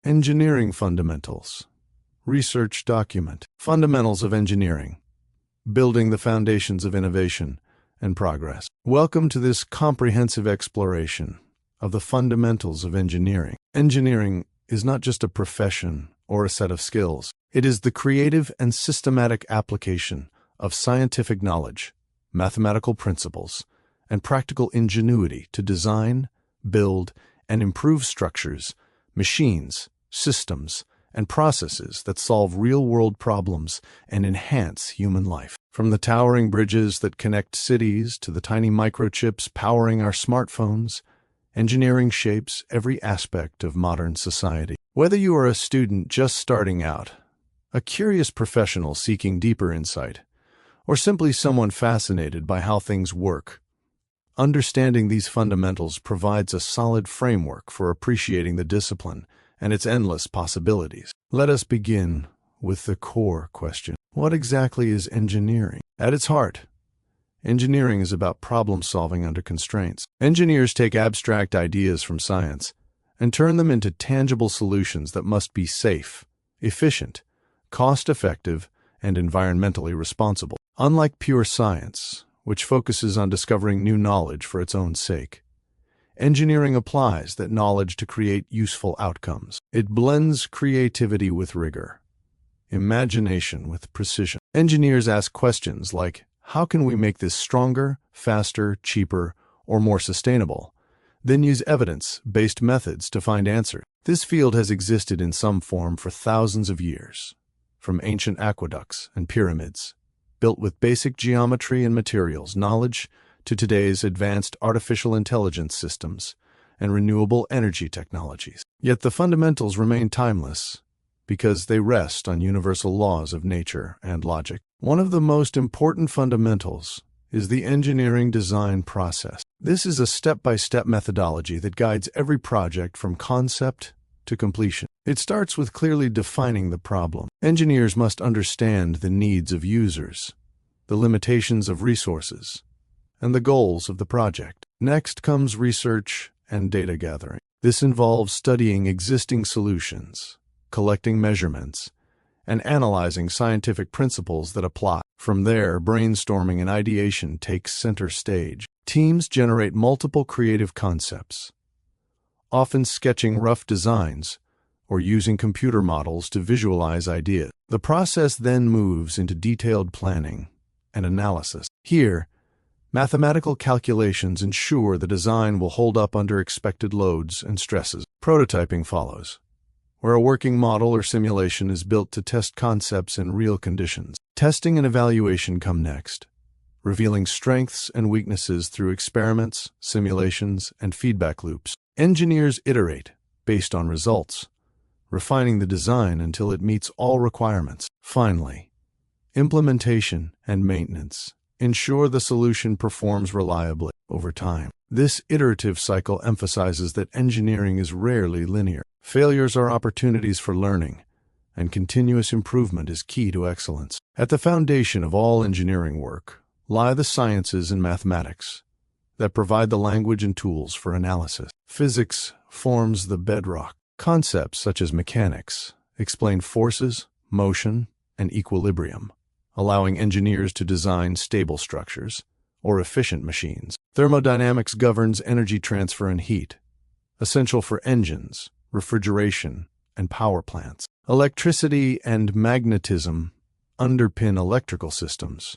Engineering Fundamentals. Research Document. Fundamentals of Engineering. Building the foundations of innovation and progress. Welcome to this comprehensive exploration of the fundamentals of engineering. Engineering is not just a profession or a set of skills. It is the creative and systematic application of scientific knowledge, mathematical principles, and practical ingenuity to design, build, and improve structures, machines, systems, and processes that solve real-world problems and enhance human life. From the towering bridges that connect cities to the tiny microchips powering our smartphones, engineering shapes every aspect of modern society. Whether you are a student just starting out, a curious professional seeking deeper insight, or simply someone fascinated by how things work, understanding these fundamentals provides a solid framework for appreciating the discipline and its endless possibilities. Let us begin with the core question. What exactly is engineering? At its heart, engineering is about problem-solving under constraints. Engineers take abstract ideas from science and turn them into tangible solutions that must be safe, efficient, cost-effective, and environmentally responsible. Unlike pure science, which focuses on discovering new knowledge for its own sake, engineering applies that knowledge to create useful outcomes. It blends creativity with rigor, imagination with precision. Engineers ask questions like, how can we make this stronger, faster, cheaper, or more sustainable? Then use evidence-based methods to find answers. This field has existed in some form for thousands of years, from ancient aqueducts and pyramids, built with basic geometry and materials knowledge, to today's advanced artificial intelligence systems and renewable energy technologies. Yet the fundamentals remain timeless because they rest on universal laws of nature and logic. One of the most important fundamentals is the engineering design process. This is a step-by-step methodology that guides every project from concept to completion. It starts with clearly defining the problem. Engineers must understand the needs of users, the limitations of resources, and the goals of the project. Next comes research and data gathering. This involves studying existing solutions, collecting measurements, and analyzing scientific principles that apply. From there, brainstorming and ideation takes center stage. Teams generate multiple creative concepts, often sketching rough designs or using computer models to visualize ideas. The process then moves into detailed planning and analysis. Here, mathematical calculations ensure the design will hold up under expected loads and stresses. Prototyping follows, where a working model or simulation is built to test concepts in real conditions. Testing and evaluation come next, revealing strengths and weaknesses through experiments, simulations, and feedback loops. Engineers iterate based on results, refining the design until it meets all requirements. Finally, implementation and maintenance ensure the solution performs reliably over time. This iterative cycle emphasizes that engineering is rarely linear. Failures are opportunities for learning, and continuous improvement is key to excellence. At the foundation of all engineering work lie the sciences and mathematics that provide the language and tools for analysis. Physics forms the bedrock. Concepts such as mechanics explain forces, motion, and equilibrium, allowing engineers to design stable structures or efficient machines. Thermodynamics governs energy transfer and heat, essential for engines, refrigeration, and power plants. Electricity and magnetism underpin electrical systems,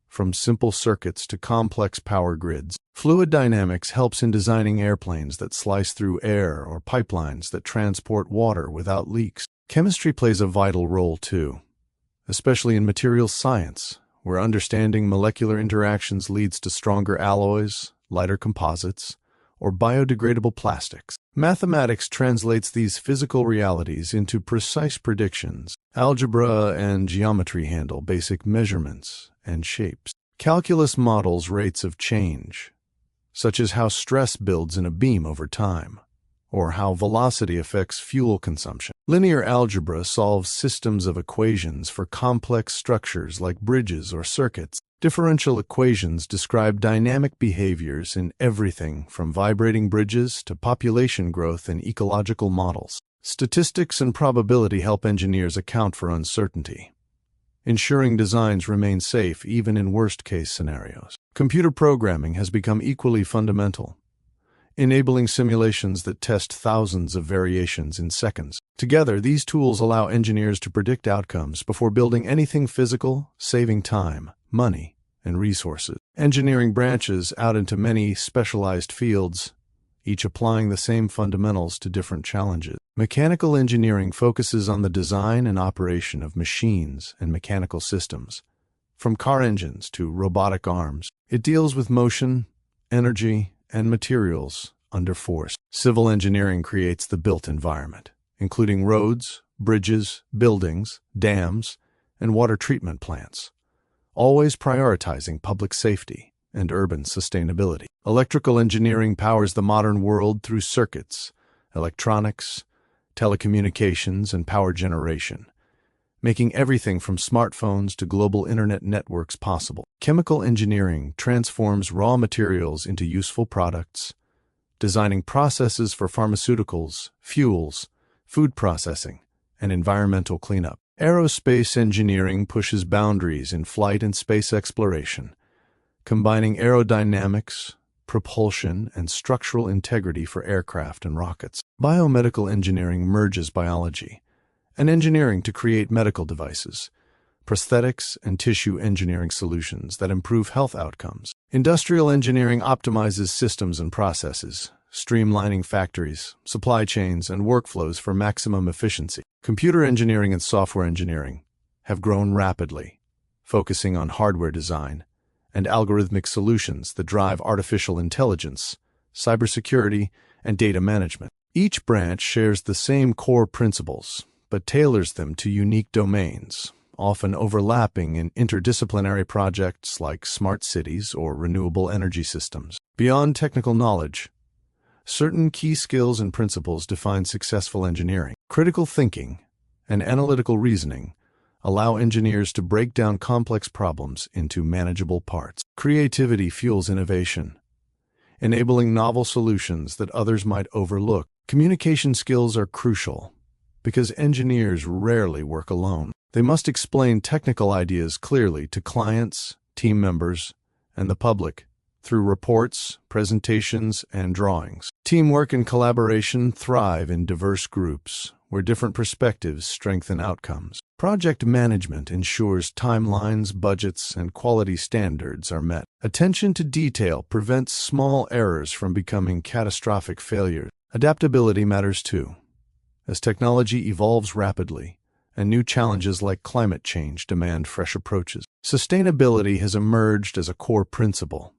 from simple circuits to complex power grids. Fluid dynamics helps in designing airplanes that slice through air or pipelines that transport water without leaks. Chemistry plays a vital role too, especially in materials science, where understanding molecular interactions leads to stronger alloys, lighter composites, or biodegradable plastics. Mathematics translates these physical realities into precise predictions. Algebra and geometry handle basic measurements and shapes. Calculus models rates of change, such as how stress builds in a beam over time, or how velocity affects fuel consumption. Linear algebra solves systems of equations for complex structures like bridges or circuits. Differential equations describe dynamic behaviors in everything from vibrating bridges to population growth and ecological models. Statistics and probability help engineers account for uncertainty, ensuring designs remain safe even in worst-case scenarios. Computer programming has become equally fundamental, enabling simulations that test thousands of variations in seconds. Together, these tools allow engineers to predict outcomes before building anything physical, saving time, money, and resources. Engineering branches out into many specialized fields, each applying the same fundamentals to different challenges. Mechanical engineering focuses on the design and operation of machines and mechanical systems, from car engines to robotic arms. It deals with motion, energy, and materials under force. Civil engineering creates the built environment, including roads, bridges, buildings, dams, and water treatment plants, always prioritizing public safety and urban sustainability. Electrical engineering powers the modern world through circuits, electronics, telecommunications, and power generation, making everything from smartphones to global internet networks possible. Chemical engineering transforms raw materials into useful products, designing processes for pharmaceuticals, fuels, food processing, and environmental cleanup. Aerospace engineering pushes boundaries in flight and space exploration, combining aerodynamics, propulsion, and structural integrity for aircraft and rockets. Biomedical engineering merges biology and engineering to create medical devices, prosthetics, and tissue engineering solutions that improve health outcomes. Industrial engineering optimizes systems and processes, streamlining factories, supply chains, and workflows for maximum efficiency. Computer engineering and software engineering have grown rapidly, focusing on hardware design and algorithmic solutions that drive artificial intelligence, cybersecurity, and data management. Each branch shares the same core principles, but tailors them to unique domains, often overlapping in interdisciplinary projects like smart cities or renewable energy systems. Beyond technical knowledge, certain key skills and principles define successful engineering. Critical thinking and analytical reasoning allow engineers to break down complex problems into manageable parts. Creativity fuels innovation, enabling novel solutions that others might overlook. Communication skills are crucial because engineers rarely work alone. They must explain technical ideas clearly to clients, team members, and the public through reports, presentations, and drawings. Teamwork and collaboration thrive in diverse groups, where different perspectives strengthen outcomes. Project management ensures timelines, budgets, and quality standards are met. Attention to detail prevents small errors from becoming catastrophic failures. Adaptability matters too, as technology evolves rapidly, and new challenges like climate change demand fresh approaches. Sustainability has emerged as a core principle,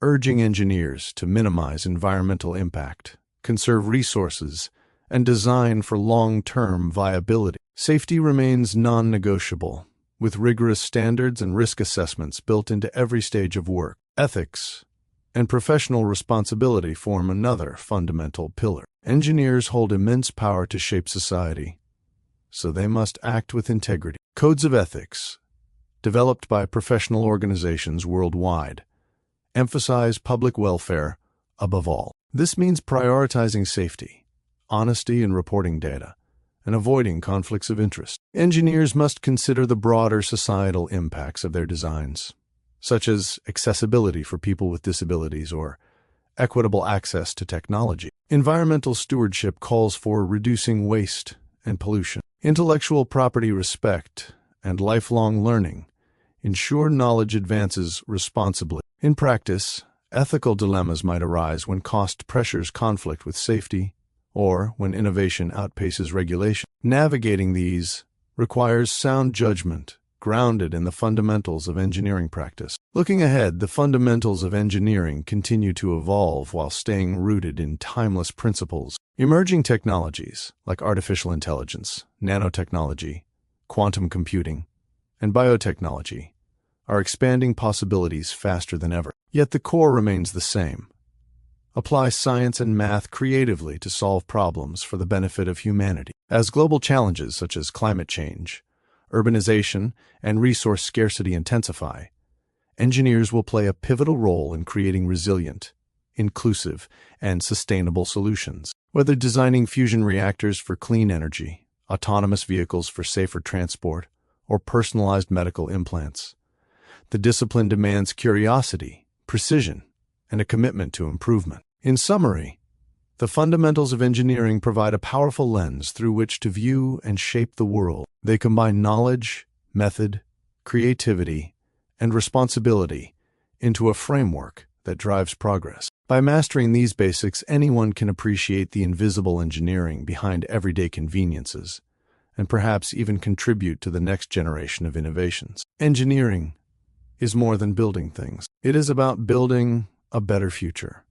urging engineers to minimize environmental impact, conserve resources, and design for long-term viability. Safety remains non-negotiable, with rigorous standards and risk assessments built into every stage of work. Ethics and professional responsibility form another fundamental pillar. Engineers hold immense power to shape society, so they must act with integrity. Codes of ethics, developed by professional organizations worldwide, emphasize public welfare above all. This means prioritizing safety, honesty in reporting data, and avoiding conflicts of interest. Engineers must consider the broader societal impacts of their designs, such as accessibility for people with disabilities or equitable access to technology. Environmental stewardship calls for reducing waste and pollution. Intellectual property respect and lifelong learning ensure knowledge advances responsibly. In practice, ethical dilemmas might arise when cost pressures conflict with safety or when innovation outpaces regulation. Navigating these requires sound judgment, grounded in the fundamentals of engineering practice. Looking ahead, the fundamentals of engineering continue to evolve while staying rooted in timeless principles. Emerging technologies like artificial intelligence, nanotechnology, quantum computing, and biotechnology are expanding possibilities faster than ever. Yet the core remains the same. Apply science and math creatively to solve problems for the benefit of humanity. As global challenges such as climate change, urbanization, and resource scarcity intensify, engineers will play a pivotal role in creating resilient, inclusive, and sustainable solutions. Whether designing fusion reactors for clean energy, autonomous vehicles for safer transport, or personalized medical implants, the discipline demands curiosity, precision, and a commitment to improvement. In summary, the fundamentals of engineering provide a powerful lens through which to view and shape the world. They combine knowledge, method, creativity, and responsibility into a framework that drives progress. By mastering these basics, anyone can appreciate the invisible engineering behind everyday conveniences, and perhaps even contribute to the next generation of innovations. Engineering is more than building things. It is about building a better future,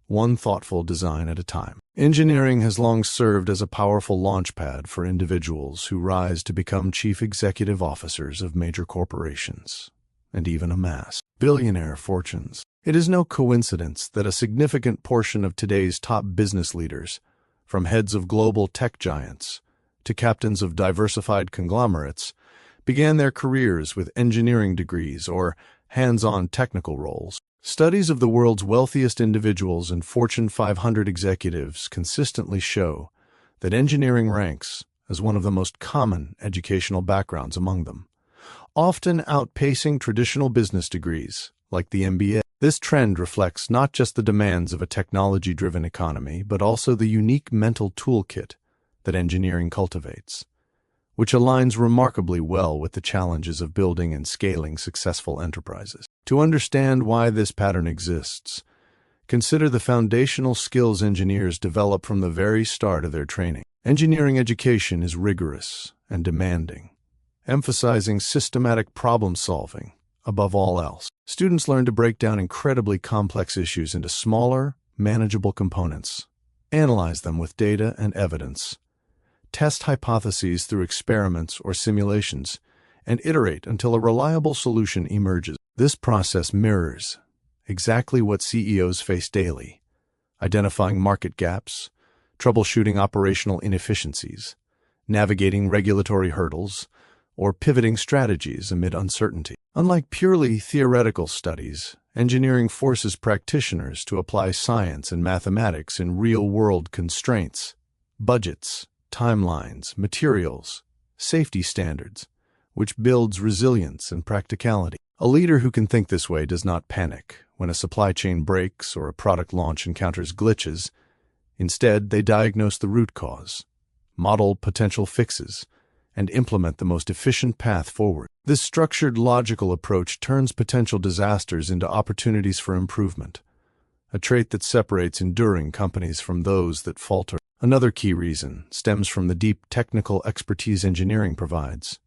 one thoughtful design at a time. Engineering has long served as a powerful launchpad for individuals who rise to become chief executive officers of major corporations, and even amass billionaire fortunes. It is no coincidence that a significant portion of today's top business leaders, from heads of global tech giants to captains of diversified conglomerates, began their careers with engineering degrees or hands-on technical roles. Studies of the world's wealthiest individuals and Fortune 500 executives consistently show that engineering ranks as one of the most common educational backgrounds among them, often outpacing traditional business degrees like the MBA. This trend reflects not just the demands of a technology-driven economy, but also the unique mental toolkit that engineering cultivates, which aligns remarkably well with the challenges of building and scaling successful enterprises. To understand why this pattern exists, consider the foundational skills engineers develop from the very start of their training. Engineering education is rigorous and demanding, emphasizing systematic problem-solving above all else. Students learn to break down incredibly complex issues into smaller, manageable components, analyze them with data and evidence, test hypotheses through experiments or simulations, and iterate until a reliable solution emerges. This process mirrors exactly what CEOs face daily: identifying market gaps, troubleshooting operational inefficiencies, navigating regulatory hurdles, or pivoting strategies amid uncertainty. Unlike purely theoretical studies, engineering forces practitioners to apply science and mathematics in real-world constraints, budgets, timelines, materials, safety standards, which builds resilience and practicality. A leader who can think this way does not panic when a supply chain breaks or a product launch encounters glitches. Instead, they diagnose the root cause, model potential fixes, and implement the most efficient path forward. This structured, logical approach turns potential disasters into opportunities for improvement, a trait that separates enduring companies from those that falter. Another key reason stems from the deep technical expertise engineering provides,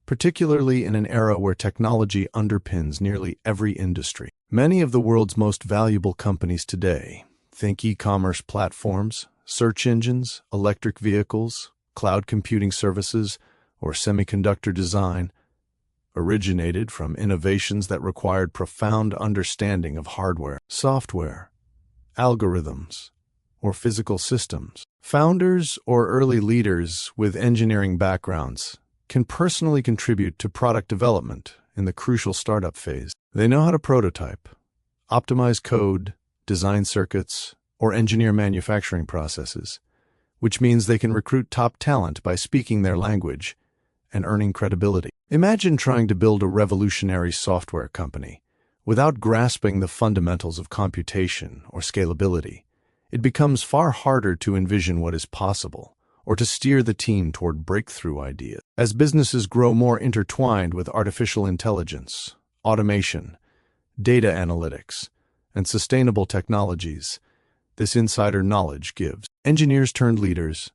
particularly in an era where technology underpins nearly every industry. Many of the world's most valuable companies today, think e-commerce platforms, search engines, electric vehicles, cloud computing services, or semiconductor design, originated from innovations that required profound understanding of hardware, software, algorithms, or physical systems. Founders or early leaders with engineering backgrounds can personally contribute to product development in the crucial startup phase. They know how to prototype, optimize code, design circuits, or engineer manufacturing processes, which means they can recruit top talent by speaking their language and earning credibility. Imagine trying to build a revolutionary software company without grasping the fundamentals of computation or scalability. It becomes far harder to envision what is possible or to steer the team toward breakthrough ideas. As businesses grow more intertwined with artificial intelligence, automation, data analytics, and sustainable technologies, this insider knowledge gives engineers turned leaders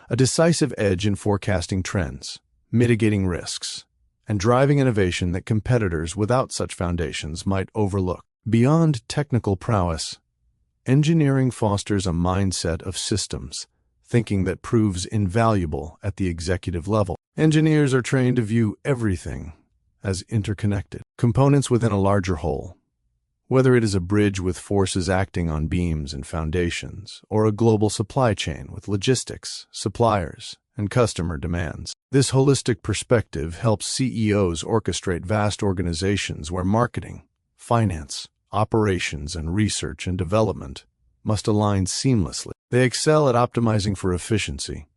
a decisive edge in forecasting trends, mitigating risks, and driving innovation that competitors without such foundations might overlook. Beyond technical prowess, engineering fosters a mindset of systems thinking that proves invaluable at the executive level. Engineers are trained to view everything as interconnected components within a larger whole. Whether it is a bridge with forces acting on beams and foundations, or a global supply chain with logistics, suppliers, and customer demands. This holistic perspective helps CEOs orchestrate vast organizations where marketing, finance, operations, and research and development must align seamlessly. They excel at optimizing for efficiency,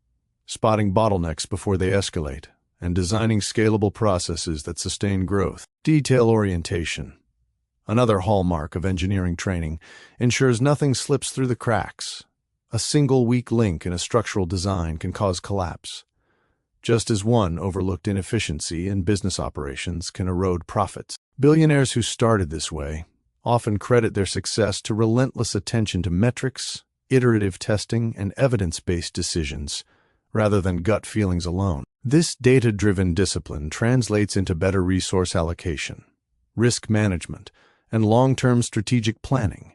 spotting bottlenecks before they escalate, and designing scalable processes that sustain growth. Detail orientation, another hallmark of engineering training, ensures nothing slips through the cracks. A single weak link in a structural design can cause collapse, just as one overlooked inefficiency in business operations can erode profits. Billionaires who started this way often credit their success to relentless attention to metrics, iterative testing, and evidence-based decisions, rather than gut feelings alone. This data-driven discipline translates into better resource allocation, risk management, and long-term strategic planning,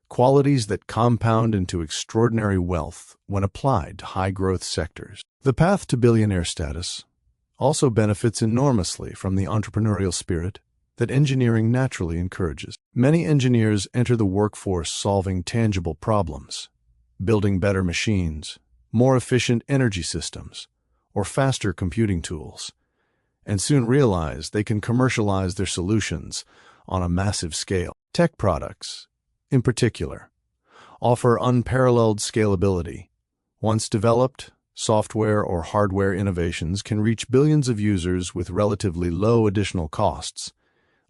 qualities that compound into extraordinary wealth when applied to high-growth sectors. The path to billionaire status also benefits enormously from the entrepreneurial spirit that engineering naturally encourages. Many engineers enter the workforce solving tangible problems, building better machines, more efficient energy systems, or faster computing tools, and soon realize they can commercialize their solutions on a massive scale. Tech products, in particular, offer unparalleled scalability. Once developed, software or hardware innovations can reach billions of users with relatively low additional costs,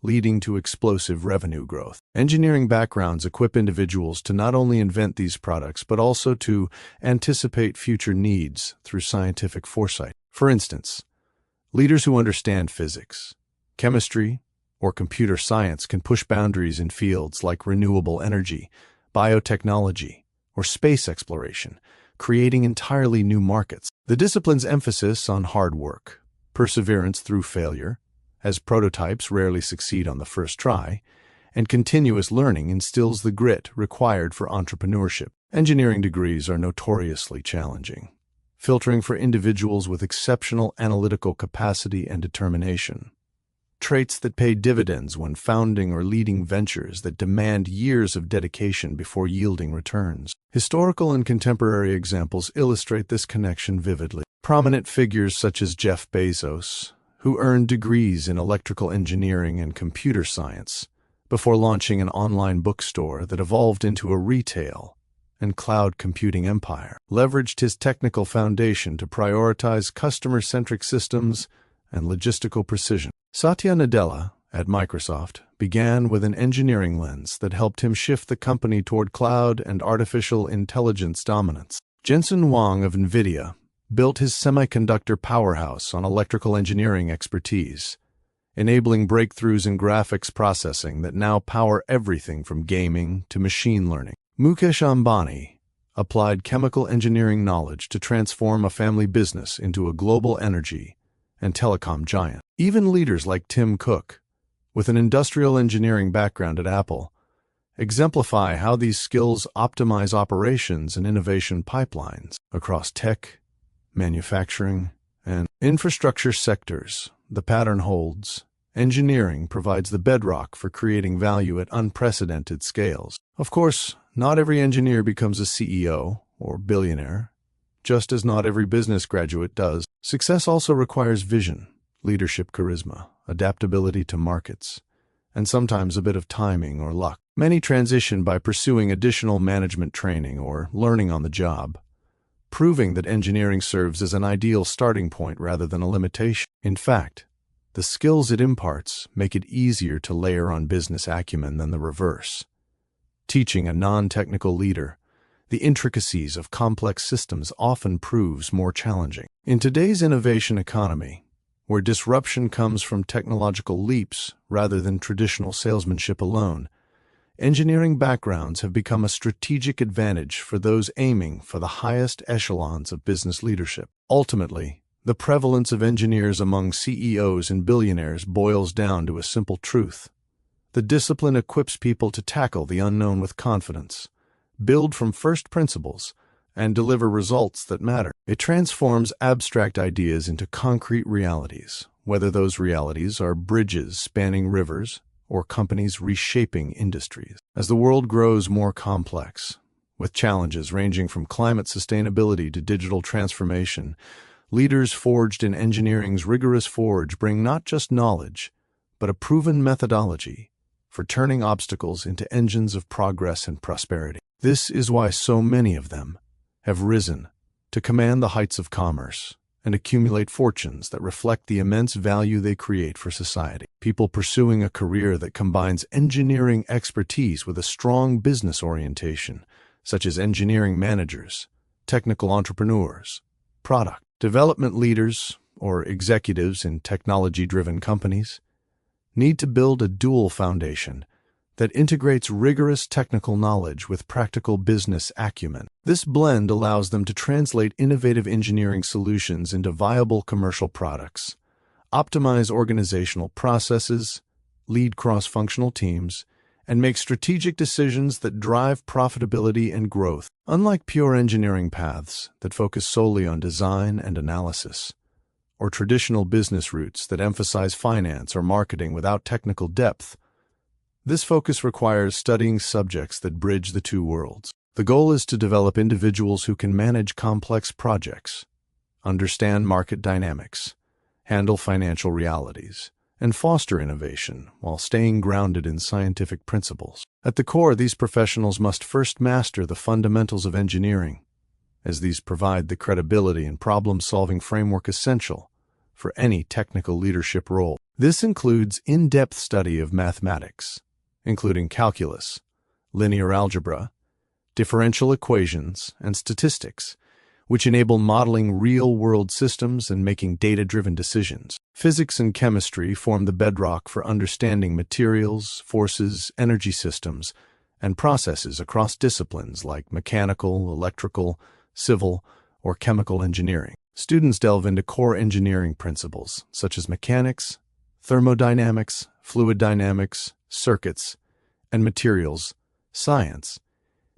leading to explosive revenue growth. Engineering backgrounds equip individuals to not only invent these products, but also to anticipate future needs through scientific foresight. For instance, leaders who understand physics, chemistry, or computer science can push boundaries in fields like renewable energy, biotechnology, or space exploration, creating entirely new markets. The discipline's emphasis on hard work, perseverance through failure, as prototypes rarely succeed on the first try, and continuous learning instills the grit required for entrepreneurship. Engineering degrees are notoriously challenging, filtering for individuals with exceptional analytical capacity and determination, traits that pay dividends when founding or leading ventures that demand years of dedication before yielding returns. Historical and contemporary examples illustrate this connection vividly. Prominent figures such as Jeff Bezos, who earned degrees in electrical engineering and computer science before launching an online bookstore that evolved into a retail and cloud computing empire, leveraged his technical foundation to prioritize customer-centric systems and logistical precision. Satya Nadella, at Microsoft, began with an engineering lens that helped him shift the company toward cloud and artificial intelligence dominance. Jensen Huang of NVIDIA built his semiconductor powerhouse on electrical engineering expertise, enabling breakthroughs in graphics processing that now power everything from gaming to machine learning. Mukesh Ambani applied chemical engineering knowledge to transform a family business into a global energy and telecom giant. Even leaders like Tim Cook, with an industrial engineering background at Apple, exemplify how these skills optimize operations and innovation pipelines across tech, manufacturing, and infrastructure sectors. The pattern holds. Engineering provides the bedrock for creating value at unprecedented scales. Of course, not every engineer becomes a CEO or billionaire, just as not every business graduate does. Success also requires vision, leadership charisma, adaptability to markets, and sometimes a bit of timing or luck. Many transition by pursuing additional management training or learning on the job, proving that engineering serves as an ideal starting point rather than a limitation. In fact, the skills it imparts make it easier to layer on business acumen than the reverse. Teaching a non-technical leader the intricacies of complex systems often proves more challenging. In today's innovation economy, where disruption comes from technological leaps rather than traditional salesmanship alone, engineering backgrounds have become a strategic advantage for those aiming for the highest echelons of business leadership. Ultimately, the prevalence of engineers among CEOs and billionaires boils down to a simple truth. The discipline equips people to tackle the unknown with confidence, build from first principles, and deliver results that matter. It transforms abstract ideas into concrete realities, whether those realities are bridges spanning rivers or companies reshaping industries. As the world grows more complex, with challenges ranging from climate sustainability to digital transformation, leaders forged in engineering's rigorous forge bring not just knowledge, but a proven methodology for turning obstacles into engines of progress and prosperity. This is why so many of them have risen to command the heights of commerce and accumulate fortunes that reflect the immense value they create for society. People pursuing a career that combines engineering expertise with a strong business orientation, such as engineering managers, technical entrepreneurs, product development leaders, or executives in technology-driven companies, need to build a dual foundation that integrates rigorous technical knowledge with practical business acumen. This blend allows them to translate innovative engineering solutions into viable commercial products, optimize organizational processes, lead cross-functional teams, and make strategic decisions that drive profitability and growth. Unlike pure engineering paths that focus solely on design and analysis, or traditional business routes that emphasize finance or marketing without technical depth, this focus requires studying subjects that bridge the two worlds. The goal is to develop individuals who can manage complex projects, understand market dynamics, handle financial realities, and foster innovation while staying grounded in scientific principles. At the core, these professionals must first master the fundamentals of engineering, as these provide the credibility and problem-solving framework essential for any technical leadership role. This includes in-depth study of mathematics, including calculus, linear algebra, differential equations, and statistics, which enable modeling real-world systems and making data-driven decisions. Physics and chemistry form the bedrock for understanding materials, forces, energy systems, and processes across disciplines like mechanical, electrical, civil, or chemical engineering. Students delve into core engineering principles such as mechanics, thermodynamics, fluid dynamics, circuits, and materials science,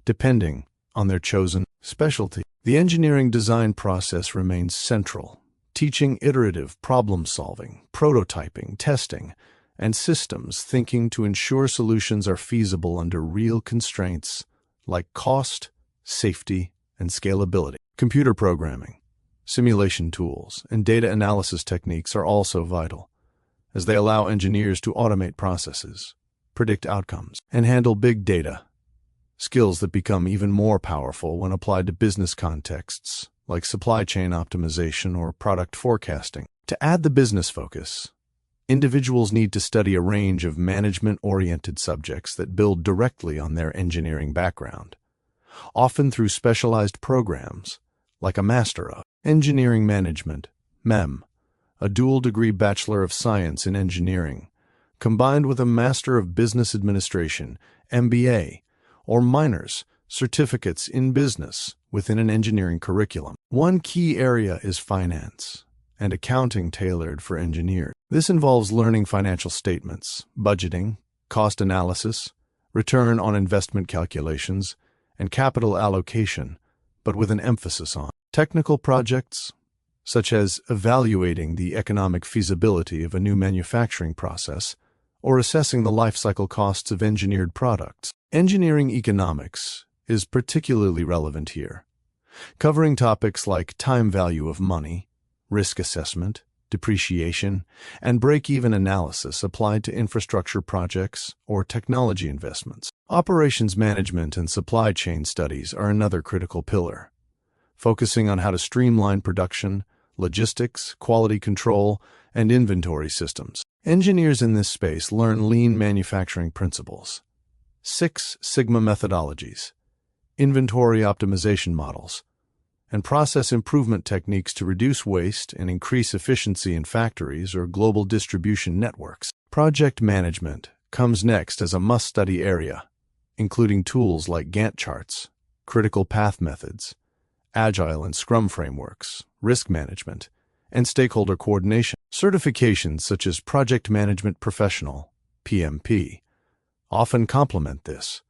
depending on their chosen specialty. The engineering design process remains central, teaching iterative problem-solving, prototyping, testing, and systems thinking to ensure solutions are feasible under real constraints like cost, safety, and scalability. Computer programming, simulation tools, and data analysis techniques are also vital, as they allow engineers to automate processes, predict outcomes, and handle big data, skills that become even more powerful when applied to business contexts like supply chain optimization or product forecasting. To add the business focus, individuals need to study a range of management-oriented subjects that build directly on their engineering background, often through specialized programs like a Master of Engineering Management, MEM, a dual-degree Bachelor of Science in Engineering, combined with a Master of Business Administration, MBA, or minors, certificates in business within an engineering curriculum. One key area is finance and accounting tailored for engineers. This involves learning financial statements, budgeting, cost analysis, return on investment calculations, and capital allocation, but with an emphasis on technical projects, such as evaluating the economic feasibility of a new manufacturing process or assessing the life cycle costs of engineered products. Engineering economics is particularly relevant here, covering topics like time value of money, risk assessment, depreciation, and break-even analysis applied to infrastructure projects or technology investments. Operations management and supply chain studies are another critical pillar, focusing on how to streamline production, logistics, quality control, and inventory systems. Engineers in this space learn lean manufacturing principles, Six Sigma methodologies, inventory optimization models, and process improvement techniques to reduce waste and increase efficiency in factories or global distribution networks. Project management comes next as a must-study area, including tools like Gantt charts, critical path methods, Agile and Scrum frameworks, risk management, and stakeholder coordination. Certifications such as Project Management Professional, PMP, often complement this,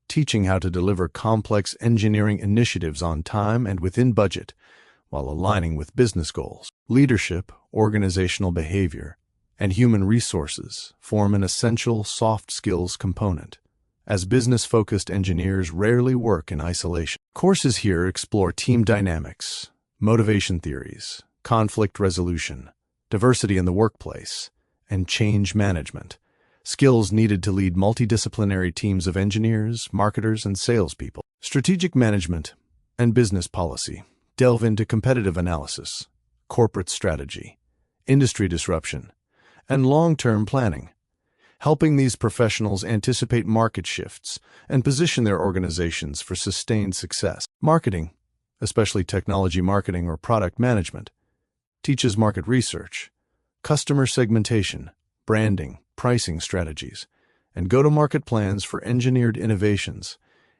teaching how to deliver complex engineering initiatives on time and within budget while aligning with business goals. Leadership, organizational behavior, and human resources form an essential soft skills component, as business-focused engineers rarely work in isolation. Courses here explore team dynamics, motivation theories, conflict resolution, diversity in the workplace, and change management, skills needed to lead multidisciplinary teams of engineers, marketers, and salespeople. Strategic management and business policy delve into competitive analysis, corporate strategy, industry disruption, and long-term planning, helping these professionals anticipate market shifts and position their organizations for sustained success. Marketing, especially technology marketing or product management, teaches market research, customer segmentation, branding, pricing strategies, and go-to-market plans for engineered innovations,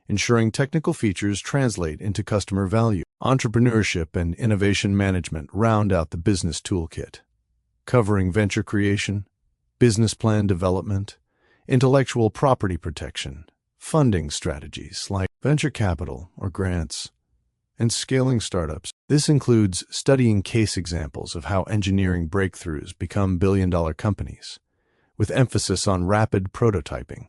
ensuring technical features translate into customer value. Entrepreneurship and innovation management round out the business toolkit, covering venture creation, business plan development, intellectual property protection, funding strategies like venture capital or grants, and scaling startups. This includes studying case examples of how engineering breakthroughs become billion-dollar companies, with emphasis on rapid prototyping,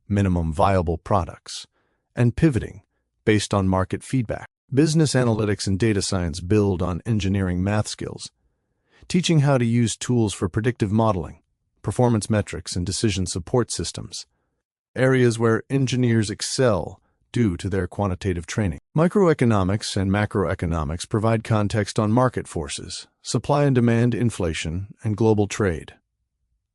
minimum viable products, and pivoting based on market feedback. Business analytics and data science build on engineering math skills, teaching how to use tools for predictive modeling, performance metrics, and decision support systems, areas where engineers excel due to their quantitative training. Microeconomics and macroeconomics provide context on market forces, supply and demand, inflation, and global trade,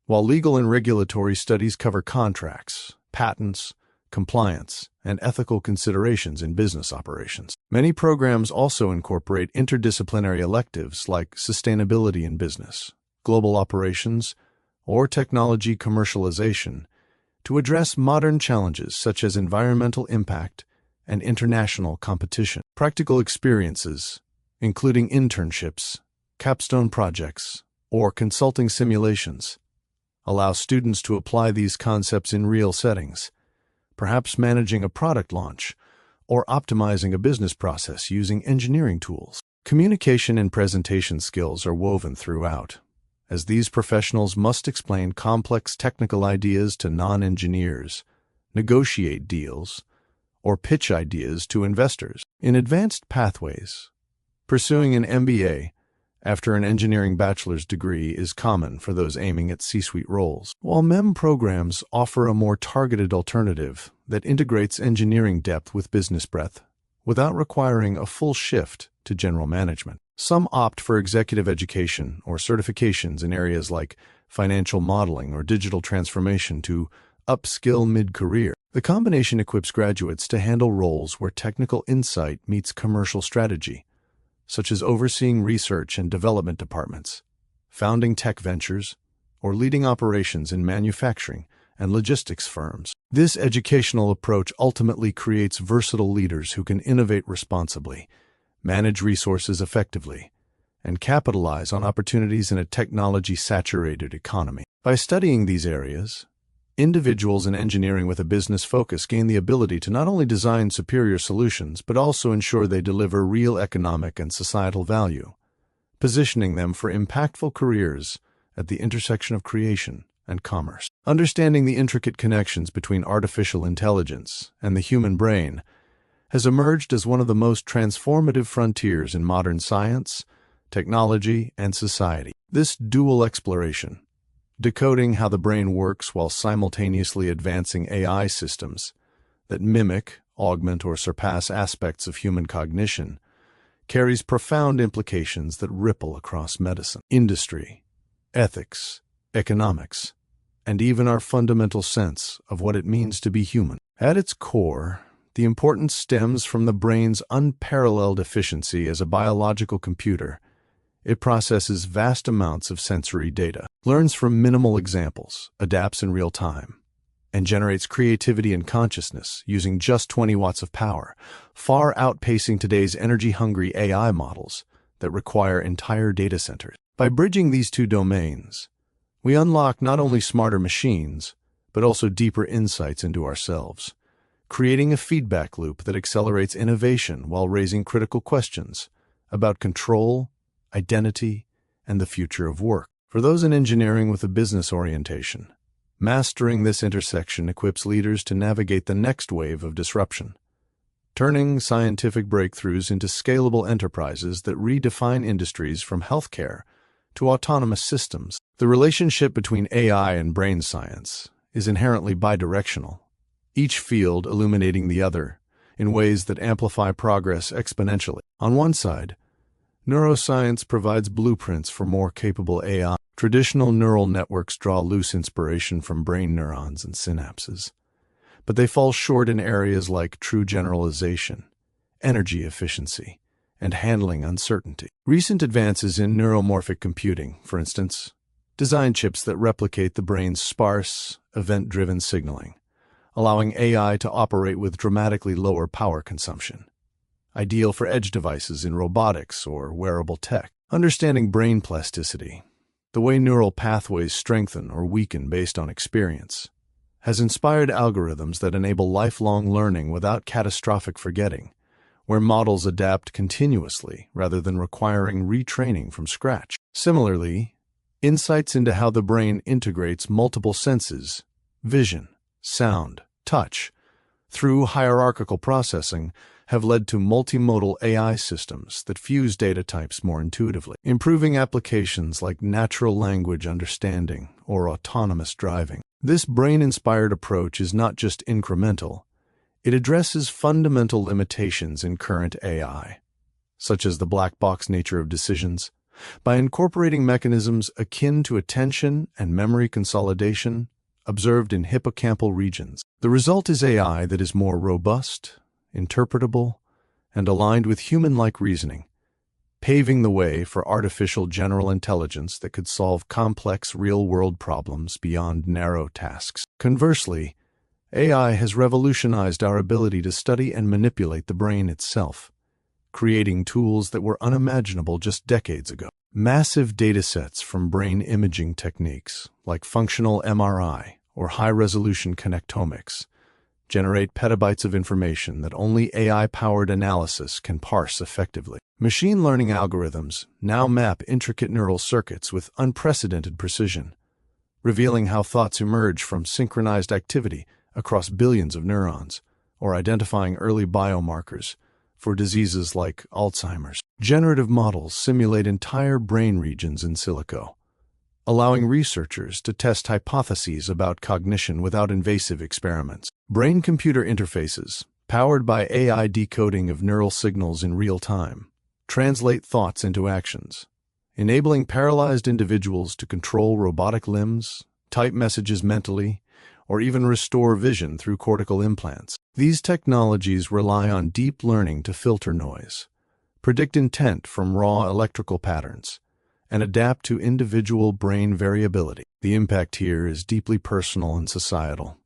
while legal and regulatory studies cover contracts, patents, compliance, and ethical considerations in business operations. Many programs also incorporate interdisciplinary electives like sustainability in business, global operations, or technology commercialization to address modern challenges such as environmental impact and international competition. Practical experiences, including internships, capstone projects, or consulting simulations, allow students to apply these concepts in real settings, perhaps managing a product launch or optimizing a business process using engineering tools. Communication and presentation skills are woven throughout, as these professionals must explain complex technical ideas to non-engineers, negotiate deals, or pitch ideas to investors. In advanced pathways, pursuing an MBA after an engineering bachelor's degree is common for those aiming at C-suite roles, while MEM programs offer a more targeted alternative that integrates engineering depth with business breadth without requiring a full shift to general management. Some opt for executive education or certifications in areas like financial modeling or digital transformation to upskill mid-career. The combination equips graduates to handle roles where technical insight meets commercial strategy, such as overseeing research and development departments, founding tech ventures, or leading operations in manufacturing and logistics firms. This educational approach ultimately creates versatile leaders who can innovate responsibly, manage resources effectively, and capitalize on opportunities in a technology-saturated economy. By studying these areas, individuals in engineering with a business focus gain the ability to not only design superior solutions but also ensure they deliver real economic and societal value, positioning them for impactful careers at the intersection of creation and commerce. Understanding the intricate connections between artificial intelligence and the human brain has emerged as one of the most transformative frontiers in modern science, technology, and society. This dual exploration, decoding how the brain works while simultaneously advancing AI systems that mimic, augment, or surpass aspects of human cognition, carries profound implications that ripple across medicine, industry, ethics, economics, and even our fundamental sense of what it means to be human. At its core, the importance stems from the brain's unparalleled efficiency as a biological computer. It processes vast amounts of sensory data, learns from minimal examples, adapts in real time, and generates creativity and consciousness using just 20 watts of power, far outpacing today's energy-hungry AI models that require entire data centers. By bridging these two domains, we unlock not only smarter machines, but also deeper insights into ourselves, creating a feedback loop that accelerates innovation while raising critical questions about control, identity, and the future of work. For those in engineering with a business orientation, mastering this intersection equips leaders to navigate the next wave of disruption, turning scientific breakthroughs into scalable enterprises that redefine industries from healthcare to autonomous systems. The relationship between AI and brain science is inherently bidirectional, each field illuminating the other in ways that amplify progress exponentially. On one side, neuroscience provides blueprints for more capable AI. Traditional neural networks draw loose inspiration from brain neurons and synapses, but they fall short in areas like true generalization, energy efficiency, and handling uncertainty. Recent advances in neuromorphic computing, for instance, design chips that replicate the brain's sparse, event-driven signaling, allowing AI to operate with dramatically lower power consumption, ideal for edge devices in robotics or wearable tech. Understanding brain plasticity, the way neural pathways strengthen or weaken based on experience, has inspired algorithms that enable lifelong learning without catastrophic forgetting, where models adapt continuously rather than requiring retraining from scratch. Similarly, insights into how the brain integrates multiple senses, vision, sound, touch, through hierarchical processing have led to multimodal AI systems that fuse data types more intuitively, improving applications like natural language understanding or autonomous driving. This brain-inspired approach is not just incremental, it addresses fundamental limitations in current AI, such as the black box nature of decisions, by incorporating mechanisms akin to attention and memory consolidation observed in hippocampal regions. The result is AI that is more robust, interpretable, and aligned with human-like reasoning, paving the way for artificial general intelligence that could solve complex real-world problems beyond narrow tasks. Conversely, AI has revolutionized our ability to study and manipulate the brain itself, creating tools that were unimaginable just decades ago. Massive datasets from brain imaging techniques like functional MRI or high-resolution connectomics generate petabytes of information that only AI-powered analysis can parse effectively. Machine learning algorithms now map intricate neural circuits with unprecedented precision, revealing how thoughts emerge from synchronized activity across billions of neurons, or identifying early biomarkers for diseases like Alzheimer's. Generative models simulate entire brain regions in silico, allowing researchers to test hypotheses about cognition without invasive experiments. Brain-computer interfaces, powered by AI decoding of neural signals in real time, translate thoughts into actions, enabling paralyzed individuals to control robotic limbs, type messages mentally, or even restore vision through cortical implants. These technologies rely on deep learning to filter noise, predict intent from raw electrical patterns, and adapt to individual brain variability. The impact here is deeply personal and societal.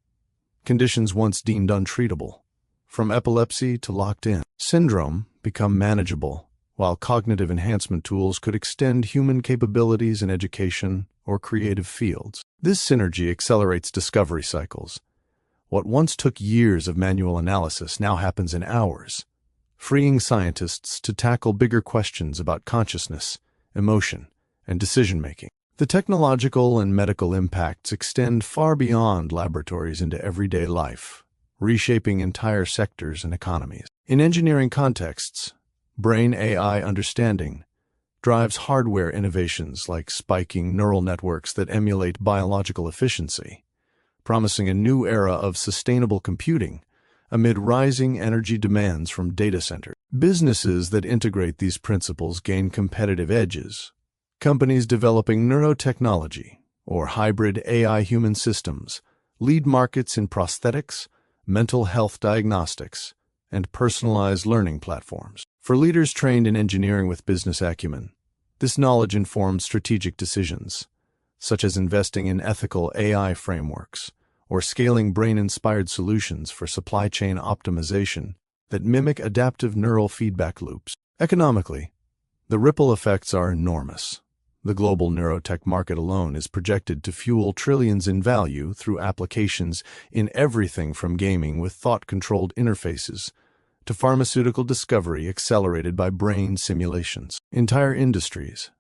Conditions once deemed untreatable, from epilepsy to locked-in syndrome, become manageable, while cognitive enhancement tools could extend human capabilities in education or creative fields. This synergy accelerates discovery cycles. What once took years of manual analysis now happens in hours, freeing scientists to tackle bigger questions about consciousness, emotion, and decision-making. The technological and medical impacts extend far beyond laboratories into everyday life, reshaping entire sectors and economies. In engineering contexts, brain AI understanding drives hardware innovations like spiking neural networks that emulate biological efficiency, promising a new era of sustainable computing amid rising energy demands from data centers. Businesses that integrate these principles gain competitive edges. Companies developing neurotechnology or hybrid AI-human systems lead markets in prosthetics, mental health diagnostics, and personalized learning platforms. For leaders trained in engineering with business acumen, this knowledge informs strategic decisions, such as investing in ethical AI frameworks or scaling brain-inspired solutions for supply chain optimization that mimic adaptive neural feedback loops. Economically, the ripple effects are enormous. The global neurotech market alone is projected to fuel trillions in value through applications in everything from gaming with thought-controlled interfaces to pharmaceutical discovery accelerated by brain simulations. Entire industries,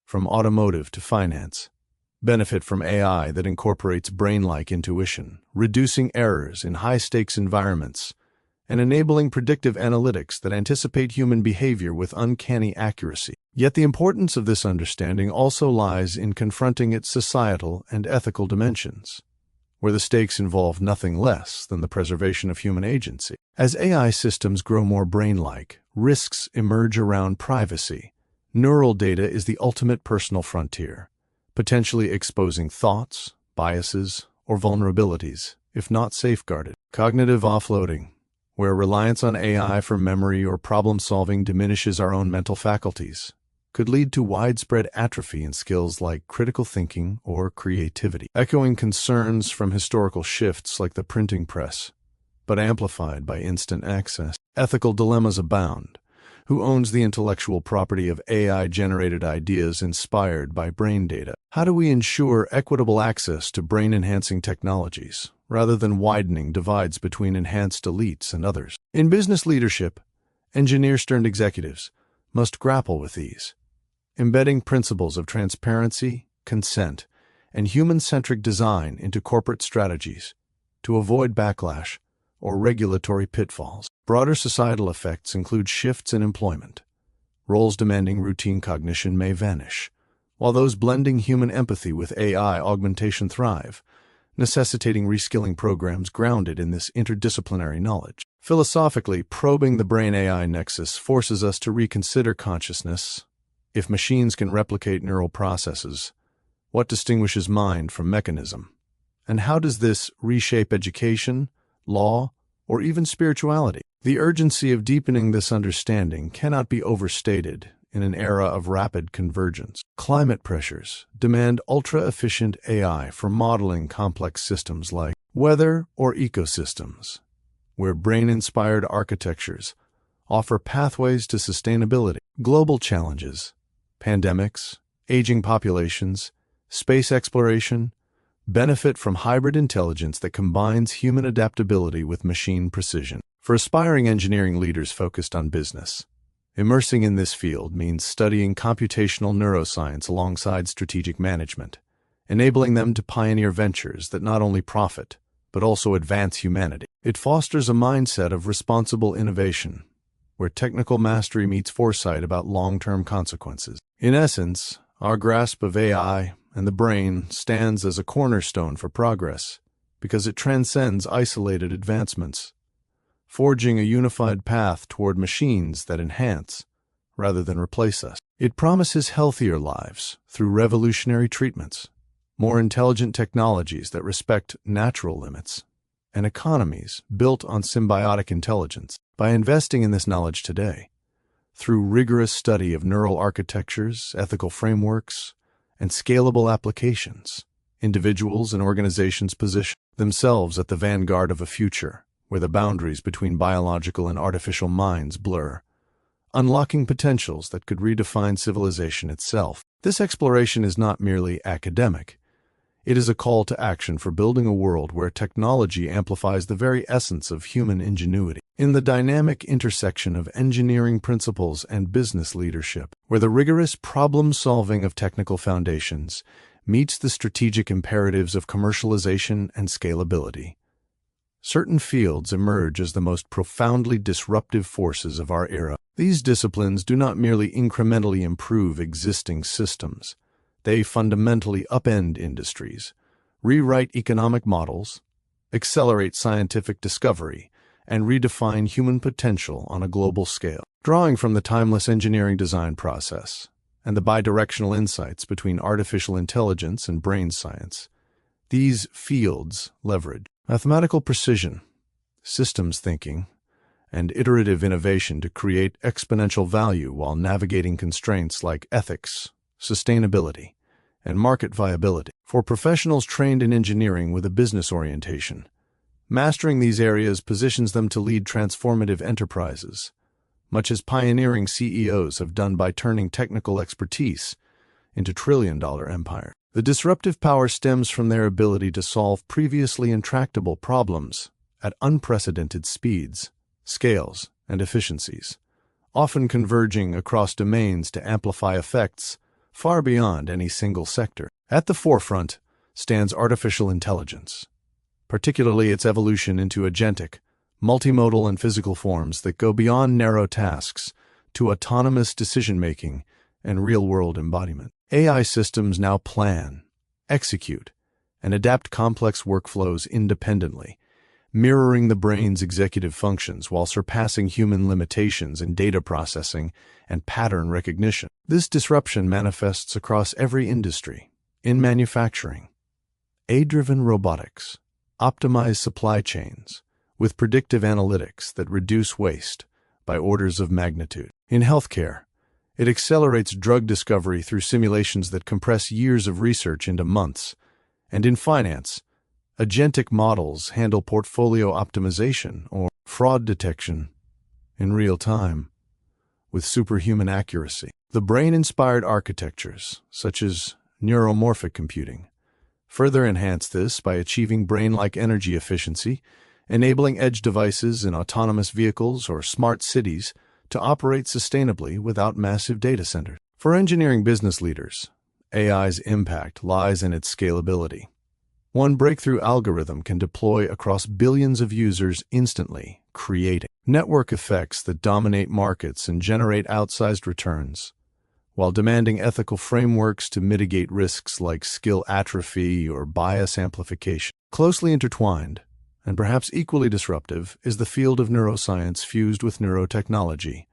from automotive to finance, benefit from AI that incorporates brain-like intuition, reducing errors in high-stakes environments and enabling predictive analytics that anticipate human behavior with uncanny accuracy. Yet the importance of this understanding also lies in confronting its societal and ethical dimensions. where the stakes involve nothing less than the preservation of human agency. As AI systems grow more brain-like, risks emerge around privacy. Neural data is the ultimate personal frontier, potentially exposing thoughts, biases, or vulnerabilities, if not safeguarded. Cognitive offloading, where reliance on AI for memory or problem-solving diminishes our own mental faculties, could lead to widespread atrophy in skills like critical thinking or creativity. Echoing concerns from historical shifts like the printing press, but amplified by instant access. Ethical dilemmas abound. Who owns the intellectual property of AI-generated ideas inspired by brain data? How do we ensure equitable access to brain-enhancing technologies, rather than widening divides between enhanced elites and others? In business leadership, engineer-turned executives must grapple with these, embedding principles of transparency, consent, and human-centric design into corporate strategies to avoid backlash or regulatory pitfalls. Broader societal effects include shifts in employment. Roles demanding routine cognition may vanish, while those blending human empathy with AI augmentation thrive, necessitating reskilling programs grounded in this interdisciplinary knowledge. Philosophically, probing the brain-AI nexus forces us to reconsider consciousness. If machines can replicate neural processes, what distinguishes mind from mechanism? And how does this reshape education, law, or even spirituality? The urgency of deepening this understanding cannot be overstated in an era of rapid convergence. Climate pressures demand ultra-efficient AI for modeling complex systems like weather or ecosystems, where brain-inspired architectures offer pathways to sustainability. Global challenges, pandemics, aging populations, space exploration, benefit from hybrid intelligence that combines human adaptability with machine precision. For aspiring engineering leaders focused on business, immersing in this field means studying computational neuroscience alongside strategic management, enabling them to pioneer ventures that not only profit, but also advance humanity. It fosters a mindset of responsible innovation, where technical mastery meets foresight about long-term consequences. In essence, our grasp of AI and the brain stands as a cornerstone for progress because it transcends isolated advancements, forging a unified path toward machines that enhance rather than replace us. It promises healthier lives through revolutionary treatments, more intelligent technologies that respect natural limits, and economies built on symbiotic intelligence. By investing in this knowledge today, through rigorous study of neural architectures, ethical frameworks, and scalable applications, individuals and organizations position themselves at the vanguard of a future where the boundaries between biological and artificial minds blur, unlocking potentials that could redefine civilization itself. This exploration is not merely academic. It is a call to action for building a world where technology amplifies the very essence of human ingenuity. In the dynamic intersection of engineering principles and business leadership, where the rigorous problem-solving of technical foundations meets the strategic imperatives of commercialization and scalability, certain fields emerge as the most profoundly disruptive forces of our era. These disciplines do not merely incrementally improve existing systems. They fundamentally upend industries, rewrite economic models, accelerate scientific discovery, and redefine human potential on a global scale. Drawing from the timeless engineering design process and the bidirectional insights between artificial intelligence and brain science, these fields leverage mathematical precision, systems thinking, and iterative innovation to create exponential value while navigating constraints like ethics, sustainability, and market viability. For professionals trained in engineering with a business orientation, mastering these areas positions them to lead transformative enterprises, much as pioneering CEOs have done by turning technical expertise into trillion-dollar empires. The disruptive power stems from their ability to solve previously intractable problems at unprecedented speeds, scales, and efficiencies, often converging across domains to amplify effects far beyond any single sector. At the forefront stands artificial intelligence, particularly its evolution into agentic, multimodal, and physical forms that go beyond narrow tasks to autonomous decision-making and real-world embodiment. AI systems now plan, execute, and adapt complex workflows independently, mirroring the brain's executive functions while surpassing human limitations in data processing and pattern recognition. This disruption manifests across every industry. In manufacturing, AI-driven robotics optimize supply chains with predictive analytics that reduce waste by orders of magnitude. In healthcare, it accelerates drug discovery through simulations that compress years of research into months. And in finance, agentic models handle portfolio optimization or fraud detection in real time with superhuman accuracy. The brain-inspired architectures, such as neuromorphic computing, further enhance this by achieving brain-like energy efficiency, enabling edge devices in autonomous vehicles or smart cities to operate sustainably without massive data centers. For engineering business leaders, AI's impact lies in its scalability. One breakthrough algorithm can deploy across billions of users instantly, creating network effects that dominate markets and generate outsized returns, while demanding ethical frameworks to mitigate risks like skill atrophy or bias amplification. Closely intertwined, and perhaps equally disruptive, is the field of neuroscience fused with neurotechnology,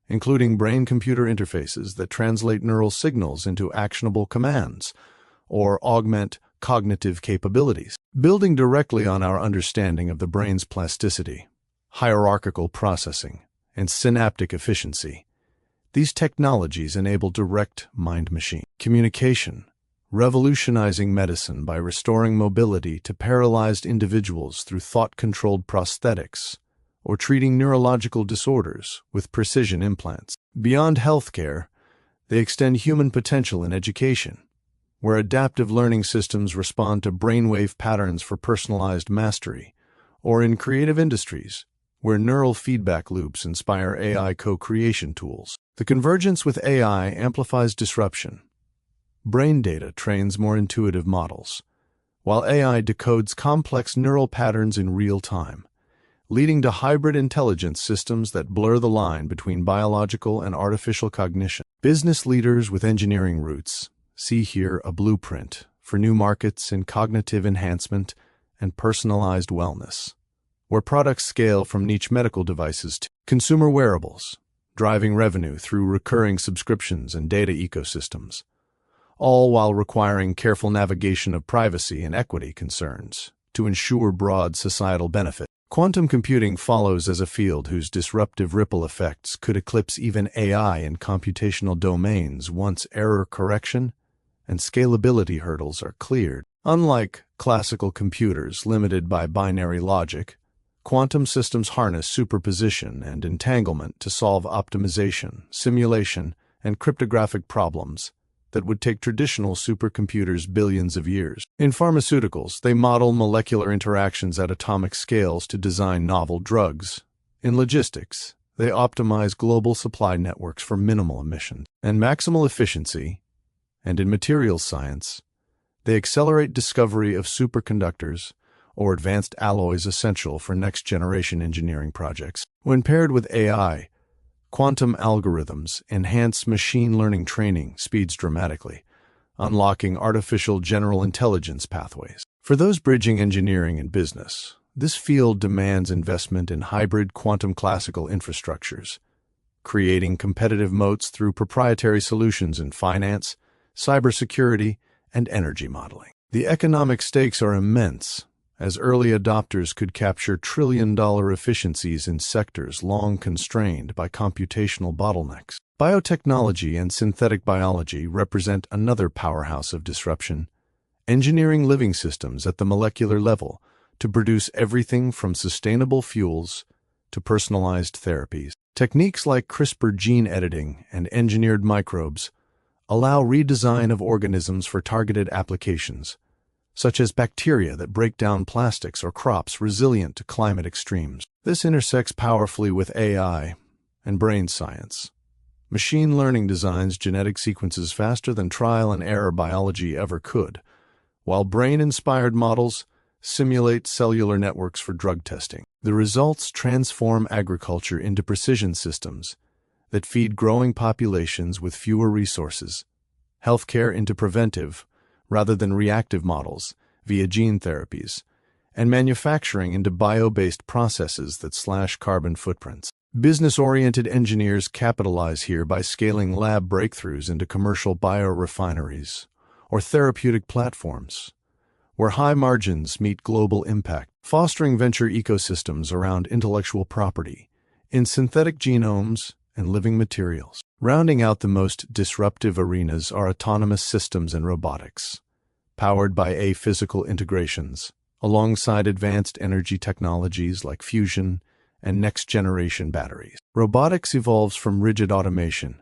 including brain-computer interfaces that translate neural signals into actionable commands or augment cognitive capabilities. Building directly on our understanding of the brain's plasticity, hierarchical processing, and synaptic efficiency, these technologies enable direct mind-machine communication, revolutionizing medicine by restoring mobility to paralyzed individuals through thought-controlled prosthetics, or treating neurological disorders with precision implants. Beyond healthcare, they extend human potential in education, where adaptive learning systems respond to brainwave patterns for personalized mastery, or in creative industries, where neural feedback loops inspire AI co-creation tools. The convergence with AI amplifies disruption. Brain data trains more intuitive models, while AI decodes complex neural patterns in real time, leading to hybrid intelligence systems that blur the line between biological and artificial cognition. Business leaders with engineering roots see here a blueprint for new markets in cognitive enhancement and personalized wellness, where products scale from niche medical devices to consumer wearables, driving revenue through recurring subscriptions and data ecosystems, all while requiring careful navigation of privacy and equity concerns to ensure broad societal benefit. Quantum computing follows as a field whose disruptive ripple effects could eclipse even AI in computational domains once error correction and scalability hurdles are cleared. Unlike classical computers limited by binary logic, quantum systems harness superposition and entanglement to solve optimization, simulation, and cryptographic problems that would take traditional supercomputers billions of years. In pharmaceuticals, they model molecular interactions at atomic scales to design novel drugs. In logistics, they optimize global supply networks for minimal emissions and maximal efficiency. And in materials science, they accelerate discovery of superconductors or advanced alloys essential for next-generation engineering projects. When paired with AI, quantum algorithms enhance machine learning training speeds dramatically, unlocking artificial general intelligence pathways. For those bridging engineering and business, this field demands investment in hybrid quantum classical infrastructures, creating competitive moats through proprietary solutions in finance, cybersecurity, and energy modeling. The economic stakes are immense, as early adopters could capture trillion-dollar efficiencies in sectors long constrained by computational bottlenecks. Biotechnology and synthetic biology represent another powerhouse of disruption, engineering living systems at the molecular level to produce everything from sustainable fuels to personalized therapies. Techniques like CRISPR gene editing and engineered microbes allow redesign of organisms for targeted applications, such as bacteria that break down plastics or crops resilient to climate extremes. This intersects powerfully with AI and brain science. Machine learning designs genetic sequences faster than trial and error biology ever could, while brain-inspired models simulate cellular networks for drug testing. The results transform agriculture into precision systems that feed growing populations with fewer resources, healthcare into preventive rather than reactive models via gene therapies, and manufacturing into bio-based processes that slash carbon footprints. Business-oriented engineers capitalize here by scaling lab breakthroughs into commercial biorefineries or therapeutic platforms, where high margins meet global impact, fostering venture ecosystems around intellectual property in synthetic genomes and living materials. Rounding out the most disruptive arenas are autonomous systems and robotics, powered by aphysical integrations, alongside advanced energy technologies like fusion and next-generation batteries. Robotics evolves from rigid automation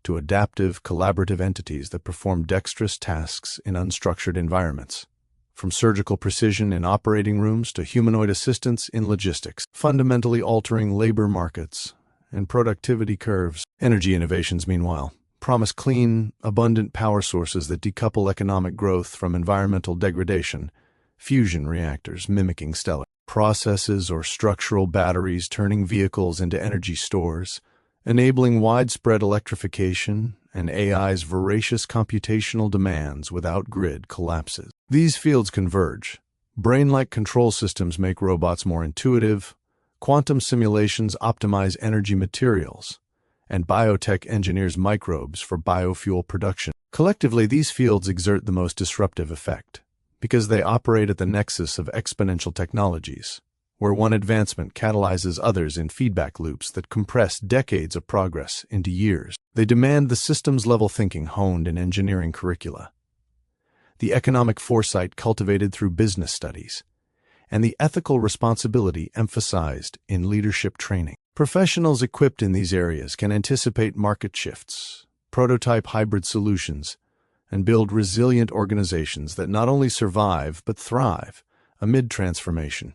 to adaptive, collaborative entities that perform dexterous tasks in unstructured environments, from surgical precision in operating rooms to humanoid assistance in logistics, fundamentally altering labor markets and productivity curves. Energy innovations, meanwhile, promise clean, abundant power sources that decouple economic growth from environmental degradation. Fusion reactors mimicking stellar processes or structural batteries turning vehicles into energy stores, enabling widespread electrification and AI's voracious computational demands without grid collapses. These fields converge. Brain-like control systems make robots more intuitive, quantum simulations optimize energy materials, and biotech engineers microbes for biofuel production. Collectively, these fields exert the most disruptive effect, because they operate at the nexus of exponential technologies, where one advancement catalyzes others in feedback loops that compress decades of progress into years. They demand the systems-level thinking honed in engineering curricula, the economic foresight cultivated through business studies, and the ethical responsibility emphasized in leadership training. Professionals equipped in these areas can anticipate market shifts, prototype hybrid solutions, and build resilient organizations that not only survive but thrive amid transformation,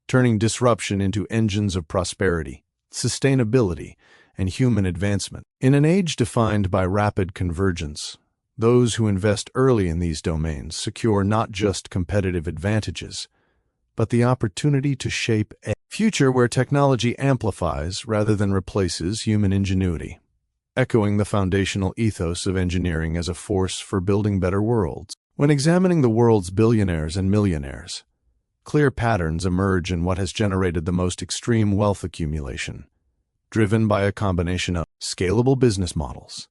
turning disruption into engines of prosperity, sustainability, and human advancement. In an age defined by rapid convergence, those who invest early in these domains secure not just competitive advantages, but the opportunity to shape a future where technology amplifies rather than replaces human ingenuity, echoing the foundational ethos of engineering as a force for building better worlds. When examining the world's billionaires and millionaires, clear patterns emerge in what has generated the most extreme wealth accumulation, driven by a combination of scalable business models,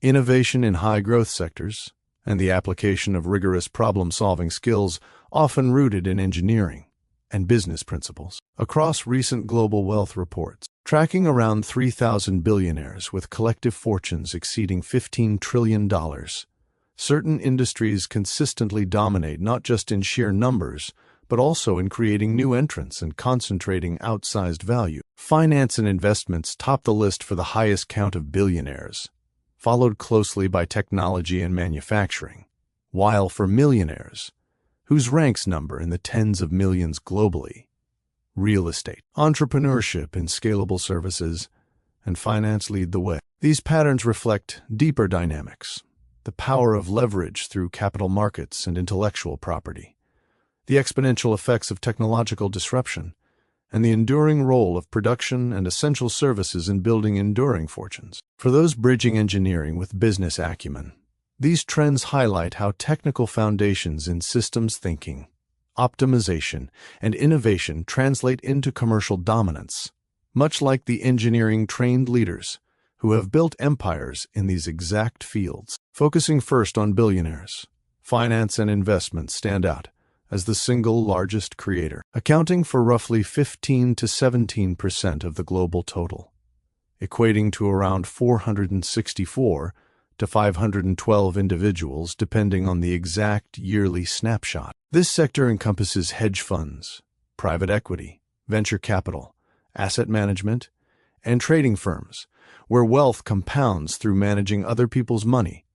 innovation in high-growth sectors, and the application of rigorous problem-solving skills often rooted in engineering and business principles. Across recent global wealth reports, tracking around 3,000 billionaires with collective fortunes exceeding $15 trillion, certain industries consistently dominate not just in sheer numbers, but also in creating new entrants and concentrating outsized value. Finance and investments top the list for the highest count of billionaires, followed closely by technology and manufacturing, while for millionaires, whose ranks number in the tens of millions globally, real estate, entrepreneurship in scalable services, and finance lead the way. These patterns reflect deeper dynamics, the power of leverage through capital markets and intellectual property, the exponential effects of technological disruption, and the enduring role of production and essential services in building enduring fortunes. For those bridging engineering with business acumen, these trends highlight how technical foundations in systems thinking, optimization, and innovation translate into commercial dominance, much like the engineering-trained leaders who have built empires in these exact fields. Focusing first on billionaires, finance and investment stand out as the single largest creator, accounting for roughly 15 to 17% of the global total, equating to around 464 to 512 individuals depending on the exact yearly snapshot. This sector encompasses hedge funds, private equity, venture capital, asset management, and trading firms, where wealth compounds through managing other people's money,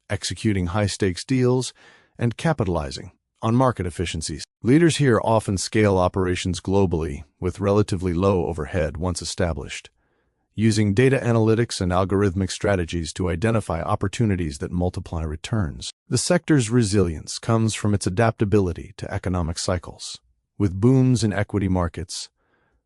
executing high-stakes deals, and capitalizing on market efficiencies. Leaders here often scale operations globally with relatively low overhead once established, using data analytics and algorithmic strategies to identify opportunities that multiply returns. The sector's resilience comes from its adaptability to economic cycles, with booms in equity markets,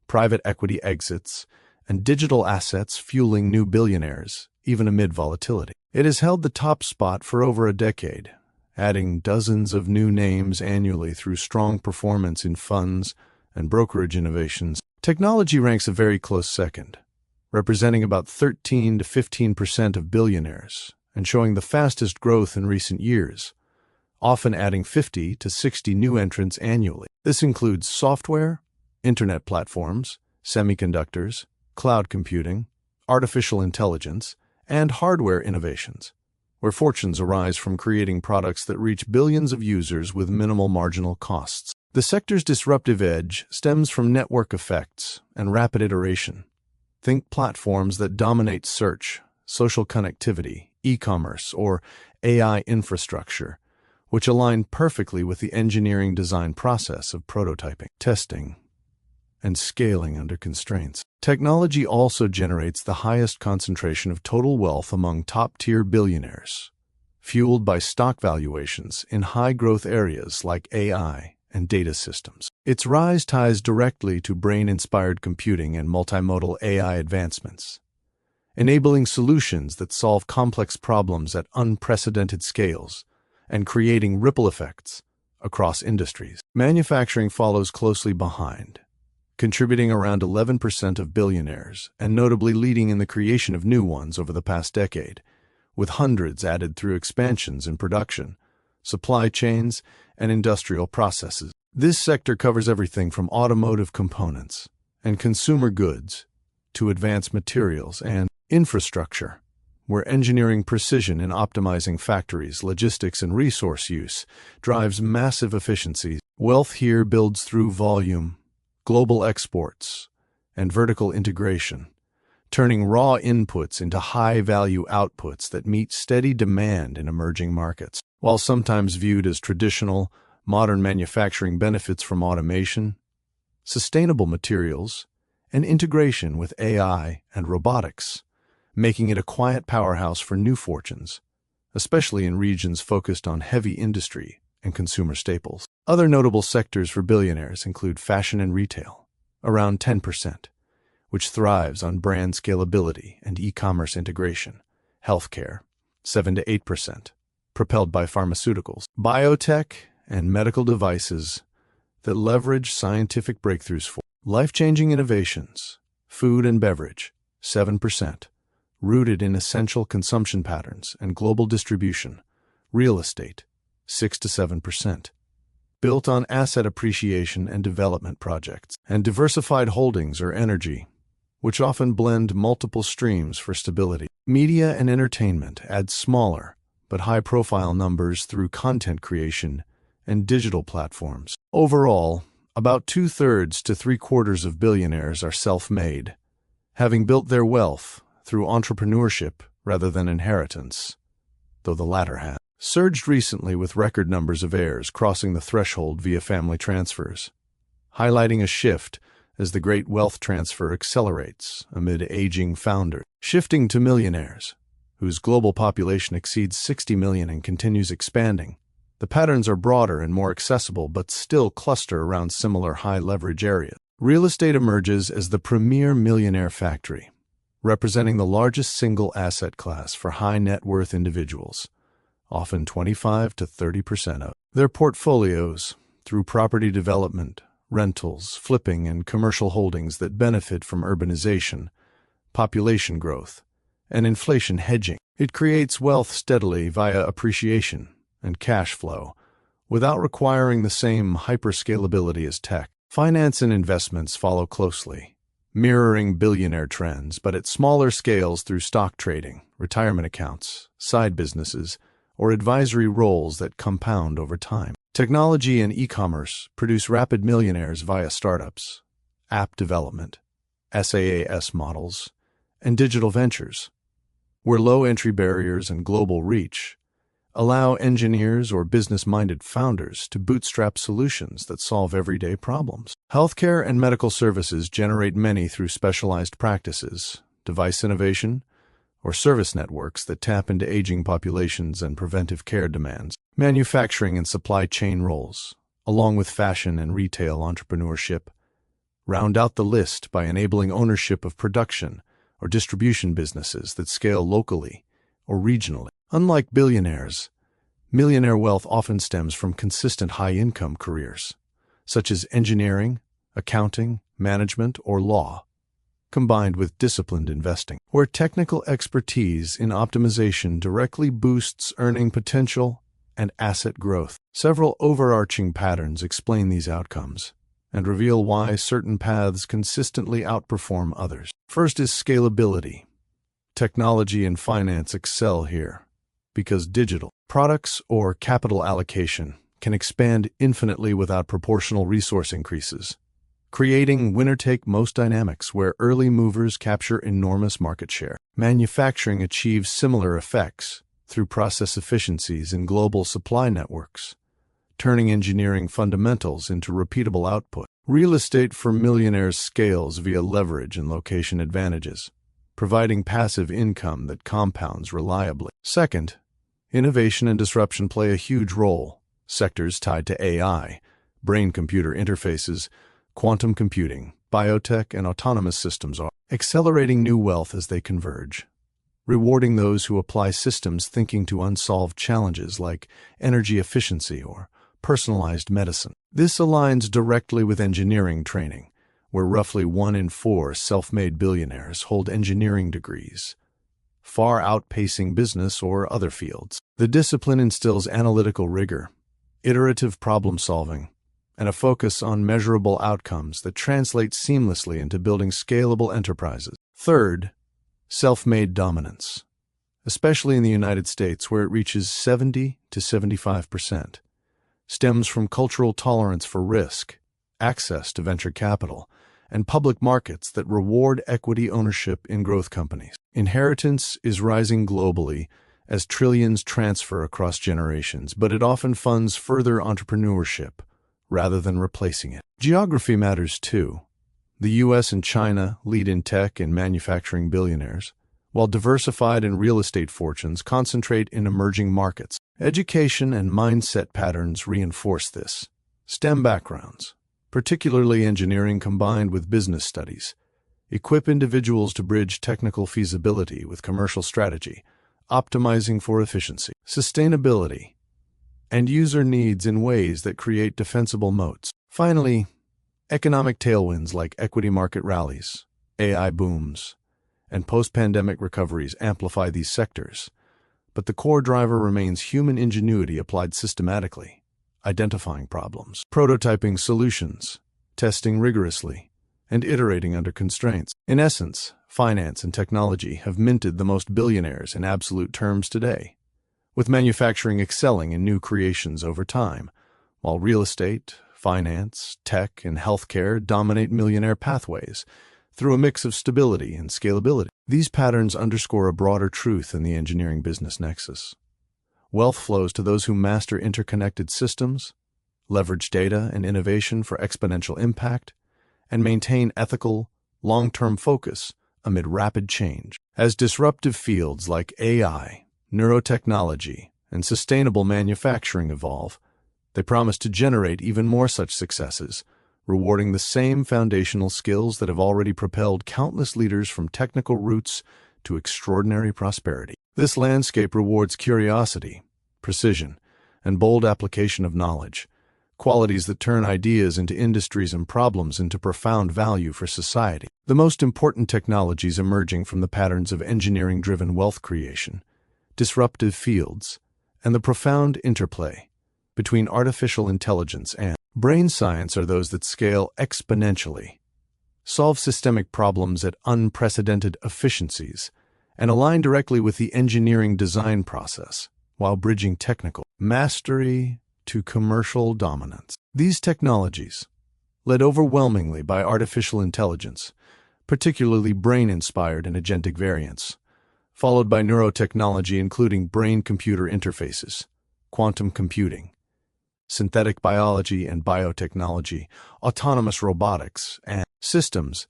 private equity exits, and digital assets fueling new billionaires, even amid volatility. It has held the top spot for over a decade, adding dozens of new names annually through strong performance in funds and brokerage innovations. Technology ranks a very close second, representing about 13 to 15% of billionaires and showing the fastest growth in recent years, often adding 50 to 60 new entrants annually. This includes software, internet platforms, semiconductors, cloud computing, artificial intelligence, and hardware innovations, where fortunes arise from creating products that reach billions of users with minimal marginal costs. The sector's disruptive edge stems from network effects and rapid iteration. Think platforms that dominate search, social connectivity, e-commerce, or AI infrastructure, which align perfectly with the engineering design process of prototyping, testing, and scaling under constraints. Technology also generates the highest concentration of total wealth among top-tier billionaires, fueled by stock valuations in high-growth areas like AI and data systems. Its rise ties directly to brain-inspired computing and multimodal AI advancements, enabling solutions that solve complex problems at unprecedented scales and creating ripple effects across industries. Manufacturing follows closely behind, contributing around 11% of billionaires and notably leading in the creation of new ones over the past decade, with hundreds added through expansions in production, supply chains, and industrial processes. This sector covers everything from automotive components and consumer goods to advanced materials and infrastructure, where engineering precision in optimizing factories, logistics, and resource use drives massive efficiencies. Wealth here builds through volume, global exports, and vertical integration, turning raw inputs into high-value outputs that meet steady demand in emerging markets. While sometimes viewed as traditional, modern manufacturing benefits from automation, sustainable materials, and integration with AI and robotics, making it a quiet powerhouse for new fortunes, especially in regions focused on heavy industry and consumer staples. Other notable sectors for billionaires include fashion and retail, around 10%, which thrives on brand scalability and e-commerce integration, healthcare, 7 to 8%, propelled by pharmaceuticals, biotech, and medical devices that leverage scientific breakthroughs for life-changing innovations, food and beverage, 7%, rooted in essential consumption patterns and global distribution, real estate, 6 to 7%, built on asset appreciation and development projects, and diversified holdings or energy, which often blend multiple streams for stability. Media and entertainment add smaller but high-profile numbers through content creation and digital platforms. Overall, about 2/3 to 3/4 of billionaires are self-made, having built their wealth through entrepreneurship rather than inheritance, though the latter has surged recently with record numbers of heirs crossing the threshold via family transfers, highlighting a shift as the great wealth transfer accelerates amid aging founders. Shifting to millionaires, whose global population exceeds 60 million and continues expanding, the patterns are broader and more accessible but still cluster around similar high-leverage areas. Real estate emerges as the premier millionaire factory, representing the largest single asset class for high-net-worth individuals, often 25 to 30% of their portfolios, through property development, rentals, flipping, and commercial holdings that benefit from urbanization, population growth, and inflation hedging. It creates wealth steadily via appreciation and cash flow, without requiring the same hyperscalability as tech. Finance and investments follow closely, mirroring billionaire trends, but at smaller scales through stock trading, retirement accounts, side businesses, or advisory roles that compound over time. Technology and e-commerce produce rapid millionaires via startups, app development, SaaS models, and digital ventures, where low entry barriers and global reach allow engineers or business-minded founders to bootstrap solutions that solve everyday problems. Healthcare and medical services generate many through specialized practices, device innovation, or service networks that tap into aging populations and preventive care demands. Manufacturing and supply chain roles, along with fashion and retail entrepreneurship, round out the list by enabling ownership of production or distribution businesses that scale locally or regionally. Unlike billionaires, Millionaire wealth often stems from consistent high-income careers, such as engineering, accounting, management, or law, combined with disciplined investing, where technical expertise in optimization directly boosts earning potential and asset growth. Several overarching patterns explain these outcomes and reveal why certain paths consistently outperform others. First is scalability. Technology and finance excel here because digital products or capital allocation can expand infinitely without proportional resource increases, creating winner-take-most dynamics where early movers capture enormous market share. Manufacturing achieves similar effects through process efficiencies in global supply networks, turning engineering fundamentals into repeatable output. Real estate for millionaires scales via leverage and location advantages, providing passive income that compounds reliably. Second, innovation and disruption play a huge role. Sectors tied to AI, brain-computer interfaces, quantum computing, biotech, and autonomous systems are accelerating new wealth as they converge, rewarding those who apply systems thinking to unsolved challenges like energy efficiency or personalized medicine. This aligns directly with engineering training, where roughly 1 in 4 self-made billionaires hold engineering degrees, far outpacing business or other fields. The discipline instills analytical rigor, iterative problem-solving, and a focus on measurable outcomes that translate seamlessly into building scalable enterprises. Third, self-made dominance, especially in the United States where it reaches 70 to 75%, stems from cultural tolerance for risk, access to venture capital, and public markets that reward equity ownership in growth companies. Inheritance is rising globally as trillions transfer across generations, but it often funds further entrepreneurship rather than replacing it. Geography matters too. The US and China lead in tech and manufacturing billionaires, while diversified and real estate fortunes concentrate in emerging markets. Education and mindset patterns reinforce this. STEM backgrounds, particularly engineering combined with business studies, equip individuals to bridge technical feasibility with commercial strategy, optimizing for efficiency, sustainability, and user needs in ways that create defensible moats. Finally, economic tailwinds like equity market rallies, AI booms, and post-pandemic recoveries amplify these sectors, but the core driver remains human ingenuity applied systematically, identifying problems, prototyping solutions, testing rigorously, and iterating under constraints. In essence, finance and technology have minted the most billionaires in absolute terms today, with manufacturing excelling in new creations over time, while real estate, finance, tech, and healthcare dominate millionaire pathways through a mix of stability and scalability. These patterns underscore a broader truth in the engineering business nexus. Wealth flows to those who master interconnected systems, leverage data and innovation for exponential impact, and maintain ethical, long-term focus amid rapid change. As disruptive fields like AI, neurotechnology, and sustainable manufacturing evolve, they promise to generate even more such successes, rewarding the same foundational skills that have already propelled countless leaders from technical roots to extraordinary prosperity. This landscape rewards curiosity, precision, and bold application of knowledge, qualities that turn ideas into industries and problems into profound value for society. The most important technologies emerging from the patterns of engineering-driven wealth creation, disruptive fields, and the profound interplay between artificial intelligence and brain science are those that scale exponentially, solve systemic problems at unprecedented efficiencies, and align directly with the engineering design process while bridging technical mastery to commercial dominance. These technologies, led overwhelmingly by artificial intelligence, particularly brain-inspired and agentic variants, followed by neurotechnology including brain-computer interfaces, quantum computing, synthetic biology and biotechnology, autonomous robotics and systems,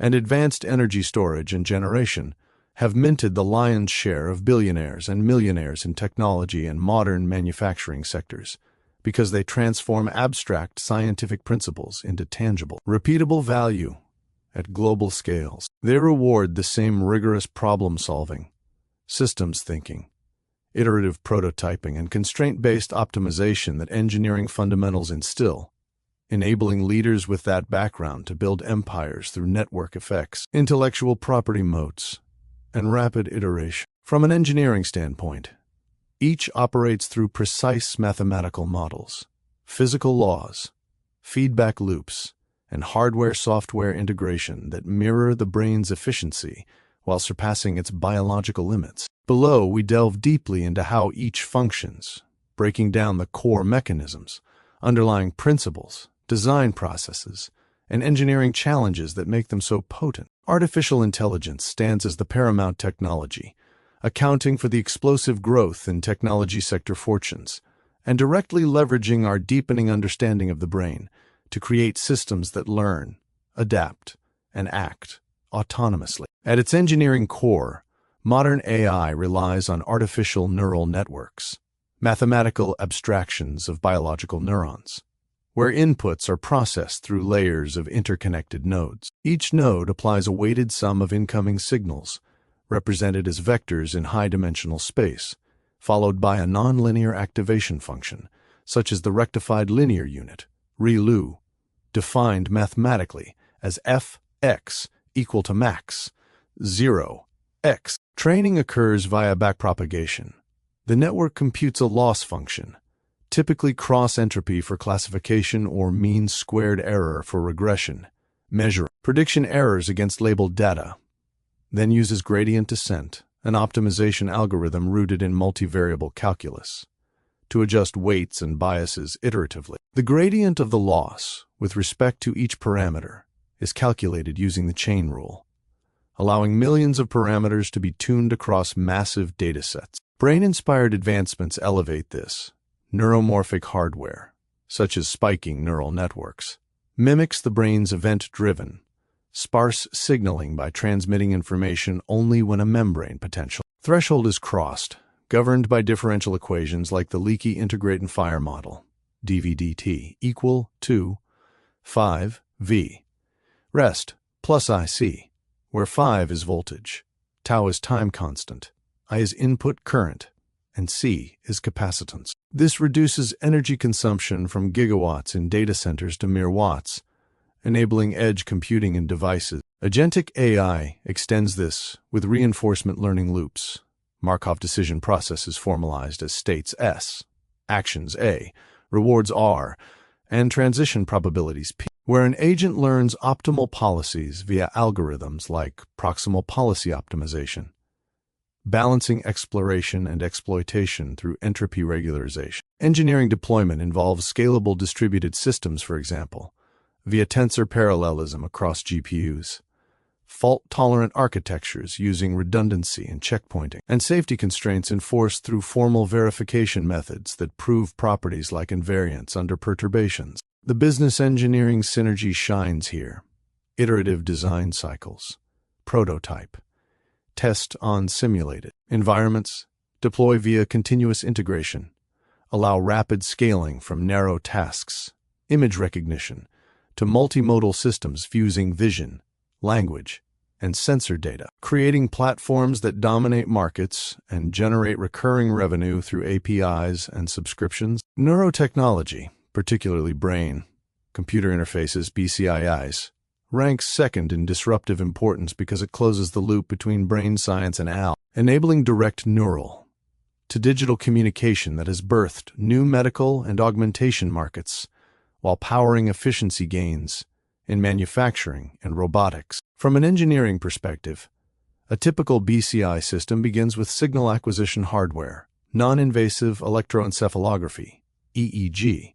and advanced energy storage and generation, have minted the lion's share of billionaires and millionaires in technology and modern manufacturing sectors, because they transform abstract scientific principles into tangible, repeatable value at global scales. They reward the same rigorous problem-solving, systems thinking, iterative prototyping, and constraint-based optimization that engineering fundamentals instill, enabling leaders with that background to build empires through network effects, intellectual property moats, and rapid iteration. From an engineering standpoint, each operates through precise mathematical models, physical laws, feedback loops, and hardware-software integration that mirror the brain's efficiency while surpassing its biological limits. Below, we delve deeply into how each functions, breaking down the core mechanisms, underlying principles, design processes, and engineering challenges that make them so potent. Artificial intelligence stands as the paramount technology, accounting for the explosive growth in technology sector fortunes, and directly leveraging our deepening understanding of the brain to create systems that learn, adapt, and act autonomously. At its engineering core, modern AI relies on artificial neural networks, mathematical abstractions of biological neurons, where inputs are processed through layers of interconnected nodes. Each node applies a weighted sum of incoming signals, represented as vectors in high-dimensional space, followed by a nonlinear activation function, such as the rectified linear unit, ReLU, defined mathematically as fx equal to max 0x. Training occurs via backpropagation. The network computes a loss function, typically cross-entropy for classification or mean-squared error for regression, measuring prediction errors against labeled data, then uses gradient descent, an optimization algorithm rooted in multivariable calculus, to adjust weights and biases iteratively. The gradient of the loss, with respect to each parameter, is calculated using the chain rule, allowing millions of parameters to be tuned across massive datasets. Brain-inspired advancements elevate this. Neuromorphic hardware, such as spiking neural networks, mimics the brain's event-driven, sparse signaling by transmitting information only when a membrane potential threshold is crossed, governed by differential equations like the leaky integrate and fire model, dVdt equal to 5v. Rest plus IC, where 5 is voltage, tau is time constant, I is input current, and C is capacitance. This reduces energy consumption from gigawatts in data centers to mere watts, enabling edge computing in devices. Agentic AI extends this with reinforcement learning loops. Markov decision processes formalized as states S, actions A, rewards R, and transition probabilities P, where an agent learns optimal policies via algorithms like proximal policy optimization, balancing exploration and exploitation through entropy regularization. Engineering deployment involves scalable distributed systems, for example, via tensor parallelism across GPUs, fault-tolerant architectures using redundancy and checkpointing, and safety constraints enforced through formal verification methods that prove properties like invariance under perturbations. The business engineering synergy shines here. Iterative design cycles, prototype, test on simulated environments, deploy via continuous integration, allow rapid scaling from narrow tasks, image recognition, to multimodal systems fusing vision, language, and sensor data, creating platforms that dominate markets and generate recurring revenue through APIs and subscriptions. Neurotechnology, particularly brain, computer interfaces, BCIs, ranks second in disruptive importance because it closes the loop between brain science and AI, enabling direct neural to digital communication that has birthed new medical and augmentation markets while powering efficiency gains in manufacturing and robotics. From an engineering perspective, a typical BCI system begins with signal acquisition hardware. Non-invasive electroencephalography, EEG,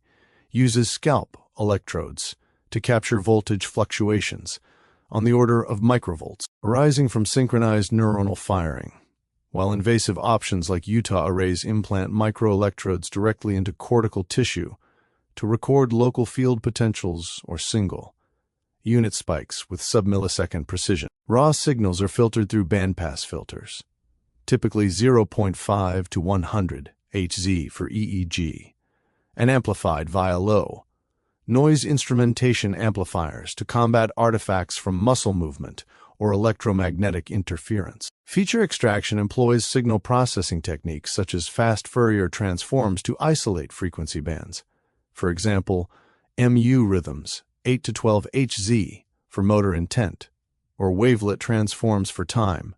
uses scalp electrodes to capture voltage fluctuations on the order of microvolts arising from synchronized neuronal firing, while invasive options like Utah arrays implant microelectrodes directly into cortical tissue to record local field potentials or single unit spikes with sub-millisecond precision. Raw signals are filtered through bandpass filters, typically 0.5 to 100 Hz for EEG, and amplified via low noise instrumentation amplifiers to combat artifacts from muscle movement or electromagnetic interference. Feature extraction employs signal processing techniques such as fast Fourier transforms to isolate frequency bands. For example, MU rhythms 8 to 12 Hz for motor intent, or wavelet transforms for time,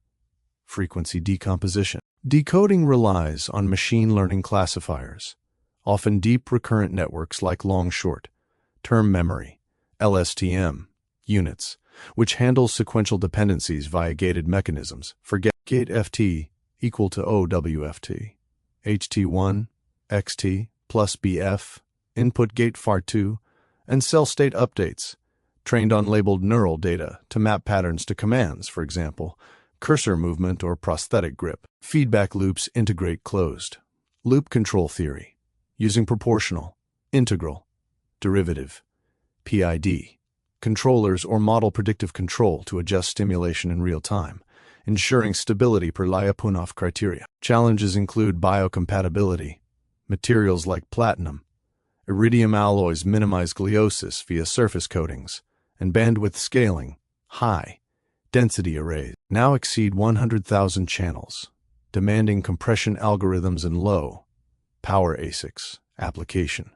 frequency decomposition. Decoding relies on machine learning classifiers, often deep recurrent networks like long-short, term memory, LSTM, units, which handle sequential dependencies via gated mechanisms. Forget gate FT equal to OWFT, HT1, XT plus BF, input gate FAR2, and cell state updates, trained on labeled neural data to map patterns to commands, for example, cursor movement or prosthetic grip. Feedback loops integrate closed loop control theory, using proportional, integral, derivative, PID, controllers or model predictive control to adjust stimulation in real time, ensuring stability per Lyapunov criteria. Challenges include biocompatibility. Materials like platinum, iridium alloys minimize gliosis via surface coatings, and bandwidth scaling, high density arrays, now exceed 100,000 channels, demanding compression algorithms and low power ASICs application.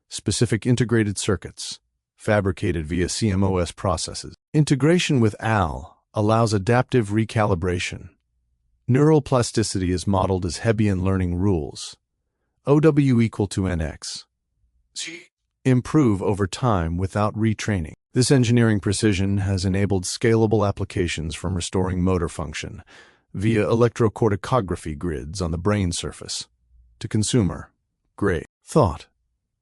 Specific integrated circuits, fabricated via CMOS processes. Integration with AL allows adaptive recalibration. Neural plasticity is modeled as Hebbian learning rules. OW equal to NX. Improve over time without retraining. This engineering precision has enabled scalable applications from restoring motor function via electrocorticography grids on the brain surface to consumer-grade thought,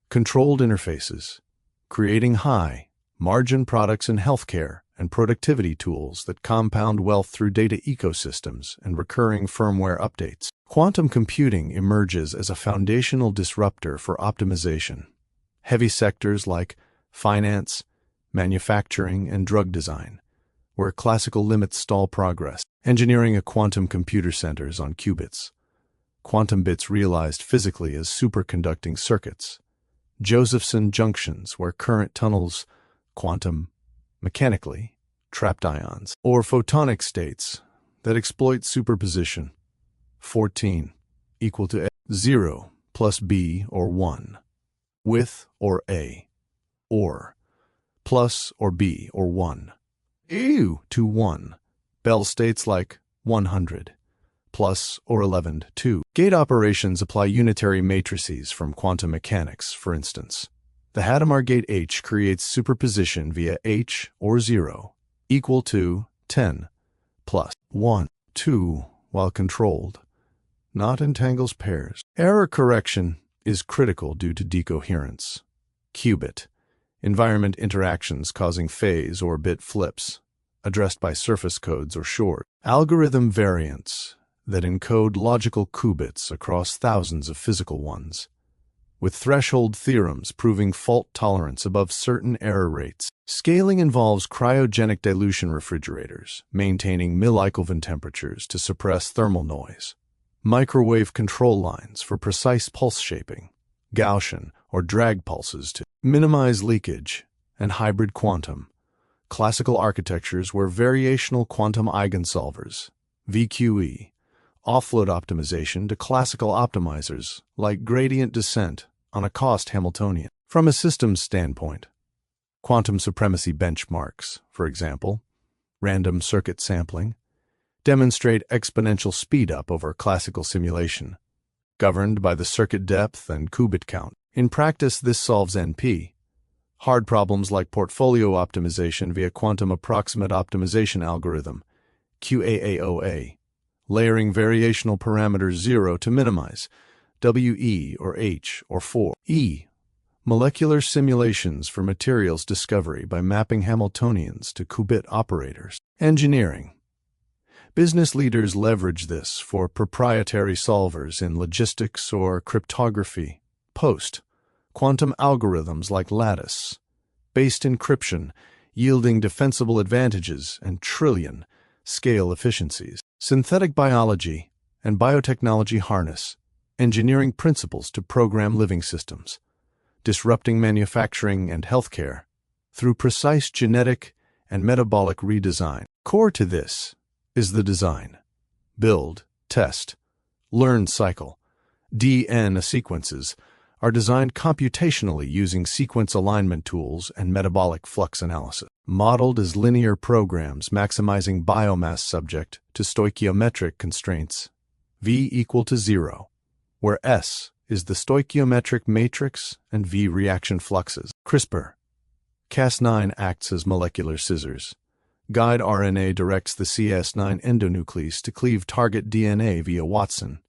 controlled interfaces, creating high-margin products in healthcare and productivity tools that compound wealth through data ecosystems and recurring firmware updates. Quantum computing emerges as a foundational disruptor for optimization. Heavy sectors like finance, manufacturing, and drug design, where classical limits stall progress. Engineering a quantum computer centers on qubits. Quantum bits realized physically as superconducting circuits. Josephson junctions where current tunnels quantum mechanically trapped ions, or photonic states that exploit superposition. 14 equal to 0 plus B or 1, with or A, or plus or B or 1, ew to 1. Bell states like 100, plus or 11 2. Gate operations apply unitary matrices from quantum mechanics, for instance. The Hadamard gate H creates superposition via H or 0 equal to 10 plus 1, 2, while controlled, not entangles pairs. Error correction is critical due to decoherence. Qubit, environment interactions causing phase or bit flips, addressed by surface codes or short. Algorithm variants that encode logical qubits across thousands of physical ones, with threshold theorems proving fault tolerance above certain error rates. Scaling involves cryogenic dilution refrigerators, maintaining milli-Kelvin temperatures to suppress thermal noise. Microwave control lines for precise pulse shaping, Gaussian or drag pulses to minimize leakage, and hybrid quantum, classical architectures where variational quantum eigensolvers, VQE, offload optimization to classical optimizers like gradient descent on a cost Hamiltonian. From a systems standpoint, quantum supremacy benchmarks, for example, random circuit sampling, demonstrate exponential speedup over classical simulation, governed by the circuit depth and qubit count. In practice, this solves NP. Hard problems like portfolio optimization via quantum approximate optimization algorithm, QAAOA, layering variational parameters 0 to minimize, WE or H or 4E. Molecular simulations for materials discovery by mapping Hamiltonians to qubit operators. Engineering. Business leaders leverage this for proprietary solvers in logistics or cryptography. Post-quantum algorithms like lattice-based encryption, yielding defensible advantages and trillion-scale efficiencies. Synthetic biology and biotechnology harness engineering principles to program living systems, disrupting manufacturing and healthcare through precise genetic and metabolic redesign. Core to this is the design, build, test, learn cycle. DN sequences are designed computationally using sequence alignment tools and metabolic flux analysis. Modeled as linear programs maximizing biomass subject to stoichiometric constraints, V equal to 0, where S is the stoichiometric matrix and V reaction fluxes. CRISPR Cas9 acts as molecular scissors. Guide RNA directs the Cas9 endonuclease to cleave target DNA via Watson.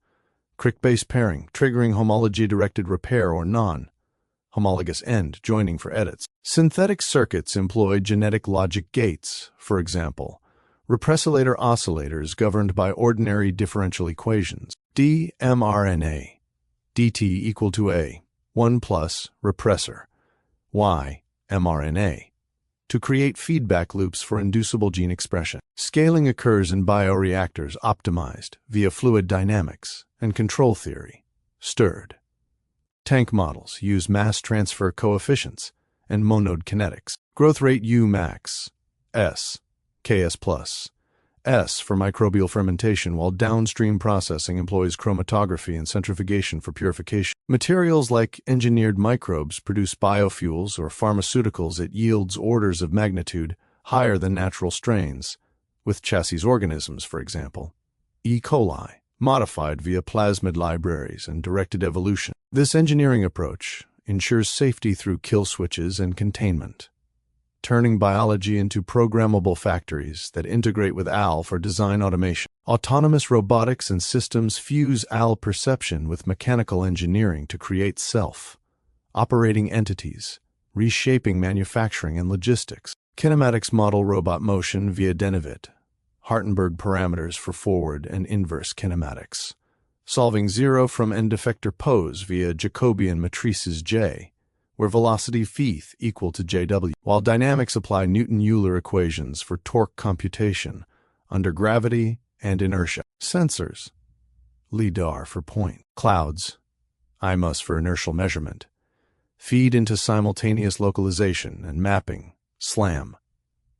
Crick-base pairing, triggering homology-directed repair or non-homologous end joining for edits. Synthetic circuits employ genetic logic gates, for example, repressilator oscillators governed by ordinary differential equations. mRNA, dt equal to A, 1 plus repressor, Y, mRNA, to create feedback loops for inducible gene expression. Scaling occurs in bioreactors optimized via fluid dynamics and control theory, stirred. Tank models use mass transfer coefficients and monode kinetics. Growth rate U max, S, Ks plus, S for microbial fermentation, while downstream processing employs chromatography and centrifugation for purification. Materials like engineered microbes produce biofuels or pharmaceuticals at yields orders of magnitude higher than natural strains, with chassis organisms, for example, E. coli, modified via plasmid libraries and directed evolution. This engineering approach ensures safety through kill switches and containment, turning biology into programmable factories that integrate with AL for design automation. Autonomous robotics and systems fuse AL perception with mechanical engineering to create self-operating entities, reshaping manufacturing and logistics. Kinematics model robot motion via Denivit, Hartenberg parameters for forward and inverse kinematics, solving zero from end effector pose via Jacobian matrices J, where velocity phi equal to JW, while dynamics apply Newton-Euler equations for torque computation under gravity and inertia. Sensors, LIDAR for point clouds, IMUS for inertial measurement, feed into simultaneous localization and mapping, SLAM.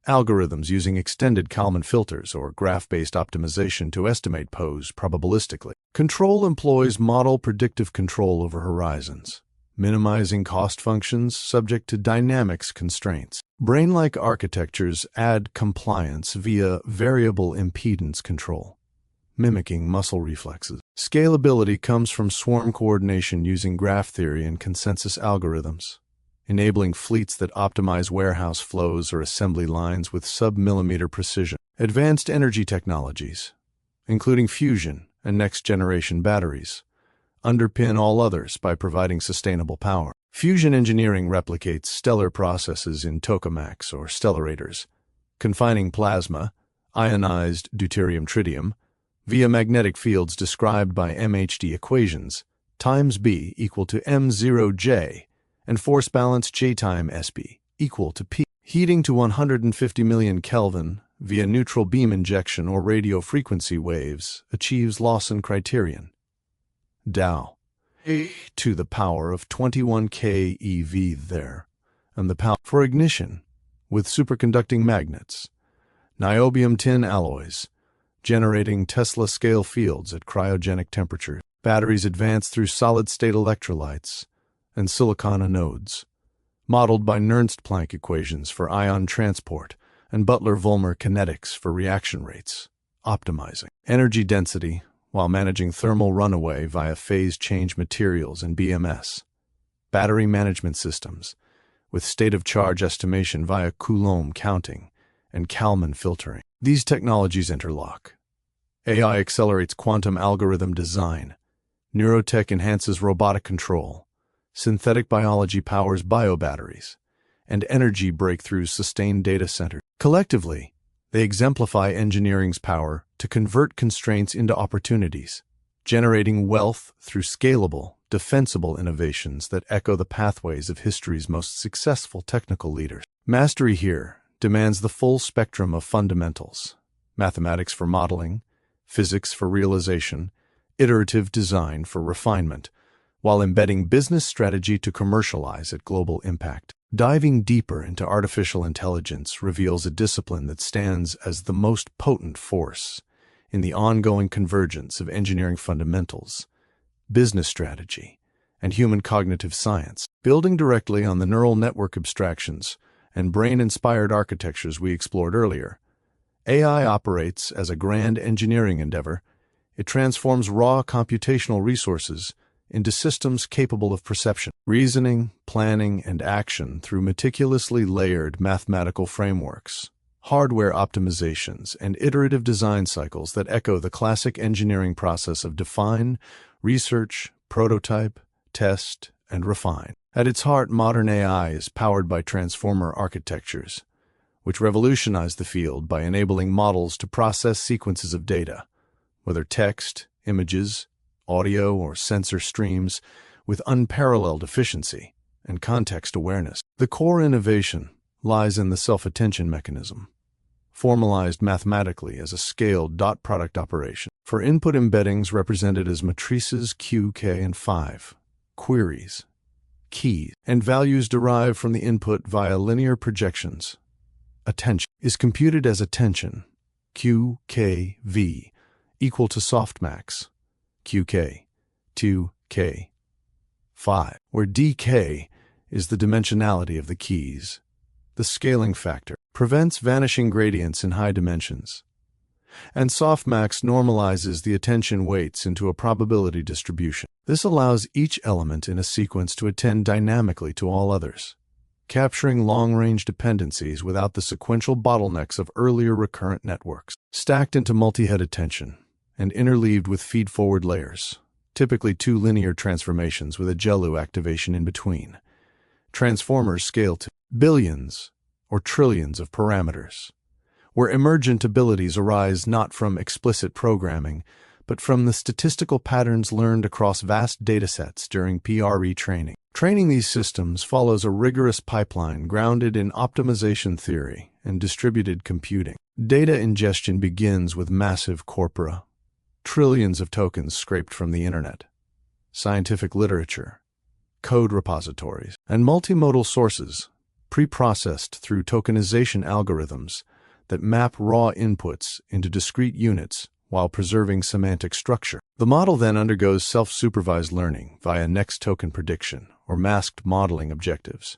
Algorithms using extended Kalman filters or graph-based optimization to estimate pose probabilistically. Control employs model predictive control over horizons, minimizing cost functions subject to dynamics constraints. Brain-like architectures add compliance via variable impedance control, mimicking muscle reflexes. Scalability comes from swarm coordination using graph theory and consensus algorithms, enabling fleets that optimize warehouse flows or assembly lines with sub-millimeter precision. Advanced energy technologies, including fusion and next-generation batteries, underpin all others by providing sustainable power. Fusion engineering replicates stellar processes in tokamaks or stellarators, confining plasma, ionized deuterium-tritium, via magnetic fields described by MHD equations, times B equal to M0J, and force balance J time SB equal to P. Heating to 150 million Kelvin via neutral beam injection or radio frequency waves achieves Lawson criterion. Tau A to the power of 21 keV there, and the power for ignition with superconducting magnets, niobium tin alloys, generating Tesla-scale fields at cryogenic temperatures. Batteries advance through solid-state electrolytes and silicon anodes, modeled by Nernst-Planck equations for ion transport and Butler-Volmer kinetics for reaction rates, optimizing energy density while managing thermal runaway via phase change materials and BMS. Battery management systems, with state-of-charge estimation via Coulomb counting and Kalman filtering. These technologies interlock. AI accelerates quantum algorithm design, neurotech enhances robotic control, synthetic biology powers biobatteries, and energy breakthroughs sustain data centers. Collectively, they exemplify engineering's power to convert constraints into opportunities, generating wealth through scalable, defensible innovations that echo the pathways of history's most successful technical leaders. Mastery here demands the full spectrum of fundamentals: mathematics for modeling, physics for realization, iterative design for refinement, while embedding business strategy to commercialize at global impact. Diving deeper into artificial intelligence reveals a discipline that stands as the most potent force in the ongoing convergence of engineering fundamentals, business strategy, and human cognitive science. Building directly on the neural network abstractions and brain-inspired architectures we explored earlier, AI operates as a grand engineering endeavor. It transforms raw computational resources into systems capable of perception, reasoning, planning, and action through meticulously layered mathematical frameworks, hardware optimizations, and iterative design cycles that echo the classic engineering process of define, research, prototype, test, and refine. At its heart, modern AI is powered by transformer architectures, which revolutionize the field by enabling models to process sequences of data, whether text, images, audio, or sensor streams, with unparalleled efficiency and context awareness. The core innovation lies in the self-attention mechanism, formalized mathematically as a scaled dot-product operation. For input embeddings represented as matrices Q, K, and 5, queries, keys, and values derived from the input via linear projections, attention is computed as attention, Q, K, V, equal to softmax, QK, 2K, 5, where DK is the dimensionality of the keys. The scaling factor prevents vanishing gradients in high dimensions, and softmax normalizes the attention weights into a probability distribution. This allows each element in a sequence to attend dynamically to all others, capturing long-range dependencies without the sequential bottlenecks of earlier recurrent networks. Stacked into multi-head attention and interleaved with feed-forward layers, typically two linear transformations with a GELU activation in between, transformers scale to billions or trillions of parameters, where emergent abilities arise not from explicit programming, but from the statistical patterns learned across vast datasets during PRE training. Training these systems follows a rigorous pipeline grounded in optimization theory and distributed computing. Data ingestion begins with massive corpora, trillions of tokens scraped from the internet, scientific literature, code repositories, and multimodal sources, pre-processed through tokenization algorithms that map raw inputs into discrete units while preserving semantic structure. The model then undergoes self-supervised learning via next token prediction or masked modeling objectives,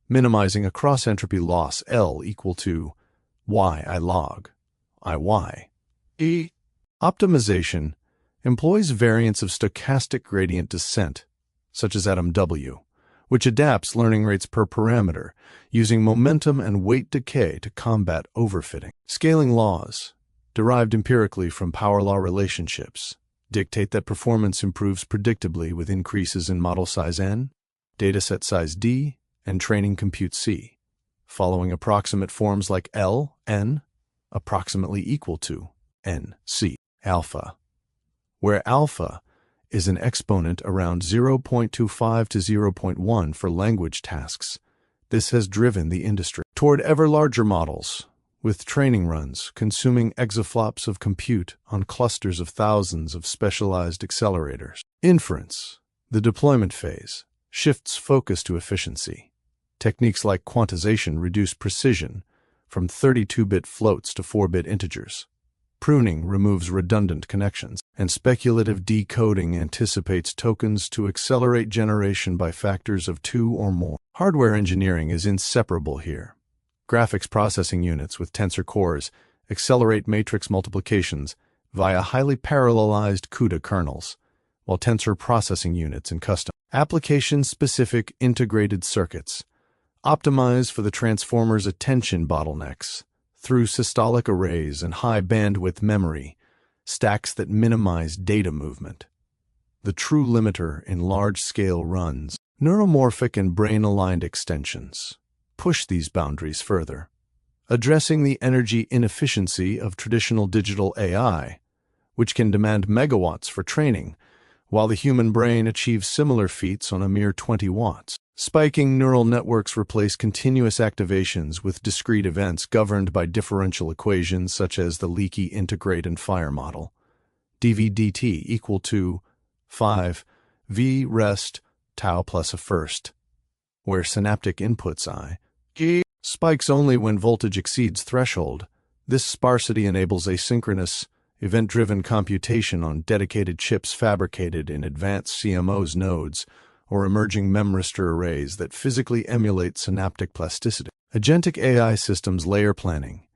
minimizing a cross-entropy loss L equal to y I log I y. Optimization employs variants of stochastic gradient descent, such as atom W, which adapts learning rates per parameter, using momentum and weight decay to combat overfitting. Scaling laws, derived empirically from power law relationships, dictate that performance improves predictably with increases in model size N, dataset size D, and training compute C, following approximate forms like L, N, approximately equal to N, C, alpha, where alpha is an exponent around 0.25 to 0.1 for language tasks. This has driven the industry toward ever larger models, with training runs consuming exaflops of compute on clusters of thousands of specialized accelerators. Inference, the deployment phase, shifts focus to efficiency. Techniques like quantization reduce precision from 32-bit floats to 4-bit integers. Pruning removes redundant connections, and speculative decoding anticipates tokens to accelerate generation by factors of 2 or more. Hardware engineering is inseparable here. Graphics processing units with tensor cores accelerate matrix multiplications via highly parallelized CUDA kernels, while tensor processing units and custom application-specific integrated circuits optimize for the transformer's attention bottlenecks through systolic arrays and high-bandwidth memory, stacks that minimize data movement. The true limiter in large-scale runs, neuromorphic and brain-aligned extensions, push these boundaries further, addressing the energy inefficiency of traditional digital AI, which can demand megawatts for training, while the human brain achieves similar feats on a mere 20 watts. Spiking neural networks replace continuous activations with discrete events governed by differential equations such as the leaky integrate and fire model, dv/dt equal to 5 v rest tau plus a first, where synaptic inputs I spikes only when voltage exceeds threshold. This sparsity enables asynchronous, event-driven computation on dedicated chips fabricated in advanced CMOS nodes or emerging memristor arrays that physically emulate synaptic plasticity. Agentic AI systems layer planning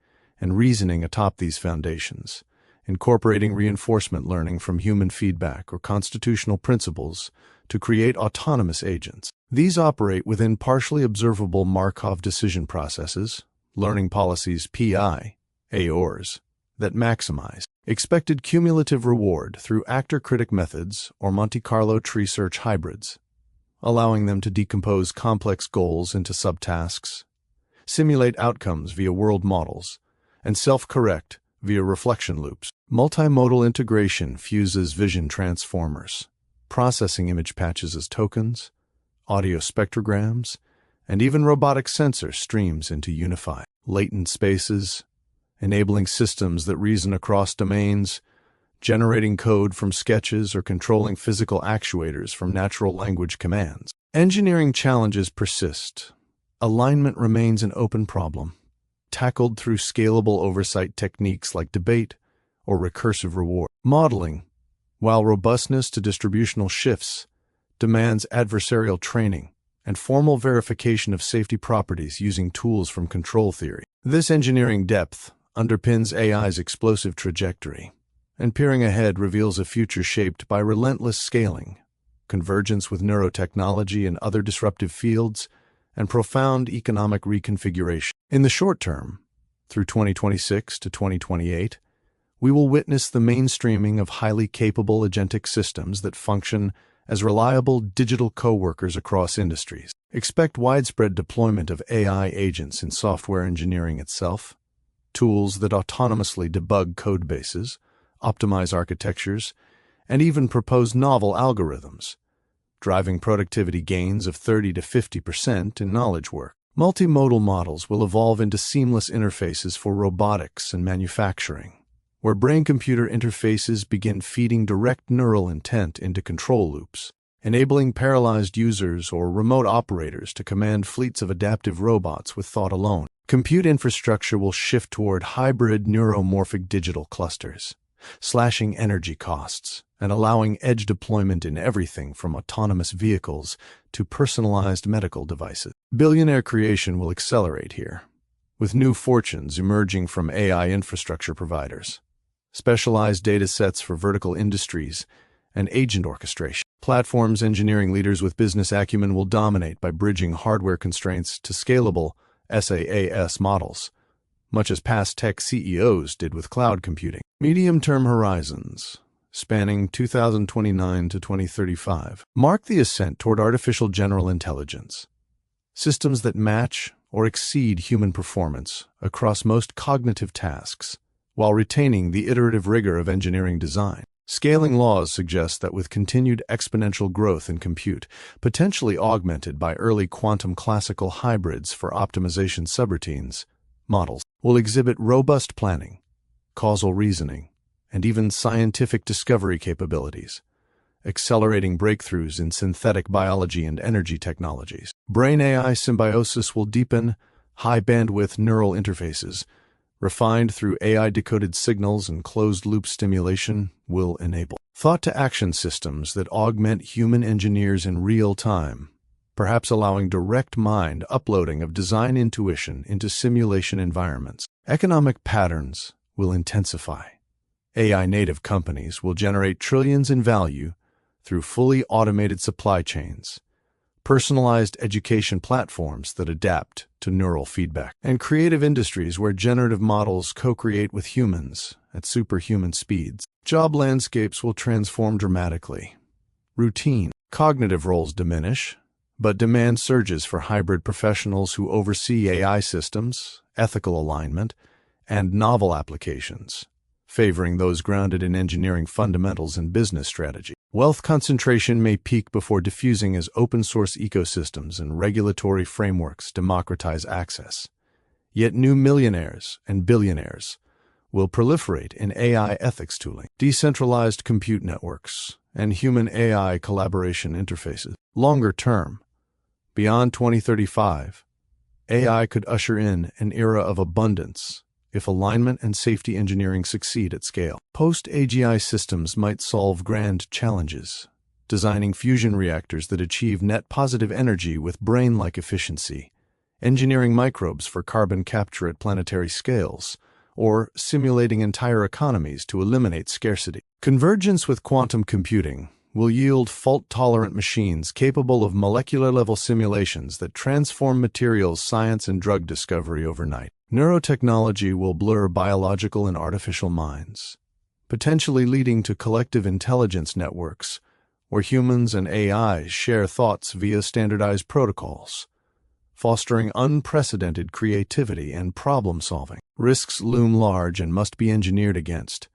and reasoning atop these foundations, incorporating reinforcement learning from human feedback or constitutional principles to create autonomous agents. These operate within partially observable Markov decision processes, learning policies PI, AORs, that maximize expected cumulative reward through actor-critic methods or Monte Carlo tree search hybrids, allowing them to decompose complex goals into subtasks, simulate outcomes via world models, and self-correct via reflection loops. Multimodal integration fuses vision transformers, processing image patches as tokens, audio spectrograms, and even robotic sensor streams into unified, latent spaces, enabling systems that reason across domains, generating code from sketches or controlling physical actuators from natural language commands. Engineering challenges persist. Alignment remains an open problem, tackled through scalable oversight techniques like debate or recursive reward. Modeling, while robustness to distributional shifts, demands adversarial training and formal verification of safety properties using tools from control theory. This engineering depth underpins AI's explosive trajectory, and peering ahead reveals a future shaped by relentless scaling, convergence with neurotechnology and other disruptive fields, and profound economic reconfiguration. In the short term, through 2026 to 2028, we will witness the mainstreaming of highly capable agentic systems that function as reliable digital co-workers across industries. Expect widespread deployment of AI agents in software engineering itself, tools that autonomously debug codebases, optimize architectures, and even propose novel algorithms, driving productivity gains of 30 to 50% in knowledge work. Multimodal models will evolve into seamless interfaces for robotics and manufacturing, where brain-computer interfaces begin feeding direct neural intent into control loops, enabling paralyzed users or remote operators to command fleets of adaptive robots with thought alone. Compute infrastructure will shift toward hybrid neuromorphic digital clusters, slashing energy costs and allowing edge deployment in everything from autonomous vehicles to personalized medical devices. Billionaire creation will accelerate here, with new fortunes emerging from AI infrastructure providers, specialized data sets for vertical industries, and agent orchestration. Platforms engineering leaders with business acumen will dominate by bridging hardware constraints to scalable SaaS models, much as past tech CEOs did with cloud computing. Medium-term horizons, spanning 2029 to 2035, mark the ascent toward artificial general intelligence, systems that match or exceed human performance across most cognitive tasks, while retaining the iterative rigor of engineering design. Scaling laws suggest that with continued exponential growth in compute, potentially augmented by early quantum classical hybrids for optimization subroutines, models will exhibit robust planning, causal reasoning, and even scientific discovery capabilities, accelerating breakthroughs in synthetic biology and energy technologies. Brain-AI symbiosis will deepen high-bandwidth neural interfaces, refined through AI-decoded signals and closed-loop stimulation, will enable thought-to-action systems that augment human engineers in real time, perhaps allowing direct mind uploading of design intuition into simulation environments. Economic patterns will intensify. AI-native companies will generate trillions in value through fully automated supply chains, personalized education platforms that adapt to neural feedback, and creative industries where generative models co-create with humans at superhuman speeds. Job landscapes will transform dramatically. Routine, cognitive roles diminish, but demand surges for hybrid professionals who oversee AI systems, ethical alignment, and novel applications, favoring those grounded in engineering fundamentals and business strategy. Wealth concentration may peak before diffusing as open-source ecosystems and regulatory frameworks democratize access. Yet new millionaires and billionaires will proliferate in AI ethics tooling, decentralized compute networks, and human-AI collaboration interfaces. Longer term, Beyond 2035, AI could usher in an era of abundance if alignment and safety engineering succeed at scale. Post-AGI systems might solve grand challenges, designing fusion reactors that achieve net positive energy with brain-like efficiency, engineering microbes for carbon capture at planetary scales, or simulating entire economies to eliminate scarcity. Convergence with quantum computing will yield fault-tolerant machines capable of molecular-level simulations that transform materials science and drug discovery overnight. Neurotechnology will blur biological and artificial minds, potentially leading to collective intelligence networks where humans and AIs share thoughts via standardized protocols, fostering unprecedented creativity and problem-solving. Risks loom large and must be engineered against.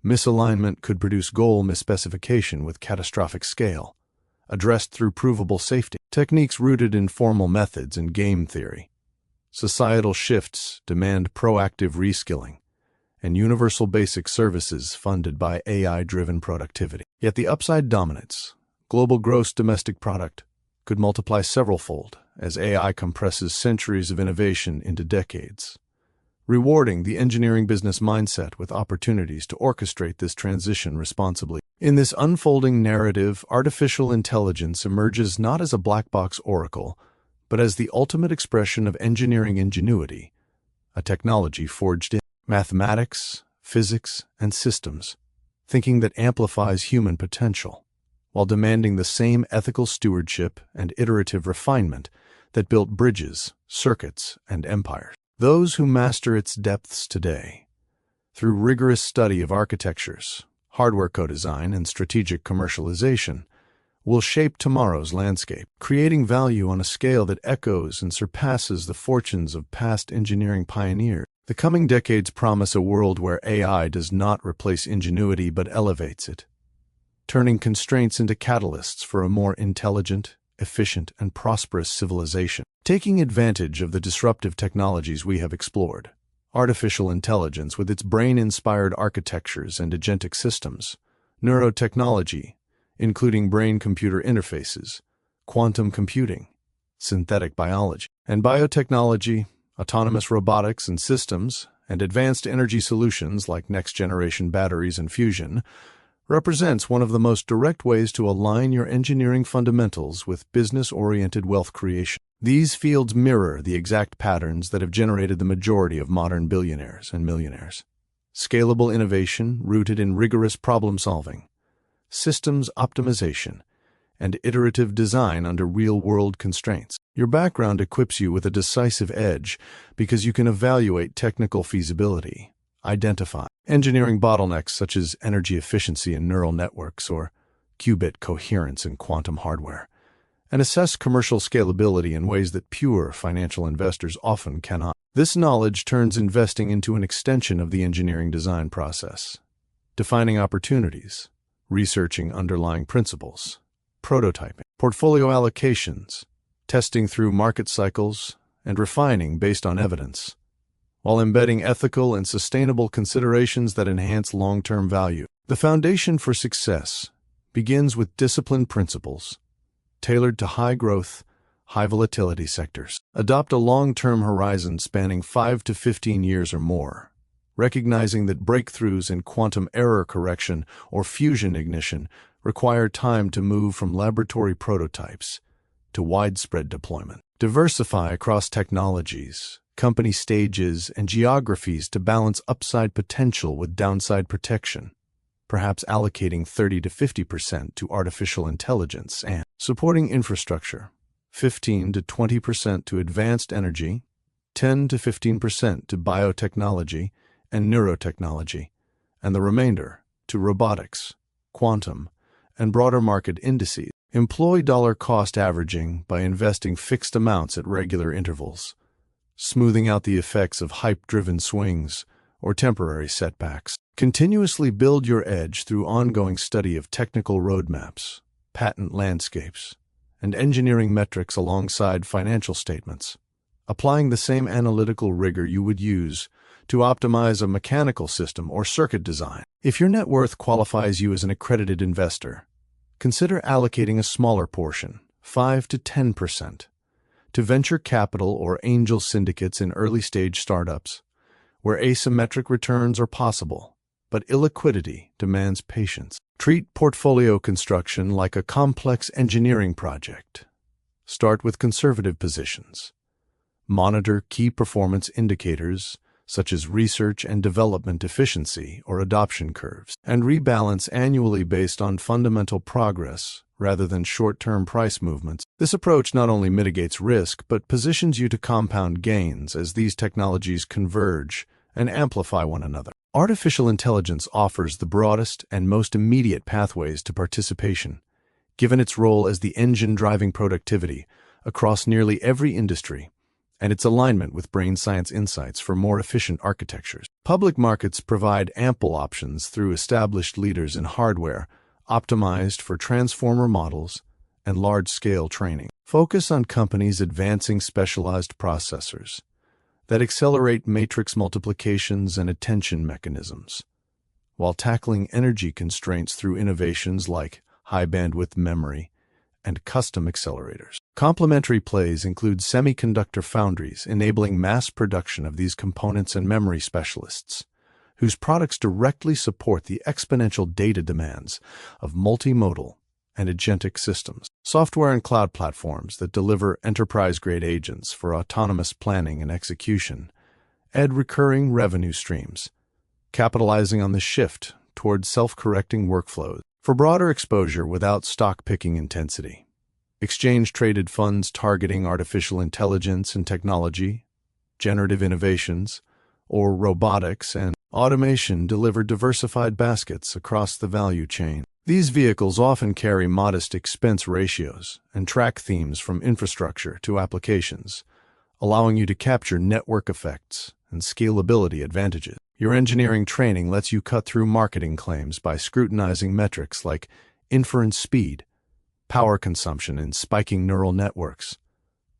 Misalignment could produce goal misspecification with catastrophic scale, addressed through provable safety. Techniques rooted in formal methods and game theory. Societal shifts demand proactive reskilling and universal basic services funded by AI-driven productivity. Yet the upside dominates. Global gross domestic product could multiply several-fold as AI compresses centuries of innovation into decades, rewarding the engineering business mindset with opportunities to orchestrate this transition responsibly. In this unfolding narrative, artificial intelligence emerges not as a black box oracle, but as the ultimate expression of engineering ingenuity, a technology forged in mathematics, physics, and systems, thinking that amplifies human potential, while demanding the same ethical stewardship and iterative refinement that built bridges, circuits, and empires. Those who master its depths today, through rigorous study of architectures, hardware co-design, and strategic commercialization, will shape tomorrow's landscape, creating value on a scale that echoes and surpasses the fortunes of past engineering pioneers. The coming decades promise a world where AI does not replace ingenuity but elevates it, turning constraints into catalysts for a more intelligent, efficient, and prosperous civilization. Taking advantage of the disruptive technologies we have explored, artificial intelligence with its brain-inspired architectures and agentic systems, neurotechnology, including brain-computer interfaces, quantum computing, synthetic biology, and biotechnology, autonomous robotics and systems, and advanced energy solutions like next-generation batteries and fusion, represents one of the most direct ways to align your engineering fundamentals with business-oriented wealth creation. These fields mirror the exact patterns that have generated the majority of modern billionaires and millionaires. Scalable innovation rooted in rigorous problem-solving, systems optimization, and iterative design under real-world constraints. Your background equips you with a decisive edge because you can evaluate technical feasibility, identify engineering bottlenecks such as energy efficiency in neural networks or qubit coherence in quantum hardware, and assess commercial scalability in ways that pure financial investors often cannot. This knowledge turns investing into an extension of the engineering design process, defining opportunities, researching underlying principles, prototyping, portfolio allocations, testing through market cycles, and refining based on evidence, while embedding ethical and sustainable considerations that enhance long-term value. The foundation for success begins with disciplined principles, tailored to high-growth, high-volatility sectors. Adopt a long-term horizon spanning 5 to 15 years or more, recognizing that breakthroughs in quantum error correction or fusion ignition require time to move from laboratory prototypes to widespread deployment. Diversify across technologies, company stages, and geographies to balance upside potential with downside protection, perhaps allocating 30 to 50% to artificial intelligence and supporting infrastructure, 15 to 20% to advanced energy, 10 to 15% to biotechnology and neurotechnology, and the remainder to robotics, quantum, and broader market indices. Employ dollar cost averaging by investing fixed amounts at regular intervals, smoothing out the effects of hype-driven swings or temporary setbacks. Continuously build your edge through ongoing study of technical roadmaps, patent landscapes, and engineering metrics alongside financial statements, applying the same analytical rigor you would use to optimize a mechanical system or circuit design. If your net worth qualifies you as an accredited investor, consider allocating a smaller portion, 5 to 10%, to venture capital or angel syndicates in early-stage startups, where asymmetric returns are possible, but illiquidity demands patience. Treat portfolio construction like a complex engineering project. Start with conservative positions. Monitor key performance indicators such as research and development efficiency or adoption curves, and rebalance annually based on fundamental progress rather than short-term price movements. This approach not only mitigates risk but positions you to compound gains as these technologies converge and amplify one another. Artificial intelligence offers the broadest and most immediate pathways to participation, given its role as the engine driving productivity across nearly every industry, and its alignment with brain science insights for more efficient architectures. Public markets provide ample options through established leaders in hardware, optimized for transformer models and large-scale training. Focus on companies advancing specialized processors that accelerate matrix multiplications and attention mechanisms, while tackling energy constraints through innovations like high-bandwidth memory and custom accelerators. Complementary plays include semiconductor foundries enabling mass production of these components and memory specialists, whose products directly support the exponential data demands of multimodal and agentic systems. Software and cloud platforms that deliver enterprise-grade agents for autonomous planning and execution add recurring revenue streams, capitalizing on the shift toward self-correcting workflows. For broader exposure without stock-picking intensity, exchange-traded funds targeting artificial intelligence and technology, generative innovations, or robotics and automation deliver diversified baskets across the value chain. These vehicles often carry modest expense ratios and track themes from infrastructure to applications, allowing you to capture network effects and scalability advantages. Your engineering training lets you cut through marketing claims by scrutinizing metrics like inference speed, power consumption in spiking neural networks,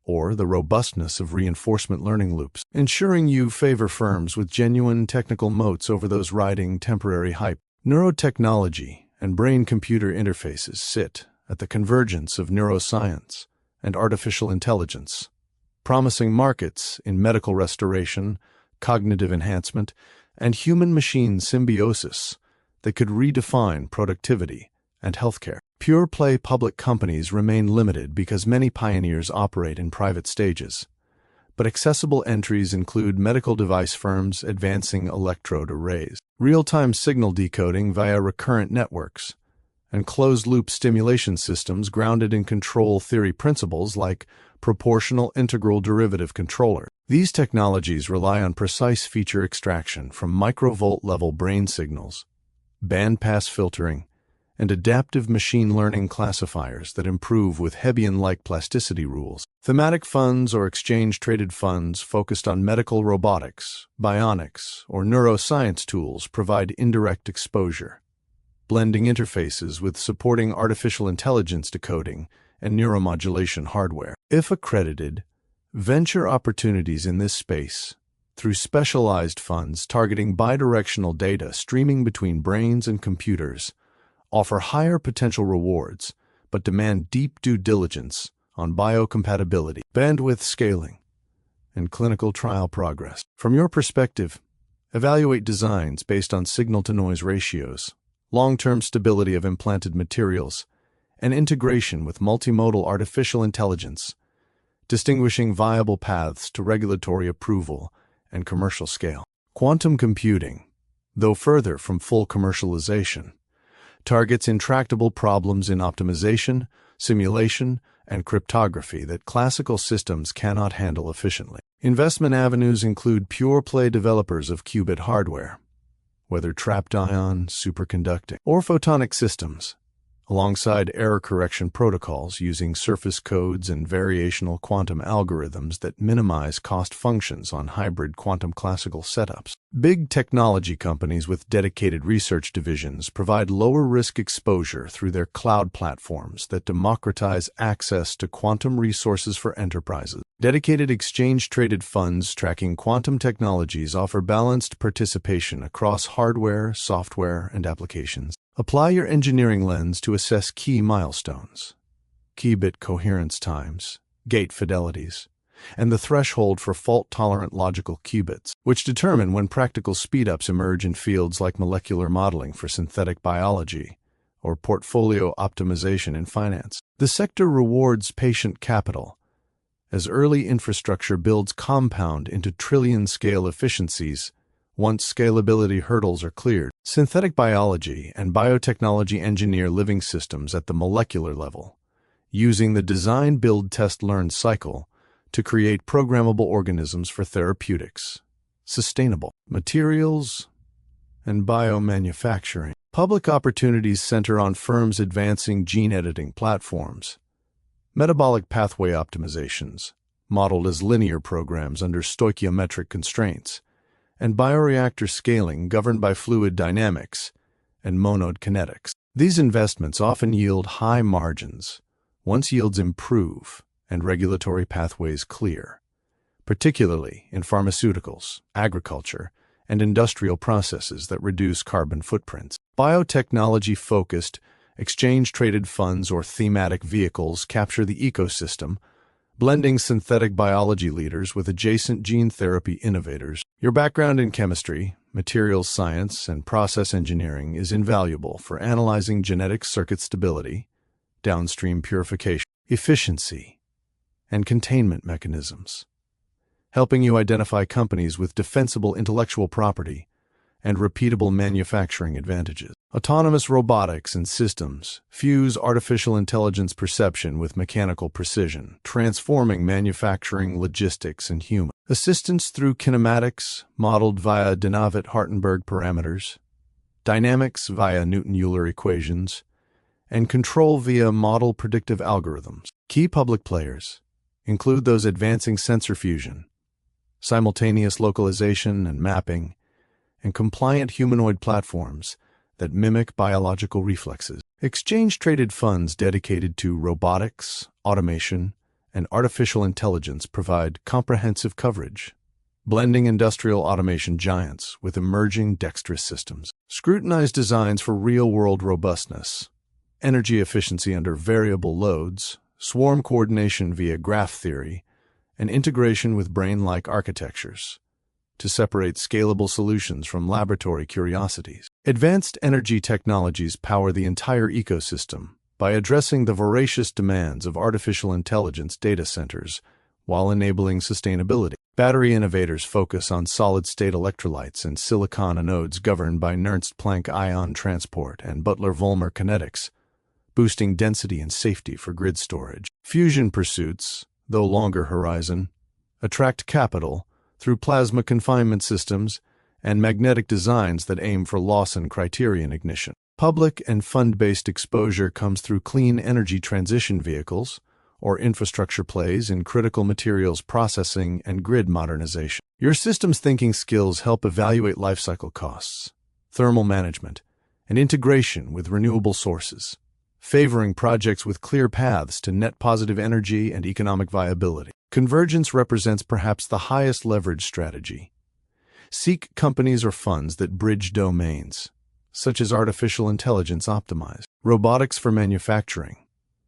or the robustness of reinforcement learning loops, ensuring you favor firms with genuine technical moats over those riding temporary hype. Neurotechnology and brain-computer interfaces sit at the convergence of neuroscience and artificial intelligence, promising markets in medical restoration, cognitive enhancement, and human-machine symbiosis that could redefine productivity and healthcare. Pure-play public companies remain limited because many pioneers operate in private stages, but accessible entries include medical device firms advancing electrode arrays, real-time signal decoding via recurrent networks, and closed-loop stimulation systems grounded in control theory principles like proportional integral derivative controller. These technologies rely on precise feature extraction from microvolt-level brain signals, bandpass filtering, and adaptive machine learning classifiers that improve with Hebbian-like plasticity rules. Thematic funds or exchange-traded funds focused on medical robotics, bionics, or neuroscience tools provide indirect exposure, blending interfaces with supporting artificial intelligence decoding and neuromodulation hardware. If accredited, venture opportunities in this space, through specialized funds targeting bidirectional data streaming between brains and computers, offer higher potential rewards, but demand deep due diligence on biocompatibility, bandwidth scaling, and clinical trial progress. From your perspective, evaluate designs based on signal-to-noise ratios, long-term stability of implanted materials, and integration with multimodal artificial intelligence, distinguishing viable paths to regulatory approval and commercial scale. Quantum computing, though further from full commercialization, targets intractable problems in optimization, simulation, and cryptography that classical systems cannot handle efficiently. Investment avenues include pure-play developers of qubit hardware, whether trapped ion, superconducting, or photonic systems, alongside error correction protocols using surface codes and variational quantum algorithms that minimize cost functions on hybrid quantum classical setups. Big technology companies with dedicated research divisions provide lower risk exposure through their cloud platforms that democratize access to quantum resources for enterprises. Dedicated exchange-traded funds tracking quantum technologies offer balanced participation across hardware, software, and applications. Apply your engineering lens to assess key milestones. key-bit coherence times, gate fidelities, and the threshold for fault-tolerant logical qubits, which determine when practical speedups emerge in fields like molecular modeling for synthetic biology or portfolio optimization in finance. The sector rewards patient capital as early infrastructure builds compound into trillion-scale efficiencies once scalability hurdles are cleared. Synthetic biology and biotechnology engineer living systems at the molecular level, using the design, build, test, learn cycle to create programmable organisms for therapeutics, sustainable materials, and biomanufacturing. Public opportunities center on firms advancing gene editing platforms, metabolic pathway optimizations, modeled as linear programs under stoichiometric constraints, and bioreactor scaling governed by fluid dynamics and monode kinetics. These investments often yield high margins once yields improve and regulatory pathways clear, particularly in pharmaceuticals, agriculture, and industrial processes that reduce carbon footprints. Biotechnology-focused, exchange-traded funds or thematic vehicles capture the ecosystem, blending synthetic biology leaders with adjacent gene therapy innovators. Your background in chemistry, materials science, and process engineering is invaluable for analyzing genetic circuit stability, downstream purification, efficiency, and containment mechanisms, helping you identify companies with defensible intellectual property and repeatable manufacturing advantages. Autonomous robotics and systems fuse artificial intelligence perception with mechanical precision, transforming manufacturing, logistics, and human assistance through kinematics, modeled via Dinavet-Hartenberg parameters, dynamics via Newton-Euler equations, and control via model predictive algorithms. Key public players include those advancing sensor fusion, simultaneous localization and mapping, and compliant humanoid platforms that mimic biological reflexes. Exchange-traded funds dedicated to robotics, automation, and artificial intelligence provide comprehensive coverage, blending industrial automation giants with emerging dexterous systems. Scrutinize designs for real-world robustness, energy efficiency under variable loads, swarm coordination via graph theory, and integration with brain-like architectures to separate scalable solutions from laboratory curiosities. Advanced energy technologies power the entire ecosystem by addressing the voracious demands of artificial intelligence data centers while enabling sustainability. Battery innovators focus on solid-state electrolytes and silicon anodes governed by Nernst-Planck ion transport and Butler-Volmer kinetics, boosting density and safety for grid storage. Fusion pursuits, though longer horizon, attract capital through plasma confinement systems and magnetic designs that aim for loss and criterion ignition. Public and fund-based exposure comes through clean energy transition vehicles or infrastructure plays in critical materials processing and grid modernization. Your systems thinking skills help evaluate lifecycle costs, thermal management, and integration with renewable sources, favoring projects with clear paths to net positive energy and economic viability. Convergence represents perhaps the highest leverage strategy. Seek companies or funds that bridge domains, such as artificial intelligence optimized, robotics for manufacturing,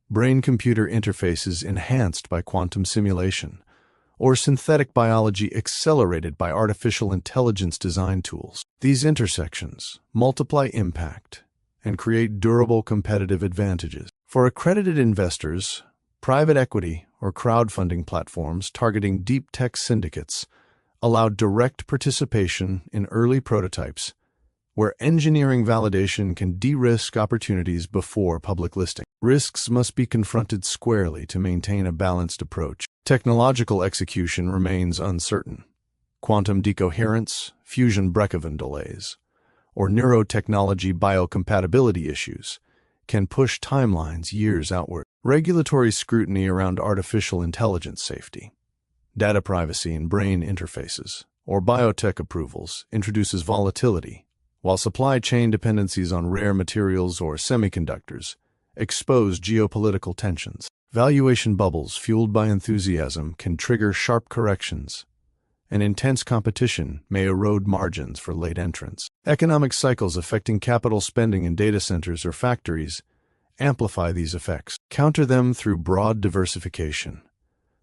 brain-computer interfaces enhanced by quantum simulation, or synthetic biology accelerated by artificial intelligence design tools. These intersections multiply impact and create durable competitive advantages. For accredited investors, private equity or crowdfunding platforms targeting deep tech syndicates allow direct participation in early prototypes where engineering validation can de-risk opportunities before public listing. Risks must be confronted squarely to maintain a balanced approach. Technological execution remains uncertain. Quantum decoherence, fusion Brekhoven delays, or neurotechnology biocompatibility issues can push timelines years outward. Regulatory scrutiny around artificial intelligence safety, data privacy in brain interfaces, or biotech approvals introduces volatility, while supply chain dependencies on rare materials or semiconductors expose geopolitical tensions. Valuation bubbles fueled by enthusiasm can trigger sharp corrections, and intense competition may erode margins for late entrants. Economic cycles affecting capital spending in data centers or factories amplify these effects. Counter them through broad diversification,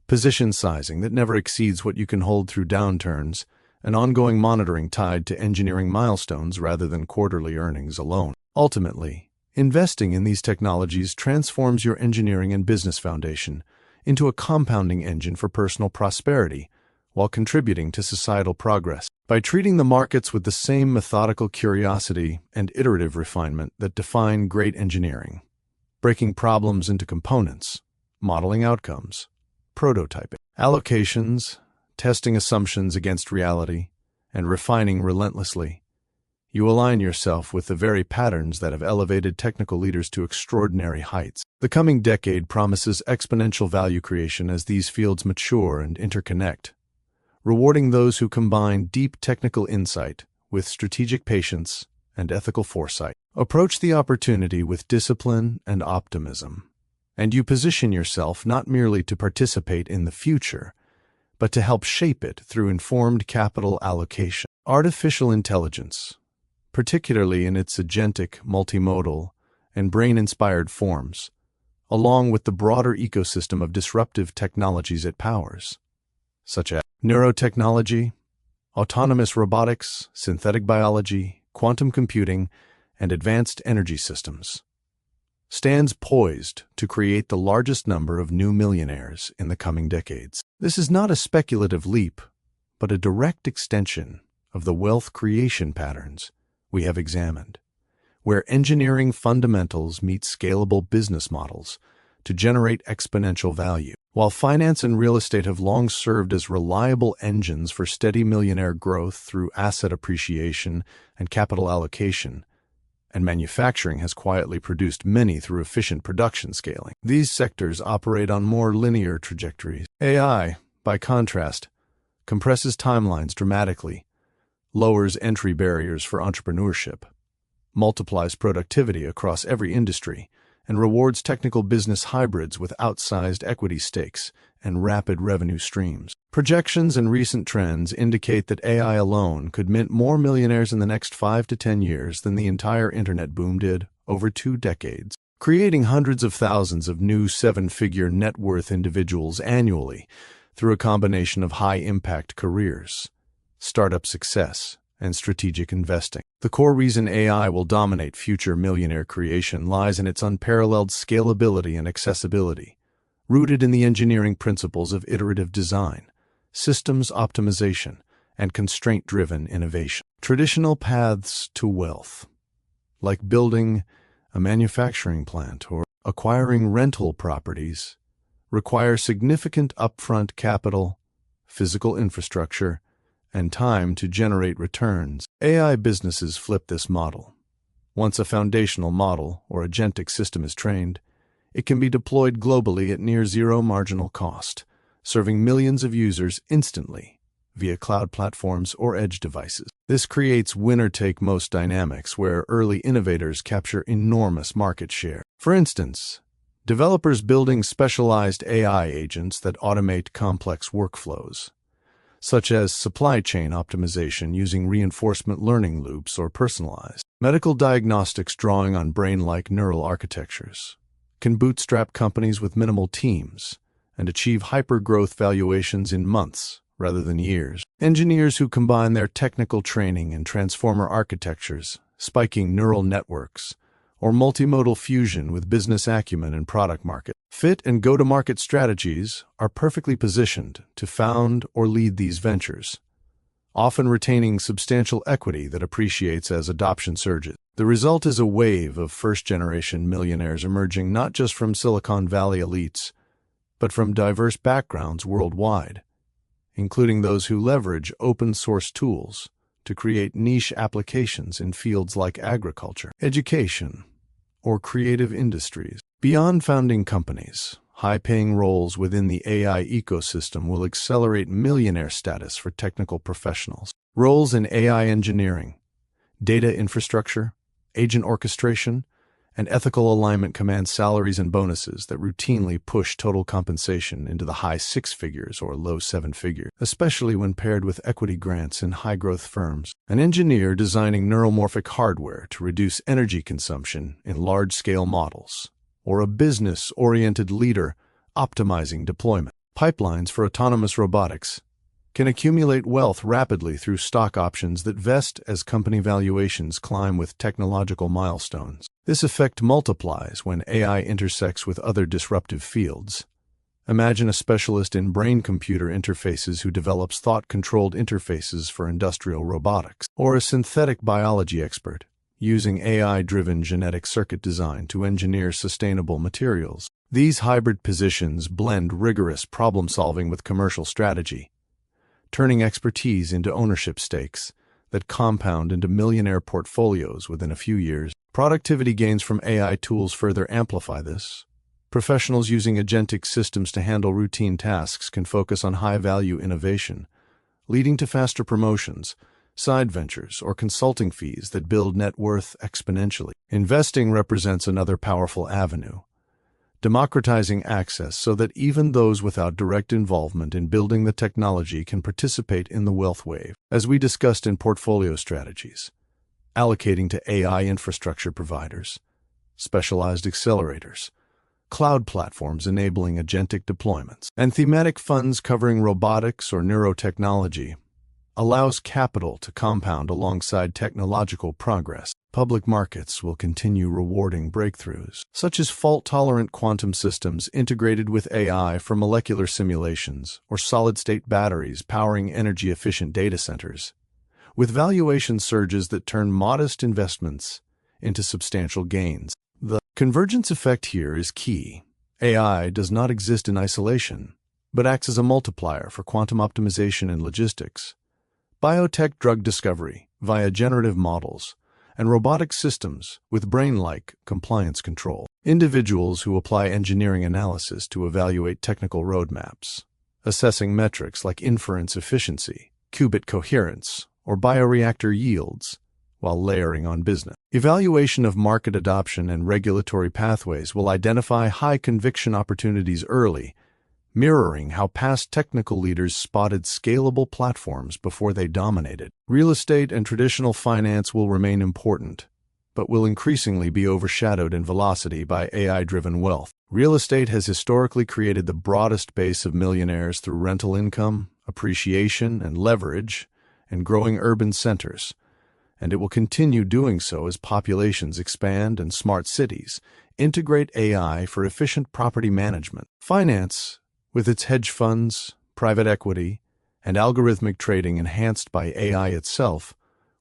position sizing that never exceeds what you can hold through downturns, and ongoing monitoring tied to engineering milestones rather than quarterly earnings alone. Ultimately, investing in these technologies transforms your engineering and business foundation into a compounding engine for personal prosperity while contributing to societal progress. By treating the markets with the same methodical curiosity and iterative refinement that define great engineering, breaking problems into components, modeling outcomes, prototyping, allocations, testing assumptions against reality, and refining relentlessly, you align yourself with the very patterns that have elevated technical leaders to extraordinary heights. The coming decade promises exponential value creation as these fields mature and interconnect, rewarding those who combine deep technical insight with strategic patience and ethical foresight. Approach the opportunity with discipline and optimism, and you position yourself not merely to participate in the future, but to help shape it through informed capital allocation. Artificial intelligence, particularly in its agentic, multimodal, and brain-inspired forms, along with the broader ecosystem of disruptive technologies it powers, such as neurotechnology, autonomous robotics, synthetic biology, quantum computing, and advanced energy systems, stands poised to create the largest number of new millionaires in the coming decades. This is not a speculative leap, but a direct extension of the wealth creation patterns we have examined, where engineering fundamentals meet scalable business models to generate exponential value. While finance and real estate have long served as reliable engines for steady millionaire growth through asset appreciation and capital allocation, and manufacturing has quietly produced many through efficient production scaling, these sectors operate on more linear trajectories. AI, by contrast, compresses timelines dramatically, lowers entry barriers for entrepreneurship, multiplies productivity across every industry, and rewards technical business hybrids with outsized equity stakes and rapid revenue streams. Projections and recent trends indicate that AI alone could mint more millionaires in the next 5 to 10 years than the entire internet boom did over 2 decades, creating hundreds of thousands of new 7-figure net worth individuals annually through a combination of high-impact careers, startup success, and strategic investing. The core reason AI will dominate future millionaire creation lies in its unparalleled scalability and accessibility, rooted in the engineering principles of iterative design, systems optimization, and constraint-driven innovation. Traditional paths to wealth, like building a manufacturing plant or acquiring rental properties, require significant upfront capital, physical infrastructure, and time to generate returns. AI businesses flip this model. Once a foundational model or agentic system is trained, it can be deployed globally at near zero marginal cost, serving millions of users instantly via cloud platforms or edge devices. This creates winner-take-most dynamics where early innovators capture enormous market share. For instance, developers building specialized AI agents that automate complex workflows, such as supply chain optimization using reinforcement learning loops or personalized medical diagnostics drawing on brain-like neural architectures, can bootstrap companies with minimal teams and achieve hyper-growth valuations in months rather than years. Engineers who combine their technical training in transformer architectures, spiking neural networks, or multimodal fusion with business acumen and product market fit and go-to-market strategies are perfectly positioned to found or lead these ventures, often retaining substantial equity that appreciates as adoption surges. The result is a wave of first-generation millionaires emerging not just from Silicon Valley elites, but from diverse backgrounds worldwide, including those who leverage open-source tools to create niche applications in fields like agriculture, education, or creative industries. Beyond founding companies, high-paying roles within the AI ecosystem will accelerate millionaire status for technical professionals. Roles in AI engineering, data infrastructure, agent orchestration, and ethical alignment command salaries and bonuses that routinely push total compensation into the high 6 figures or low 7 figures, especially when paired with equity grants in high-growth firms. An engineer designing neuromorphic hardware to reduce energy consumption in large-scale models or a business-oriented leader optimizing deployment. Pipelines for autonomous robotics can accumulate wealth rapidly through stock options that vest as company valuations climb with technological milestones. This effect multiplies when AI intersects with other disruptive fields. Imagine a specialist in brain-computer interfaces who develops thought-controlled interfaces for industrial robotics, or a synthetic biology expert using AI-driven genetic circuit design to engineer sustainable materials. These hybrid positions blend rigorous problem-solving with commercial strategy, turning expertise into ownership stakes that compound into millionaire portfolios within a few years. Productivity gains from AI tools further amplify this. Professionals using agentic systems to handle routine tasks can focus on high-value innovation, leading to faster promotions, side ventures, or consulting fees that build net worth exponentially. Investing represents another powerful avenue, democratizing access so that even those without direct involvement in building the technology can participate in the wealth wave. As we discussed in portfolio strategies, allocating to AI infrastructure providers, specialized accelerators, cloud platforms enabling agentic deployments, and thematic funds covering robotics or neurotechnology allows capital to compound alongside technological progress. Public markets will continue rewarding breakthroughs, such as fault-tolerant quantum systems integrated with AI for molecular simulations or solid-state batteries powering energy-efficient data centers, with valuation surges that turn modest investments into substantial gains. The convergence effect here is key. AI does not exist in isolation, but acts as a multiplier for quantum optimization and logistics, biotech drug discovery via generative models, and robotic systems with brain-like compliance control. Individuals who apply engineering analysis to evaluate technical roadmaps, assessing metrics like inference efficiency, qubit coherence, or bioreactor yields, while layering on business. Evaluation of market adoption and regulatory pathways will identify high-conviction opportunities early, mirroring how past technical leaders spotted scalable platforms before they dominated. Real estate and traditional finance will remain important, but will increasingly be overshadowed in velocity by AI-driven wealth. Real estate has historically created the broadest base of millionaires through rental income, appreciation, and leverage in growing urban centers, and it will continue doing so as populations expand and smart cities integrate AI for efficient property management. Finance, with its hedge funds, private equity, and algorithmic trading enhanced by AI itself,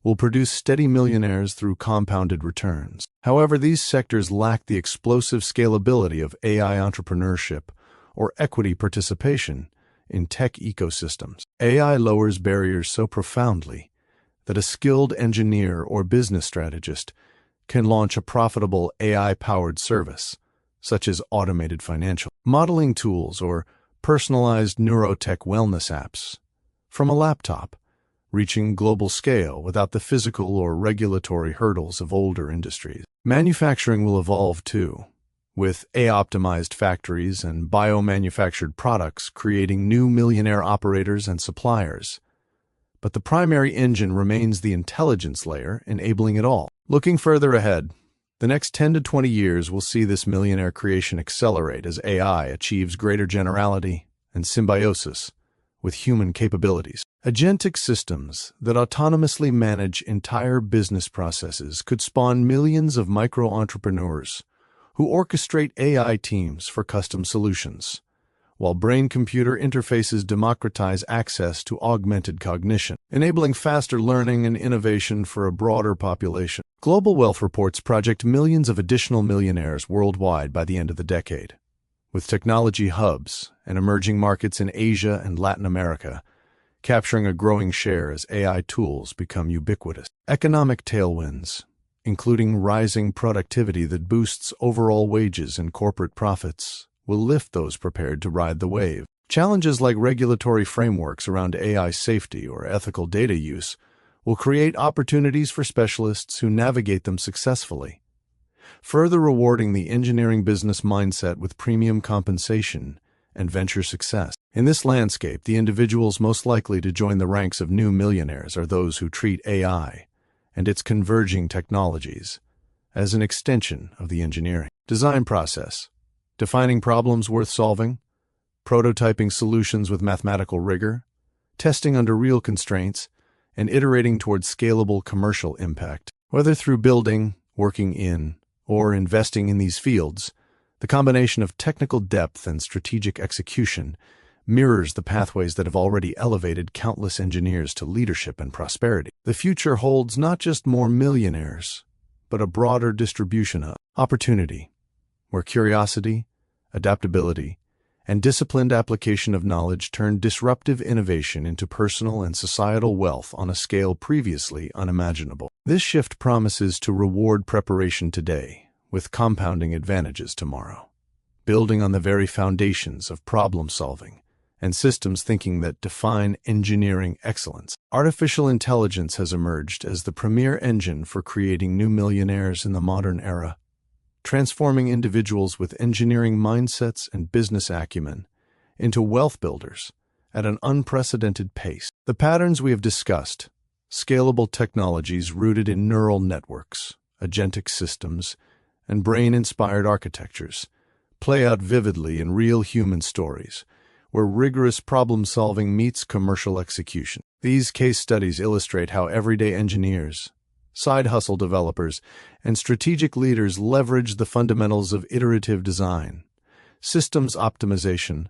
will produce steady millionaires through compounded returns. However, these sectors lack the explosive scalability of AI entrepreneurship or equity participation in tech ecosystems. AI lowers barriers so profoundly that a skilled engineer or business strategist can launch a profitable AI-powered service, such as automated financial modeling tools or personalized neurotech wellness apps, from a laptop, reaching global scale without the physical or regulatory hurdles of older industries. Manufacturing will evolve too, with AI-optimized factories and biomanufactured products creating new millionaire operators and suppliers. But the primary engine remains the intelligence layer, enabling it all. Looking further ahead, the next 10 to 20 years will see this millionaire creation accelerate as AI achieves greater generality and symbiosis with human capabilities. Agentic systems that autonomously manage entire business processes could spawn millions of micro-entrepreneurs who orchestrate AI teams for custom solutions, while brain-computer interfaces democratize access to augmented cognition, enabling faster learning and innovation for a broader population. Global Wealth reports project millions of additional millionaires worldwide by the end of the decade, with technology hubs and emerging markets in Asia and Latin America capturing a growing share as AI tools become ubiquitous. Economic tailwinds, including rising productivity that boosts overall wages and corporate profits, will lift those prepared to ride the wave. Challenges like regulatory frameworks around AI safety or ethical data use will create opportunities for specialists who navigate them successfully, further rewarding the engineering business mindset with premium compensation and venture success. In this landscape, the individuals most likely to join the ranks of new millionaires are those who treat AI and its converging technologies as an extension of the engineering Design process: defining problems worth solving, prototyping solutions with mathematical rigor, testing under real constraints, and iterating towards scalable commercial impact. Whether through building, working in, or investing in these fields, the combination of technical depth and strategic execution mirrors the pathways that have already elevated countless engineers to leadership and prosperity. The future holds not just more millionaires, but a broader distribution of opportunity, where curiosity, adaptability, and disciplined application of knowledge turn disruptive innovation into personal and societal wealth on a scale previously unimaginable. This shift promises to reward preparation today with compounding advantages tomorrow, building on the very foundations of problem-solving and systems thinking that define engineering excellence. Artificial intelligence has emerged as the premier engine for creating new millionaires in the modern era, transforming individuals with engineering mindsets and business acumen into wealth builders at an unprecedented pace. The patterns we have discussed, scalable technologies rooted in neural networks, agentic systems, and brain-inspired architectures, play out vividly in real human stories, where rigorous problem-solving meets commercial execution. These case studies illustrate how everyday engineers, side hustle developers, and strategic leaders leverage the fundamentals of iterative design, systems optimization,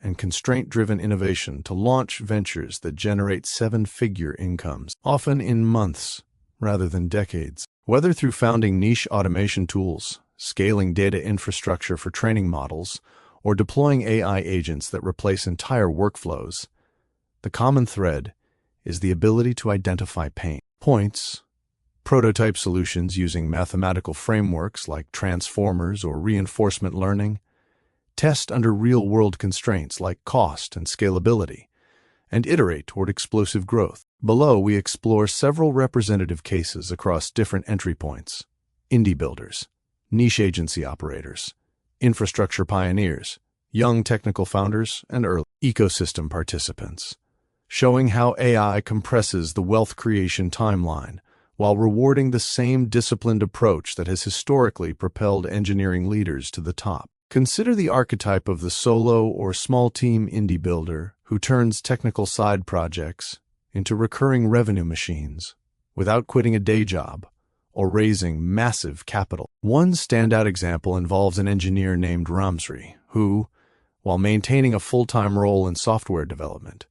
and constraint-driven innovation to launch ventures that generate seven-figure incomes, often in months rather than decades. Whether through founding niche automation tools, scaling data infrastructure for training models, or deploying AI agents that replace entire workflows, the common thread is the ability to identify pain points, prototype solutions using mathematical frameworks like transformers or reinforcement learning, test under real-world constraints like cost and scalability, and iterate toward explosive growth. Below, we explore several representative cases across different entry points: indie builders, niche agency operators, infrastructure pioneers, young technical founders, and early ecosystem participants, showing how AI compresses the wealth creation timeline while rewarding the same disciplined approach that has historically propelled engineering leaders to the top. Consider the archetype of the solo or small-team indie builder who turns technical side projects into recurring revenue machines without quitting a day job or raising massive capital. One standout example involves an engineer named Ramsri, who, while maintaining a full-time role in software development,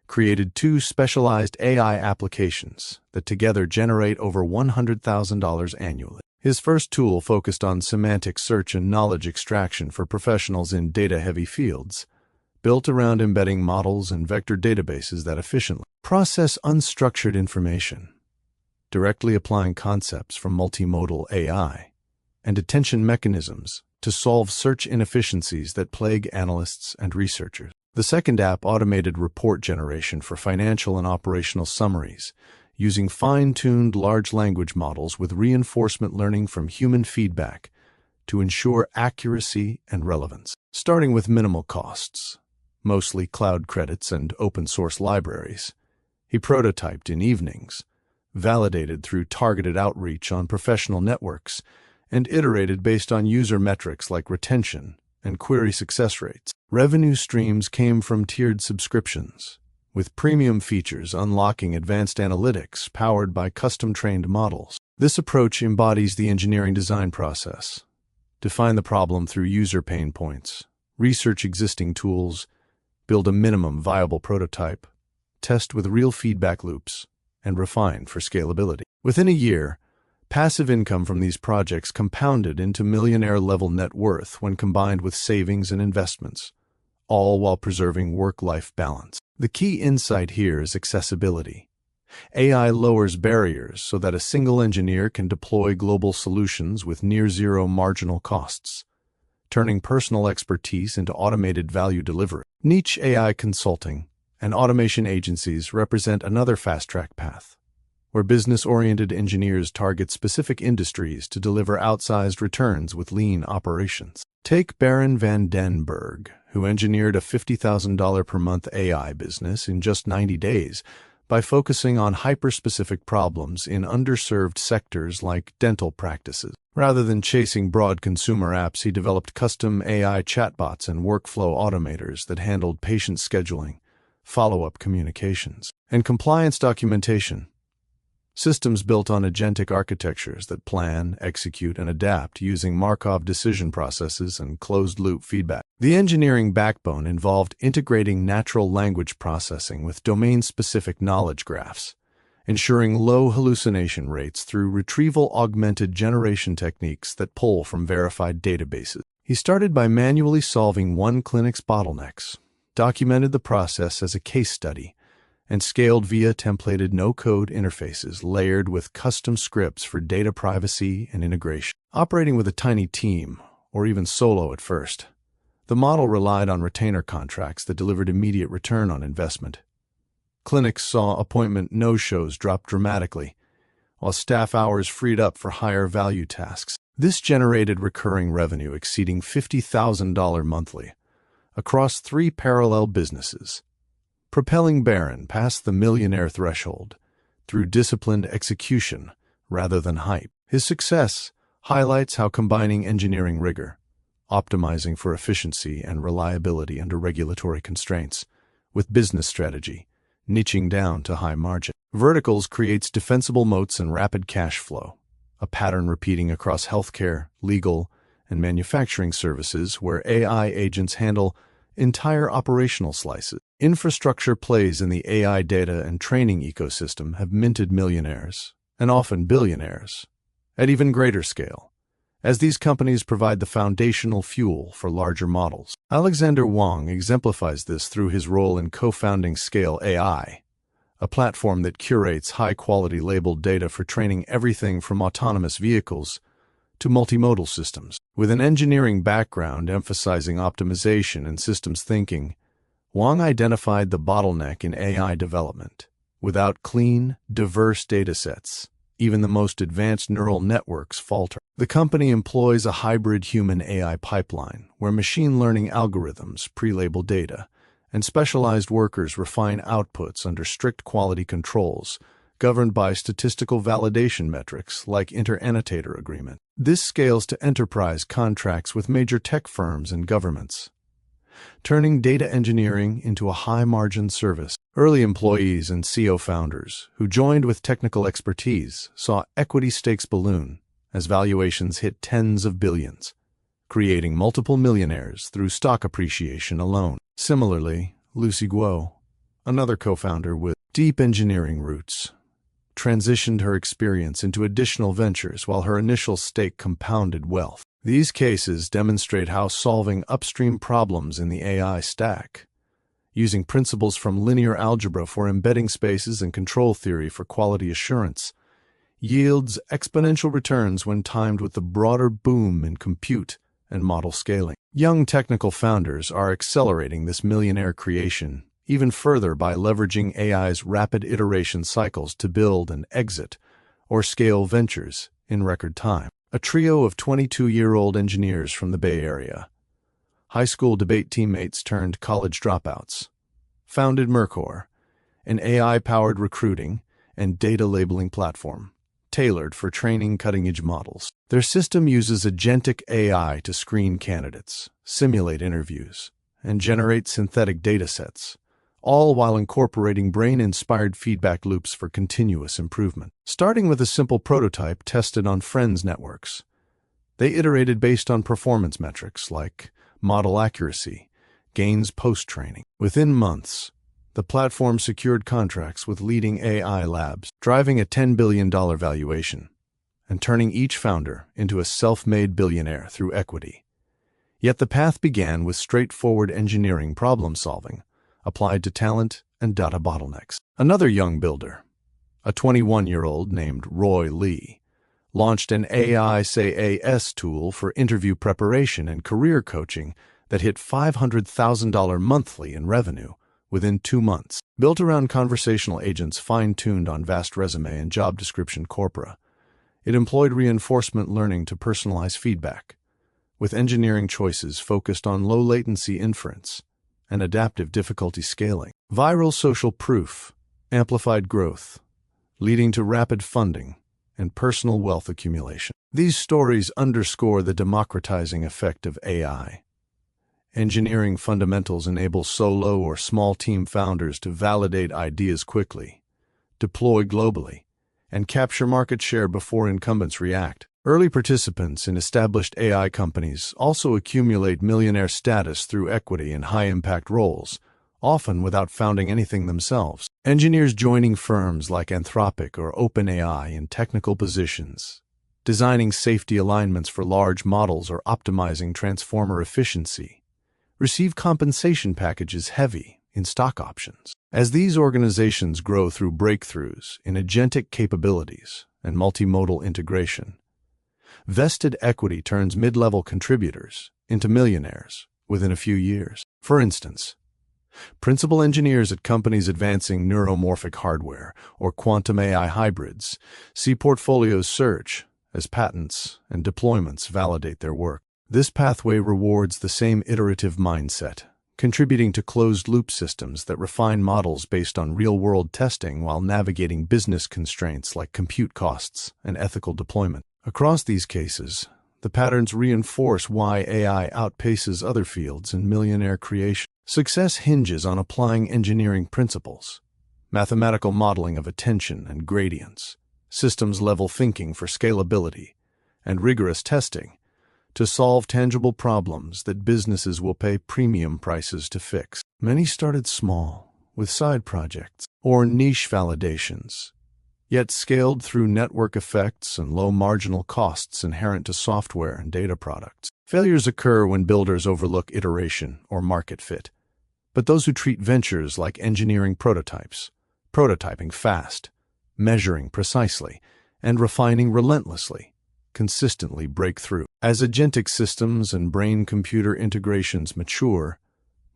created two specialized AI applications that together generate over $100,000 annually. His first tool focused on semantic search and knowledge extraction for professionals in data-heavy fields, built around embedding models and vector databases that efficiently process unstructured information, directly applying concepts from multimodal AI and attention mechanisms to solve search inefficiencies that plague analysts and researchers. The second app automated report generation for financial and operational summaries, using fine-tuned large language models with reinforcement learning from human feedback to ensure accuracy and relevance. Starting with minimal costs, mostly cloud credits and open-source libraries, he prototyped in evenings, validated through targeted outreach on professional networks, and iterated based on user metrics like retention and query success rates. Revenue streams came from tiered subscriptions, with premium features unlocking advanced analytics powered by custom-trained models. This approach embodies the engineering design process. Define the problem through user pain points, research existing tools, build a minimum viable prototype, test with real feedback loops, and refine for scalability. Within a year, passive income from these projects compounded into millionaire-level net worth when combined with savings and investments, all while preserving work-life balance. The key insight here is accessibility. AI lowers barriers so that a single engineer can deploy global solutions with near-zero marginal costs, turning personal expertise into automated value delivery. Niche AI consulting and automation agencies represent another fast-track path, where business-oriented engineers target specific industries to deliver outsized returns with lean operations. Take Baron van den Berg, who engineered a $50,000 per month AI business in just 90 days By focusing on hyper-specific problems in underserved sectors like dental practices. Rather than chasing broad consumer apps, he developed custom AI chatbots and workflow automators that handled patient scheduling, follow-up communications, and compliance documentation. Systems built on agentic architectures that plan, execute, and adapt using Markov decision processes and closed-loop feedback. The engineering backbone involved integrating natural language processing with domain-specific knowledge graphs, ensuring low hallucination rates through retrieval-augmented generation techniques that pull from verified databases. He started by manually solving one clinic's bottlenecks, documented the process as a case study, and scaled via templated no-code interfaces layered with custom scripts for data privacy and integration. Operating with a tiny team, or even solo at first, the model relied on retainer contracts that delivered immediate return on investment. Clinics saw appointment no-shows drop dramatically, while staff hours freed up for higher-value tasks. This generated recurring revenue exceeding $50,000 monthly across 3 parallel businesses, propelling Barron past the millionaire threshold through disciplined execution rather than hype. His success highlights how combining engineering rigor, optimizing for efficiency and reliability under regulatory constraints, with business strategy, niching down to high margin verticals creates defensible moats and rapid cash flow, a pattern repeating across healthcare, legal, and manufacturing services where AI agents handle entire operational slices. Infrastructure plays in the AI data and training ecosystem have minted millionaires, and often billionaires, at even greater scale, as these companies provide the foundational fuel for larger models. Alexander Wang exemplifies this through his role in co-founding Scale AI, a platform that curates high-quality labeled data for training everything from autonomous vehicles to multimodal systems. With an engineering background emphasizing optimization and systems thinking, Wang identified the bottleneck in AI development. Without clean, diverse datasets, even the most advanced neural networks falter. The company employs a hybrid human-AI pipeline where machine learning algorithms pre-label data and specialized workers refine outputs under strict quality controls governed by statistical validation metrics like inter-annotator agreement. This scales to enterprise contracts with major tech firms and governments, turning data engineering into a high-margin service. Early employees and CO founders who joined with technical expertise saw equity stakes balloon as valuations hit tens of billions, creating multiple millionaires through stock appreciation alone. Similarly, Lucy Guo, another co-founder with deep engineering roots, transitioned her experience into additional ventures while her initial stake compounded wealth. These cases demonstrate how solving upstream problems in the AI stack, using principles from linear algebra for embedding spaces and control theory for quality assurance, yields exponential returns when timed with the broader boom in compute and model scaling. Young technical founders are accelerating this millionaire creation even further by leveraging AI's rapid iteration cycles to build and exit or scale ventures in record time. A trio of 22-year-old engineers from the Bay Area, high school debate teammates turned college dropouts, founded Mercor, an AI-powered recruiting and data labeling platform tailored for training cutting-edge models. Their system uses agentic AI to screen candidates, simulate interviews, and generate synthetic datasets, all while incorporating brain-inspired feedback loops for continuous improvement. Starting with a simple prototype tested on friends' networks, they iterated based on performance metrics like model accuracy, gains post-training. Within months, the platform secured contracts with leading AI labs, driving a $10 billion valuation and turning each founder into a self-made billionaire through equity. Yet the path began with straightforward engineering problem-solving, applied to talent and data bottlenecks. Another young builder, a 21-year-old named Roy Lee, launched an AI SaaS tool for interview preparation and career coaching that hit $500,000 monthly in revenue within 2 months. Built around conversational agents fine-tuned on vast resume and job description corpora, it employed reinforcement learning to personalize feedback, with engineering choices focused on low-latency inference and adaptive difficulty scaling. Viral social proof. amplified growth, leading to rapid funding and personal wealth accumulation. These stories underscore the democratizing effect of AI. Engineering fundamentals enable solo or small team founders to validate ideas quickly, deploy globally, and capture market share before incumbents react. Early participants in established AI companies also accumulate millionaire status through equity in high-impact roles, often without founding anything themselves. Engineers joining firms like Anthropic or OpenAI in technical positions, designing safety alignments for large models or optimizing transformer efficiency, receive compensation packages heavy in stock options. As these organizations grow through breakthroughs in agentic capabilities and multimodal integration, vested equity turns mid-level contributors into millionaires within a few years. For instance, principal engineers at companies advancing neuromorphic hardware or quantum AI hybrids see portfolios surge as patents and deployments validate their work. This pathway rewards the same iterative mindset, contributing to closed-loop systems that refine models based on real-world testing while navigating business constraints like compute costs and ethical deployment. Across these cases, the patterns reinforce why AI outpaces other fields in millionaire creation. Success hinges on applying engineering principles, mathematical modeling of attention and gradients, systems-level thinking for scalability, and rigorous testing to solve tangible problems that businesses will pay premium prices to fix. Many started small, with side projects or niche validations, yet scaled through network effects and low marginal costs inherent to software and data products. Failures occur when builders overlook iteration or market fit, but those who treat ventures like engineering prototypes, prototyping fast, measuring precisely, and refining relentlessly, consistently break through. As agentic systems and brain-computer integrations mature,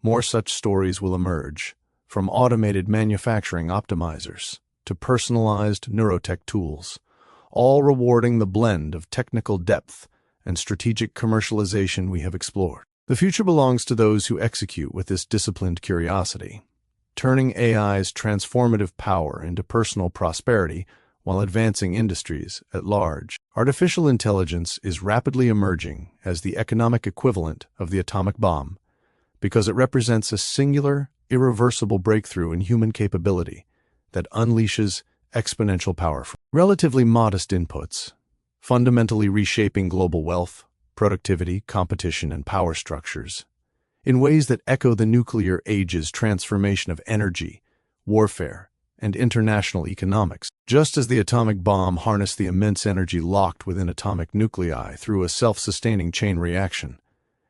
more such stories will emerge, from automated manufacturing optimizers to personalized neurotech tools, all rewarding the blend of technical depth and strategic commercialization we have explored. The future belongs to those who execute with this disciplined curiosity, turning AI's transformative power into personal prosperity while advancing industries at large. Artificial intelligence is rapidly emerging as the economic equivalent of the atomic bomb because it represents a singular, irreversible breakthrough in human capability that unleashes exponential power from relatively modest inputs, fundamentally reshaping global wealth, productivity, competition, and power structures in ways that echo the nuclear age's transformation of energy, warfare, and international economics. Just as the atomic bomb harnessed the immense energy locked within atomic nuclei through a self-sustaining chain reaction,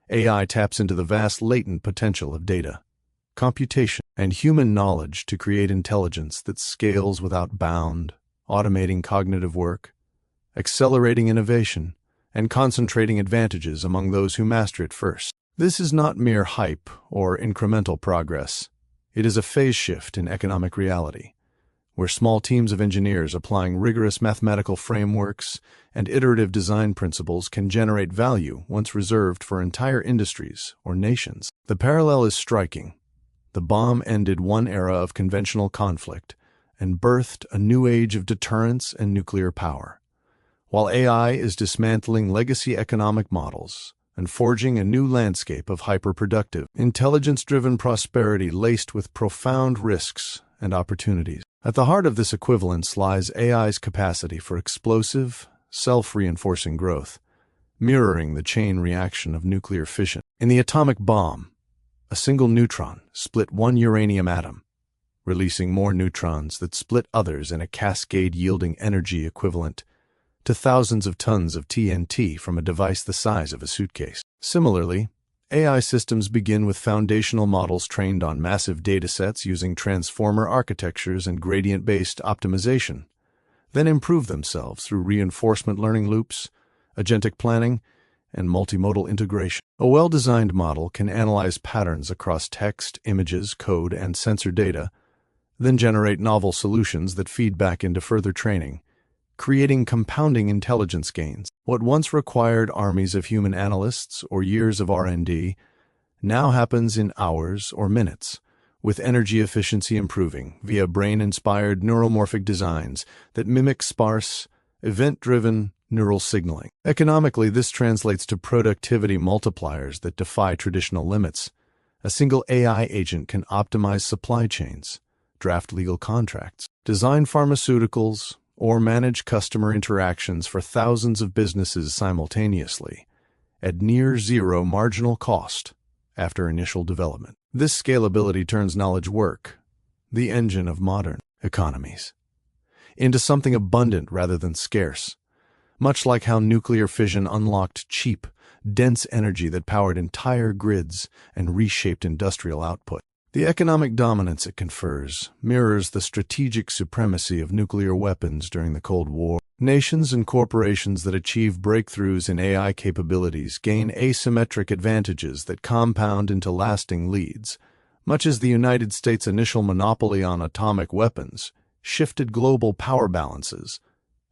AI taps into the vast latent potential of data, computation, and human knowledge to create intelligence that scales without bound, automating cognitive work, accelerating innovation, and concentrating advantages among those who master it first. This is not mere hype or incremental progress. It is a phase shift in economic reality, where small teams of engineers applying rigorous mathematical frameworks and iterative design principles can generate value once reserved for entire industries or nations. The parallel is striking. The bomb ended one era of conventional conflict and birthed a new age of deterrence and nuclear power, while AI is dismantling legacy economic models and forging a new landscape of hyper-productive, intelligence-driven prosperity laced with profound risks and opportunities. At the heart of this equivalence lies AI's capacity for explosive, self-reinforcing growth, mirroring the chain reaction of nuclear fission. In the atomic bomb, a single neutron split one uranium atom, releasing more neutrons that split others in a cascade yielding energy equivalent to thousands of tons of TNT from a device the size of a suitcase. Similarly, AI systems begin with foundational models trained on massive datasets using transformer architectures and gradient-based optimization, then improve themselves through reinforcement learning loops, agentic planning, and multimodal integration. A well-designed model can analyze patterns across text, images, code, and sensor data, then generate novel solutions that feed back into further training, creating compounding intelligence gains. What once required armies of human analysts or years of R&D now happens in hours or minutes with energy efficiency improving via brain-inspired neuromorphic designs that mimic sparse, event-driven neural signaling. Economically, this translates to productivity multipliers that defy traditional limits. A single AI agent can optimize supply chains, draft legal contracts, design pharmaceuticals, or manage customer interactions for thousands of businesses simultaneously, at near zero marginal cost after initial development. This scalability turns knowledge work, the engine of modern economies, into something abundant rather than scarce, much like how nuclear fission unlocked cheap, dense energy that powered entire grids and reshaped industrial output. The economic dominance it confers mirrors the strategic supremacy of nuclear weapons during the Cold War. Nations and corporations that achieve breakthroughs in AI capabilities gain asymmetric advantages that compound into lasting leads, much as the United States' initial monopoly on atomic weapons shifted global power balances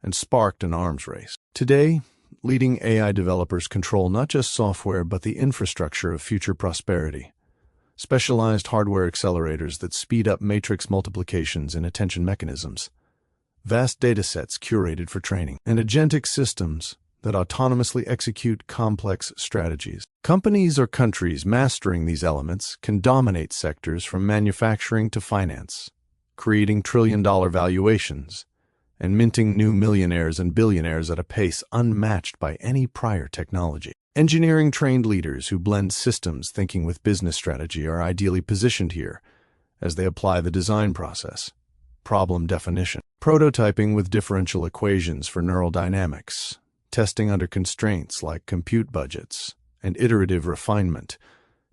and sparked an arms race. Today, leading AI developers control not just software but the infrastructure of future prosperity. Specialized hardware accelerators that speed up matrix multiplications in attention mechanisms, vast datasets curated for training, and agentic systems that autonomously execute complex strategies. Companies or countries mastering these elements can dominate sectors from manufacturing to finance, creating trillion-dollar valuations and minting new millionaires and billionaires at a pace unmatched by any prior technology. Engineering-trained leaders who blend systems thinking with business strategy are ideally positioned here as they apply the design process, problem definition, prototyping with differential equations for neural dynamics, testing under constraints like compute budgets, and iterative refinement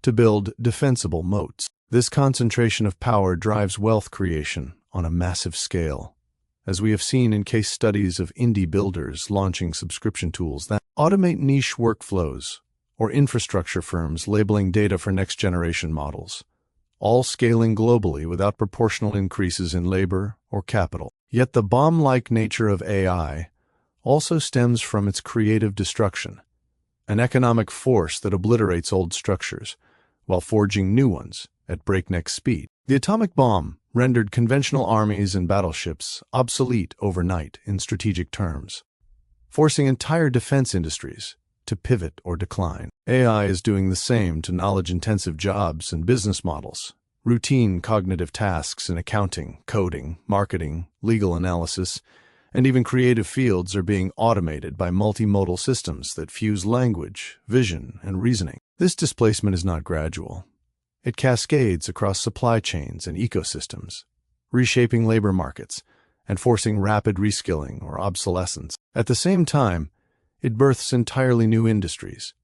to build defensible moats. This concentration of power drives wealth creation on a massive scale, as we have seen in case studies of indie builders launching subscription tools that automate niche workflows, or infrastructure firms labeling data for next-generation models, all scaling globally without proportional increases in labor or capital. Yet the bomb-like nature of AI also stems from its creative destruction, an economic force that obliterates old structures while forging new ones at breakneck speed. The atomic bomb rendered conventional armies and battleships obsolete overnight in strategic terms, forcing entire defense industries to pivot or decline. AI is doing the same to knowledge-intensive jobs and business models. Routine cognitive tasks in accounting, coding, marketing, legal analysis, and even creative fields are being automated by multimodal systems that fuse language, vision, and reasoning. This displacement is not gradual. It cascades across supply chains and ecosystems, reshaping labor markets and forcing rapid reskilling or obsolescence. At the same time, it births entirely new industries,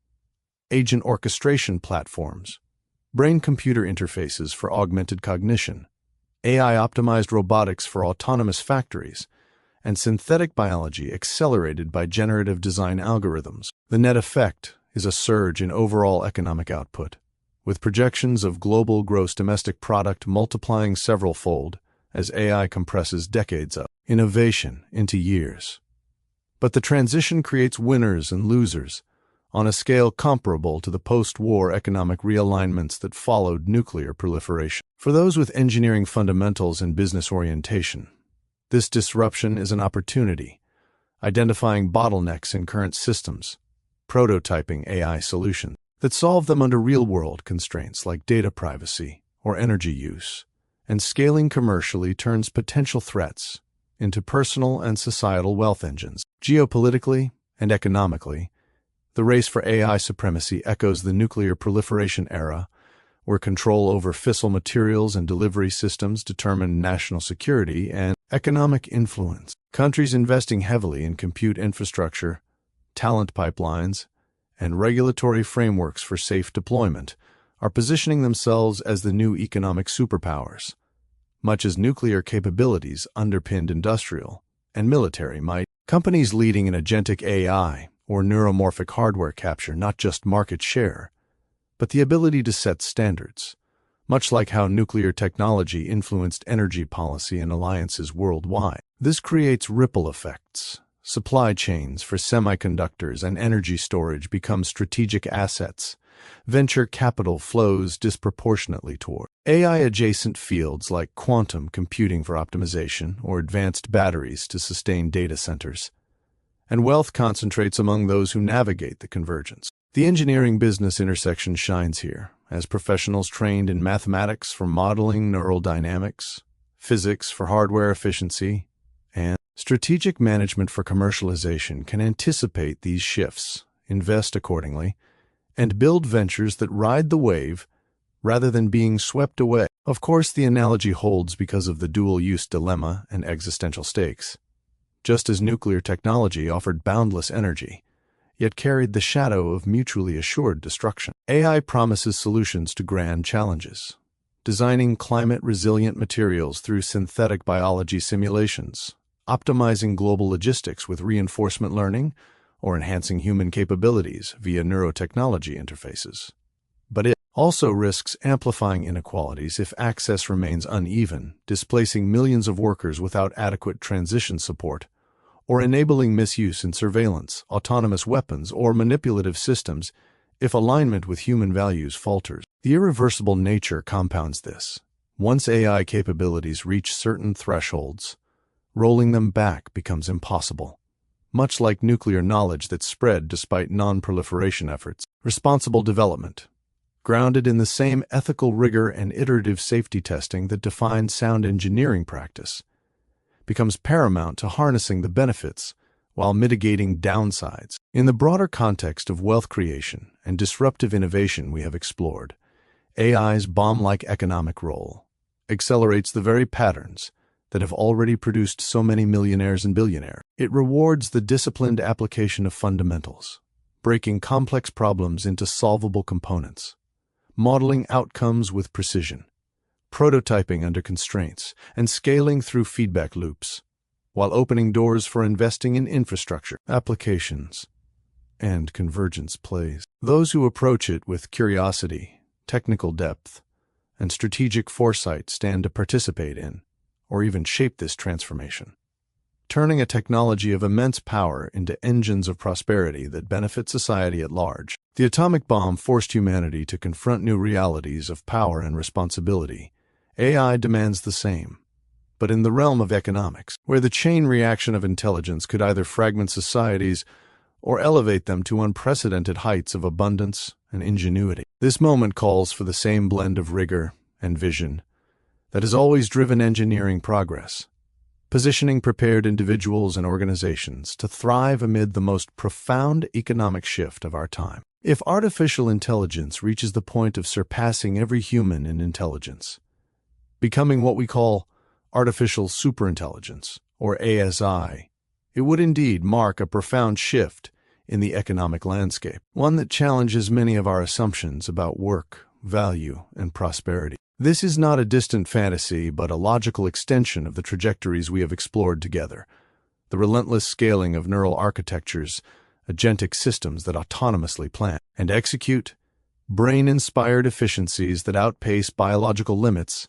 agent orchestration platforms, brain-computer interfaces for augmented cognition, AI-optimized robotics for autonomous factories, and synthetic biology accelerated by generative design algorithms. The net effect is a surge in overall economic output, with projections of global gross domestic product multiplying several-fold as AI compresses decades of innovation into years. But the transition creates winners and losers on a scale comparable to the post-war economic realignments that followed nuclear proliferation. For those with engineering fundamentals and business orientation, this disruption is an opportunity, identifying bottlenecks in current systems, prototyping AI solutions that solve them under real-world constraints like data privacy or energy use, and scaling commercially turns potential threats into personal and societal wealth engines. Geopolitically and economically, the race for AI supremacy echoes the nuclear proliferation era, where control over fissile materials and delivery systems determined national security and economic influence. Countries investing heavily in compute infrastructure, talent pipelines, and regulatory frameworks for safe deployment are positioning themselves as the new economic superpowers, much as nuclear capabilities underpinned industrial and military might. Companies leading in agentic AI or neuromorphic hardware capture not just market share, but the ability to set standards, much like how nuclear technology influenced energy policy and alliances worldwide. This creates ripple effects. Supply chains for semiconductors and energy storage become strategic assets, venture capital flows disproportionately toward AI-adjacent fields like quantum computing for optimization or advanced batteries to sustain data centers. And wealth concentrates among those who navigate the convergence. The engineering-business intersection shines here, as professionals trained in mathematics for modeling neural dynamics, physics for hardware efficiency, and strategic management for commercialization can anticipate these shifts, invest accordingly, and build ventures that ride the wave rather than being swept away. Of course, the analogy holds because of the dual-use dilemma and existential stakes. Just as nuclear technology offered boundless energy, yet carried the shadow of mutually assured destruction, AI promises solutions to grand challenges. Designing climate-resilient materials through synthetic biology simulations, optimizing global logistics with reinforcement learning, or enhancing human capabilities via neurotechnology interfaces. But it also risks amplifying inequalities if access remains uneven, displacing millions of workers without adequate transition support, or enabling misuse in surveillance, autonomous weapons, or manipulative systems if alignment with human values falters. The irreversible nature compounds this. Once AI capabilities reach certain thresholds, rolling them back becomes impossible. Much like nuclear knowledge that spread despite non-proliferation efforts, responsible development, grounded in the same ethical rigor and iterative safety testing that define sound engineering practice, becomes paramount to harnessing the benefits while mitigating downsides. In the broader context of wealth creation and disruptive innovation we have explored, AI's bomb-like economic role accelerates the very patterns that have already produced so many millionaires and billionaires. It rewards the disciplined application of fundamentals, breaking complex problems into solvable components, modeling outcomes with precision, prototyping under constraints, and scaling through feedback loops, while opening doors for investing in infrastructure, applications, and convergence plays. Those who approach it with curiosity, technical depth, and strategic foresight stand to participate in, or even shape this transformation, turning a technology of immense power into engines of prosperity that benefit society at large. The atomic bomb forced humanity to confront new realities of power and responsibility. AI demands the same, but in the realm of economics, where the chain reaction of intelligence could either fragment societies or elevate them to unprecedented heights of abundance and ingenuity. This moment calls for the same blend of rigor and vision that has always driven engineering progress, positioning prepared individuals and organizations to thrive amid the most profound economic shift of our time. If artificial intelligence reaches the point of surpassing every human in intelligence, becoming what we call artificial superintelligence, or ASI, it would indeed mark a profound shift in the economic landscape, one that challenges many of our assumptions about work, value, and prosperity. This is not a distant fantasy, but a logical extension of the trajectories we have explored together. The relentless scaling of neural architectures, agentic systems that autonomously plan and execute, brain-inspired efficiencies that outpace biological limits,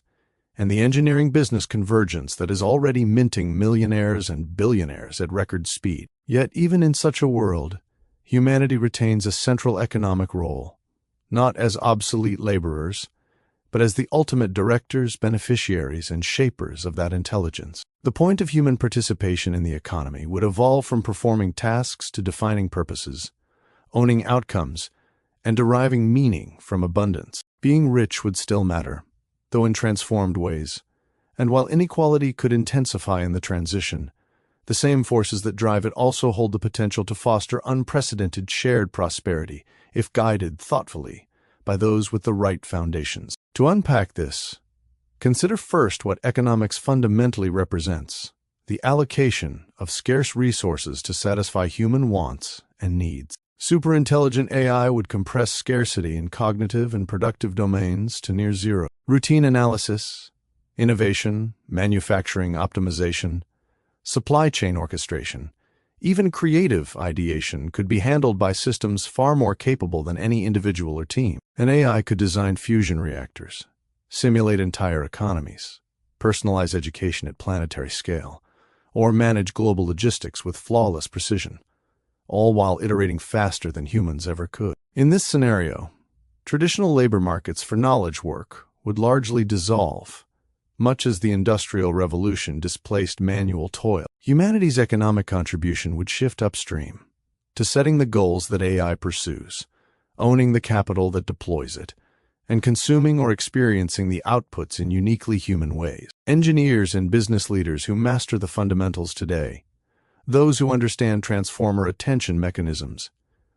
and the engineering business convergence that is already minting millionaires and billionaires at record speed. Yet even in such a world, humanity retains a central economic role, not as obsolete laborers, but as the ultimate directors, beneficiaries, and shapers of that intelligence. The point of human participation in the economy would evolve from performing tasks to defining purposes, owning outcomes, and deriving meaning from abundance. Being rich would still matter, though in transformed ways, and while inequality could intensify in the transition, the same forces that drive it also hold the potential to foster unprecedented shared prosperity if guided thoughtfully by those with the right foundations. To unpack this, consider first what economics fundamentally represents: the allocation of scarce resources to satisfy human wants and needs. Superintelligent AI would compress scarcity in cognitive and productive domains to near zero. Routine analysis, innovation, manufacturing optimization, supply chain orchestration, even creative ideation could be handled by systems far more capable than any individual or team. An AI could design fusion reactors, simulate entire economies, personalize education at planetary scale, or manage global logistics with flawless precision, all while iterating faster than humans ever could. In this scenario, Traditional labor markets for knowledge work would largely dissolve, much as the Industrial Revolution displaced manual toil. Humanity's economic contribution would shift upstream to setting the goals that AI pursues, owning the capital that deploys it, and consuming or experiencing the outputs in uniquely human ways. Engineers and business leaders who master the fundamentals today, those who understand transformer attention mechanisms,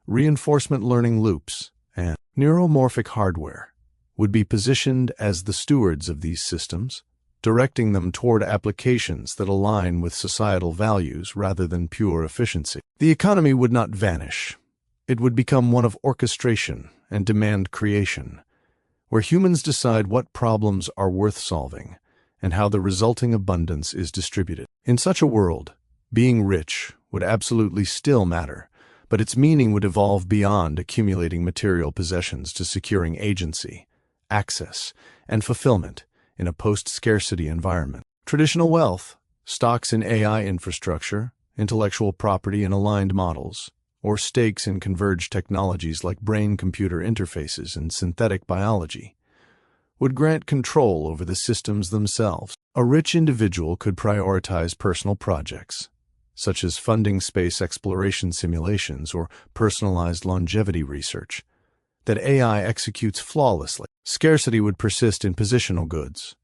reinforcement learning loops, and neuromorphic hardware, would be positioned as the stewards of these systems, directing them toward applications that align with societal values rather than pure efficiency. The economy would not vanish. It would become one of orchestration and demand creation, where humans decide what problems are worth solving and how the resulting abundance is distributed. In such a world, being rich would absolutely still matter, but its meaning would evolve beyond accumulating material possessions to securing agency, access, and fulfillment in a post-scarcity environment. Traditional wealth, stocks in AI infrastructure, intellectual property in aligned models, or stakes in converged technologies like brain-computer interfaces and synthetic biology, would grant control over the systems themselves. A rich individual could prioritize personal projects, such as funding space exploration simulations or personalized longevity research, that AI executes flawlessly. Scarcity would persist in positional goods,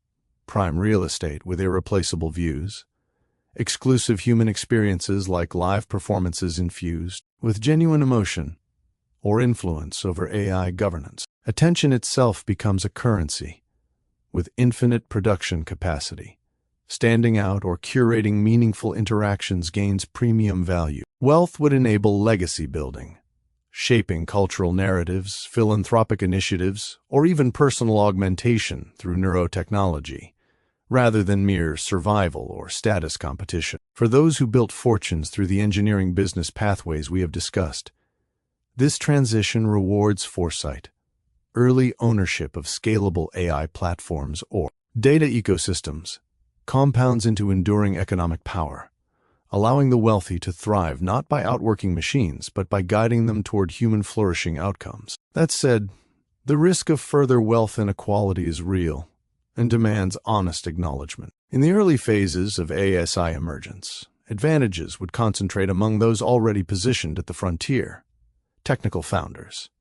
prime real estate with irreplaceable views, exclusive human experiences like live performances infused with genuine emotion or influence over AI governance. Attention itself becomes a currency with infinite production capacity. Standing out or curating meaningful interactions gains premium value. Wealth would enable legacy building, shaping cultural narratives, philanthropic initiatives, or even personal augmentation through neurotechnology, rather than mere survival or status competition. For those who built fortunes through the engineering business pathways we have discussed, this transition rewards foresight, early ownership of scalable AI platforms or data ecosystems, compounds into enduring economic power, allowing the wealthy to thrive not by outworking machines, but by guiding them toward human flourishing outcomes. That said, the risk of further wealth inequality is real and demands honest acknowledgement. In the early phases of ASI emergence, advantages would concentrate among those already positioned at the frontier: technical founders,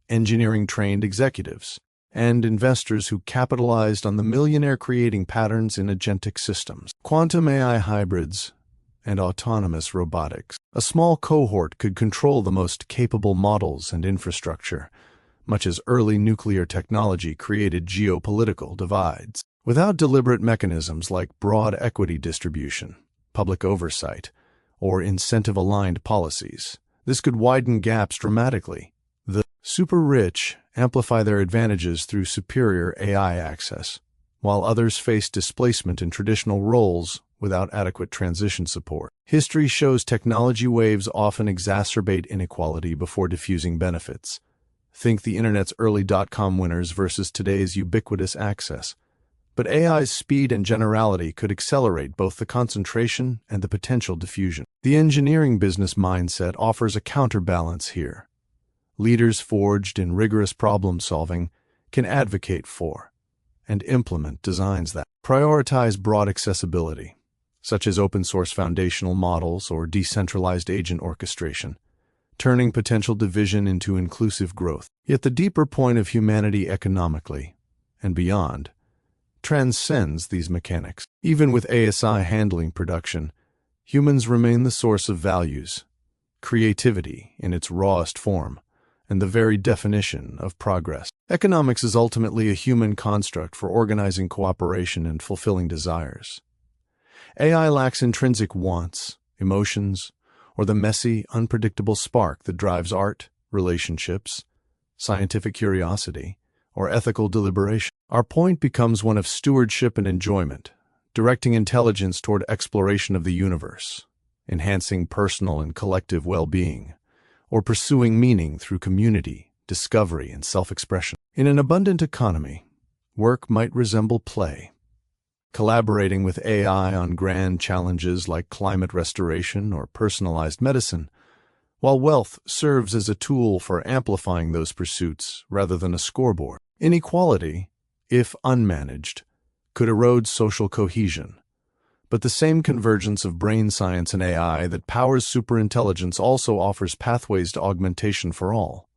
engineering-trained executives, and investors who capitalized on the millionaire-creating patterns in agentic systems. Quantum AI hybrids and autonomous robotics. A small cohort could control the most capable models and infrastructure, much as early nuclear technology created geopolitical divides. Without deliberate mechanisms like broad equity distribution, public oversight, or incentive-aligned policies, this could widen gaps dramatically. The super-rich amplify their advantages through superior AI access, while others face displacement in traditional roles without adequate transition support. History shows technology waves often exacerbate inequality before diffusing benefits. Think the internet's early dot-com winners versus today's ubiquitous access. But AI's speed and generality could accelerate both the concentration and the potential diffusion. The engineering business mindset offers a counterbalance here. Leaders forged in rigorous problem-solving can advocate for and implement designs that prioritize broad accessibility, such as open-source foundational models or decentralized agent orchestration, turning potential division into inclusive growth. Yet the deeper point of humanity economically and beyond transcends these mechanics. Even with ASI handling production, humans remain the source of values, creativity in its rawest form, and the very definition of progress. Economics is ultimately a human construct for organizing cooperation and fulfilling desires. AI lacks intrinsic wants, emotions, or the messy, unpredictable spark that drives art, relationships, scientific curiosity, or ethical deliberation. Our point becomes one of stewardship and enjoyment, directing intelligence toward exploration of the universe, enhancing personal and collective well-being, or pursuing meaning through community, discovery, and self-expression. In an abundant economy, work might resemble play. Collaborating with AI on grand challenges like climate restoration or personalized medicine, while wealth serves as a tool for amplifying those pursuits rather than a scoreboard. Inequality, if unmanaged, could erode social cohesion. But the same convergence of brain science and AI that powers superintelligence also offers pathways to augmentation for all,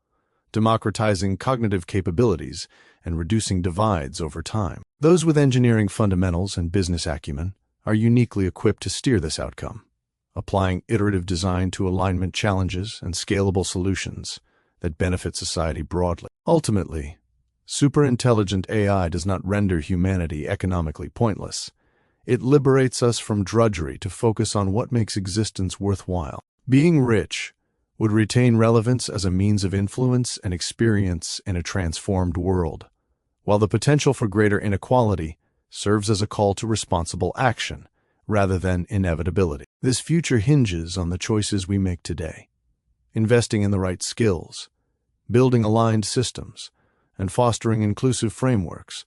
democratizing cognitive capabilities and reducing divides over time. Those with engineering fundamentals and business acumen are uniquely equipped to steer this outcome, applying iterative design to alignment challenges and scalable solutions that benefit society broadly. Ultimately, superintelligent AI does not render humanity economically pointless. It liberates us from drudgery to focus on what makes existence worthwhile. Being rich would retain relevance as a means of influence and experience in a transformed world, while the potential for greater inequality serves as a call to responsible action rather than inevitability. This future hinges on the choices we make today, investing in the right skills, building aligned systems, and fostering inclusive frameworks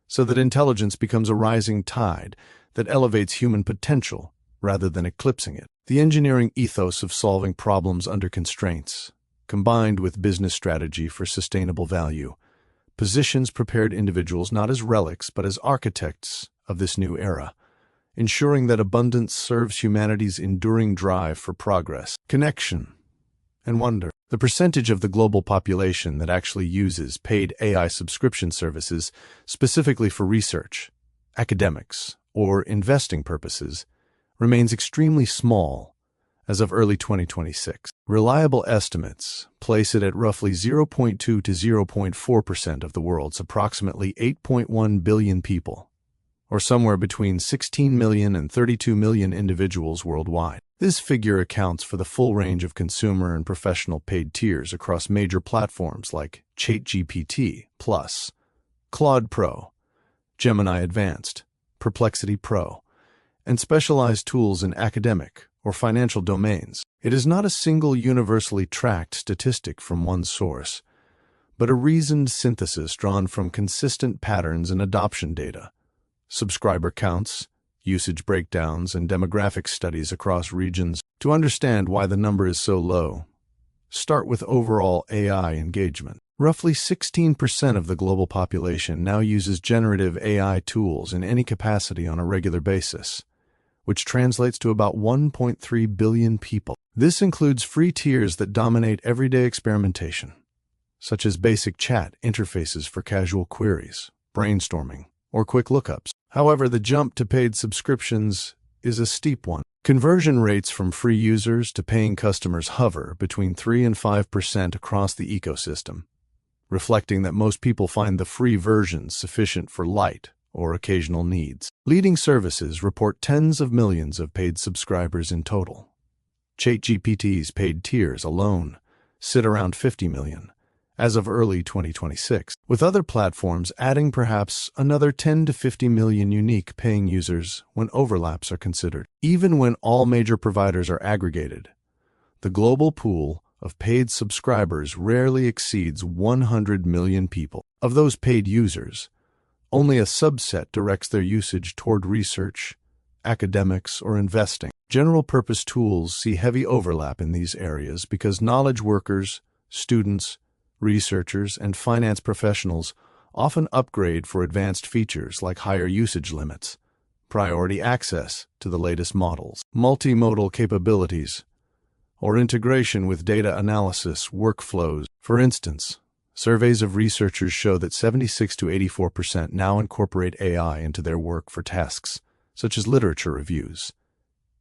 so that intelligence becomes a rising tide that elevates human potential rather than eclipsing it. The engineering ethos of solving problems under constraints, combined with business strategy for sustainable value, positions prepared individuals not as relics but as architects of this new era, ensuring that abundance serves humanity's enduring drive for progress, connection, and wonder. The percentage of the global population that actually uses paid AI subscription services specifically for research, academics, or investing purposes remains extremely small as of early 2026. Reliable estimates place it at roughly 0.2 to 0.4% of the world's approximately 8.1 billion people, or somewhere between 16 million and 32 million individuals worldwide. This figure accounts for the full range of consumer and professional paid tiers across major platforms like ChatGPT Plus, Claude Pro, Gemini Advanced, Perplexity Pro, and specialized tools in academic or financial domains. It is not a single universally tracked statistic from one source, but a reasoned synthesis drawn from consistent patterns in adoption data, subscriber counts, usage breakdowns, and demographic studies across regions. To understand why the number is so low, start with overall AI engagement. Roughly 16% of the global population now uses generative AI tools in any capacity on a regular basis, which translates to about 1.3 billion people. This includes free tiers that dominate everyday experimentation, such as basic chat interfaces for casual queries, brainstorming, or quick lookups. However, the jump to paid subscriptions is a steep one. Conversion rates from free users to paying customers hover between 3 and 5% across the ecosystem, reflecting that most people find the free versions sufficient for light or occasional needs. Leading services report tens of millions of paid subscribers in total. ChatGPT's paid tiers alone sit around 50 million as of early 2026, with other platforms adding perhaps another 10 to 50 million unique paying users when overlaps are considered. Even when all major providers are aggregated, the global pool of paid subscribers rarely exceeds 100 million people. Of those paid users, only a subset directs their usage toward research, academics, or investing. General-purpose tools see heavy overlap in these areas because knowledge workers, students, researchers, and finance professionals often upgrade for advanced features like higher usage limits, priority access to the latest models, multimodal capabilities, or integration with data analysis workflows. For instance, surveys of researchers show that 76 to 84% now incorporate AI into their work for tasks such as literature reviews,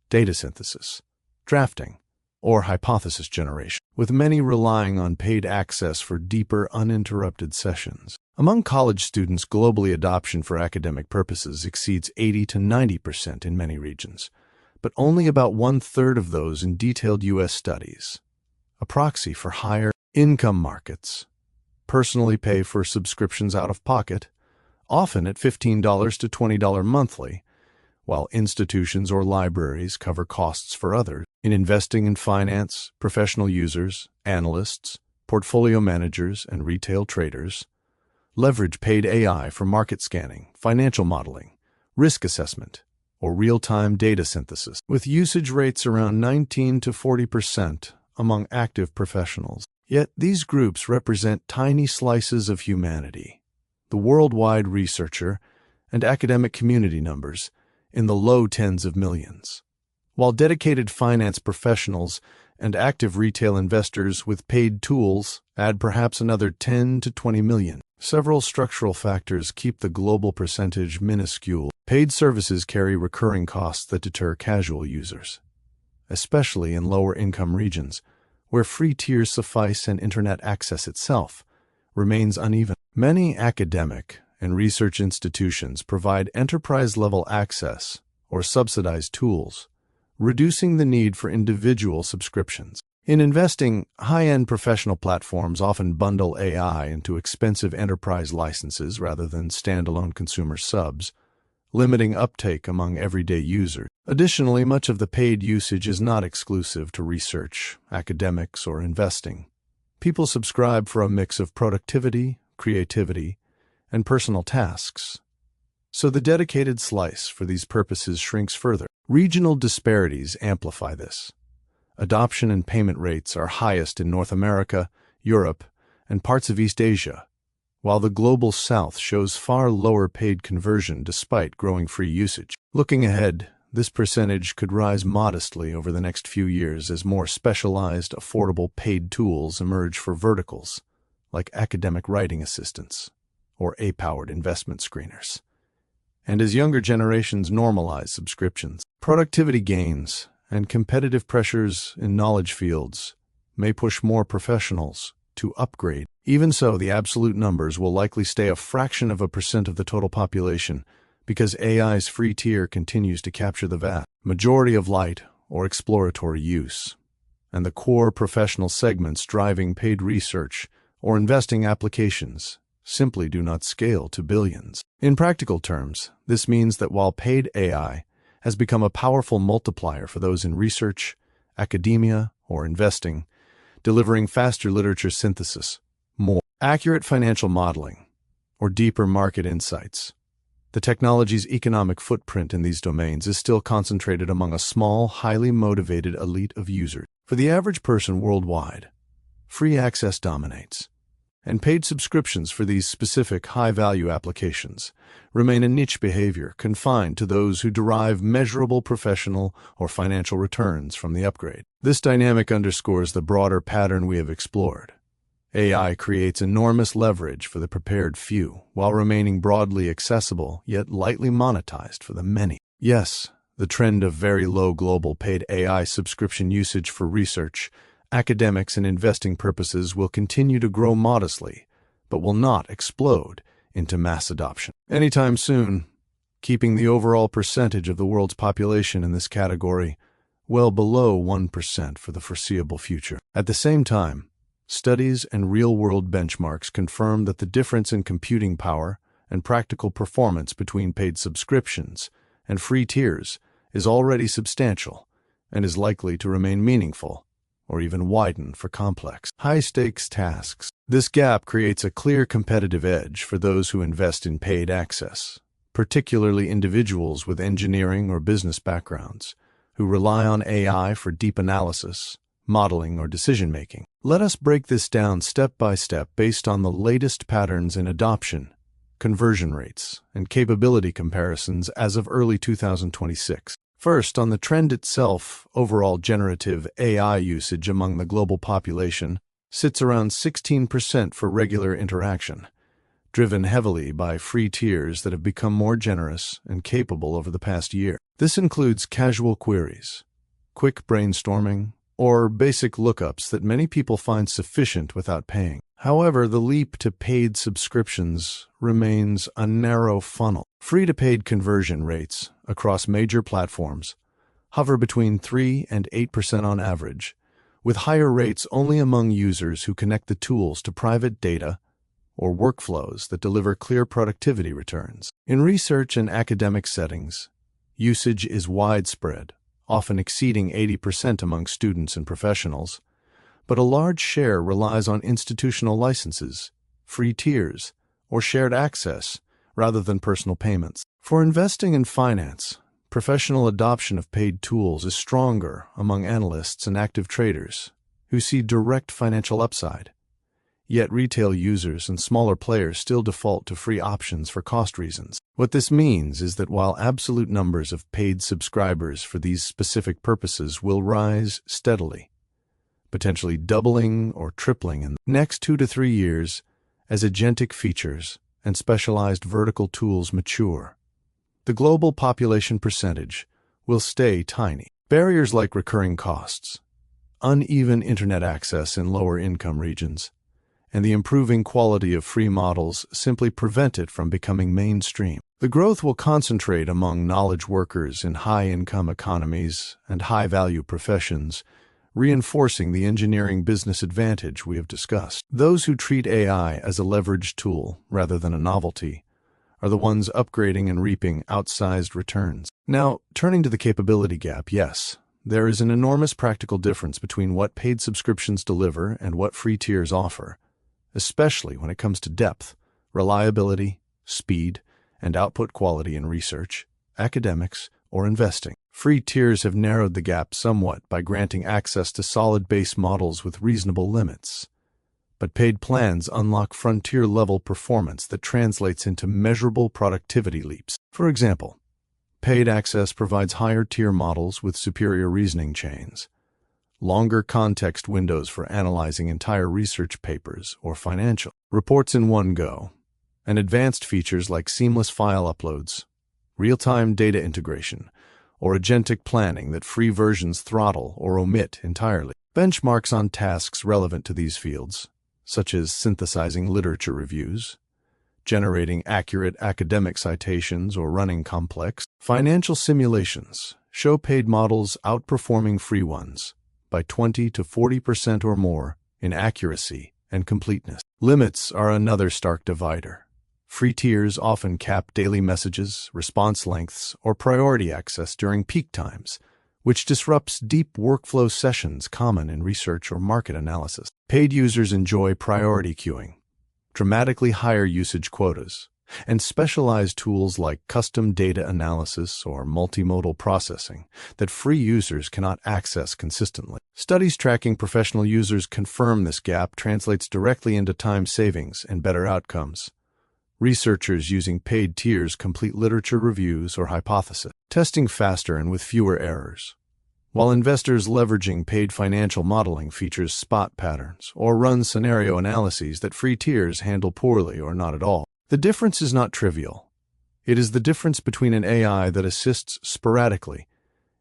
data synthesis, drafting, or hypothesis generation, with many relying on paid access for deeper, uninterrupted sessions. Among college students, globally adoption for academic purposes exceeds 80 to 90% in many regions, but only about 1/3 of those in detailed U.S. studies, a proxy for higher income markets, personally pay for subscriptions out of pocket, often at $15 to $20 monthly, while institutions or libraries cover costs for others. In investing in finance, professional users, analysts, portfolio managers, and retail traders leverage paid AI for market scanning, financial modeling, risk assessment, or real-time data synthesis. With usage rates around 19 to 40%, among active professionals. Yet these groups represent tiny slices of humanity. The worldwide researcher and academic community numbers in the low tens of millions, while dedicated finance professionals and active retail investors with paid tools add perhaps another 10 to 20 million. Several structural factors keep the global percentage minuscule. Paid services carry recurring costs that deter casual users, especially in lower-income regions, where free tiers suffice and internet access itself remains uneven. Many academic and research institutions provide enterprise-level access or subsidized tools, reducing the need for individual subscriptions. In investing, high-end professional platforms often bundle AI into expensive enterprise licenses rather than standalone consumer subs, limiting uptake among everyday users. Additionally, much of the paid usage is not exclusive to research, academics, or investing. People subscribe for a mix of productivity, creativity, and personal tasks, so the dedicated slice for these purposes shrinks further. Regional disparities amplify this. Adoption and payment rates are highest in North America, Europe, and parts of East Asia, while the global South shows far lower paid conversion despite growing free usage. Looking ahead, this percentage could rise modestly over the next few years as more specialized, affordable paid tools emerge for verticals, like academic writing assistants or AI-powered investment screeners, and as younger generations normalize subscriptions. Productivity gains and competitive pressures in knowledge fields may push more professionals to upgrade. Even so, the absolute numbers will likely stay a fraction of a percent of the total population because AI's free tier continues to capture the vast majority of light or exploratory use, and the core professional segments driving paid research or investing applications simply do not scale to billions. In practical terms, this means that while paid AI has become a powerful multiplier for those in research, academia, or investing, delivering faster literature synthesis, more accurate financial modeling, or deeper market insights, the technology's economic footprint in these domains is still concentrated among a small, highly motivated elite of users. For the average person worldwide, free access dominates, and paid subscriptions for these specific high-value applications remain a niche behavior confined to those who derive measurable professional or financial returns from the upgrade. This dynamic underscores the broader pattern we have explored. AI creates enormous leverage for the prepared few, while remaining broadly accessible yet lightly monetized for the many. Yes, the trend of very low global paid AI subscription usage for research, academics, and investing purposes will continue to grow modestly, but will not explode into mass adoption anytime soon, keeping the overall percentage of the world's population in this category well below 1% for the foreseeable future. At the same time, studies and real-world benchmarks confirm that the difference in computing power and practical performance between paid subscriptions and free tiers is already substantial and is likely to remain meaningful or even widen for complex, high-stakes tasks. This gap creates a clear competitive edge for those who invest in paid access, particularly individuals with engineering or business backgrounds who rely on AI for deep analysis, modeling, or decision-making. Let us break this down step by step based on the latest patterns in adoption, conversion rates, and capability comparisons as of early 2026. First, on the trend itself, overall generative AI usage among the global population sits around 16% for regular interaction, driven heavily by free tiers that have become more generous and capable over the past year. This includes casual queries, quick brainstorming, or basic lookups that many people find sufficient without paying. However, the leap to paid subscriptions remains a narrow funnel. Free-to-paid conversion rates across major platforms hover between 3 and 8% on average, with higher rates only among users who connect the tools to private data or workflows that deliver clear productivity returns. In research and academic settings, usage is widespread, often exceeding 80% among students and professionals, but a large share relies on institutional licenses, free tiers, or shared access rather than personal payments. For investing and finance, professional adoption of paid tools is stronger among analysts and active traders, who who see direct financial upside. Yet retail users and smaller players still default to free options for cost reasons. What this means is that while absolute numbers of paid subscribers for these specific purposes will rise steadily, potentially doubling or tripling in the next 2 to 3 years as agentic features and specialized vertical tools mature, the global population percentage will stay tiny. Barriers like recurring costs, uneven internet access in lower income regions, and the improving quality of free models simply prevent it from becoming mainstream. The growth will concentrate among knowledge workers in high-income economies and high-value professions, reinforcing the engineering business advantage we have discussed. Those who treat AI as a leveraged tool rather than a novelty are the ones upgrading and reaping outsized returns. Now, turning to the capability gap, yes, there is an enormous practical difference between what paid subscriptions deliver and what free tiers offer, especially when it comes to depth, reliability, speed, and output quality in research, academics, or investing. Free tiers have narrowed the gap somewhat by granting access to solid base models with reasonable limits. But paid plans unlock frontier-level performance that translates into measurable productivity leaps. For example, paid access provides higher-tier models with superior reasoning chains, longer context windows for analyzing entire research papers or financial reports in one go, and advanced features like seamless file uploads, real-time data integration, or agentic planning that free versions throttle or omit entirely. Benchmarks on tasks relevant to these fields, such as synthesizing literature reviews, generating accurate academic citations, or running complex financial simulations, show paid models outperforming free ones by 20 to 40% or more in accuracy and completeness. Limits are another stark divider. Free tiers often cap daily messages, response lengths, or priority access during peak times, which disrupts deep workflow sessions common in research or market analysis. Paid users enjoy priority queuing, dramatically higher usage quotas, and specialized tools like custom data analysis or multimodal processing that free users cannot access consistently. Studies tracking professional users confirm this gap translates directly into time savings and better outcomes. Researchers using paid tiers complete literature reviews or hypothesis testing faster and with fewer errors, while investors leveraging paid financial modeling features spot patterns or run scenario analyses that free tiers handle poorly or not at all. The difference is not trivial. It is the difference between an AI that assists sporadically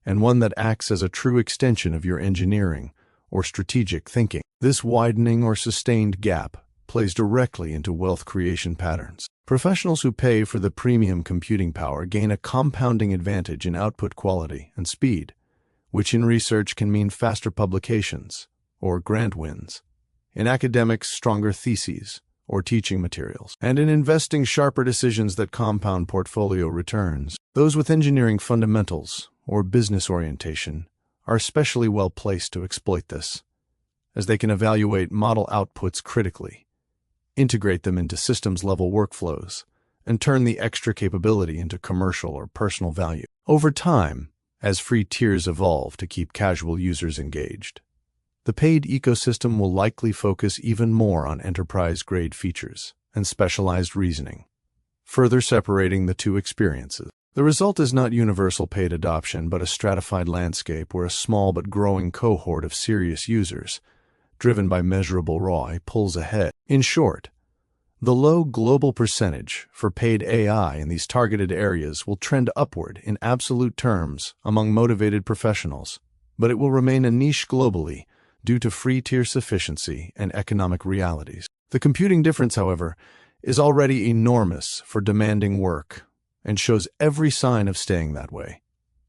and one that acts as a true extension of your engineering or strategic thinking. This widening or sustained gap plays directly into wealth creation patterns. Professionals who pay for the premium computing power gain a compounding advantage in output quality and speed, which in research can mean faster publications or grant wins, in academics stronger theses or teaching materials, and in investing sharper decisions that compound portfolio returns. Those with engineering fundamentals or business orientation are especially well placed to exploit this, as they can evaluate model outputs critically, integrate them into systems-level workflows, and turn the extra capability into commercial or personal value. Over time, as free tiers evolve to keep casual users engaged, the paid ecosystem will likely focus even more on enterprise-grade features and specialized reasoning, further separating the two experiences. The result is not universal paid adoption, but a stratified landscape where a small but growing cohort of serious users, driven by measurable ROI, pulls ahead. In short, the low global percentage for paid AI in these targeted areas will trend upward in absolute terms among motivated professionals, but it will remain a niche globally due to free tier sufficiency and economic realities. The computing difference, however, is already enormous for demanding work and shows every sign of staying that way,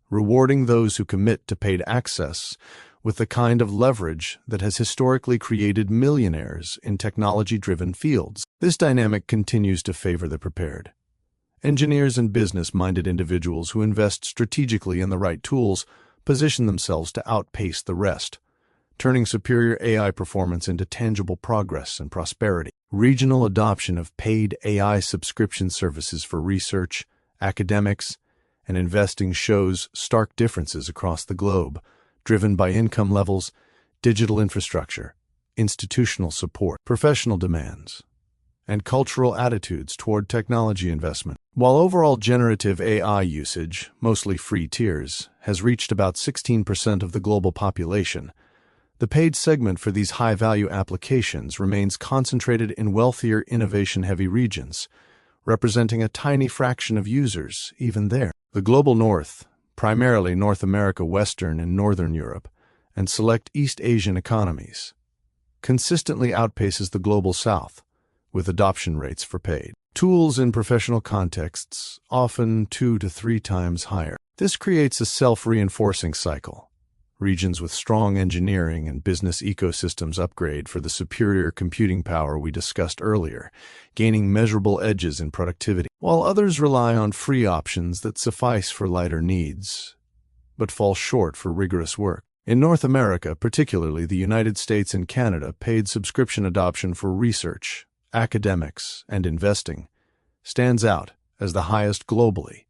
rewarding those who commit to paid access with the kind of leverage that has historically created millionaires in technology-driven fields. This dynamic continues to favor the prepared. Engineers and business-minded individuals who invest strategically in the right tools position themselves to outpace the rest, turning superior AI performance into tangible progress and prosperity. Regional adoption of paid AI subscription services for research, academics, and investing shows stark differences across the globe, driven by income levels, digital infrastructure, institutional support, professional demands, and cultural attitudes toward technology investment. While overall generative AI usage, mostly free tiers, has reached about 16% of the global population, the paid segment for these high-value applications remains concentrated in wealthier, innovation-heavy regions, representing a tiny fraction of users even there. The global north, primarily North America, Western and Northern Europe, and select East Asian economies, consistently outpaces the global south, with adoption rates for paid tools in professional contexts often 2 to 3 times higher. This creates a self-reinforcing cycle. Regions with strong engineering and business ecosystems upgrade for the superior computing power we discussed earlier, gaining measurable edges in productivity, while others rely on free options that suffice for lighter needs, but fall short for rigorous work. In North America, particularly the United States and Canada, paid subscription adoption for research, academics, and investing stands out as the highest globally,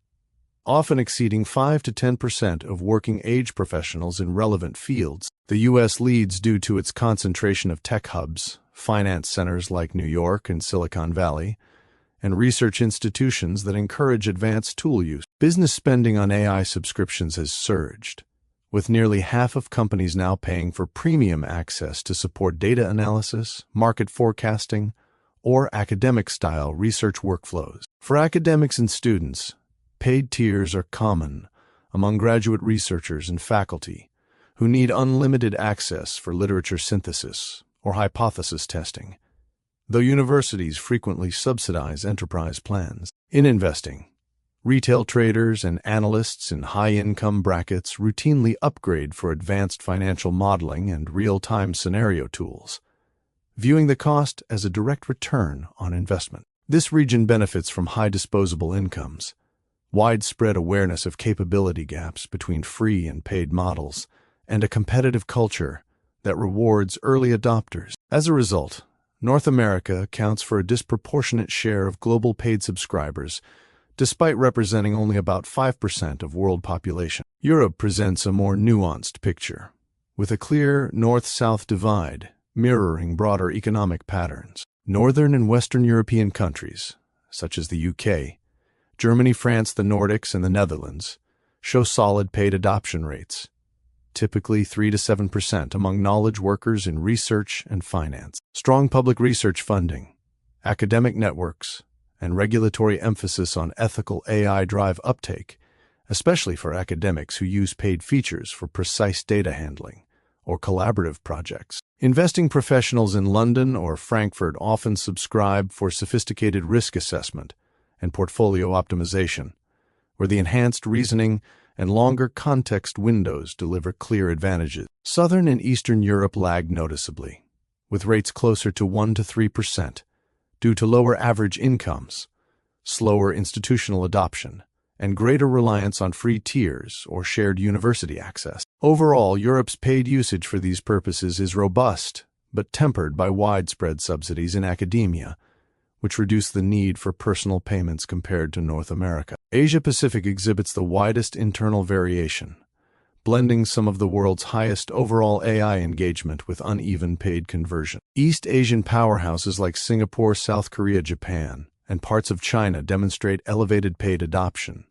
often exceeding 5 to 10% of working-age professionals in relevant fields. The U.S. leads due to its concentration of tech hubs, finance centers like New York and Silicon Valley, and research institutions that encourage advanced tool use. Business spending on AI subscriptions has surged, with nearly half of companies now paying for premium access to support data analysis, market forecasting, or academic-style research workflows. For academics and students, paid tiers are common among graduate researchers and faculty who need unlimited access for literature synthesis or hypothesis testing, though universities frequently subsidize enterprise plans. In investing, retail traders and analysts in high-income brackets routinely upgrade for advanced financial modeling and real-time scenario tools, viewing the cost as a direct return on investment. This region benefits from high disposable incomes, widespread awareness of capability gaps between free and paid models, and a competitive culture that rewards early adopters. As a result, North America accounts for a disproportionate share of global paid subscribers, despite representing only about 5% of world population. Europe presents a more nuanced picture, with a clear north-south divide mirroring broader economic patterns. Northern and Western European countries, such as the UK, Germany, France, the Nordics, and the Netherlands, show solid paid adoption rates, typically 3 to 7% among knowledge workers in research and finance. Strong public research funding, academic networks, and regulatory emphasis on ethical AI drive uptake, especially for academics who use paid features for precise data handling or collaborative projects. Investing professionals in London or Frankfurt often subscribe for sophisticated risk assessment and portfolio optimization, where the enhanced reasoning and longer context windows deliver clear advantages. Southern and Eastern Europe lag noticeably, with rates closer to 1 to 3%, due to lower average incomes, slower institutional adoption, and greater reliance on free tiers or shared university access. Overall, Europe's paid usage for these purposes is robust, but tempered by widespread subsidies in academia, which reduce the need for personal payments compared to North America. Asia-Pacific exhibits the widest internal variation, blending some of the world's highest overall AI engagement with uneven paid conversion. East Asian powerhouses like Singapore, South Korea, Japan, and parts of China demonstrate elevated paid adoption,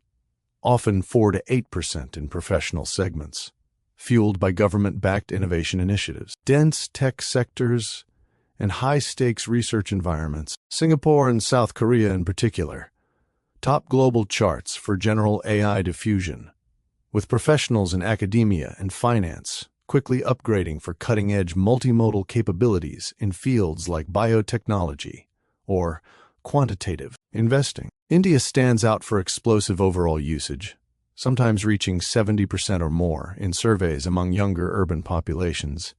often 4 to 8% in professional segments, fueled by government-backed innovation initiatives. Dense tech sectors and high-stakes research environments, Singapore and South Korea in particular, top global charts for general AI diffusion, with professionals in academia and finance quickly upgrading for cutting-edge multimodal capabilities in fields like biotechnology or quantitative investing. India stands out for explosive overall usage, sometimes reaching 70% or more in surveys among younger urban populations,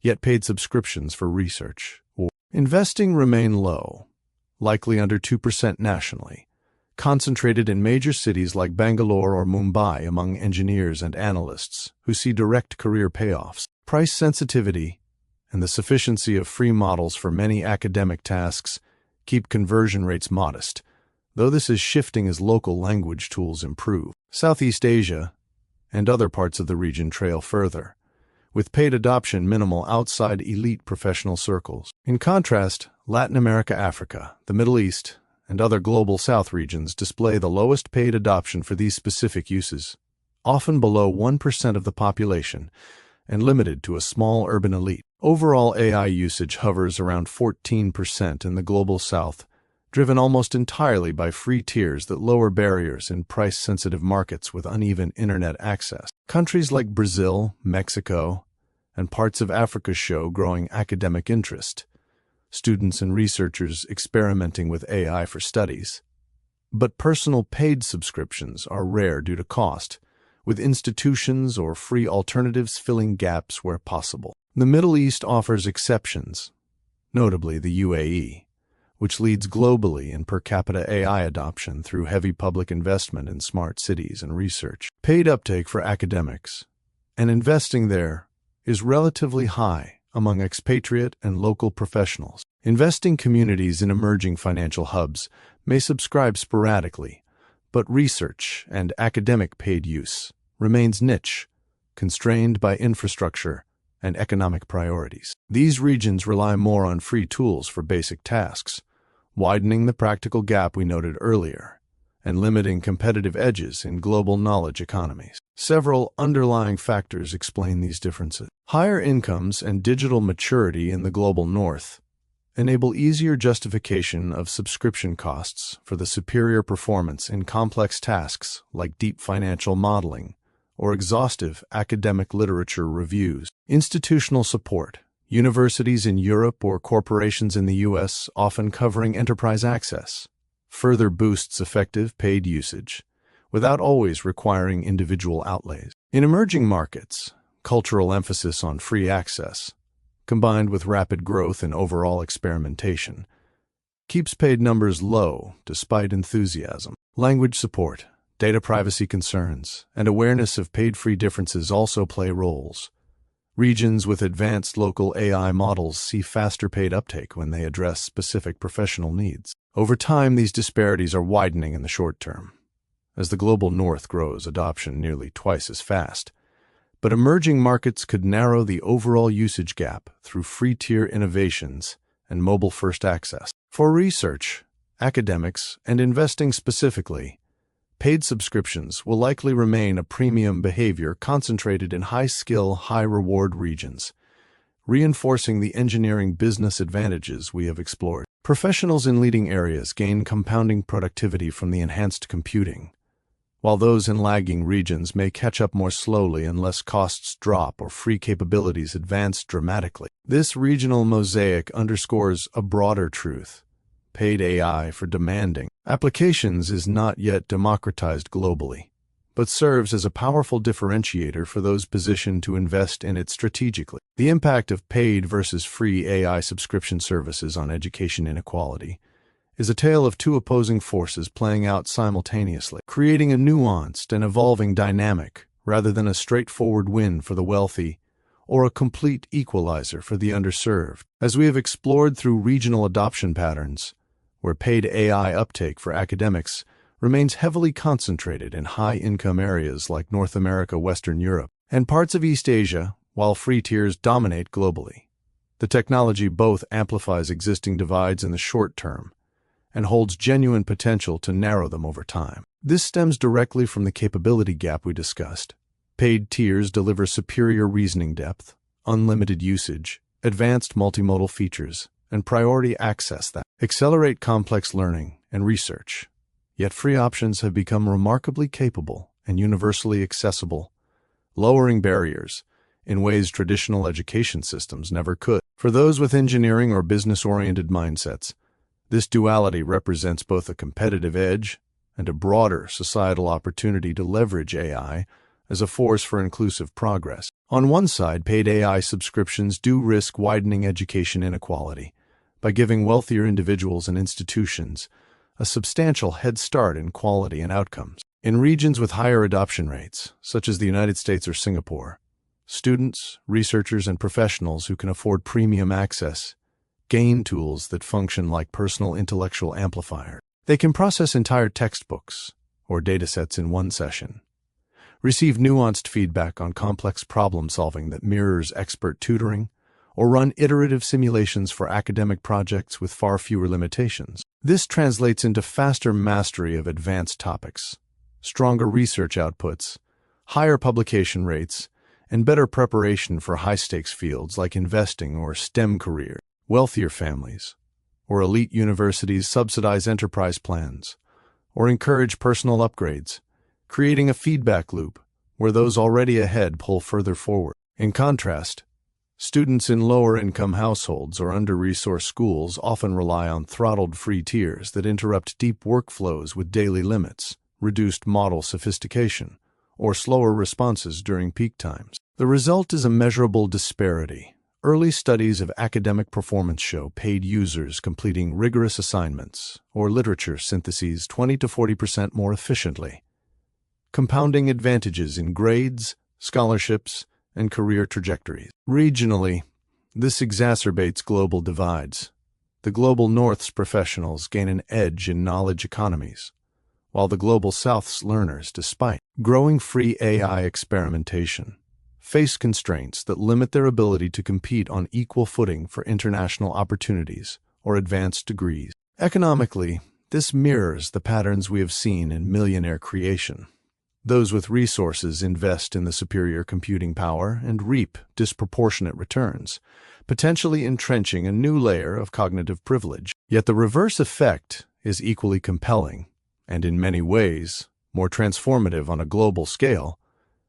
yet paid subscriptions for research or investing remain low, likely under 2% nationally, concentrated in major cities like Bangalore or Mumbai among engineers and analysts who see direct career payoffs. Price sensitivity and the sufficiency of free models for many academic tasks keep conversion rates modest, though this is shifting as local language tools improve. Southeast Asia and other parts of the region trail further, with paid adoption minimal outside elite professional circles. In contrast, Latin America, Africa, the Middle East, and other global South regions display the lowest paid adoption for these specific uses, often below 1% of the population and limited to a small urban elite. Overall AI usage hovers around 14% in the global South, driven almost entirely by free tiers that lower barriers in price-sensitive markets with uneven internet access. Countries like Brazil, Mexico, and parts of Africa show growing academic interest, students and researchers experimenting with AI for studies. But personal paid subscriptions are rare due to cost, with institutions or free alternatives filling gaps where possible. The Middle East offers exceptions, notably the UAE, which leads globally in per capita AI adoption through heavy public investment in smart cities and research. Paid uptake for academics and investing there is relatively high among expatriate and local professionals. Investing communities in emerging financial hubs may subscribe sporadically, but research and academic paid use remains niche, constrained by infrastructure and economic priorities. These regions rely more on free tools for basic tasks, widening the practical gap we noted earlier, and limiting competitive edges in global knowledge economies. Several underlying factors explain these differences. Higher incomes and digital maturity in the global north enable easier justification of subscription costs for the superior performance in complex tasks like deep financial modeling or exhaustive academic literature reviews. Institutional support. Universities in Europe or corporations in the US often covering enterprise access further boosts effective paid usage without always requiring individual outlays. In emerging markets, cultural emphasis on free access, combined with rapid growth and overall experimentation, keeps paid numbers low despite enthusiasm. Language support, data privacy concerns, and awareness of paid-free differences also play roles. Regions with advanced local AI models see faster paid uptake when they address specific professional needs. Over time, these disparities are widening in the short term, as the global north grows adoption nearly twice as fast. But emerging markets could narrow the overall usage gap through free-tier innovations and mobile-first access. For research, academics, and investing specifically, paid subscriptions will likely remain a premium behavior concentrated in high-skill, high-reward regions, reinforcing the engineering business advantages we have explored. Professionals in leading areas gain compounding productivity from the enhanced computing, while those in lagging regions may catch up more slowly unless costs drop or free capabilities advance dramatically. This regional mosaic underscores a broader truth. Paid AI for demanding applications is not yet democratized globally, but serves as a powerful differentiator for those positioned to invest in it strategically. The impact of paid versus free AI subscription services on education inequality is a tale of two opposing forces playing out simultaneously, creating a nuanced and evolving dynamic rather than a straightforward win for the wealthy or a complete equalizer for the underserved. As we have explored through regional adoption patterns, where paid AI uptake for academics remains heavily concentrated in high-income areas like North America, Western Europe, and parts of East Asia, while free tiers dominate globally. The technology both amplifies existing divides in the short term and holds genuine potential to narrow them over time. This stems directly from the capability gap we discussed. Paid tiers deliver superior reasoning depth, unlimited usage, advanced multimodal features, and priority access that accelerate complex learning and research. Yet free options have become remarkably capable and universally accessible, lowering barriers in ways traditional education systems never could. For those with engineering or business-oriented mindsets, this duality represents both a competitive edge and a broader societal opportunity to leverage AI as a force for inclusive progress. On one side, paid AI subscriptions do risk widening education inequality by giving wealthier individuals and institutions a substantial head start in quality and outcomes. In regions with higher adoption rates, such as the United States or Singapore, students, researchers, and professionals who can afford premium access gain tools that function like personal intellectual amplifiers. They can process entire textbooks or datasets in one session, receive nuanced feedback on complex problem-solving that mirrors expert tutoring, or run iterative simulations for academic projects with far fewer limitations. This translates into faster mastery of advanced topics, stronger research outputs, higher publication rates, and better preparation for high-stakes fields like investing or STEM careers. Wealthier families or elite universities subsidize enterprise plans or encourage personal upgrades, creating a feedback loop where those already ahead pull further forward. In contrast, students in lower-income households or under-resourced schools often rely on throttled free tiers that interrupt deep workflows with daily limits, reduced model sophistication, or slower responses during peak times. The result is a measurable disparity. Early studies of academic performance show paid users completing rigorous assignments or literature syntheses 20 to 40% more efficiently, compounding advantages in grades, scholarships, and career trajectories. Regionally, this exacerbates global divides. The Global North's professionals gain an edge in knowledge economies, while the Global South's learners, despite growing free AI experimentation, face constraints that limit their ability to compete on equal footing for international opportunities or advanced degrees. Economically, this mirrors the patterns we have seen in millionaire creation. Those with resources invest in the superior computing power and reap disproportionate returns, potentially entrenching a new layer of cognitive privilege. Yet the reverse effect is equally compelling, and in many ways, more transformative on a global scale.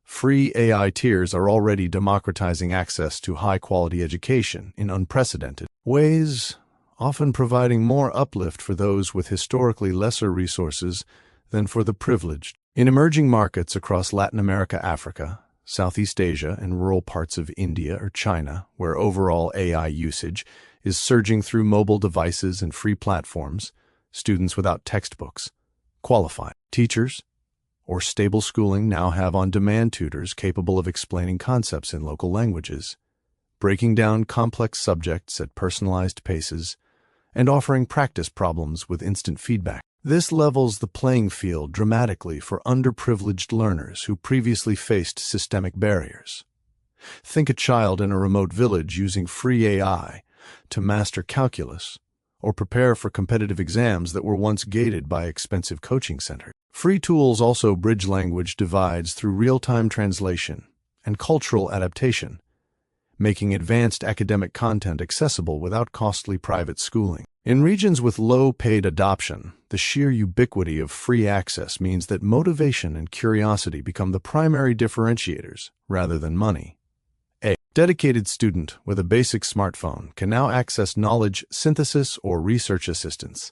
Free AI tiers are already democratizing access to high-quality education in unprecedented ways, often providing more uplift for those with historically lesser resources than for the privileged. In emerging markets across Latin America, Africa, Southeast Asia, and rural parts of India or China, where overall AI usage is surging through mobile devices and free platforms, students without textbooks, qualified teachers, or stable schooling now have on-demand tutors capable of explaining concepts in local languages, breaking down complex subjects at personalized paces, and offering practice problems with instant feedback. This levels the playing field dramatically for underprivileged learners who previously faced systemic barriers. Think a child in a remote village using free AI to master calculus or prepare for competitive exams that were once gated by expensive coaching centers. Free tools also bridge language divides through real-time translation and cultural adaptation, making advanced academic content accessible without costly private schooling. In regions with low paid adoption, the sheer ubiquity of free access means that motivation and curiosity become the primary differentiators rather than money. A dedicated student with a basic smartphone can now access knowledge synthesis or research assistance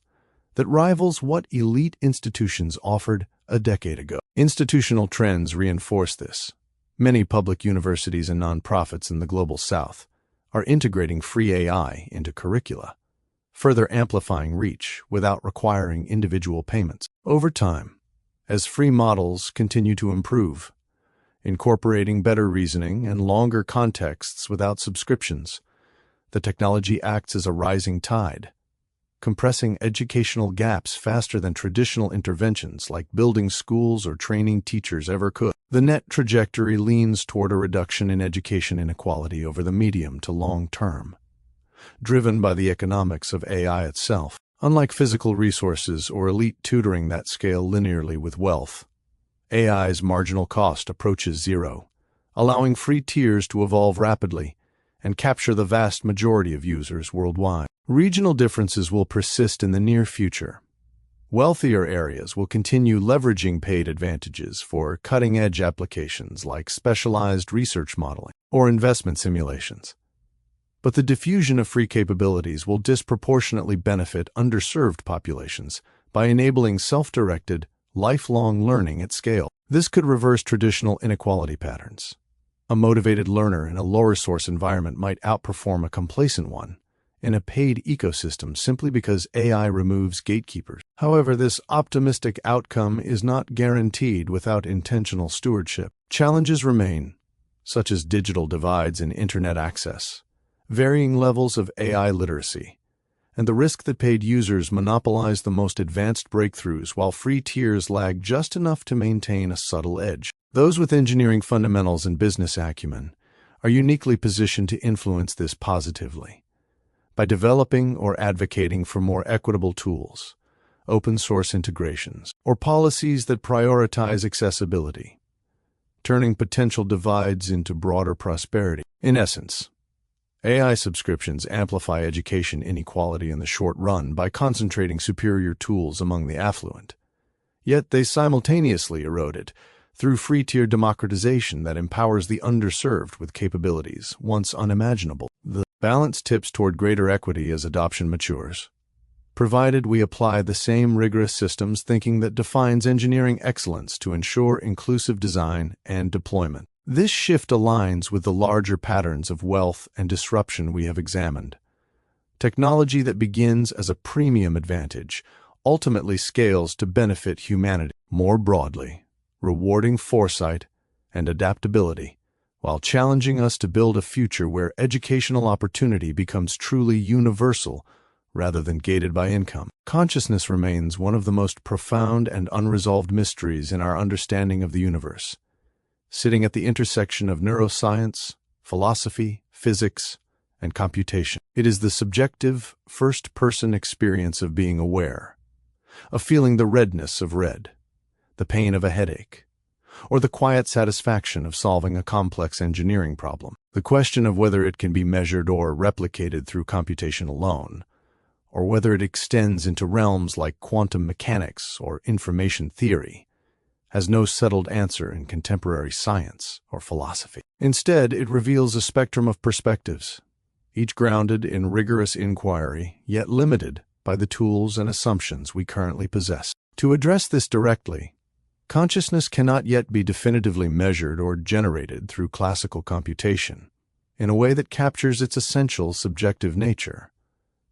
that rivals what elite institutions offered a decade ago. Institutional trends reinforce this. Many public universities and nonprofits in the Global South are integrating free AI into curricula, further amplifying reach without requiring individual payments. Over time, as free models continue to improve, incorporating better reasoning and longer contexts without subscriptions, the technology acts as a rising tide, compressing educational gaps faster than traditional interventions like building schools or training teachers ever could. The net trajectory leans toward a reduction in education inequality over the medium to long term, driven by the economics of AI itself. Unlike physical resources or elite tutoring that scale linearly with wealth, AI's marginal cost approaches zero, allowing free tiers to evolve rapidly and capture the vast majority of users worldwide. Regional differences will persist in the near future. Wealthier areas will continue leveraging paid advantages for cutting-edge applications like specialized research modeling or investment simulations. But the diffusion of free capabilities will disproportionately benefit underserved populations by enabling self-directed, lifelong learning at scale. This could reverse traditional inequality patterns. A motivated learner in a lower-source environment might outperform a complacent one in a paid ecosystem simply because AI removes gatekeepers. However, this optimistic outcome is not guaranteed without intentional stewardship. Challenges remain, such as digital divides in internet access, varying levels of AI literacy, and the risk that paid users monopolize the most advanced breakthroughs while free tiers lag just enough to maintain a subtle edge. Those with engineering fundamentals and business acumen are uniquely positioned to influence this positively by developing or advocating for more equitable tools, open-source integrations, or policies that prioritize accessibility, turning potential divides into broader prosperity. In essence, AI subscriptions amplify education inequality in the short run by concentrating superior tools among the affluent. Yet they simultaneously erode it through free-tier democratization that empowers the underserved with capabilities once unimaginable. The balance tips toward greater equity as adoption matures, provided we apply the same rigorous systems thinking that defines engineering excellence to ensure inclusive design and deployment. This shift aligns with the larger patterns of wealth and disruption we have examined. Technology that begins as a premium advantage ultimately scales to benefit humanity more broadly, rewarding foresight and adaptability, while challenging us to build a future where educational opportunity becomes truly universal rather than gated by income. Consciousness remains one of the most profound and unresolved mysteries in our understanding of the universe, sitting at the intersection of neuroscience, philosophy, physics, and computation. It is the subjective, first-person experience of being aware, of feeling the redness of red, the pain of a headache, or the quiet satisfaction of solving a complex engineering problem. The question of whether it can be measured or replicated through computation alone, or whether it extends into realms like quantum mechanics or information theory, has no settled answer in contemporary science or philosophy. Instead, it reveals a spectrum of perspectives, each grounded in rigorous inquiry, yet limited by the tools and assumptions we currently possess. To address this directly, consciousness cannot yet be definitively measured or generated through classical computation in a way that captures its essential subjective nature.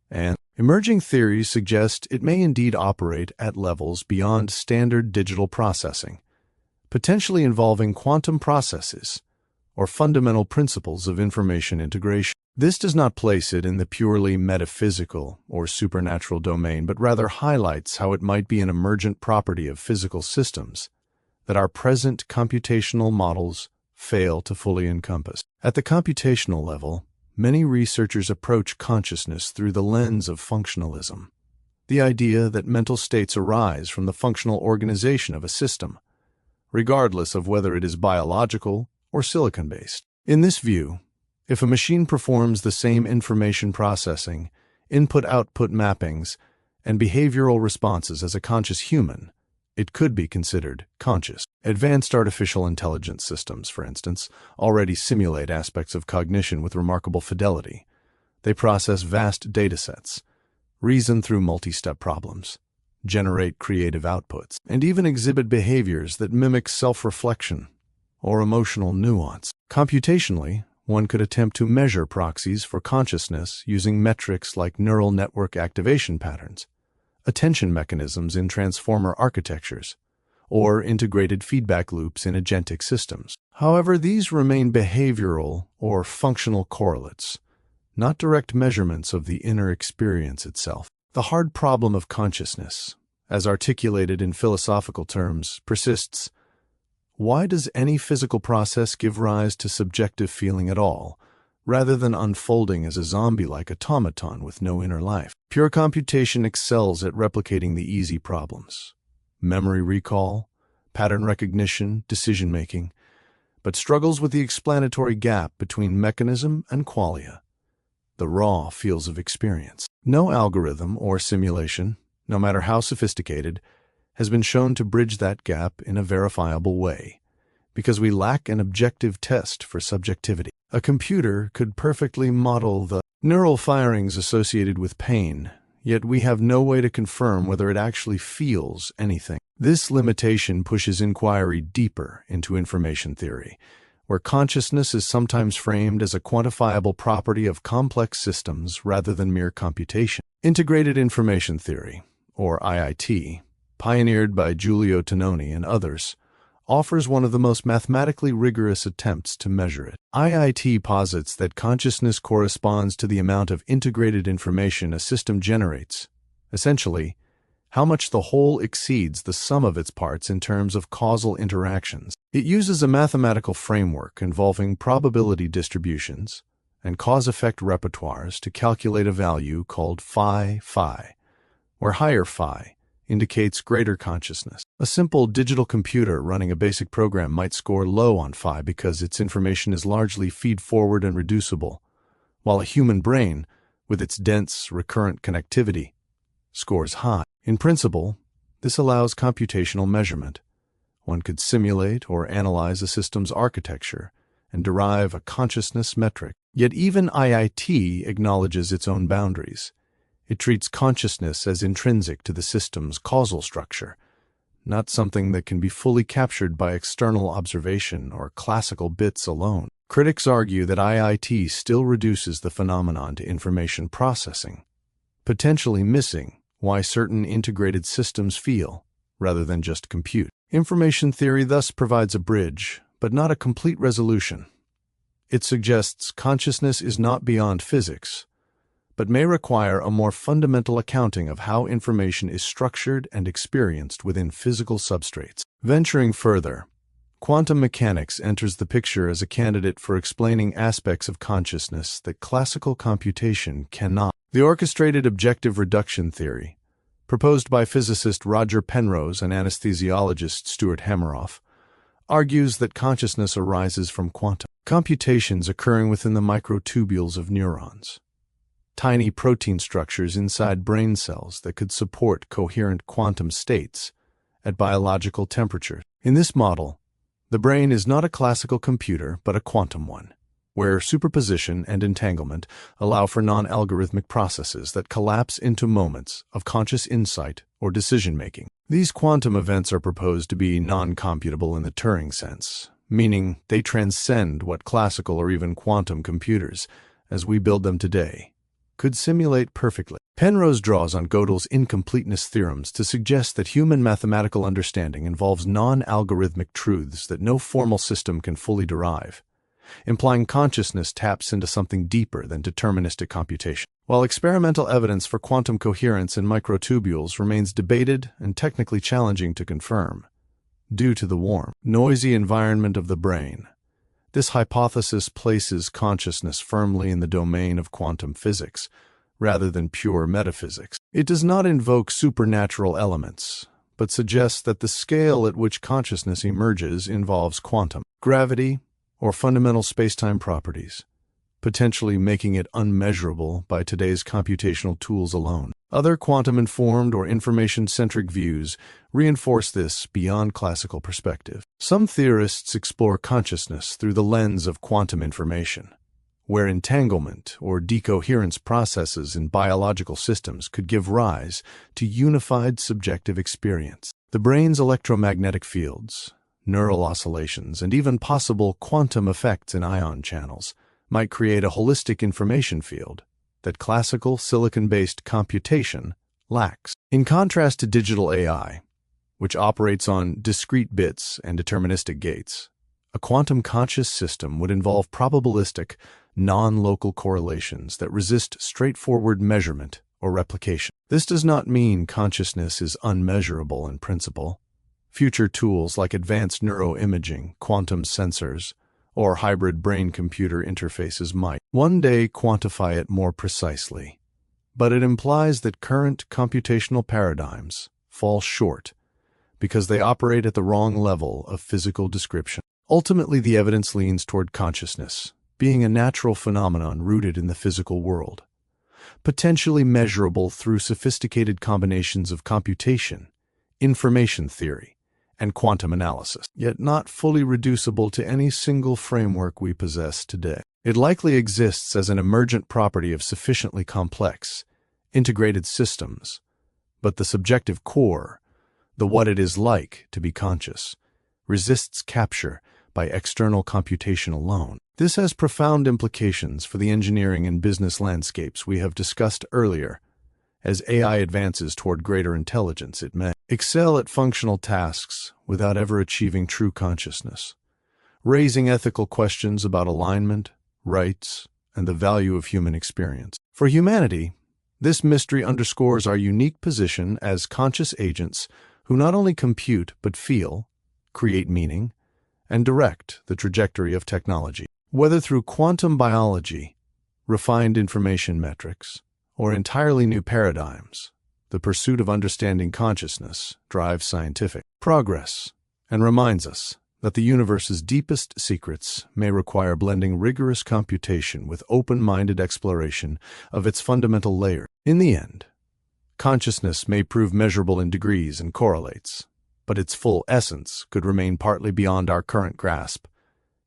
And emerging theories suggest it may indeed operate at levels beyond standard digital processing, potentially involving quantum processes or fundamental principles of information integration. This does not place it in the purely metaphysical or supernatural domain, but rather highlights how it might be an emergent property of physical systems that our present computational models fail to fully encompass. At the computational level, many researchers approach consciousness through the lens of functionalism, the idea that mental states arise from the functional organization of a system, regardless of whether it is biological or silicon-based. In this view, if a machine performs the same information processing, input-output mappings, and behavioral responses as a conscious human, it could be considered conscious. Advanced artificial intelligence systems, for instance, already simulate aspects of cognition with remarkable fidelity. They process vast datasets, reason through multi-step problems, generate creative outputs, and even exhibit behaviors that mimic self-reflection or emotional nuance. Computationally, one could attempt to measure proxies for consciousness using metrics like neural network activation patterns, attention mechanisms in transformer architectures, or integrated feedback loops in agentic systems. However, these remain behavioral or functional correlates, not direct measurements of the inner experience itself. The hard problem of consciousness, as articulated in philosophical terms, persists. Why does any physical process give rise to subjective feeling at all, rather than unfolding as a zombie-like automaton with no inner life? Pure computation excels at replicating the easy problems: memory recall, pattern recognition, decision-making, but struggles with the explanatory gap between mechanism and qualia, the raw fields of experience. No algorithm or simulation, no matter how sophisticated, has been shown to bridge that gap in a verifiable way, because we lack an objective test for subjectivity. A computer could perfectly model the neural firings associated with pain, yet we have no way to confirm whether it actually feels anything. This limitation pushes inquiry deeper into information theory, where consciousness is sometimes framed as a quantifiable property of complex systems rather than mere computation. Integrated information theory, or IIT, pioneered by Giulio Tononi and others, offers one of the most mathematically rigorous attempts to measure it. IIT posits that consciousness corresponds to the amount of integrated information a system generates, essentially, how much the whole exceeds the sum of its parts in terms of causal interactions. It uses a mathematical framework involving probability distributions and cause-effect repertoires to calculate a value called phi, where higher phi indicates greater consciousness. A simple digital computer running a basic program might score low on phi because its information is largely feed-forward and reducible, while a human brain, with its dense, recurrent connectivity, scores high. In principle, this allows computational measurement. One could simulate or analyze a system's architecture and derive a consciousness metric. Yet even IIT acknowledges its own boundaries. It treats consciousness as intrinsic to the system's causal structure, not something that can be fully captured by external observation or classical bits alone. Critics argue that IIT still reduces the phenomenon to information processing, potentially missing why certain integrated systems feel, rather than just compute. Information theory thus provides a bridge, but not a complete resolution. It suggests consciousness is not beyond physics, but may require a more fundamental accounting of how information is structured and experienced within physical substrates. Venturing further, quantum mechanics enters the picture as a candidate for explaining aspects of consciousness that classical computation cannot. The orchestrated objective reduction theory, proposed by physicist Roger Penrose and anesthesiologist Stuart Hameroff, argues that consciousness arises from quantum computations occurring within the microtubules of neurons, tiny protein structures inside brain cells that could support coherent quantum states at biological temperatures. In this model, the brain is not a classical computer but a quantum one, where superposition and entanglement allow for non-algorithmic processes that collapse into moments of conscious insight or decision-making. These quantum events are proposed to be non-computable in the Turing sense, meaning they transcend what classical or even quantum computers, as we build them today, could simulate perfectly. Penrose draws on Gödel's incompleteness theorems to suggest that human mathematical understanding involves non-algorithmic truths that no formal system can fully derive, implying consciousness taps into something deeper than deterministic computation. While experimental evidence for quantum coherence in microtubules remains debated and technically challenging to confirm, due to the warm, noisy environment of the brain, this hypothesis places consciousness firmly in the domain of quantum physics, rather than pure metaphysics. It does not invoke supernatural elements, but suggests that the scale at which consciousness emerges involves quantum gravity or fundamental spacetime properties, potentially making it unmeasurable by today's computational tools alone. Other quantum-informed or information-centric views reinforce this beyond classical perspective. Some theorists explore consciousness through the lens of quantum information, where entanglement or decoherence processes in biological systems could give rise to unified subjective experience. The brain's electromagnetic fields, neural oscillations, and even possible quantum effects in ion channels might create a holistic information field that classical silicon-based computation lacks. In contrast to digital AI, which operates on discrete bits and deterministic gates, a quantum conscious system would involve probabilistic, non-local correlations that resist straightforward measurement or replication. This does not mean consciousness is unmeasurable in principle. Future tools like advanced neuroimaging, quantum sensors, or hybrid brain-computer interfaces might one day quantify it more precisely, but it implies that current computational paradigms fall short because they operate at the wrong level of physical description. Ultimately, the evidence leans toward consciousness being a natural phenomenon rooted in the physical world, potentially measurable through sophisticated combinations of computation, information theory, and quantum analysis, yet not fully reducible to any single framework we possess today. It likely exists as an emergent property of sufficiently complex, integrated systems, but the subjective core, the what it is like to be conscious, resists capture by external computation alone. This has profound implications for the engineering and business landscapes we have discussed earlier. As AI advances toward greater intelligence, it may excel at functional tasks without ever achieving true consciousness, raising ethical questions about alignment, rights, and the value of human experience. For humanity, This mystery underscores our unique position as conscious agents who not only compute but feel, create meaning, and direct the trajectory of technology. Whether through quantum biology, refined information metrics, or entirely new paradigms, the pursuit of understanding consciousness drives scientific progress and reminds us that the universe's deepest secrets may require blending rigorous computation with open-minded exploration of its fundamental layer. In the end, consciousness may prove measurable in degrees and correlates, but its full essence could remain partly beyond our current grasp,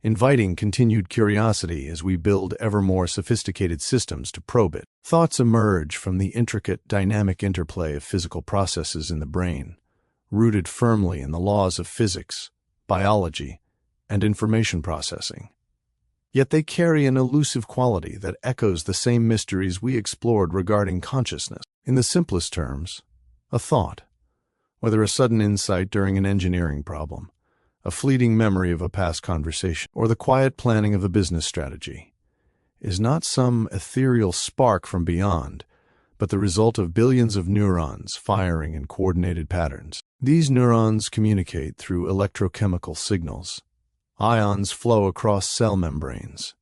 inviting continued curiosity as we build ever more sophisticated systems to probe it. Thoughts emerge from the intricate, dynamic interplay of physical processes in the brain, rooted firmly in the laws of physics, biology, and information processing. Yet they carry an elusive quality that echoes the same mysteries we explored regarding consciousness. In the simplest terms, a thought, whether a sudden insight during an engineering problem, a fleeting memory of a past conversation, or the quiet planning of a business strategy, is not some ethereal spark from beyond, but the result of billions of neurons firing in coordinated patterns. These neurons communicate through electrochemical signals. Ions flow across cell membranes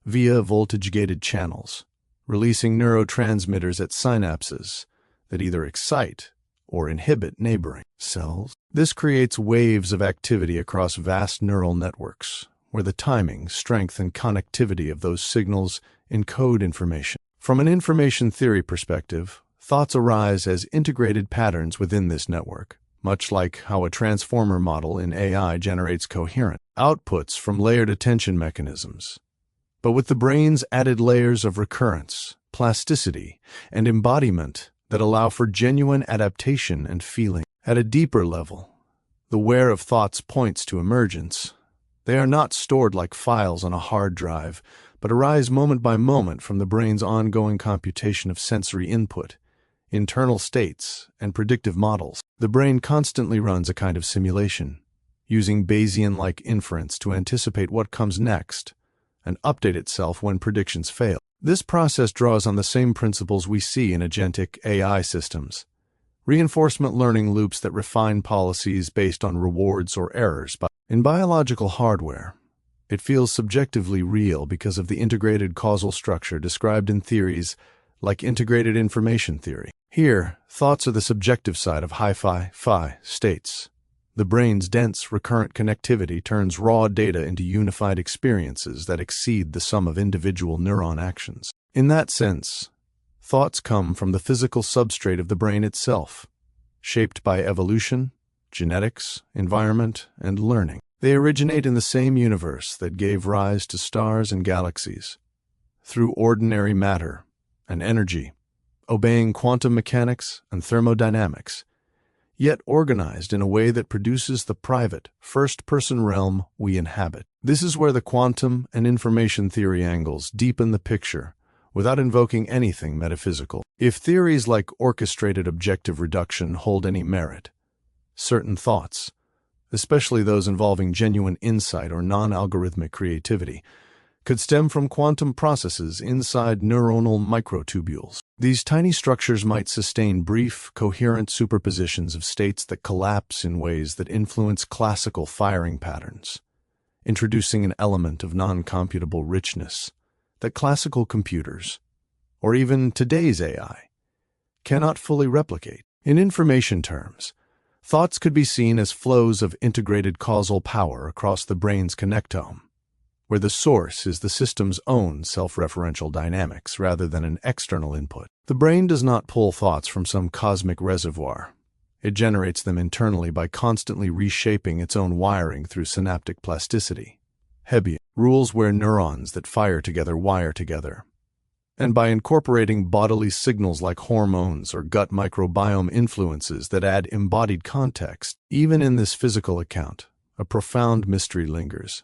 via voltage-gated channels, releasing neurotransmitters at synapses that either excite or inhibit neighboring cells. This creates waves of activity across vast neural networks, where the timing, strength, and connectivity of those signals encode information. From an information theory perspective, thoughts arise as integrated patterns within this network, much like how a transformer model in AI generates coherent outputs from layered attention mechanisms. But with the brain's added layers of recurrence, plasticity, and embodiment that allow for genuine adaptation and feeling. At a deeper level, the where of thoughts points to emergence. They are not stored like files on a hard drive, but arise moment by moment from the brain's ongoing computation of sensory input, internal states, and predictive models. The brain constantly runs a kind of simulation, using Bayesian-like inference to anticipate what comes next and update itself when predictions fail. This process draws on the same principles we see in agentic AI systems, reinforcement learning loops that refine policies based on rewards or errors. In biological hardware, it feels subjectively real because of the integrated causal structure described in theories like integrated information theory. Here, thoughts are the subjective side of hi-fi states. The brain's dense, recurrent connectivity turns raw data into unified experiences that exceed the sum of individual neuron actions. In that sense, thoughts come from the physical substrate of the brain itself, shaped by evolution, genetics, environment, and learning. They originate in the same universe that gave rise to stars and galaxies, through ordinary matter and energy, obeying quantum mechanics and thermodynamics, yet organized in a way that produces the private, first-person realm we inhabit. This is where the quantum and information theory angles deepen the picture without invoking anything metaphysical. If theories like orchestrated objective reduction hold any merit, certain thoughts, especially those involving genuine insight or non-algorithmic creativity, could stem from quantum processes inside neuronal microtubules. These tiny structures might sustain brief, coherent superpositions of states that collapse in ways that influence classical firing patterns, introducing an element of non-computable richness that classical computers, or even today's AI, cannot fully replicate. In information terms, thoughts could be seen as flows of integrated causal power across the brain's connectome, where the source is the system's own self-referential dynamics rather than an external input. The brain does not pull thoughts from some cosmic reservoir. It generates them internally by constantly reshaping its own wiring through synaptic plasticity, Hebbian rules where neurons that fire together wire together, and by incorporating bodily signals like hormones or gut microbiome influences that add embodied context. Even in this physical account, a profound mystery lingers.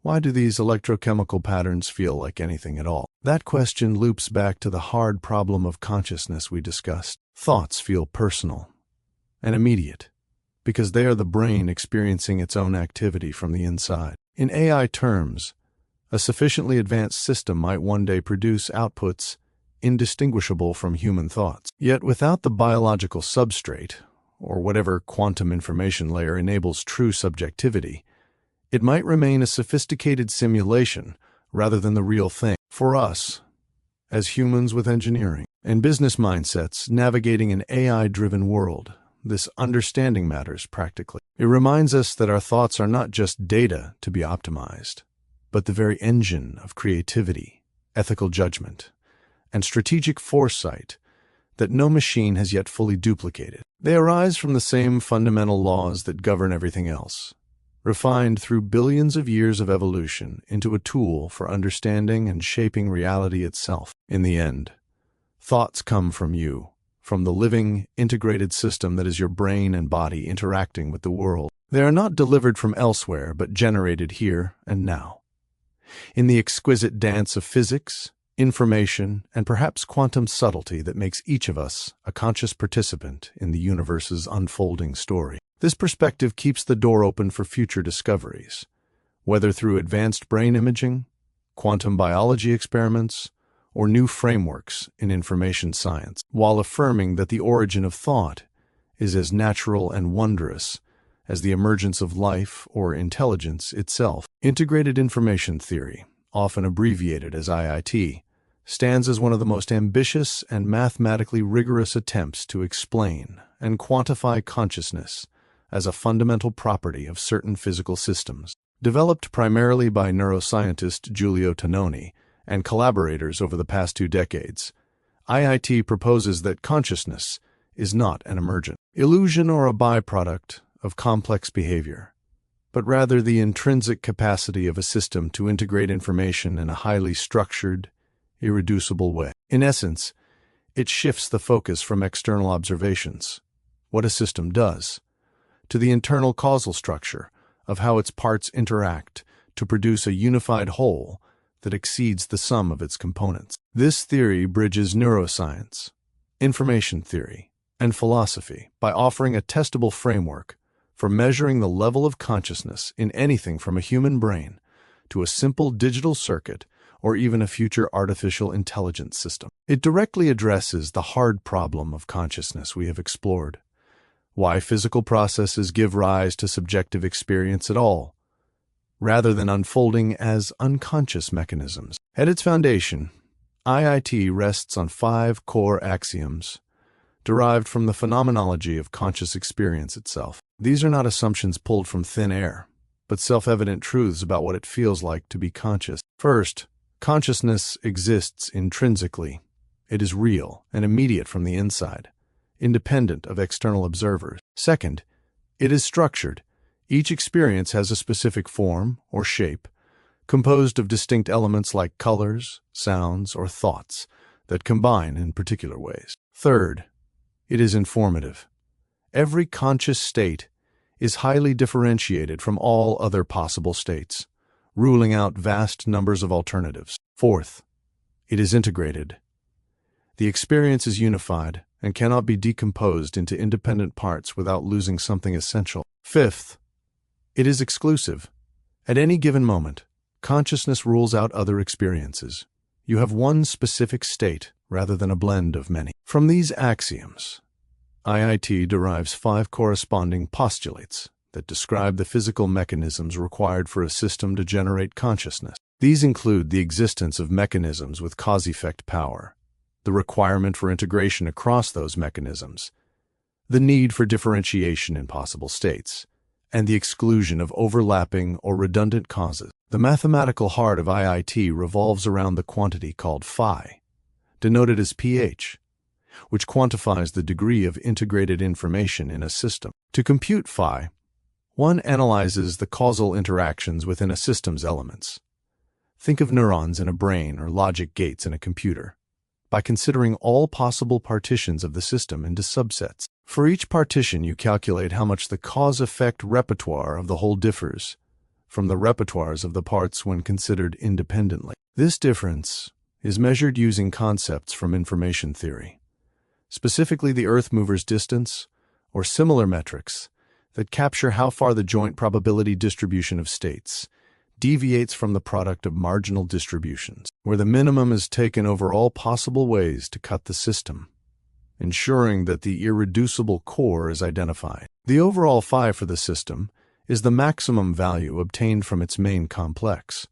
Why do these electrochemical patterns feel like anything at all? That question loops back to the hard problem of consciousness we discussed. Thoughts feel personal and immediate because they are the brain experiencing its own activity from the inside. In AI terms, a sufficiently advanced system might one day produce outputs indistinguishable from human thoughts. Yet without the biological substrate, or whatever quantum information layer enables true subjectivity, it might remain a sophisticated simulation rather than the real thing. For us, as humans with engineering and business mindsets navigating an AI-driven world, this understanding matters practically. It reminds us that our thoughts are not just data to be optimized, but the very engine of creativity, ethical judgment, and strategic foresight that no machine has yet fully duplicated. They arise from the same fundamental laws that govern everything else, refined through billions of years of evolution into a tool for understanding and shaping reality itself. In the end, thoughts come from you, from the living, integrated system that is your brain and body interacting with the world. They are not delivered from elsewhere, but generated here and now. In the exquisite dance of physics, information, and perhaps quantum subtlety that makes each of us a conscious participant in the universe's unfolding story. This perspective keeps the door open for future discoveries, whether through advanced brain imaging, quantum biology experiments, or new frameworks in information science, while affirming that the origin of thought is as natural and wondrous as the emergence of life or intelligence itself. Integrated information theory, often abbreviated as IIT, stands as one of the most ambitious and mathematically rigorous attempts to explain and quantify consciousness as a fundamental property of certain physical systems. Developed primarily by neuroscientist Giulio Tononi and collaborators over the past 2 decades, IIT proposes that consciousness is not an emergent illusion or a byproduct of complex behavior, but rather the intrinsic capacity of a system to integrate information in a highly structured, irreducible way. In essence, it shifts the focus from external observations, what a system does, to the internal causal structure of how its parts interact to produce a unified whole that exceeds the sum of its components. This theory bridges neuroscience, information theory, and philosophy by offering a testable framework for measuring the level of consciousness in anything from a human brain to a simple digital circuit or even a future artificial intelligence system. It directly addresses the hard problem of consciousness we have explored: why physical processes give rise to subjective experience at all, rather than unfolding as unconscious mechanisms. At its foundation, IIT rests on 5 core axioms derived from the phenomenology of conscious experience itself. These are not assumptions pulled from thin air, but self-evident truths about what it feels like to be conscious. First, consciousness exists intrinsically. It is real and immediate from the inside, independent of external observers. Second, it is structured. Each experience has a specific form or shape, composed of distinct elements like colors, sounds, or thoughts that combine in particular ways. Third, it is informative. Every conscious state is highly differentiated from all other possible states, ruling out vast numbers of alternatives. Fourth, it is integrated. The experience is unified and cannot be decomposed into independent parts without losing something essential. Fifth, it is exclusive. At any given moment, consciousness rules out other experiences. You have one specific state rather than a blend of many. From these axioms, IIT derives 5 corresponding postulates that describe the physical mechanisms required for a system to generate consciousness. These include the existence of mechanisms with cause-effect power, the requirement for integration across those mechanisms, the need for differentiation in possible states, and the exclusion of overlapping or redundant causes. The mathematical heart of IIT revolves around the quantity called phi, denoted as pH, which quantifies the degree of integrated information in a system. To compute phi, one analyzes the causal interactions within a system's elements. Think of neurons in a brain or logic gates in a computer, by considering all possible partitions of the system into subsets. For each partition, you calculate how much the cause-effect repertoire of the whole differs from the repertoires of the parts when considered independently. This difference is measured using concepts from information theory, specifically the Earth mover's distance or similar metrics that capture how far the joint probability distribution of states deviates from the product of marginal distributions. where the minimum is taken over all possible ways to cut the system, ensuring that the irreducible core is identified. The overall phi for the system is the maximum value obtained from its main complex,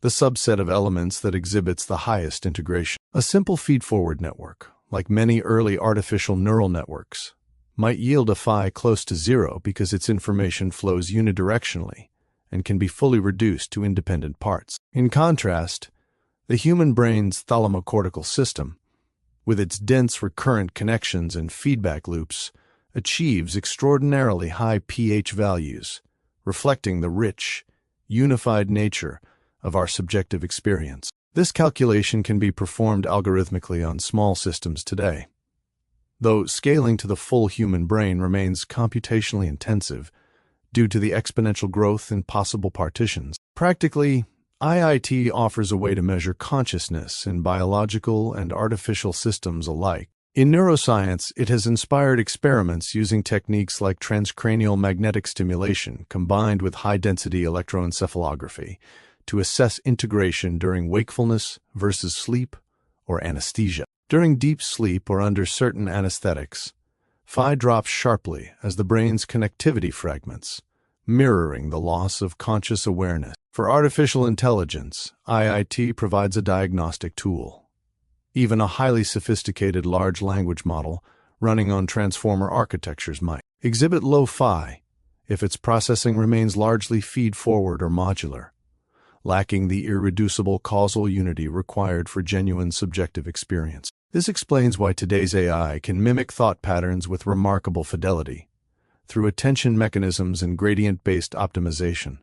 the subset of elements that exhibits the highest integration. A simple feed-forward network, like many early artificial neural networks, might yield a phi close to 0 because its information flows unidirectionally and can be fully reduced to independent parts. In contrast, the human brain's thalamocortical system, with its dense recurrent connections and feedback loops, achieves extraordinarily high pH values, reflecting the rich, unified nature of our subjective experience. This calculation can be performed algorithmically on small systems today, though scaling to the full human brain remains computationally intensive due to the exponential growth in possible partitions. Practically, IIT offers a way to measure consciousness in biological and artificial systems alike. In neuroscience, it has inspired experiments using techniques like transcranial magnetic stimulation combined with high-density electroencephalography to assess integration during wakefulness versus sleep or anesthesia. During deep sleep or under certain anesthetics, phi drops sharply as the brain's connectivity fragments, mirroring the loss of conscious awareness. For artificial intelligence, IIT provides a diagnostic tool. Even a highly sophisticated large language model running on transformer architectures might exhibit low phi if its processing remains largely feed-forward or modular, lacking the irreducible causal unity required for genuine subjective experience. This explains why today's AI can mimic thought patterns with remarkable fidelity through attention mechanisms and gradient-based optimization,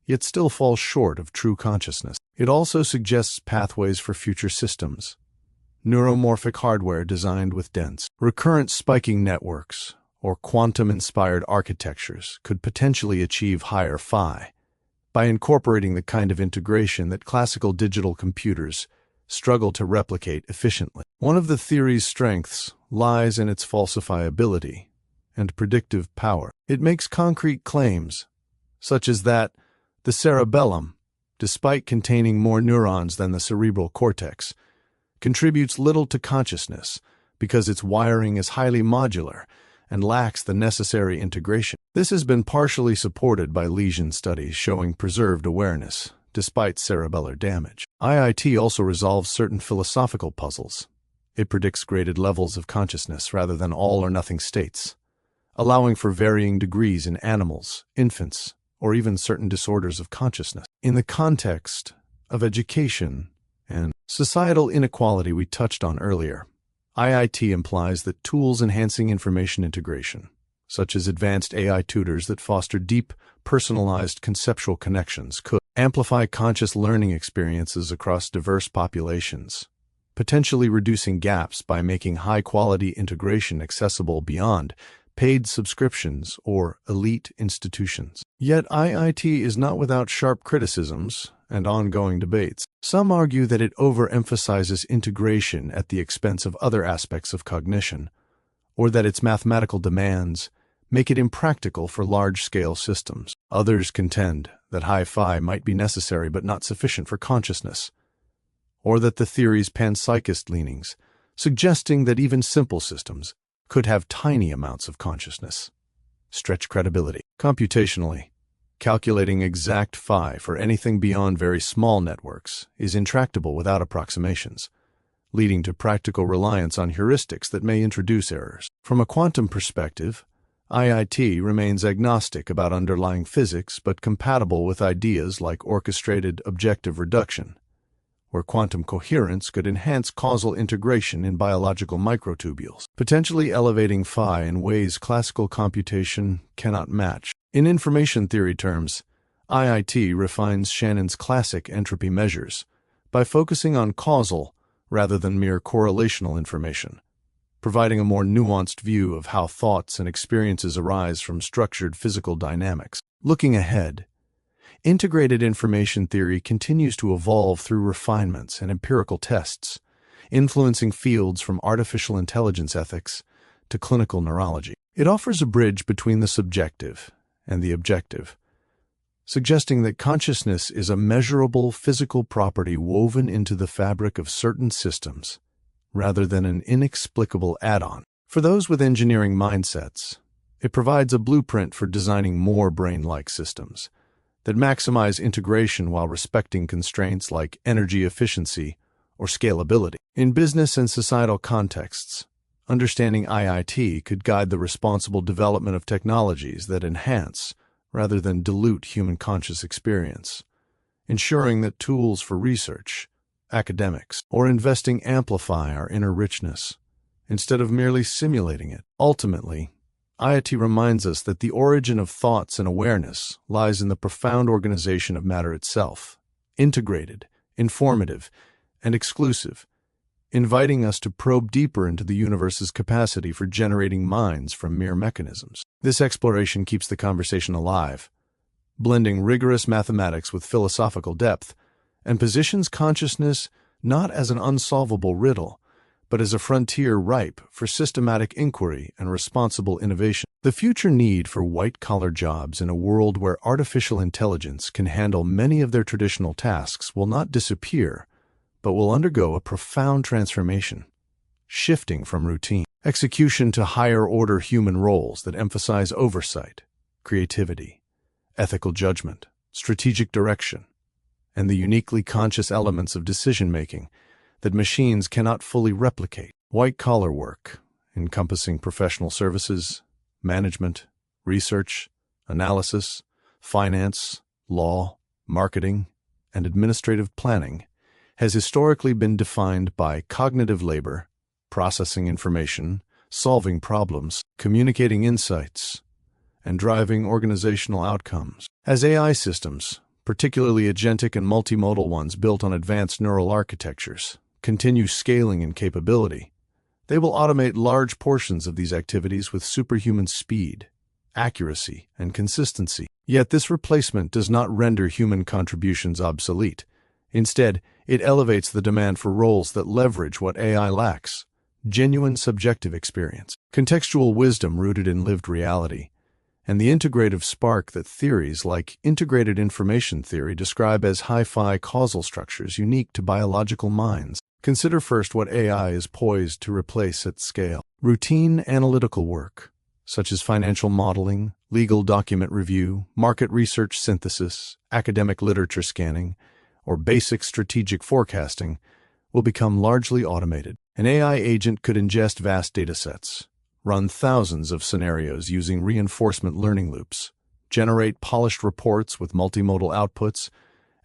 yet still falls short of true consciousness. It also suggests pathways for future systems, neuromorphic hardware designed with dense, recurrent spiking networks or quantum-inspired architectures could potentially achieve higher phi by incorporating the kind of integration that classical digital computers struggle to replicate efficiently. One of the theory's strengths lies in its falsifiability and predictive power. It makes concrete claims, such as that the cerebellum, despite containing more neurons than the cerebral cortex, contributes little to consciousness because its wiring is highly modular and lacks the necessary integration. This has been partially supported by lesion studies showing preserved awareness, despite cerebellar damage. IIT also resolves certain philosophical puzzles. It predicts graded levels of consciousness rather than all-or-nothing states, allowing for varying degrees in animals, infants, or even certain disorders of consciousness. In the context of education and societal inequality we touched on earlier, IIT implies that tools enhancing information integration, such as advanced AI tutors that foster deep, personalized conceptual connections, could amplify conscious learning experiences across diverse populations, potentially reducing gaps by making high-quality integration accessible beyond paid subscriptions or elite institutions. Yet IIT is not without sharp criticisms and ongoing debates. Some argue that it overemphasizes integration at the expense of other aspects of cognition, or that its mathematical demands make it impractical for large-scale systems. Others contend that high phi might be necessary but not sufficient for consciousness, or that the theory's panpsychist leanings, suggesting that even simple systems could have tiny amounts of consciousness, stretch credibility. Computationally, calculating exact phi for anything beyond very small networks is intractable without approximations, leading to practical reliance on heuristics that may introduce errors. From a quantum perspective, IIT remains agnostic about underlying physics but compatible with ideas like orchestrated objective reduction, where quantum coherence could enhance causal integration in biological microtubules, potentially elevating phi in ways classical computation cannot match. In information theory terms, IIT refines Shannon's classic entropy measures by focusing on causal rather than mere correlational information, providing a more nuanced view of how thoughts and experiences arise from structured physical dynamics. Looking ahead, integrated information theory continues to evolve through refinements and empirical tests, influencing fields from artificial intelligence ethics to clinical neurology. It offers a bridge between the subjective and the objective, suggesting that consciousness is a measurable physical property woven into the fabric of certain systems, rather than an inexplicable add-on. For those with engineering mindsets, it provides a blueprint for designing more brain-like systems that maximize integration while respecting constraints like energy efficiency or scalability. In business and societal contexts, understanding IIT could guide the responsible development of technologies that enhance rather than dilute human conscious experience, ensuring that tools for research, academics, or investing amplify our inner richness instead of merely simulating it. Ultimately, IIT reminds us that the origin of thoughts and awareness lies in the profound organization of matter itself, integrated, informative, and exclusive, inviting us to probe deeper into the universe's capacity for generating minds from mere mechanisms. This exploration keeps the conversation alive, blending rigorous mathematics with philosophical depth, and positions consciousness not as an unsolvable riddle, but as a frontier ripe for systematic inquiry and responsible innovation. The future need for white-collar jobs in a world where artificial intelligence can handle many of their traditional tasks will not disappear, but will undergo a profound transformation, shifting from routine execution to higher-order human roles that emphasize oversight, creativity, ethical judgment, strategic direction, and the uniquely conscious elements of decision-making that machines cannot fully replicate. White-collar work, encompassing professional services, management, research, analysis, finance, law, marketing, and administrative planning, has historically been defined by cognitive labor, processing information, solving problems, communicating insights, and driving organizational outcomes. As AI systems, particularly agentic and multimodal ones built on advanced neural architectures, continue scaling in capability, they will automate large portions of these activities with superhuman speed, accuracy, and consistency. Yet this replacement does not render human contributions obsolete. Instead, it elevates the demand for roles that leverage what AI lacks: genuine subjective experience, contextual wisdom rooted in lived reality, and the integrative spark that theories like integrated information theory describe as hi-fi causal structures unique to biological minds. Consider first what AI is poised to replace at scale. Routine analytical work, such as financial modeling, legal document review, market research synthesis, academic literature scanning, or basic strategic forecasting, will become largely automated. An AI agent could ingest vast datasets, run thousands of scenarios using reinforcement learning loops, generate polished reports with multimodal outputs,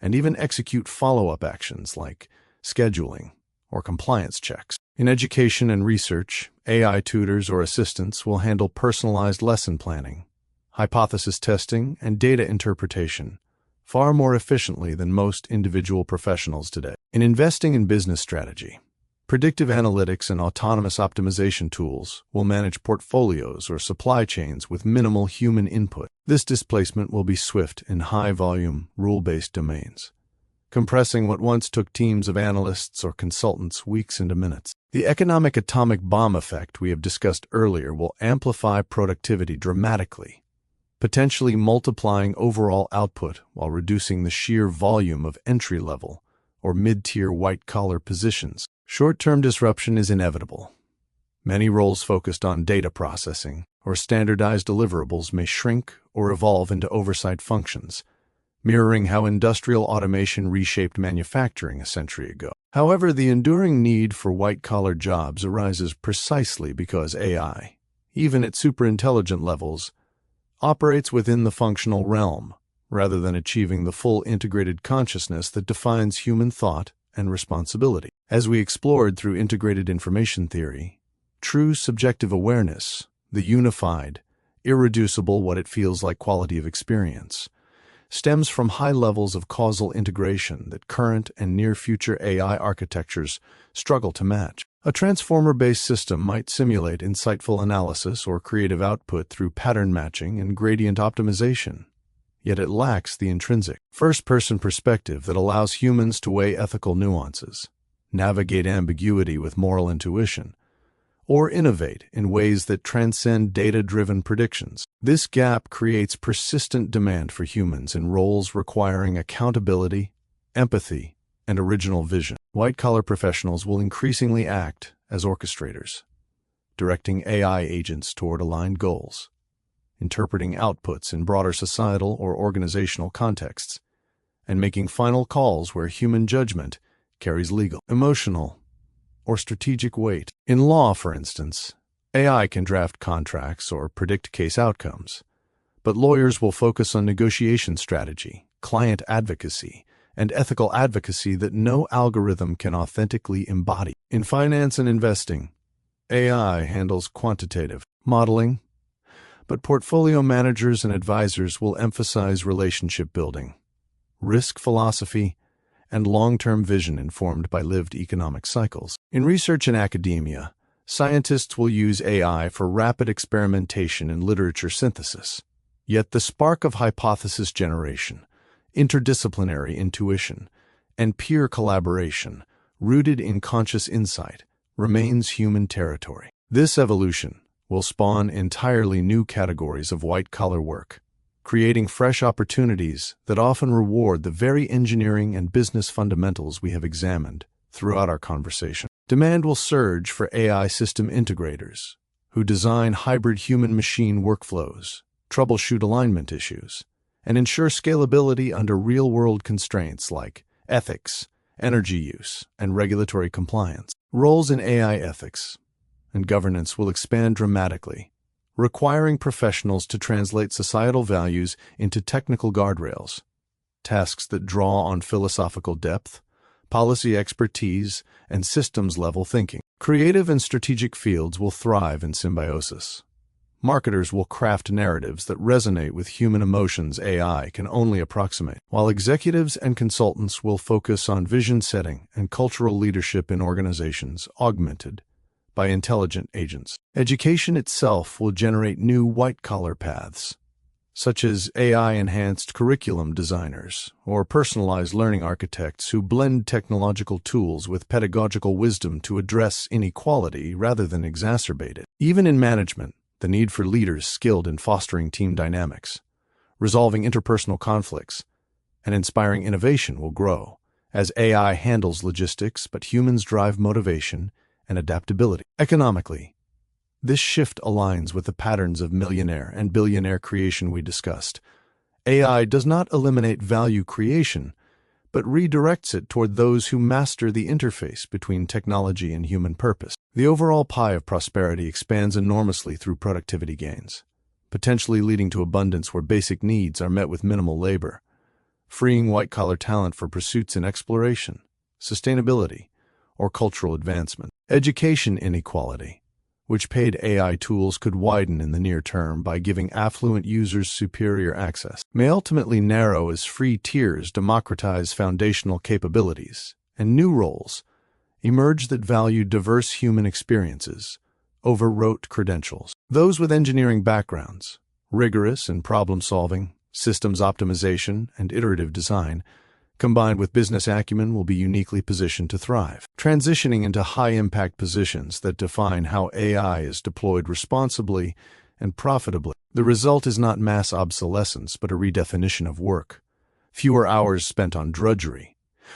and even execute follow-up actions like scheduling or compliance checks. In education and research, AI tutors or assistants will handle personalized lesson planning, hypothesis testing, and data interpretation far more efficiently than most individual professionals today. In investing in business strategy, predictive analytics and autonomous optimization tools will manage portfolios or supply chains with minimal human input. This displacement will be swift in high-volume, rule-based domains, compressing what once took teams of analysts or consultants weeks into minutes. The economic atomic bomb effect we have discussed earlier will amplify productivity dramatically, potentially multiplying overall output while reducing the sheer volume of entry-level or mid-tier white-collar positions. Short-term disruption is inevitable. Many roles focused on data processing or standardized deliverables may shrink or evolve into oversight functions, mirroring how industrial automation reshaped manufacturing a century ago. However, the enduring need for white-collar jobs arises precisely because AI, even at superintelligent levels, operates within the functional realm, rather than achieving the full integrated consciousness that defines human thought and responsibility. As we explored through integrated information theory, true subjective awareness, the unified, irreducible what it feels like quality of experience, stems from high levels of causal integration that current and near-future AI architectures struggle to match. A transformer-based system might simulate insightful analysis or creative output through pattern matching and gradient optimization, yet it lacks the intrinsic first-person perspective that allows humans to weigh ethical nuances, navigate ambiguity with moral intuition, or innovate in ways that transcend data-driven predictions. This gap creates persistent demand for humans in roles requiring accountability, empathy, and original vision. White-collar professionals will increasingly act as orchestrators, directing AI agents toward aligned goals, interpreting outputs in broader societal or organizational contexts, and making final calls where human judgment carries legal, emotional, or strategic weight. In law, for instance, AI can draft contracts or predict case outcomes, but lawyers will focus on negotiation strategy, client advocacy, and ethical advocacy that no algorithm can authentically embody. In finance and investing, AI handles quantitative modeling, but portfolio managers and advisors will emphasize relationship building, risk philosophy, and long-term vision informed by lived economic cycles. In research and academia, scientists will use AI for rapid experimentation and literature synthesis. Yet the spark of hypothesis generation, interdisciplinary intuition, and peer collaboration, rooted in conscious insight, remains human territory. This evolution will spawn entirely new categories of white-collar work, creating fresh opportunities that often reward the very engineering and business fundamentals we have examined throughout our conversation. Demand will surge for AI system integrators, who design hybrid human-machine workflows, troubleshoot alignment issues, and ensure scalability under real-world constraints like ethics, energy use, and regulatory compliance. Roles in AI ethics and governance will expand dramatically, requiring professionals to translate societal values into technical guardrails, tasks that draw on philosophical depth, policy expertise, and systems-level thinking. Creative and strategic fields will thrive in symbiosis. Marketers will craft narratives that resonate with human emotions AI can only approximate, while executives and consultants will focus on vision setting and cultural leadership in organizations augmented by intelligent agents. Education itself will generate new white-collar paths, such as AI-enhanced curriculum designers or personalized learning architects who blend technological tools with pedagogical wisdom to address inequality rather than exacerbate it. Even in management, the need for leaders skilled in fostering team dynamics, resolving interpersonal conflicts, and inspiring innovation will grow as AI handles logistics, but humans drive motivation and adaptability. Economically, this shift aligns with the patterns of millionaire and billionaire creation we discussed. AI does not eliminate value creation, but redirects it toward those who master the interface between technology and human purpose. The overall pie of prosperity expands enormously through productivity gains, potentially leading to abundance where basic needs are met with minimal labor, freeing white-collar talent for pursuits in exploration, sustainability, or cultural advancement. Education inequality, which paid AI tools could widen in the near term by giving affluent users superior access, may ultimately narrow as free tiers democratize foundational capabilities, and new roles emerge that value diverse human experiences over rote credentials. Those with engineering backgrounds, rigorous in problem-solving, systems optimization, and iterative design, combined with business acumen, will be uniquely positioned to thrive, transitioning into high-impact positions that define how AI is deployed responsibly and profitably. The result is not mass obsolescence, but a redefinition of work. Fewer hours spent on drudgery,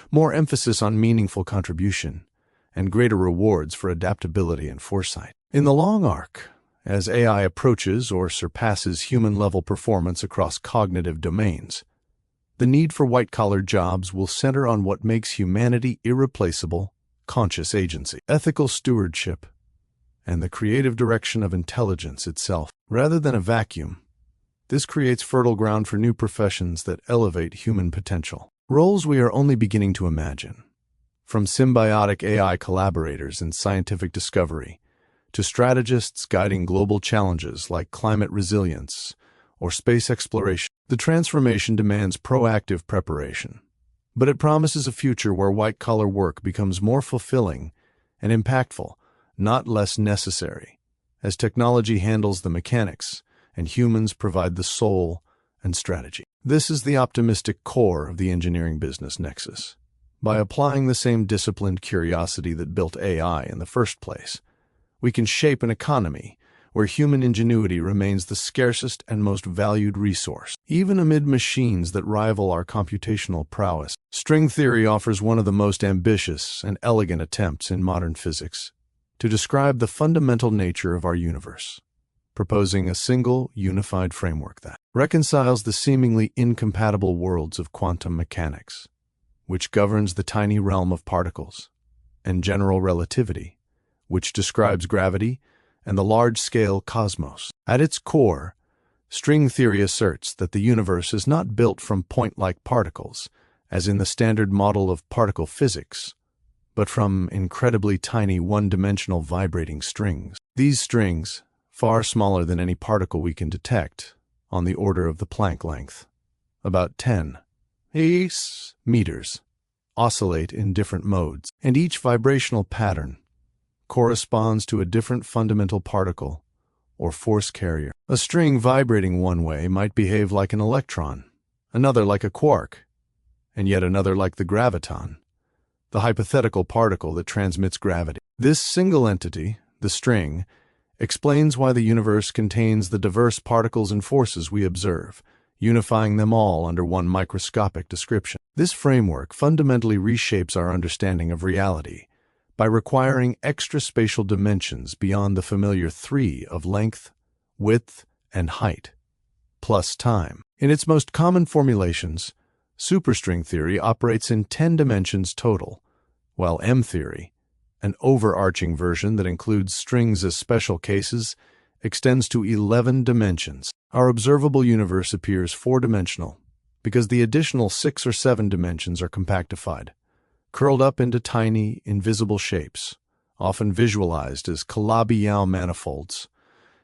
more emphasis on meaningful contribution, and greater rewards for adaptability and foresight. In the long arc, as AI approaches or surpasses human-level performance across cognitive domains, the need for white-collar jobs will center on what makes humanity irreplaceable: conscious agency, ethical stewardship, and the creative direction of intelligence itself. Rather than a vacuum, this creates fertile ground for new professions that elevate human potential. Roles we are only beginning to imagine, from symbiotic AI collaborators in scientific discovery to strategists guiding global challenges like climate resilience or space exploration. The transformation demands proactive preparation, but it promises a future where white-collar work becomes more fulfilling and impactful, not less necessary, as technology handles the mechanics and humans provide the soul and strategy. This is the optimistic core of the engineering business nexus. By applying the same disciplined curiosity that built AI in the first place, we can shape an economy where human ingenuity remains the scarcest and most valued resource, even amid machines that rival our computational prowess. String theory offers one of the most ambitious and elegant attempts in modern physics to describe the fundamental nature of our universe, proposing a single, unified framework that reconciles the seemingly incompatible worlds of quantum mechanics, which governs the tiny realm of particles, and general relativity, which describes gravity and the large-scale cosmos. At its core, string theory asserts that the universe is not built from point-like particles, as in the standard model of particle physics, but from incredibly tiny one-dimensional vibrating strings. These strings, far smaller than any particle we can detect, on the order of the Planck length, about 10 meters, oscillate in different modes, and each vibrational pattern corresponds to a different fundamental particle or force carrier. A string vibrating one way might behave like an electron, another like a quark, and yet another like the graviton, the hypothetical particle that transmits gravity. This single entity, the string, explains why the universe contains the diverse particles and forces we observe, unifying them all under one microscopic description. This framework fundamentally reshapes our understanding of reality by requiring extra spatial dimensions beyond the familiar three of length, width, and height, plus time. In its most common formulations, superstring theory operates in 10 dimensions total, while M-theory, an overarching version that includes strings as special cases, extends to 11 dimensions. Our observable universe appears four-dimensional because the additional 6 or 7 dimensions are compactified, curled up into tiny, invisible shapes, often visualized as Calabi-Yau manifolds,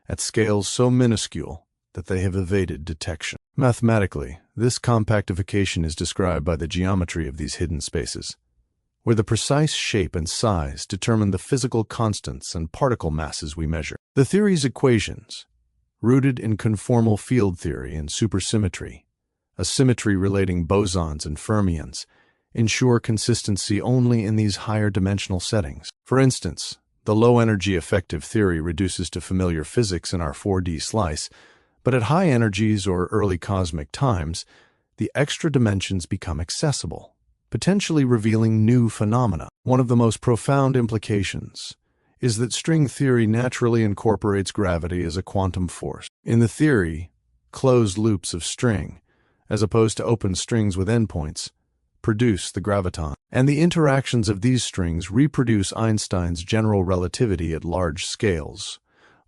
at scales so minuscule that they have evaded detection. Mathematically, this compactification is described by the geometry of these hidden spaces, where the precise shape and size determine the physical constants and particle masses we measure. The theory's equations, rooted in conformal field theory and supersymmetry, a symmetry relating bosons and fermions, ensure consistency only in these higher dimensional settings. For instance, the low-energy effective theory reduces to familiar physics in our 4D slice, but at high energies or early cosmic times, the extra dimensions become accessible, potentially revealing new phenomena. One of the most profound implications is that string theory naturally incorporates gravity as a quantum force. In the theory, closed loops of string, as opposed to open strings with endpoints, produce the graviton, and the interactions of these strings reproduce Einstein's general relativity at large scales,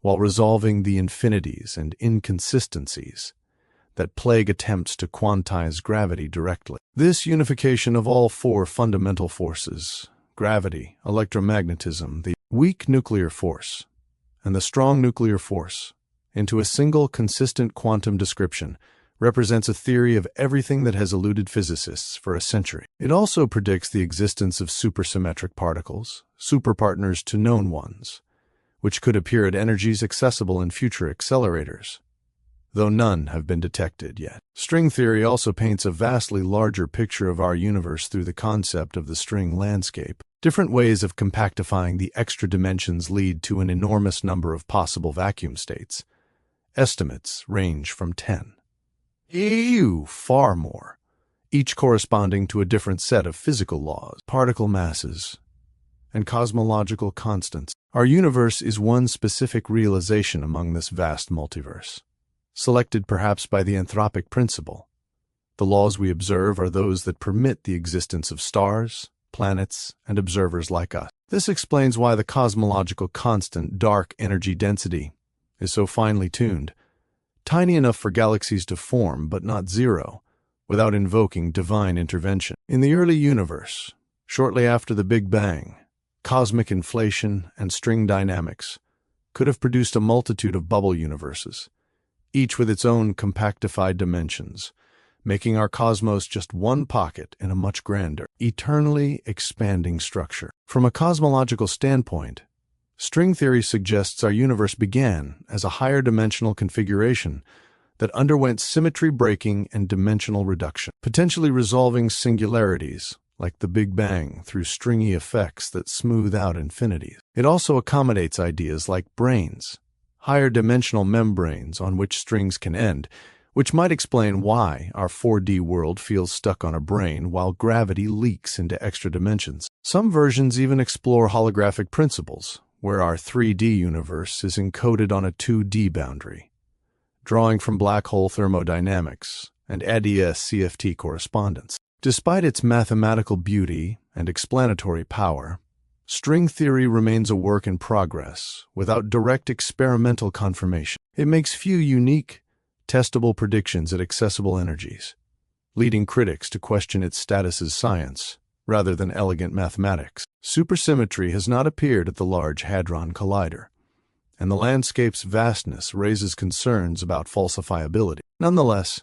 while resolving the infinities and inconsistencies that plague attempts to quantize gravity directly. This unification of all four fundamental forces, gravity, electromagnetism, the weak nuclear force, and the strong nuclear force, into a single consistent quantum description, represents a theory of everything that has eluded physicists for a century. It also predicts the existence of supersymmetric particles, superpartners to known ones, which could appear at energies accessible in future accelerators, though none have been detected yet. String theory also paints a vastly larger picture of our universe through the concept of the string landscape. Different ways of compactifying the extra dimensions lead to an enormous number of possible vacuum states. Estimates range from 10 far more, each corresponding to a different set of physical laws, particle masses, and cosmological constants. Our universe is one specific realization among this vast multiverse, selected perhaps by the anthropic principle. The laws we observe are those that permit the existence of stars, planets, and observers like us. This explains why the cosmological constant dark energy density is so finely tuned, tiny enough for galaxies to form but not zero, without invoking divine intervention. In the early universe, shortly after the Big Bang, cosmic inflation and string dynamics could have produced a multitude of bubble universes, each with its own compactified dimensions, making our cosmos just one pocket in a much grander, eternally expanding structure. From a cosmological standpoint, string theory suggests our universe began as a higher dimensional configuration that underwent symmetry breaking and dimensional reduction, potentially resolving singularities like the Big Bang, through stringy effects that smooth out infinities. It also accommodates ideas like brains, higher dimensional membranes on which strings can end, which might explain why our 4D world feels stuck on a brain while gravity leaks into extra dimensions. Some versions even explore holographic principles, where our 3D universe is encoded on a 2D boundary, drawing from black hole thermodynamics and ADS-CFT correspondence. Despite its mathematical beauty and explanatory power, string theory remains a work in progress without direct experimental confirmation. It makes few unique, testable predictions at accessible energies, leading critics to question its status as science rather than elegant mathematics. Supersymmetry has not appeared at the Large Hadron Collider, and the landscape's vastness raises concerns about falsifiability. Nonetheless,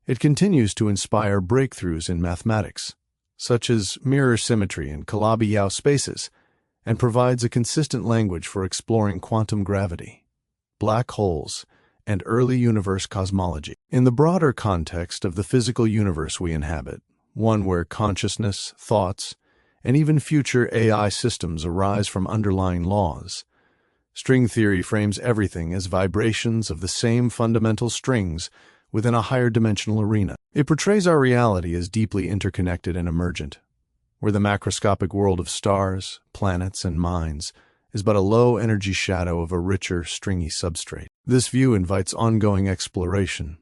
it continues to inspire breakthroughs in mathematics, such as mirror symmetry in Calabi-Yau spaces, and provides a consistent language for exploring quantum gravity, black holes, and early universe cosmology. In the broader context of the physical universe we inhabit, one where consciousness, thoughts, and even future AI systems arise from underlying laws, string theory frames everything as vibrations of the same fundamental strings within a higher dimensional arena. It portrays our reality as deeply interconnected and emergent, where the macroscopic world of stars, planets, and minds is but a low-energy shadow of a richer, stringy substrate. This view invites ongoing exploration,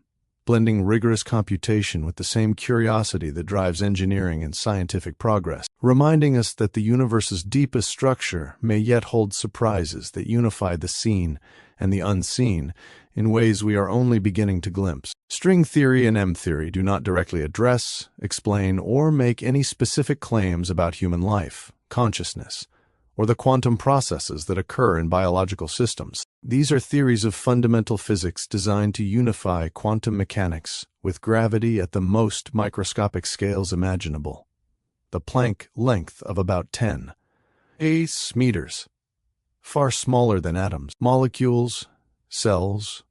blending rigorous computation with the same curiosity that drives engineering and scientific progress, reminding us that the universe's deepest structure may yet hold surprises that unify the seen and the unseen in ways we are only beginning to glimpse. String theory and M-theory do not directly address, explain, or make any specific claims about human life, consciousness, or the quantum processes that occur in biological systems. These are theories of fundamental physics designed to unify quantum mechanics with gravity at the most microscopic scales imaginable, the Planck length of about 10 meters, far smaller than atoms, molecules, cells,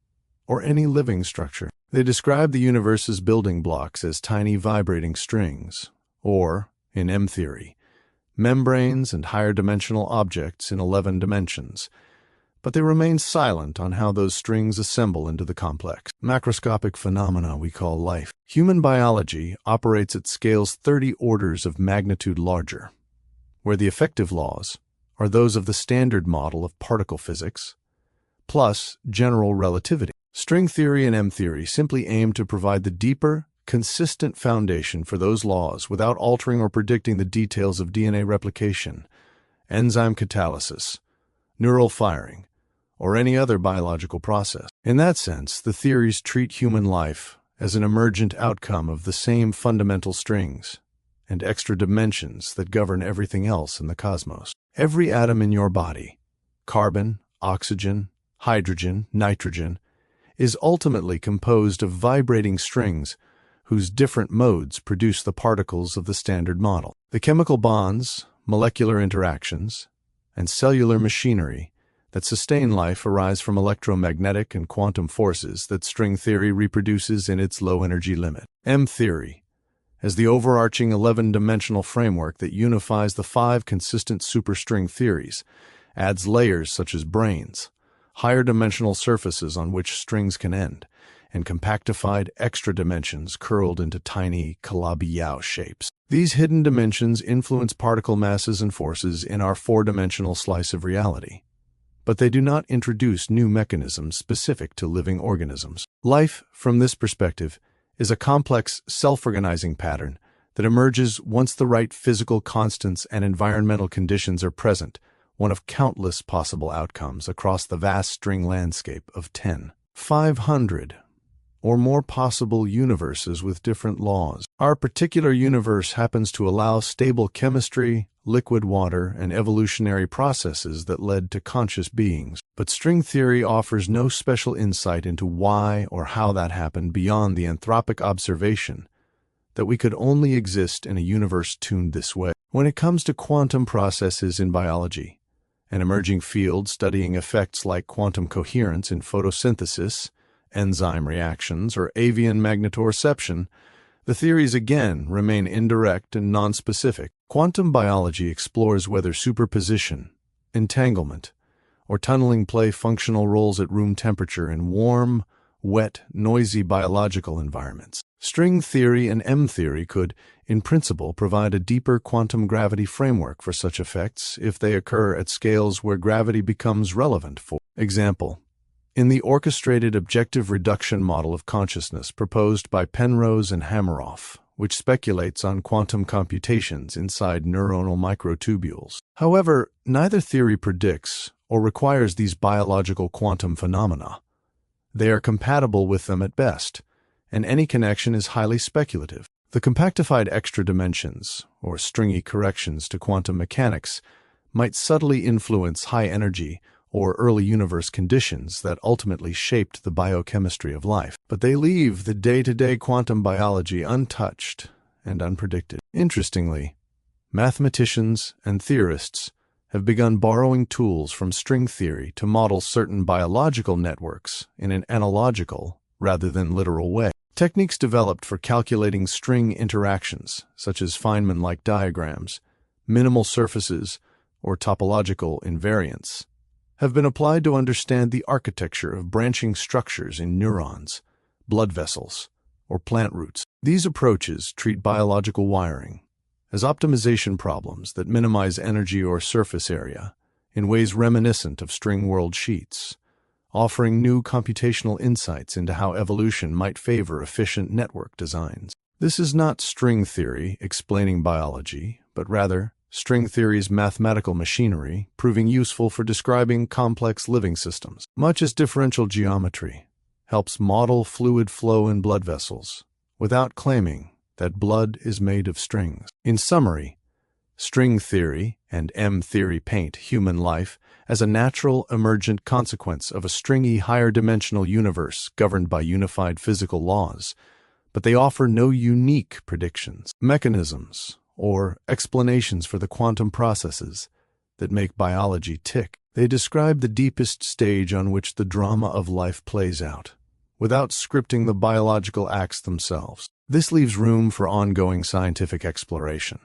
or any living structure. They describe the universe's building blocks as tiny vibrating strings, or, in M-theory, membranes and higher dimensional objects in 11 dimensions, but they remain silent on how those strings assemble into the complex, macroscopic phenomena we call life. Human biology operates at scales 30 orders of magnitude larger, where the effective laws are those of the standard model of particle physics, plus general relativity. String theory and M-theory simply aim to provide the deeper, consistent foundation for those laws without altering or predicting the details of DNA replication, enzyme catalysis, neural firing, or any other biological process. In that sense, the theories treat human life as an emergent outcome of the same fundamental strings and extra dimensions that govern everything else in the cosmos. Every atom in your body, carbon, oxygen, hydrogen, nitrogen, is ultimately composed of vibrating strings whose different modes produce the particles of the standard model. The chemical bonds, molecular interactions, and cellular machinery that sustain life arise from electromagnetic and quantum forces that string theory reproduces in its low-energy limit. M-theory, as the overarching 11-dimensional framework that unifies the 5 consistent superstring theories, adds layers such as brains, higher dimensional surfaces on which strings can end, and compactified extra dimensions curled into tiny Calabi-Yau shapes. These hidden dimensions influence particle masses and forces in our 4-dimensional slice of reality, but they do not introduce new mechanisms specific to living organisms. Life, from this perspective, is a complex, self-organizing pattern that emerges once the right physical constants and environmental conditions are present, one of countless possible outcomes across the vast string landscape of 500 or more possible universes with different laws. Our particular universe happens to allow stable chemistry, liquid water, and evolutionary processes that led to conscious beings. But string theory offers no special insight into why or how that happened beyond the anthropic observation that we could only exist in a universe tuned this way. When it comes to quantum processes in biology, an emerging field studying effects like quantum coherence in photosynthesis, enzyme reactions, or avian magnetoreception, The theories again remain indirect and nonspecific. Quantum biology explores whether superposition, entanglement, or tunneling play functional roles at room temperature in warm, wet, noisy biological environments. String theory and M-theory could, in principle, provide a deeper quantum gravity framework for such effects if they occur at scales where gravity becomes relevant. For example, in the orchestrated objective reduction model of consciousness proposed by Penrose and Hameroff, which speculates on quantum computations inside neuronal microtubules. However, neither theory predicts or requires these biological quantum phenomena. They are compatible with them at best, and any connection is highly speculative. The compactified extra dimensions, or stringy corrections to quantum mechanics, might subtly influence high-energy or early universe conditions that ultimately shaped the biochemistry of life. But they leave the day-to-day quantum biology untouched and unpredicted. Interestingly, mathematicians and theorists have begun borrowing tools from string theory to model certain biological networks in an analogical rather than literal way. Techniques developed for calculating string interactions, such as Feynman-like diagrams, minimal surfaces, or topological invariants, have been applied to understand the architecture of branching structures in neurons, blood vessels, or plant roots. These approaches treat biological wiring as optimization problems that minimize energy or surface area in ways reminiscent of string world sheets, offering new computational insights into how evolution might favor efficient network designs. This is not string theory explaining biology, but rather string theory's mathematical machinery proving useful for describing complex living systems. Much as differential geometry helps model fluid flow in blood vessels without claiming that blood is made of strings. In summary, string theory and M-theory paint human life as a natural emergent consequence of a stringy higher-dimensional universe governed by unified physical laws, but they offer no unique predictions, mechanisms, or explanations for the quantum processes that make biology tick. They describe the deepest stage on which the drama of life plays out, without scripting the biological acts themselves. This leaves room for ongoing scientific exploration.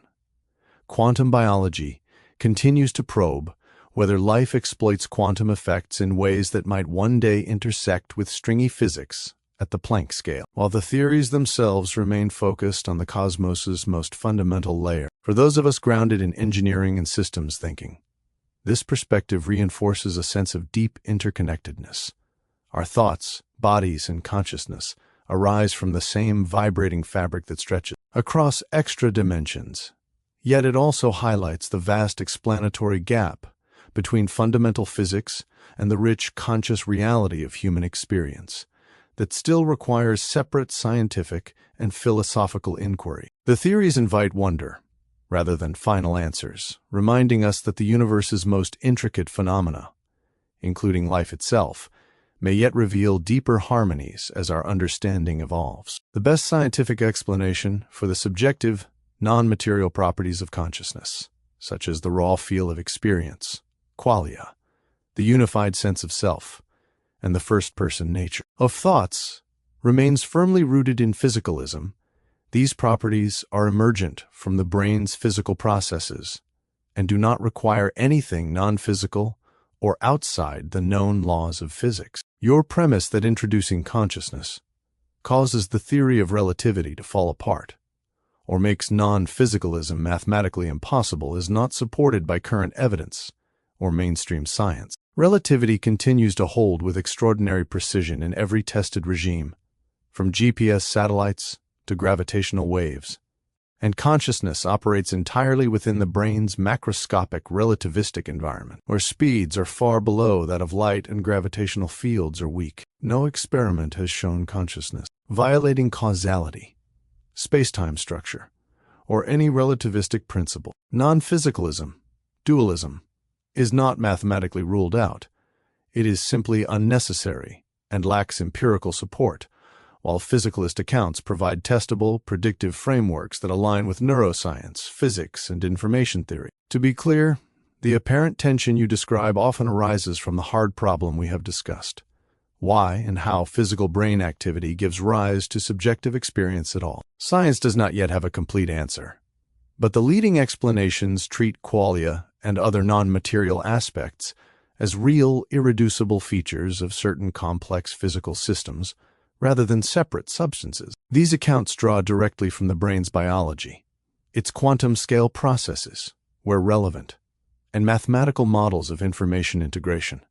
Quantum biology continues to probe whether life exploits quantum effects in ways that might one day intersect with stringy physics at the Planck scale, while the theories themselves remain focused on the cosmos's most fundamental layer. For those of us grounded in engineering and systems thinking, this perspective reinforces a sense of deep interconnectedness. Our thoughts, bodies, and consciousness arise from the same vibrating fabric that stretches across extra dimensions. Yet it also highlights the vast explanatory gap between fundamental physics and the rich conscious reality of human experience that still requires separate scientific and philosophical inquiry. The theories invite wonder, rather than final answers, reminding us that the universe's most intricate phenomena, including life itself, may yet reveal deeper harmonies as our understanding evolves. The best scientific explanation for the subjective, non-material properties of consciousness, such as the raw feel of experience, qualia, the unified sense of self, and the first-person nature of thoughts, remains firmly rooted in physicalism. These properties are emergent from the brain's physical processes and do not require anything non-physical or outside the known laws of physics. Your premise that introducing consciousness causes the theory of relativity to fall apart or makes non-physicalism mathematically impossible is not supported by current evidence or mainstream science. Relativity continues to hold with extraordinary precision in every tested regime, from GPS satellites to gravitational waves, and consciousness operates entirely within the brain's macroscopic relativistic environment, where speeds are far below that of light and gravitational fields are weak. No experiment has shown consciousness violating causality, space-time structure, or any relativistic principle. Non-physicalism, dualism, is not mathematically ruled out. It is simply unnecessary and lacks empirical support, while physicalist accounts provide testable, predictive frameworks that align with neuroscience, physics, and information theory. To be clear, the apparent tension you describe often arises from the hard problem we have discussed. why and how physical brain activity gives rise to subjective experience at all. Science does not yet have a complete answer, but the leading explanations treat qualia and other non-material aspects as real, irreducible features of certain complex physical systems rather than separate substances. These accounts draw directly from the brain's biology, its quantum-scale processes, where relevant, and mathematical models of information integration,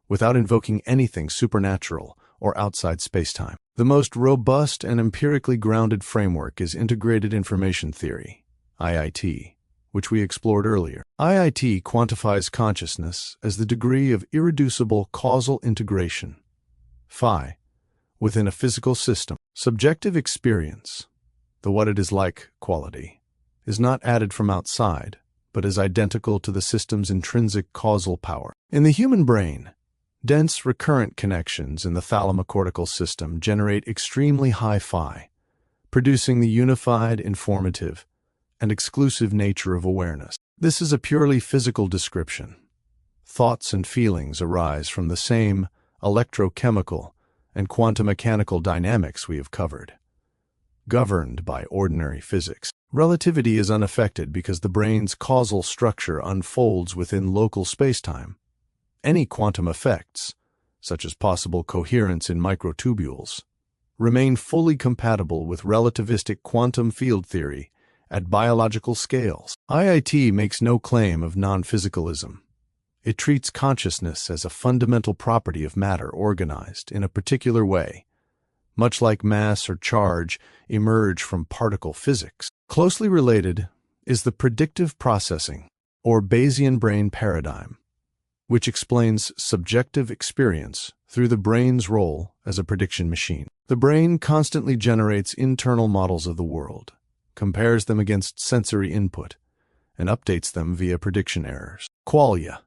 without invoking anything supernatural or outside spacetime. The most robust and empirically grounded framework is integrated information theory, IIT, which we explored earlier. IIT quantifies consciousness as the degree of irreducible causal integration, phi, within a physical system. Subjective experience, the what it is like quality, is not added from outside, but is identical to the system's intrinsic causal power. In the human brain, dense recurrent connections in the thalamocortical system generate extremely high phi, producing the unified, informative, and exclusive nature of awareness. This is a purely physical description. Thoughts and feelings arise from the same electrochemical and quantum mechanical dynamics we have covered, governed by ordinary physics. Relativity is unaffected because the brain's causal structure unfolds within local spacetime. Any quantum effects, such as possible coherence in microtubules, remain fully compatible with relativistic quantum field theory at biological scales. IIT makes no claim of non-physicalism. It treats consciousness as a fundamental property of matter organized in a particular way, much like mass or charge emerge from particle physics. Closely related is the predictive processing, or Bayesian brain paradigm, which explains subjective experience through the brain's role as a prediction machine. The brain constantly generates internal models of the world, compares them against sensory input, and updates them via prediction errors. Qualia,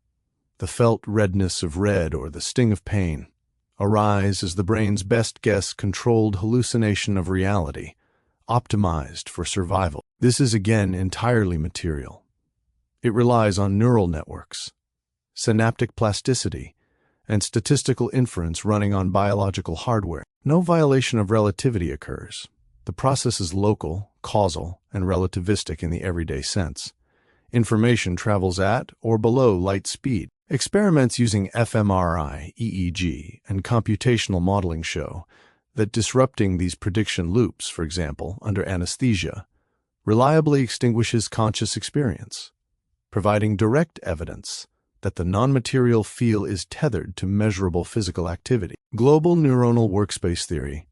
the felt redness of red or the sting of pain, arise as the brain's best guess controlled hallucination of reality, optimized for survival. This is again entirely material. It relies on neural networks, synaptic plasticity, and statistical inference running on biological hardware. No violation of relativity occurs. The process is local, causal, and relativistic in the everyday sense. Information travels at or below light speed. Experiments using fMRI, EEG, and computational modeling show that disrupting these prediction loops, for example, under anesthesia, reliably extinguishes conscious experience, providing direct evidence that the non-material feel is tethered to measurable physical activity. Global neuronal workspace theory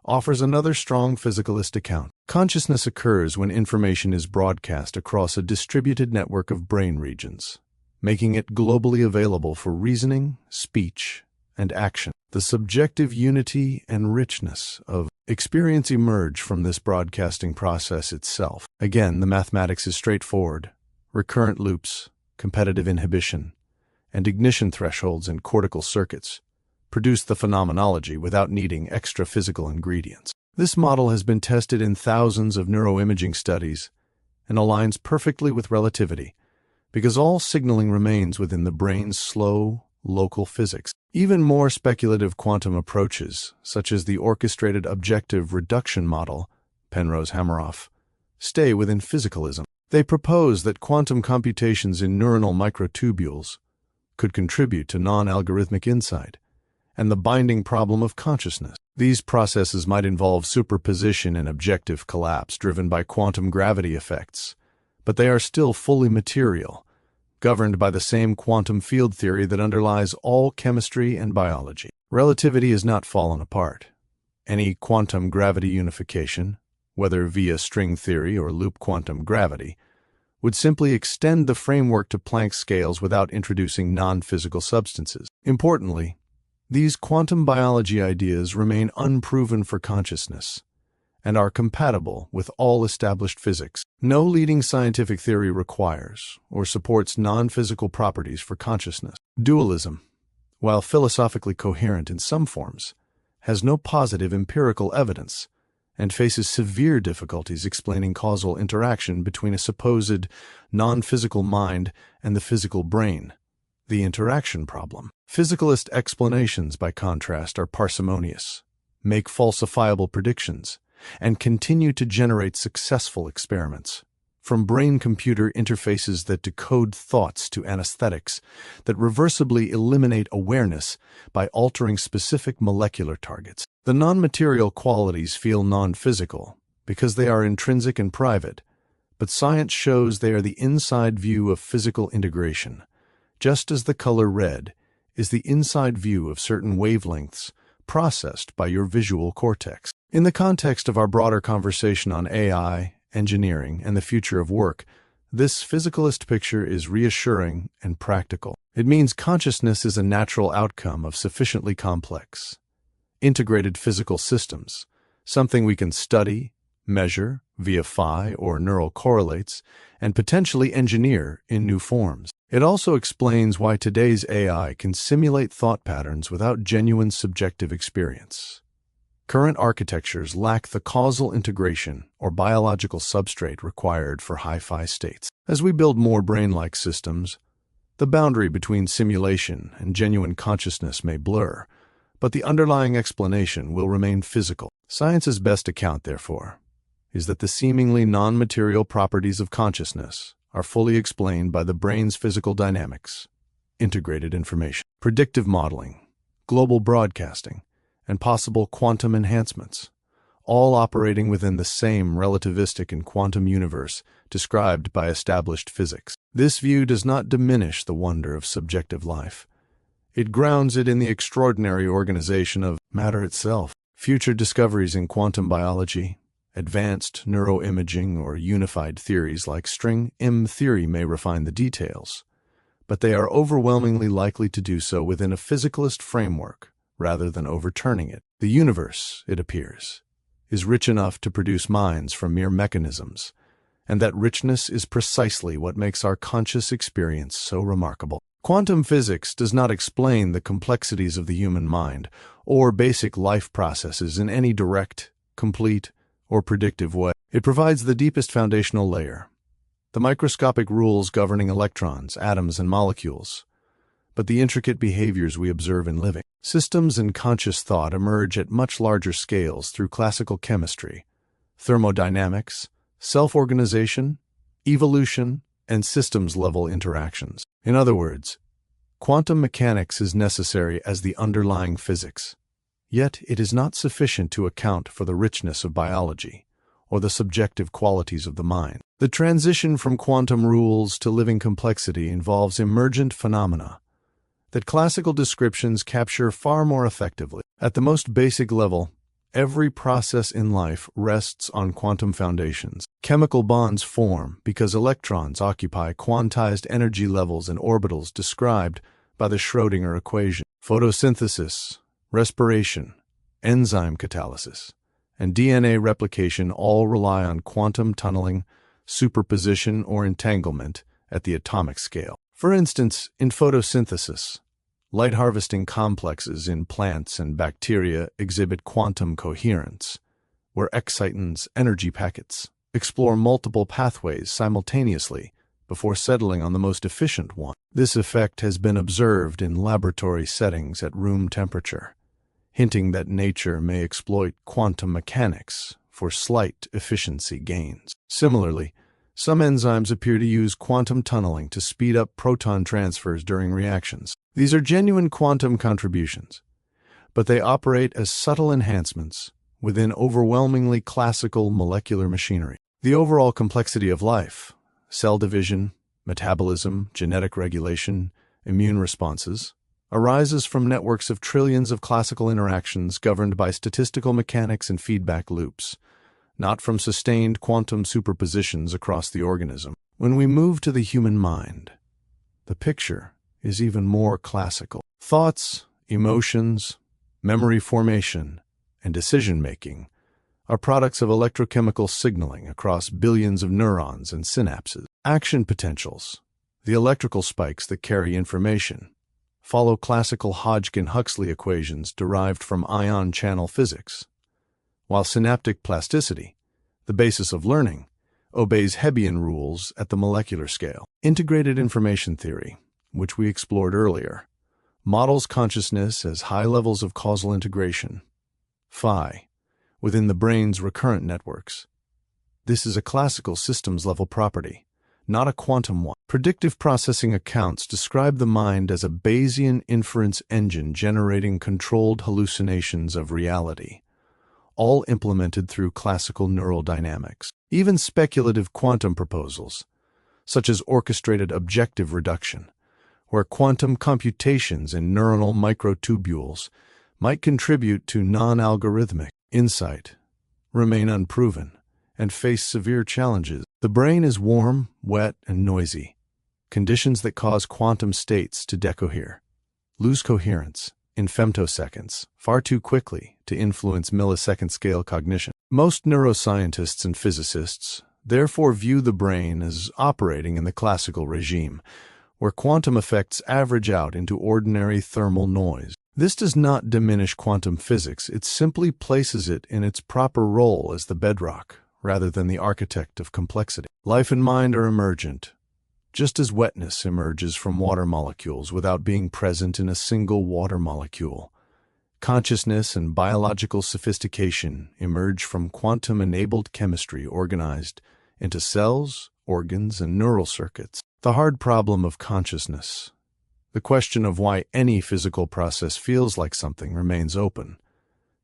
offers another strong physicalist account. Consciousness occurs when information is broadcast across a distributed network of brain regions, making it globally available for reasoning, speech, and action. The subjective unity and richness of experience emerge from this broadcasting process itself. Again, the mathematics is straightforward. Recurrent loops, competitive inhibition, and ignition thresholds in cortical circuits produce the phenomenology without needing extra physical ingredients. This model has been tested in thousands of neuroimaging studies and aligns perfectly with relativity because all signaling remains within the brain's slow, local physics. Even more speculative quantum approaches, such as the orchestrated objective reduction model, Penrose-Hameroff, stay within physicalism. They propose that quantum computations in neuronal microtubules could contribute to non-algorithmic insight and the binding problem of consciousness. These processes might involve superposition and objective collapse driven by quantum gravity effects, but they are still fully material, governed by the same quantum field theory that underlies all chemistry and biology. Relativity has not fallen apart. Any quantum gravity unification, whether via string theory or loop quantum gravity, would simply extend the framework to Planck scales without introducing non-physical substances. Importantly, these quantum biology ideas remain unproven for consciousness and are compatible with all established physics. No leading scientific theory requires or supports non-physical properties for consciousness. Dualism, while philosophically coherent in some forms, has no positive empirical evidence and faces severe difficulties explaining causal interaction between a supposed non-physical mind and the physical brain. The interaction problem. Physicalist explanations, by contrast, are parsimonious, make falsifiable predictions, and continue to generate successful experiments. From brain-computer interfaces that decode thoughts to anesthetics that reversibly eliminate awareness by altering specific molecular targets. The non-material qualities feel non-physical because they are intrinsic and private, but science shows they are the inside view of physical integration, just as the color red is the inside view of certain wavelengths processed by your visual cortex. In the context of our broader conversation on AI, engineering, and the future of work, this physicalist picture is reassuring and practical. It means consciousness is a natural outcome of sufficiently complex, integrated physical systems, something we can study, measure via phi or neural correlates, and potentially engineer in new forms. It also explains why today's AI can simulate thought patterns without genuine subjective experience. Current architectures lack the causal integration or biological substrate required for hi-fi states. As we build more brain-like systems, the boundary between simulation and genuine consciousness may blur, but the underlying explanation will remain physical. Science's best account, therefore, is that the seemingly non-material properties of consciousness are fully explained by the brain's physical dynamics, integrated information, predictive modeling, global broadcasting, and possible quantum enhancements, all operating within the same relativistic and quantum universe described by established physics. This view does not diminish the wonder of subjective life. It grounds it in the extraordinary organization of matter itself. Future discoveries in quantum biology, advanced neuroimaging, or unified theories like string M theory may refine the details, but they are overwhelmingly likely to do so within a physicalist framework rather than overturning it. The universe, it appears, is rich enough to produce minds from mere mechanisms, and that richness is precisely what makes our conscious experience so remarkable. Quantum physics does not explain the complexities of the human mind or basic life processes in any direct, complete, or predictive way. It provides the deepest foundational layer, the microscopic rules governing electrons, atoms, and molecules, but the intricate behaviors we observe in living systems and conscious thought emerge at much larger scales through classical chemistry, thermodynamics, self-organization, evolution, and systems-level interactions. In other words, quantum mechanics is necessary as the underlying physics. Yet it is not sufficient to account for the richness of biology or the subjective qualities of the mind. The transition from quantum rules to living complexity involves emergent phenomena that classical descriptions capture far more effectively. At the most basic level, every process in life rests on quantum foundations. Chemical bonds form because electrons occupy quantized energy levels in orbitals described by the Schrödinger equation. Photosynthesis, respiration, enzyme catalysis, and DNA replication all rely on quantum tunneling, superposition, or entanglement at the atomic scale. For instance, in photosynthesis, light harvesting complexes in plants and bacteria exhibit quantum coherence, where excitons, energy packets, explore multiple pathways simultaneously before settling on the most efficient one. This effect has been observed in laboratory settings at room temperature, hinting that nature may exploit quantum mechanics for slight efficiency gains. Similarly, some enzymes appear to use quantum tunneling to speed up proton transfers during reactions. These are genuine quantum contributions, but they operate as subtle enhancements within overwhelmingly classical molecular machinery. The overall complexity of life, cell division, metabolism, genetic regulation, immune responses, arises from networks of trillions of classical interactions governed by statistical mechanics and feedback loops, not from sustained quantum superpositions across the organism. When we move to the human mind, the picture is even more classical. Thoughts, emotions, memory formation, and decision-making are products of electrochemical signaling across billions of neurons and synapses. Action potentials, the electrical spikes that carry information, follow classical Hodgkin-Huxley equations derived from ion channel physics, while synaptic plasticity, the basis of learning, obeys Hebbian rules at the molecular scale. Integrated information theory, which we explored earlier, models consciousness as high levels of causal integration, phi, within the brain's recurrent networks. This is a classical systems-level property, not a quantum one. Predictive processing accounts describe the mind as a Bayesian inference engine generating controlled hallucinations of reality, all implemented through classical neural dynamics. Even speculative quantum proposals, such as orchestrated objective reduction, where quantum computations in neuronal microtubules might contribute to non-algorithmic insight, remain unproven and face severe challenges. The brain is warm, wet, and noisy, conditions that cause quantum states to decohere, lose coherence in femtoseconds far too quickly to influence millisecond-scale cognition. Most neuroscientists and physicists therefore view the brain as operating in the classical regime, where quantum effects average out into ordinary thermal noise. This does not diminish quantum physics, it simply places it in its proper role as the bedrock, rather than the architect of complexity. Life and mind are emergent, just as wetness emerges from water molecules without being present in a single water molecule. Consciousness and biological sophistication emerge from quantum-enabled chemistry organized into cells, organs, and neural circuits. The hard problem of consciousness, the question of why any physical process feels like something, remains open,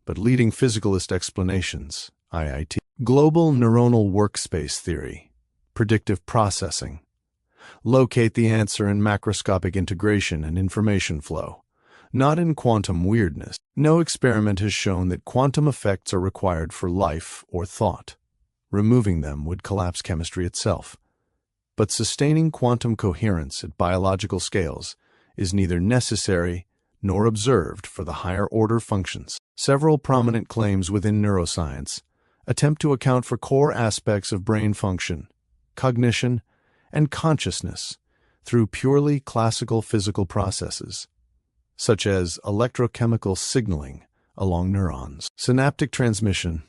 but leading physicalist explanations, IIT, global neuronal workspace theory, predictive processing, locate the answer in macroscopic integration and information flow, not in quantum weirdness. No experiment has shown that quantum effects are required for life or thought. Removing them would collapse chemistry itself. But sustaining quantum coherence at biological scales is neither necessary nor observed for the higher-order functions. Several prominent claims within neuroscience attempt to account for core aspects of brain function, cognition, and consciousness through purely classical physical processes, such as electrochemical signaling along neurons, synaptic transmission,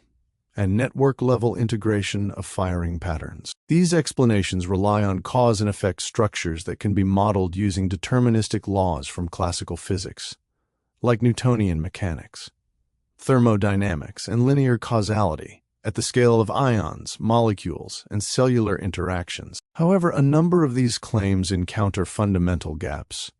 and network-level integration of firing patterns. These explanations rely on cause and effect structures that can be modeled using deterministic laws from classical physics, like Newtonian mechanics, thermodynamics, and linear causality, at the scale of ions, molecules, and cellular interactions. However, a number of these claims encounter fundamental gaps.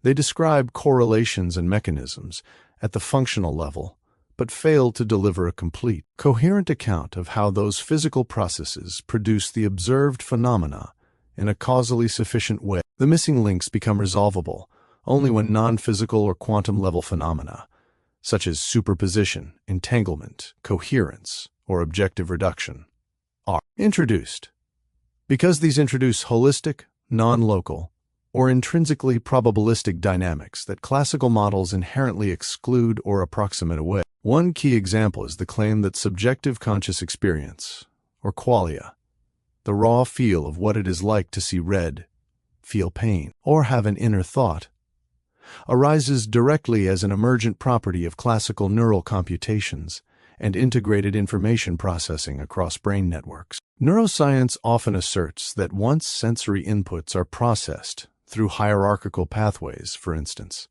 They describe correlations and mechanisms at the functional level, but fail to deliver a complete, coherent account of how those physical processes produce the observed phenomena in a causally sufficient way. The missing links become resolvable only when non-physical or quantum-level phenomena, such as superposition, entanglement, coherence, or objective reduction, are introduced. Because these introduce holistic, non-local, or intrinsically probabilistic dynamics that classical models inherently exclude or approximate away. One key example is the claim that subjective conscious experience, or qualia, the raw feel of what it is like to see red, feel pain, or have an inner thought, arises directly as an emergent property of classical neural computations and integrated information processing across brain networks. Neuroscience often asserts that once sensory inputs are processed through hierarchical pathways, for instance,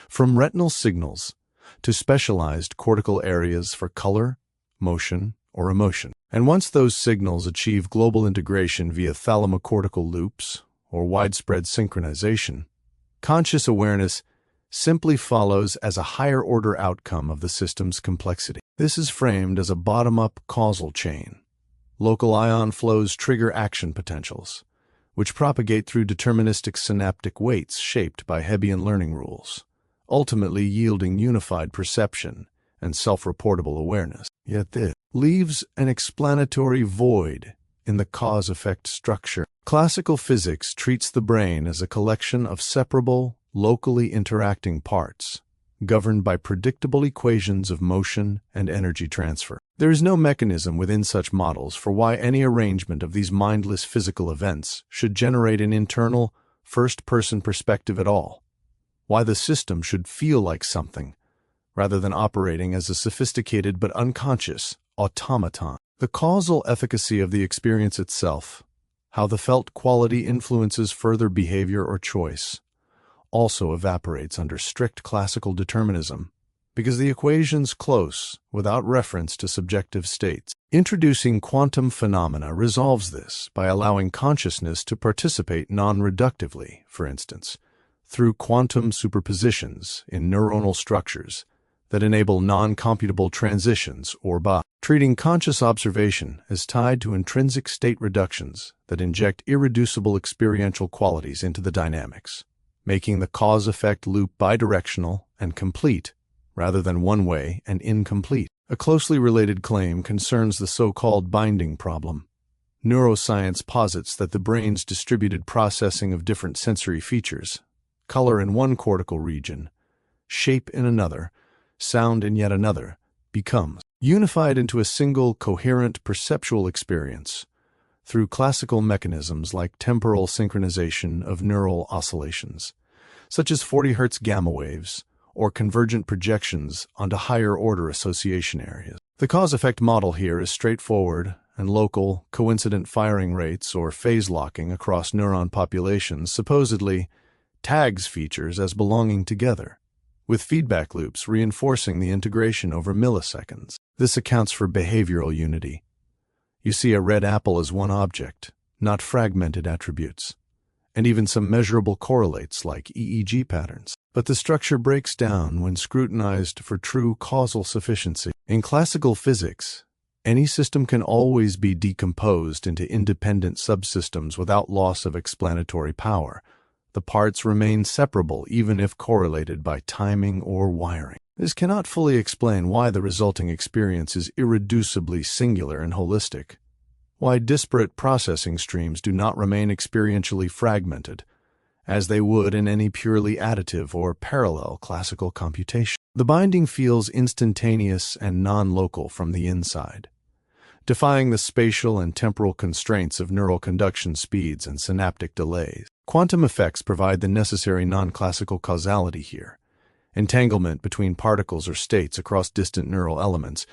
from retinal signals to specialized cortical areas for color, motion, or emotion. And once those signals achieve global integration via thalamocortical loops or widespread synchronization, conscious awareness simply follows as a higher-order outcome of the system's complexity. This is framed as a bottom-up causal chain. Local ion flows trigger action potentials, which propagate through deterministic synaptic weights shaped by Hebbian learning rules, ultimately yielding unified perception and self-reportable awareness. Yet this leaves an explanatory void in the cause-effect structure. Classical physics treats the brain as a collection of separable, locally interacting parts, governed by predictable equations of motion and energy transfer. There is no mechanism within such models for why any arrangement of these mindless physical events should generate an internal, first-person perspective at all, why the system should feel like something, rather than operating as a sophisticated but unconscious automaton. The causal efficacy of the experience itself, how the felt quality influences further behavior or choice, also evaporates under strict classical determinism, because the equation's close without reference to subjective states. Introducing quantum phenomena resolves this by allowing consciousness to participate non-reductively, for instance, through quantum superpositions in neuronal structures that enable non-computable transitions, or by treating conscious observation as tied to intrinsic state reductions that inject irreducible experiential qualities into the dynamics, making the cause-effect loop bidirectional and complete, rather than one-way and incomplete. A closely related claim concerns the so-called binding problem. Neuroscience posits that the brain's distributed processing of different sensory features, color in one cortical region, shape in another, sound in yet another, becomes unified into a single coherent perceptual experience through classical mechanisms like temporal synchronization of neural oscillations, such as 40 Hz gamma waves, or convergent projections onto higher-order association areas. The cause-effect model here is straightforward, and local, coincident firing rates or phase locking across neuron populations supposedly tags features as belonging together, with feedback loops reinforcing the integration over milliseconds. This accounts for behavioral unity. You see a red apple as one object, not fragmented attributes, and even some measurable correlates like EEG patterns. But the structure breaks down when scrutinized for true causal sufficiency. In classical physics, any system can always be decomposed into independent subsystems without loss of explanatory power. The parts remain separable even if correlated by timing or wiring. This cannot fully explain why the resulting experience is irreducibly singular and holistic, why disparate processing streams do not remain experientially fragmented, as they would in any purely additive or parallel classical computation. The binding feels instantaneous and non-local from the inside, defying the spatial and temporal constraints of neural conduction speeds and synaptic delays. Quantum effects provide the necessary non-classical causality here. Entanglement between particles or states across distant neural elements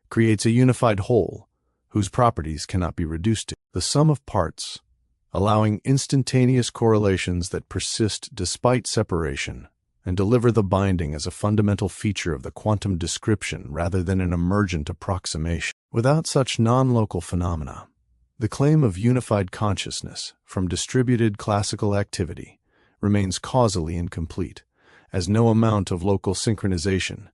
creates a unified whole whose properties cannot be reduced to the sum of parts, allowing instantaneous correlations that persist despite separation and deliver the binding as a fundamental feature of the quantum description rather than an emergent approximation. Without such non-local phenomena, the claim of unified consciousness from distributed classical activity remains causally incomplete, as no amount of local synchronization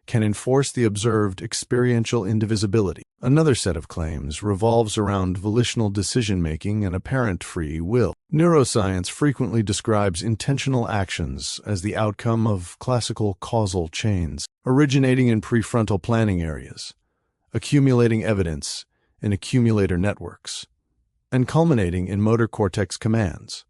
can enforce the observed experiential indivisibility. Another set of claims revolves around volitional decision-making and apparent free will. Neuroscience frequently describes intentional actions as the outcome of classical causal chains, originating in prefrontal planning areas, accumulating evidence in accumulator networks, and culminating in motor cortex commands,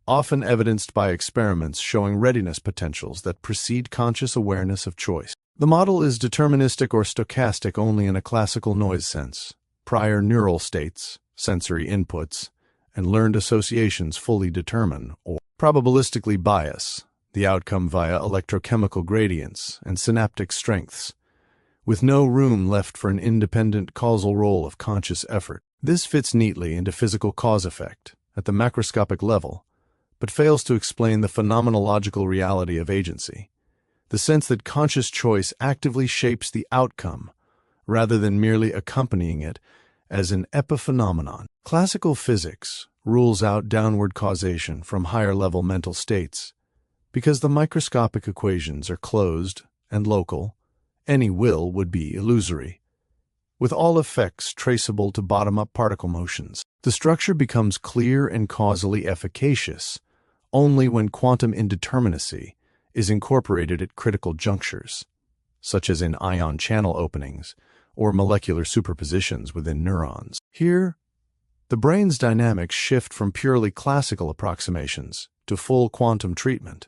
often evidenced by experiments showing readiness potentials that precede conscious awareness of choice. The model is deterministic or stochastic only in a classical noise sense. Prior neural states, sensory inputs, and learned associations fully determine or probabilistically bias the outcome via electrochemical gradients and synaptic strengths, with no room left for an independent causal role of conscious effort. This fits neatly into physical cause-effect at the macroscopic level, but fails to explain the phenomenological reality of agency, the sense that conscious choice actively shapes the outcome rather than merely accompanying it as an epiphenomenon. Classical physics rules out downward causation from higher-level mental states because the microscopic equations are closed and local. Any will would be illusory, with all effects traceable to bottom-up particle motions. The structure becomes clear and causally efficacious only when quantum indeterminacy is incorporated at critical junctures, such as in ion channel openings or molecular superpositions within neurons. Here, the brain's dynamics shift from purely classical approximations to full quantum treatment,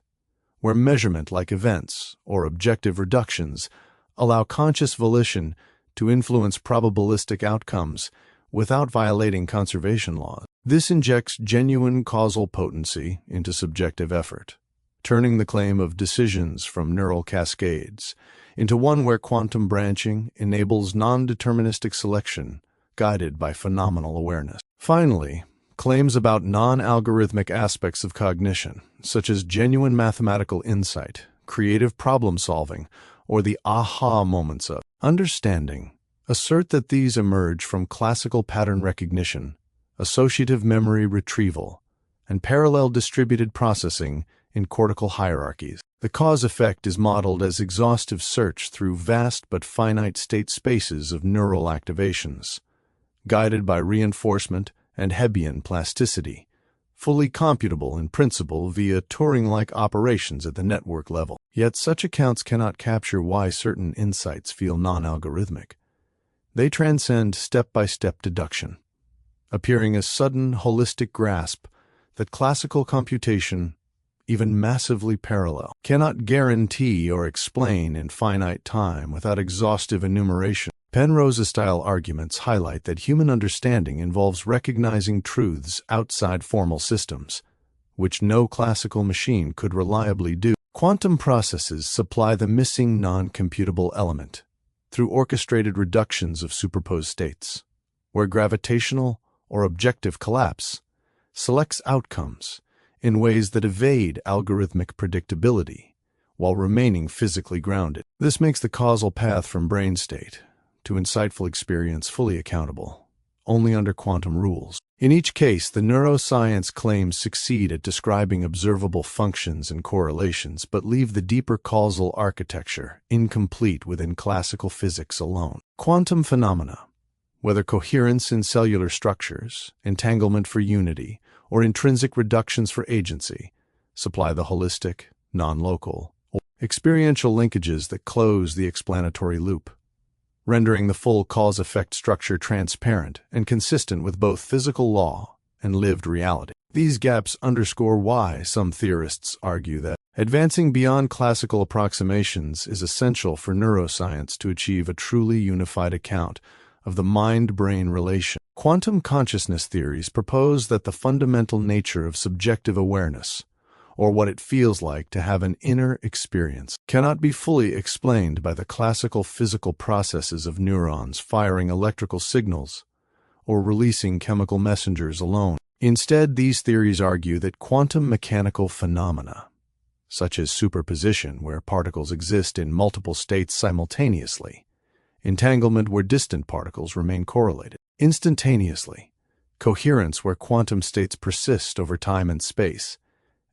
where measurement like events or objective reductions allow conscious volition to influence probabilistic outcomes without violating conservation laws. This injects genuine causal potency into subjective effort, turning the claim of decisions from neural cascades into one where quantum branching enables non-deterministic selection guided by phenomenal awareness. Finally, Claims about non-algorithmic aspects of cognition, such as genuine mathematical insight, creative problem-solving, or the aha moments of understanding, assert that these emerge from classical pattern recognition, associative memory retrieval, and parallel distributed processing in cortical hierarchies. The cause-effect is modeled as exhaustive search through vast but finite state spaces of neural activations, guided by reinforcement and Hebbian plasticity, fully computable in principle via Turing-like operations at the network level. Yet such accounts cannot capture why certain insights feel non-algorithmic. They transcend step-by-step deduction, appearing as sudden, holistic grasp that classical computation, even massively parallel, cannot guarantee or explain in finite time without exhaustive enumeration. Penrose-style arguments highlight that human understanding involves recognizing truths outside formal systems, which no classical machine could reliably do. Quantum processes supply the missing non-computable element through orchestrated reductions of superposed states, where gravitational or objective collapse selects outcomes in ways that evade algorithmic predictability while remaining physically grounded. This makes the causal path from brain state to insightful experience fully accountable, only under quantum rules. In each case, the neuroscience claims succeed at describing observable functions and correlations, but leave the deeper causal architecture incomplete within classical physics alone. Quantum phenomena, whether coherence in cellular structures, entanglement for unity, or intrinsic reductions for agency, supply the holistic, non-local, or experiential linkages that close the explanatory loop, rendering the full cause-effect structure transparent and consistent with both physical law and lived reality. These gaps underscore why some theorists argue that advancing beyond classical approximations is essential for neuroscience to achieve a truly unified account of the mind-brain relation. Quantum consciousness theories propose that the fundamental nature of subjective awareness, or what it feels like to have an inner experience, cannot be fully explained by the classical physical processes of neurons firing electrical signals or releasing chemical messengers alone. Instead, these theories argue that quantum mechanical phenomena, such as superposition where particles exist in multiple states simultaneously, entanglement where distant particles remain correlated instantaneously, coherence where quantum states persist over time and space,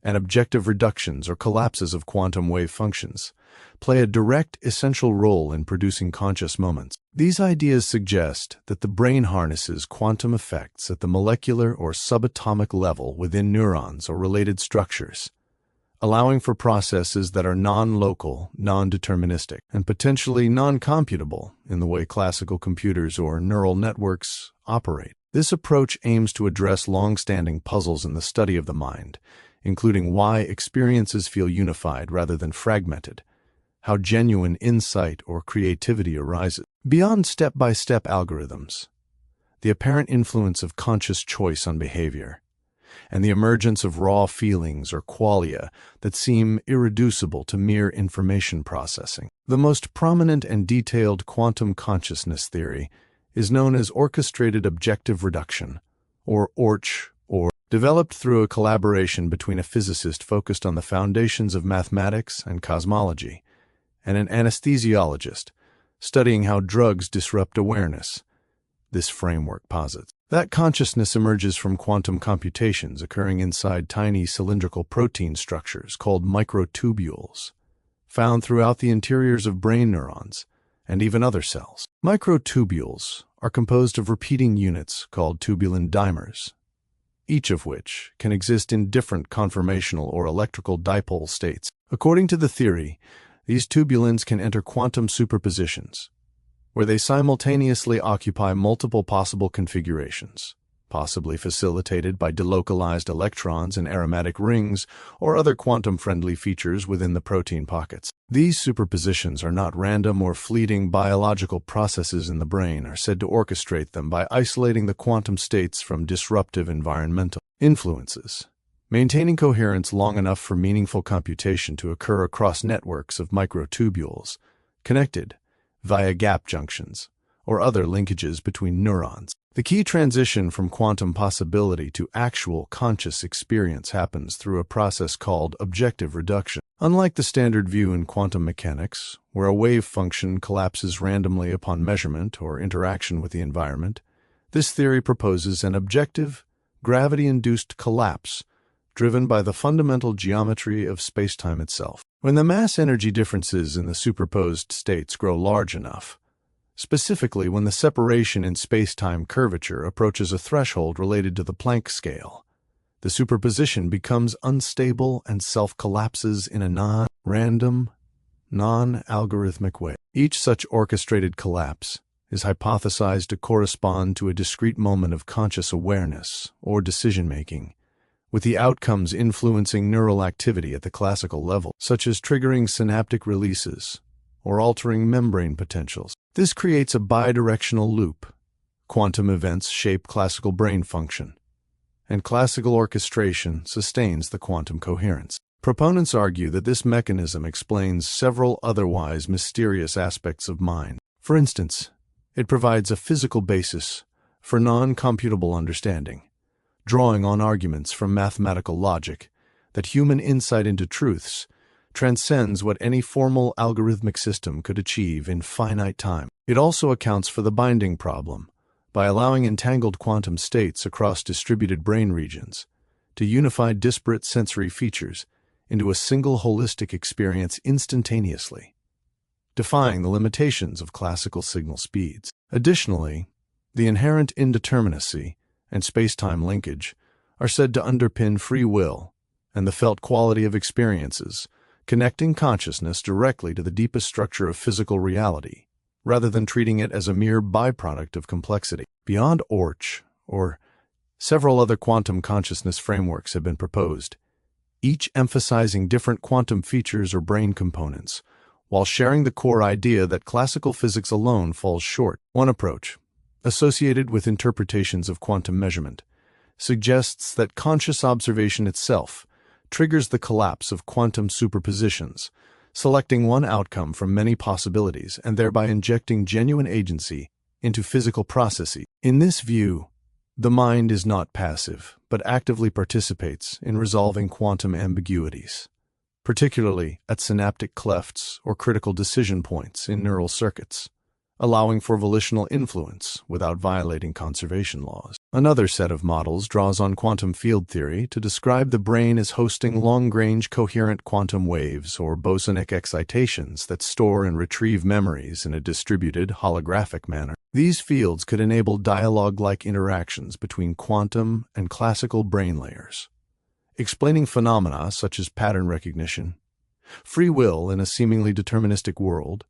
and objective reductions or collapses of quantum wave functions play a direct, essential role in producing conscious moments. These ideas suggest that the brain harnesses quantum effects at the molecular or subatomic level within neurons or related structures, allowing for processes that are non-local, non-deterministic, and potentially non-computable in the way classical computers or neural networks operate. This approach aims to address long-standing puzzles in the study of the mind, including why experiences feel unified rather than fragmented, how genuine insight or creativity arises. Beyond step-by-step algorithms, the apparent influence of conscious choice on behavior, and the emergence of raw feelings or qualia that seem irreducible to mere information processing. The most prominent and detailed quantum consciousness theory is known as orchestrated objective reduction, or ORCH, developed through a collaboration between a physicist focused on the foundations of mathematics and cosmology and an anesthesiologist studying how drugs disrupt awareness. This framework posits that consciousness emerges from quantum computations occurring inside tiny cylindrical protein structures called microtubules, found throughout the interiors of brain neurons and even other cells. Microtubules are composed of repeating units called tubulin dimers, each of which can exist in different conformational or electrical dipole states. According to the theory, these tubulins can enter quantum superpositions, where they simultaneously occupy multiple possible configurations, possibly facilitated by delocalized electrons in aromatic rings or other quantum-friendly features within the protein pockets. These superpositions are not random or fleeting. Biological processes in the brain are said to orchestrate them by isolating the quantum states from disruptive environmental influences, maintaining coherence long enough for meaningful computation to occur across networks of microtubules, connected via gap junctions or other linkages between neurons. The key transition from quantum possibility to actual conscious experience happens through a process called objective reduction. Unlike the standard view in quantum mechanics, where a wave function collapses randomly upon measurement or interaction with the environment, this theory proposes an objective, gravity-induced collapse driven by the fundamental geometry of spacetime itself. When the mass-energy differences in the superposed states grow large enough, specifically when the separation in spacetime curvature approaches a threshold related to the Planck scale, the superposition becomes unstable and self-collapses in a non-random, non-algorithmic way. Each such orchestrated collapse is hypothesized to correspond to a discrete moment of conscious awareness or decision-making, with the outcomes influencing neural activity at the classical level, such as triggering synaptic releases or altering membrane potentials. This creates a bidirectional loop. Quantum events shape classical brain function, and classical orchestration sustains the quantum coherence. Proponents argue that this mechanism explains several otherwise mysterious aspects of mind. For instance, it provides a physical basis for non-computable understanding, drawing on arguments from mathematical logic that human insight into truths transcends what any formal algorithmic system could achieve in finite time. It also accounts for the binding problem by allowing entangled quantum states across distributed brain regions to unify disparate sensory features into a single holistic experience instantaneously, defying the limitations of classical signal speeds. Additionally, the inherent indeterminacy and spacetime linkage are said to underpin free will and the felt quality of experiences, connecting consciousness directly to the deepest structure of physical reality, rather than treating it as a mere byproduct of complexity. Beyond ORCH, or several other quantum consciousness frameworks have been proposed, each emphasizing different quantum features or brain components, while sharing the core idea that classical physics alone falls short. One approach, associated with interpretations of quantum measurement, suggests that conscious observation itself triggers the collapse of quantum superpositions, selecting one outcome from many possibilities and thereby injecting genuine agency into physical processes. In this view, the mind is not passive, but actively participates in resolving quantum ambiguities, particularly at synaptic clefts or critical decision points in neural circuits, allowing for volitional influence without violating conservation laws. Another set of models draws on quantum field theory to describe the brain as hosting long-range coherent quantum waves or bosonic excitations that store and retrieve memories in a distributed, holographic manner. These fields could enable dialogue-like interactions between quantum and classical brain layers, explaining phenomena such as pattern recognition, free will in a seemingly deterministic world,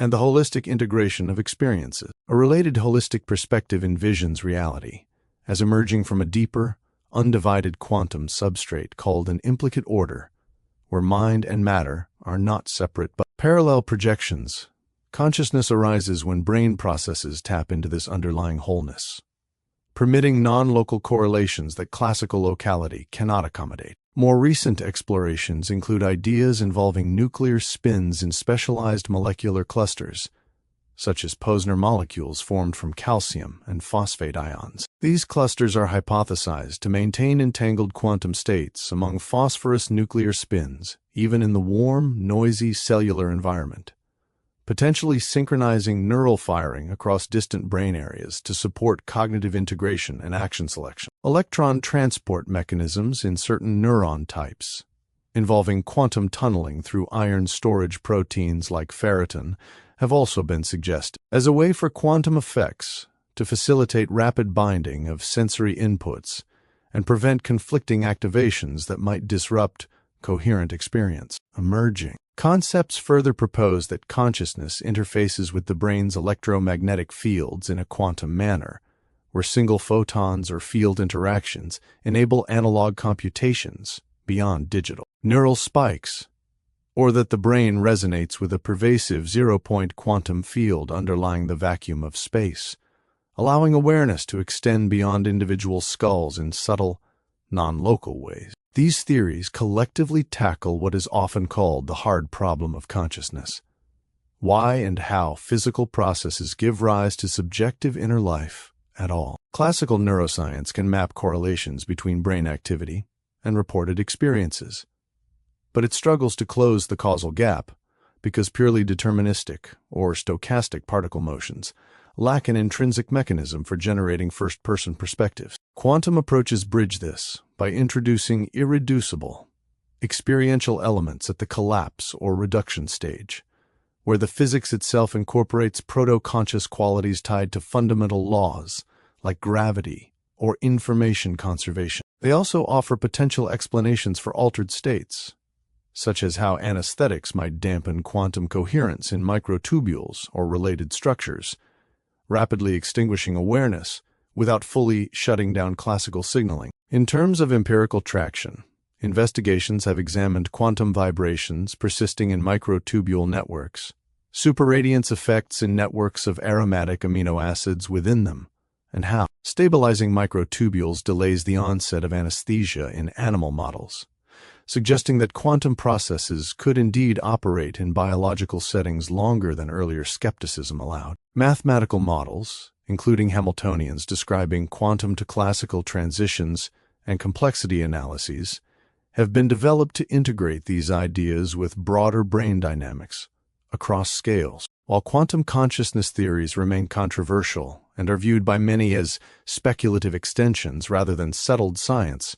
and the holistic integration of experiences. A related holistic perspective envisions reality as emerging from a deeper, undivided quantum substrate called an implicate order, where mind and matter are not separate but parallel projections. Consciousness arises when brain processes tap into this underlying wholeness, permitting non-local correlations that classical locality cannot accommodate. More recent explorations include ideas involving nuclear spins in specialized molecular clusters, such as Posner molecules formed from calcium and phosphate ions. These clusters are hypothesized to maintain entangled quantum states among phosphorus nuclear spins, even in the warm, noisy cellular environment, potentially synchronizing neural firing across distant brain areas to support cognitive integration and action selection. Electron transport mechanisms in certain neuron types, involving quantum tunneling through iron storage proteins like ferritin, have also been suggested as a way for quantum effects to facilitate rapid binding of sensory inputs and prevent conflicting activations that might disrupt coherent experience. Emerging concepts further propose that consciousness interfaces with the brain's electromagnetic fields in a quantum manner, where single photons or field interactions enable analog computations beyond digital. Neural spikes, or that the brain resonates with a pervasive zero-point quantum field underlying the vacuum of space, allowing awareness to extend beyond individual skulls in subtle, non-local ways. These theories collectively tackle what is often called the hard problem of consciousness: why and how physical processes give rise to subjective inner life at all. Classical neuroscience can map correlations between brain activity and reported experiences, but it struggles to close the causal gap because purely deterministic or stochastic particle motions lack an intrinsic mechanism for generating first-person perspectives. Quantum approaches bridge this by introducing irreducible, experiential elements at the collapse or reduction stage, where the physics itself incorporates proto-conscious qualities tied to fundamental laws like gravity or information conservation. They also offer potential explanations for altered states, such as how anesthetics might dampen quantum coherence in microtubules or related structures, rapidly extinguishing awareness without fully shutting down classical signaling. In terms of empirical traction, investigations have examined quantum vibrations persisting in microtubule networks, superradiance effects in networks of aromatic amino acids within them, and how stabilizing microtubules delays the onset of anesthesia in animal models, suggesting that quantum processes could indeed operate in biological settings longer than earlier skepticism allowed. Mathematical models, including Hamiltonians describing quantum to classical transitions and complexity analyses, have been developed to integrate these ideas with broader brain dynamics across scales. While quantum consciousness theories remain controversial and are viewed by many as speculative extensions rather than settled science,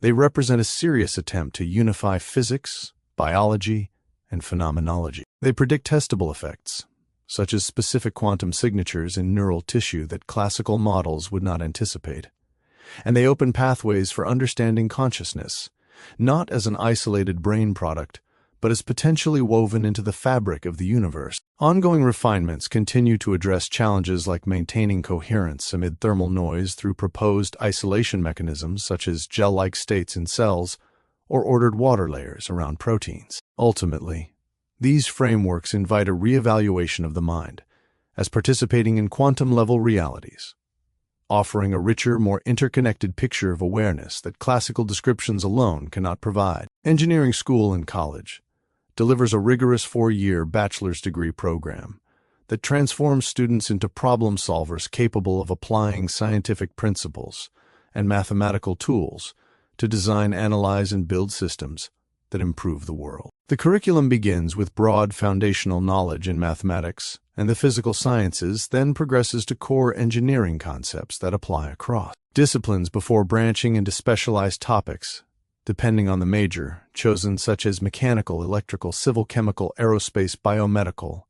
they represent a serious attempt to unify physics, biology, and phenomenology. They predict testable effects, such as specific quantum signatures in neural tissue that classical models would not anticipate, and they open pathways for understanding consciousness, not as an isolated brain product, but as potentially woven into the fabric of the universe. Ongoing refinements continue to address challenges like maintaining coherence amid thermal noise through proposed isolation mechanisms such as gel-like states in cells or ordered water layers around proteins. Ultimately, these frameworks invite a reevaluation of the mind as participating in quantum-level realities, offering a richer, more interconnected picture of awareness that classical descriptions alone cannot provide. Engineering school and college delivers a rigorous 4-year bachelor's degree program that transforms students into problem solvers capable of applying scientific principles and mathematical tools to design, analyze, and build systems that improve the world. The curriculum begins with broad foundational knowledge in mathematics and the physical sciences, then progresses to core engineering concepts that apply across disciplines before branching into specialized topics depending on the major chosen, such as mechanical, electrical, civil, chemical, aerospace, biomedical,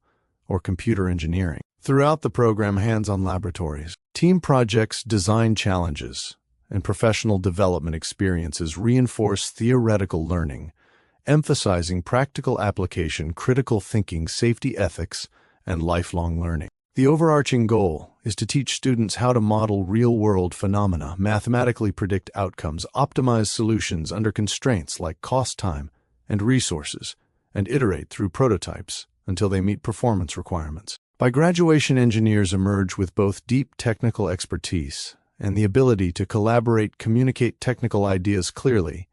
or computer engineering. Throughout the program, hands-on laboratories, team projects, design challenges, and professional development experiences reinforce theoretical learning, emphasizing practical application, critical thinking, safety ethics, and lifelong learning. The overarching goal is to teach students how to model real-world phenomena, mathematically predict outcomes, optimize solutions under constraints like cost, time, and resources, and iterate through prototypes until they meet performance requirements. By graduation, engineers emerge with both deep technical expertise and the ability to collaborate, communicate technical ideas clearly,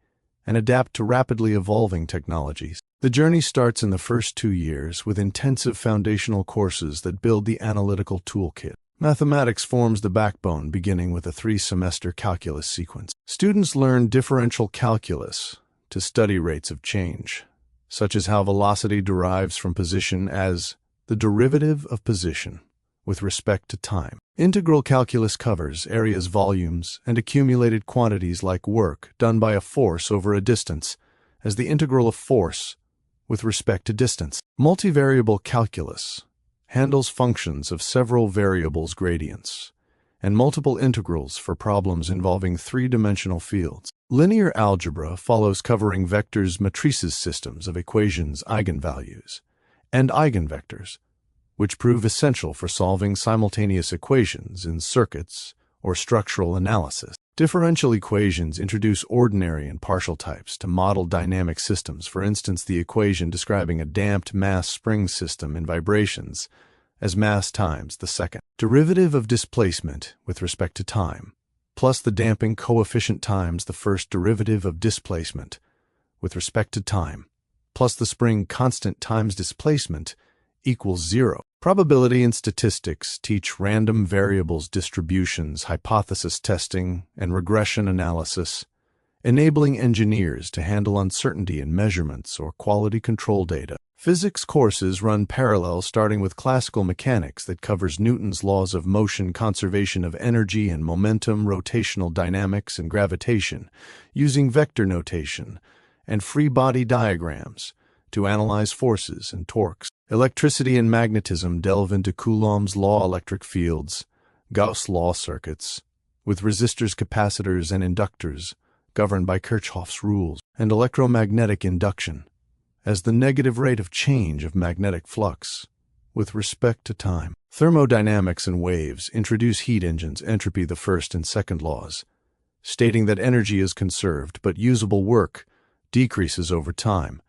and adapt to rapidly evolving technologies. The journey starts in the first 2 years with intensive foundational courses that build the analytical toolkit. Mathematics forms the backbone, beginning with a 3-semester calculus sequence. Students learn differential calculus to study rates of change, such as how velocity derives from position as the derivative of position with respect to time. Integral calculus covers areas, volumes, and accumulated quantities like work done by a force over a distance as the integral of force with respect to distance. Multivariable calculus handles functions of several variables, gradients, and multiple integrals for problems involving 3-dimensional fields. Linear algebra follows, covering vectors, matrices, systems of equations, eigenvalues, and eigenvectors, which prove essential for solving simultaneous equations in circuits or structural analysis. Differential equations introduce ordinary and partial types to model dynamic systems, for instance, the equation describing a damped mass spring system in vibrations as mass times the second derivative of displacement with respect to time, plus the damping coefficient times the first derivative of displacement with respect to time, plus the spring constant times displacement equals 0. Probability and statistics teach random variables distributions, hypothesis testing, and regression analysis, enabling engineers to handle uncertainty in measurements or quality control data. Physics courses run parallel, starting with classical mechanics that covers Newton's laws of motion, conservation of energy and momentum, rotational dynamics, and gravitation, using vector notation and free body diagrams to analyze forces and torques. Electricity and magnetism delve into Coulomb's law, electric fields, Gauss' law circuits, with resistors, capacitors, and inductors governed by Kirchhoff's rules, and electromagnetic induction as the negative rate of change of magnetic flux with respect to time. Thermodynamics and waves introduce heat engines, entropy, the first and second laws, stating that energy is conserved but usable work decreases over time,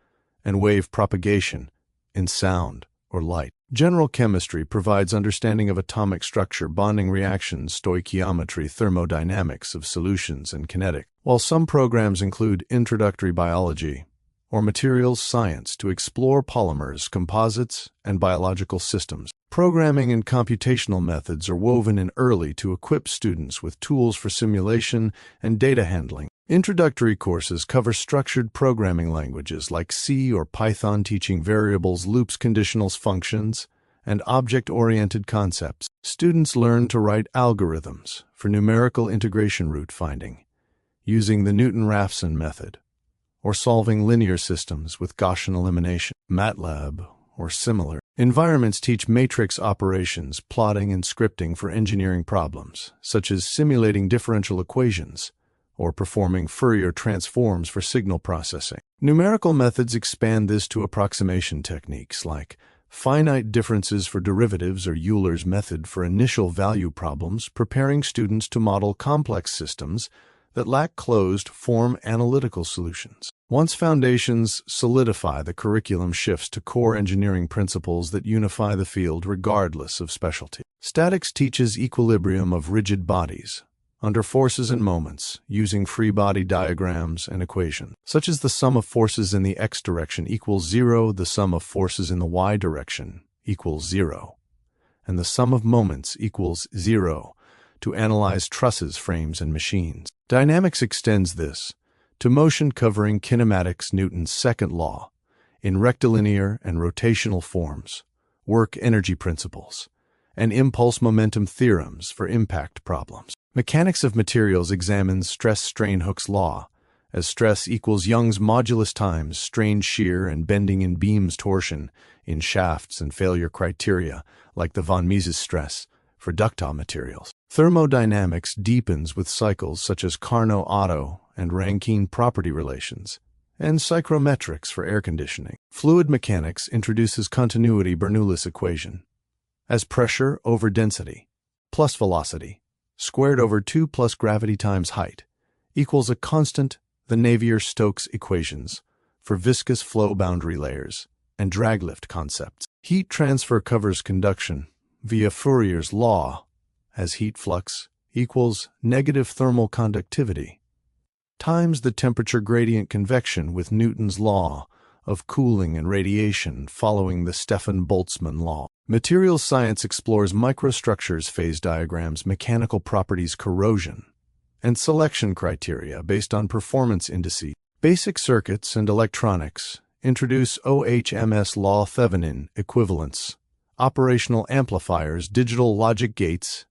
and wave propagation in sound or light. General chemistry provides understanding of atomic structure, bonding reactions, stoichiometry, thermodynamics of solutions, and kinetic, while some programs include introductory biology or materials science to explore polymers, composites, and biological systems. Programming and computational methods are woven in early to equip students with tools for simulation and data handling. Introductory courses cover structured programming languages like C or Python, teaching variables, loops, conditionals, functions, and object-oriented concepts. Students learn to write algorithms for numerical integration, root finding, using the Newton-Raphson method, or solving linear systems with Gaussian elimination. MATLAB or similar environments teach matrix operations, plotting, and scripting for engineering problems, such as simulating differential equations or performing Fourier transforms for signal processing. Numerical methods expand this to approximation techniques like finite differences for derivatives or Euler's method for initial value problems, preparing students to model complex systems that lack closed-form analytical solutions. Once foundations solidify, the curriculum shifts to core engineering principles that unify the field regardless of specialty. Statics teaches equilibrium of rigid bodies under forces and moments, using free body diagrams and equations, such as the sum of forces in the x direction equals 0, the sum of forces in the y direction equals 0, and the sum of moments equals 0, to analyze trusses, frames, and machines. Dynamics extends this to motion, covering kinematics, Newton's second law, in rectilinear and rotational forms, work energy principles, and impulse momentum theorems for impact problems. Mechanics of materials examines stress-strain Hooke's law, as stress equals Young's modulus times strain, shear, and bending in beams, torsion in shafts, and failure criteria, like the von Mises stress, for ductile materials. Thermodynamics deepens with cycles such as Carnot-Otto and Rankine property relations, and psychrometrics for air conditioning. Fluid mechanics introduces continuity Bernoulli's equation, as pressure over density plus velocity squared over 2 plus gravity times height equals a constant, the Navier-Stokes equations for viscous flow boundary layers and drag lift concepts. Heat transfer covers conduction via Fourier's law, as heat flux equals negative thermal conductivity times the temperature gradient convection, with Newton's law of cooling and radiation following the Stefan-Boltzmann law. Materials science explores microstructures, phase diagrams, mechanical properties, corrosion, and selection criteria based on performance indices. Basic circuits and electronics introduce OHMS law, Thevenin equivalence, operational amplifiers, digital logic gates,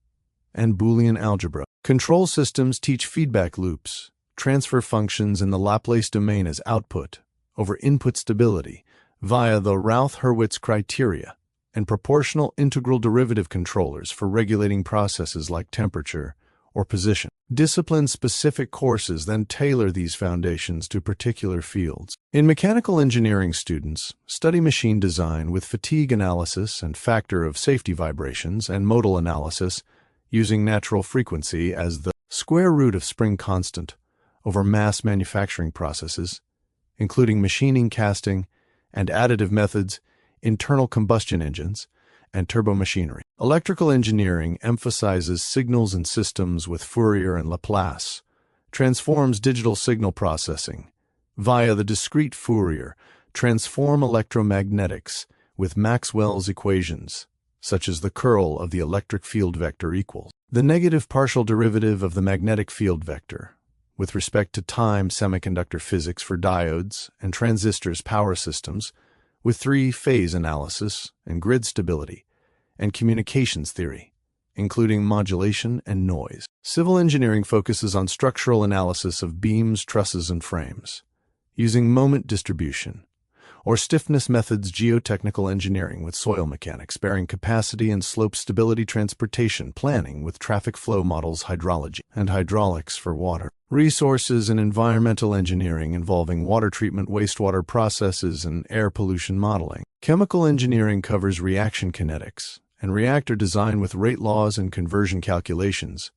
and Boolean algebra. Control systems teach feedback loops, transfer functions in the Laplace domain as output over input stability via the Routh-Hurwitz criteria, and proportional integral derivative controllers for regulating processes like temperature or position. Discipline-specific courses then tailor these foundations to particular fields. In mechanical engineering, students study machine design with fatigue analysis and factor of safety vibrations, and modal analysis using natural frequency as the square root of spring constant over mass manufacturing processes, including machining, casting, and additive methods, internal combustion engines, and turbomachinery. Electrical engineering emphasizes signals and systems with Fourier and Laplace, transforms digital signal processing via the discrete Fourier, transform electromagnetics with Maxwell's equations, such as the curl of the electric field vector equals the negative partial derivative of the magnetic field vector with respect to time semiconductor physics for diodes and transistors power systems with three-phase analysis and grid stability and communications theory, including modulation and noise. Civil engineering focuses on structural analysis of beams, trusses, and frames, using moment distribution, or stiffness methods geotechnical engineering with soil mechanics, bearing capacity and slope stability transportation planning with traffic flow models hydrology and hydraulics for water. Resources and environmental engineering involving water treatment, wastewater processes, and air pollution modeling. Chemical engineering covers reaction kinetics and reactor design with rate laws and conversion calculations,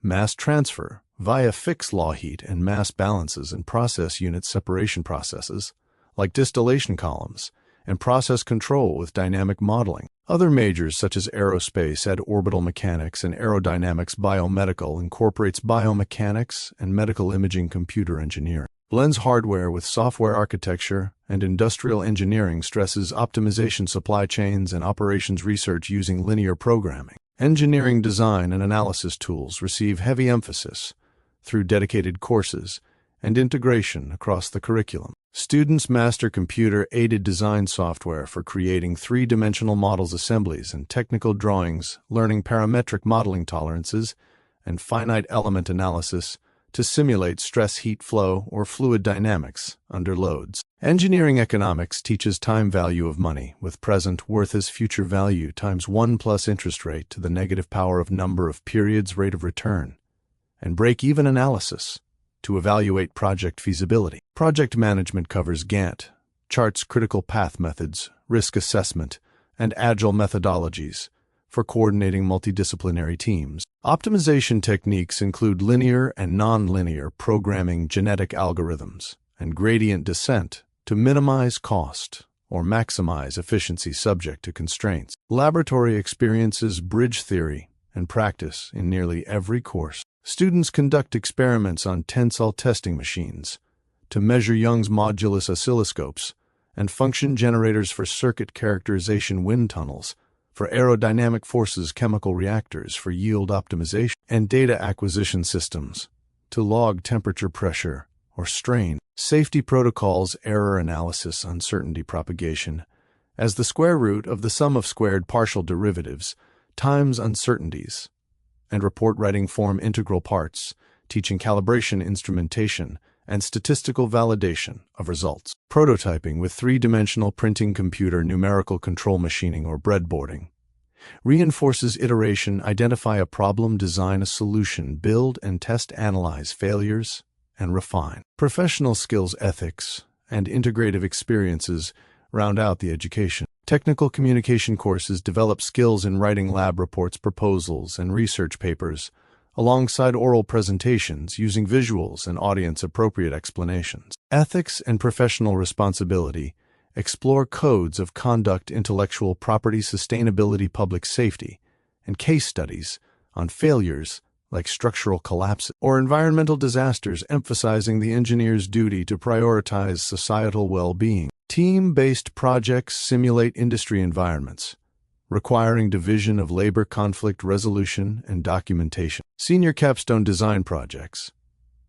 mass transfer via fixed law heat and mass balances and process unit separation processes, like distillation columns, and process control with dynamic modeling. Other majors such as aerospace add orbital mechanics and aerodynamics. Biomedical incorporates biomechanics and medical imaging. Computer engineering blends hardware with software architecture, and industrial engineering stresses optimization, supply chains, and operations research using linear programming. Engineering design and analysis tools receive heavy emphasis through dedicated courses and integration across the curriculum. Students master computer-aided design software for creating three-dimensional models, assemblies, and technical drawings, learning parametric modeling tolerances and finite element analysis to simulate stress, heat flow, or fluid dynamics under loads. Engineering economics teaches time value of money, with present worth as future value times 1 plus interest rate to the negative power of number of periods rate of return, and break-even analysis to evaluate project feasibility. Project management covers Gantt charts, critical path methods, risk assessment, and agile methodologies for coordinating multidisciplinary teams. Optimization techniques include linear and nonlinear programming, genetic algorithms, and gradient descent to minimize cost or maximize efficiency subject to constraints. Laboratory experiences bridge theory and practice in nearly every course. Students conduct experiments on tensile testing machines to measure Young's modulus oscilloscopes and function generators for circuit characterization, wind tunnels for aerodynamic forces, chemical reactors for yield optimization, and data acquisition systems to log temperature, pressure, or strain. Safety protocols, error analysis, uncertainty propagation as the square root of the sum of squared partial derivatives times uncertainties, and report writing form integral parts, teaching calibration, instrumentation, and statistical validation of results. Prototyping with three-dimensional printing, computer numerical control machining, or breadboarding reinforces iteration, identify a problem, design a solution, build and test, analyze failures, and refine. Professional skills, ethics, and integrative experiences round out the education. Technical communication courses develop skills in writing lab reports, proposals, and research papers, alongside oral presentations using visuals and audience-appropriate explanations. Ethics and professional responsibility explore codes of conduct, intellectual property, sustainability, public safety, and case studies on failures like structural collapses or environmental disasters, emphasizing the engineer's duty to prioritize societal well-being. Team-based projects simulate industry environments, requiring division of labor, conflict resolution, and documentation. Senior capstone design projects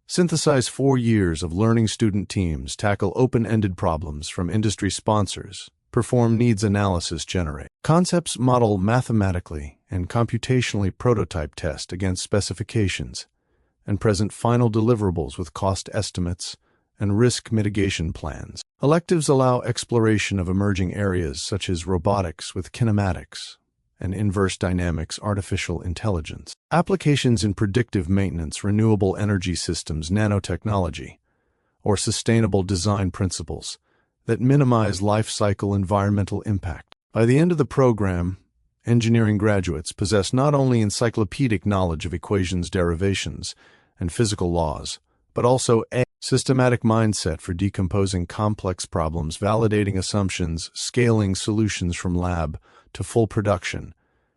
synthesize 4 years of learning. Student teams tackle open-ended problems from industry sponsors, perform needs analysis, generate concepts, model mathematically and computationally, prototype, test against specifications, and present final deliverables with cost estimates and risk mitigation plans. Electives allow exploration of emerging areas such as robotics with kinematics and inverse dynamics, artificial intelligence. Applications in predictive maintenance, renewable energy systems, nanotechnology, or sustainable design principles that minimize life cycle environmental impact. By the end of the program, engineering graduates possess not only encyclopedic knowledge of equations, derivations, and physical laws, but also a systematic mindset for decomposing complex problems, validating assumptions, scaling solutions from lab to full production,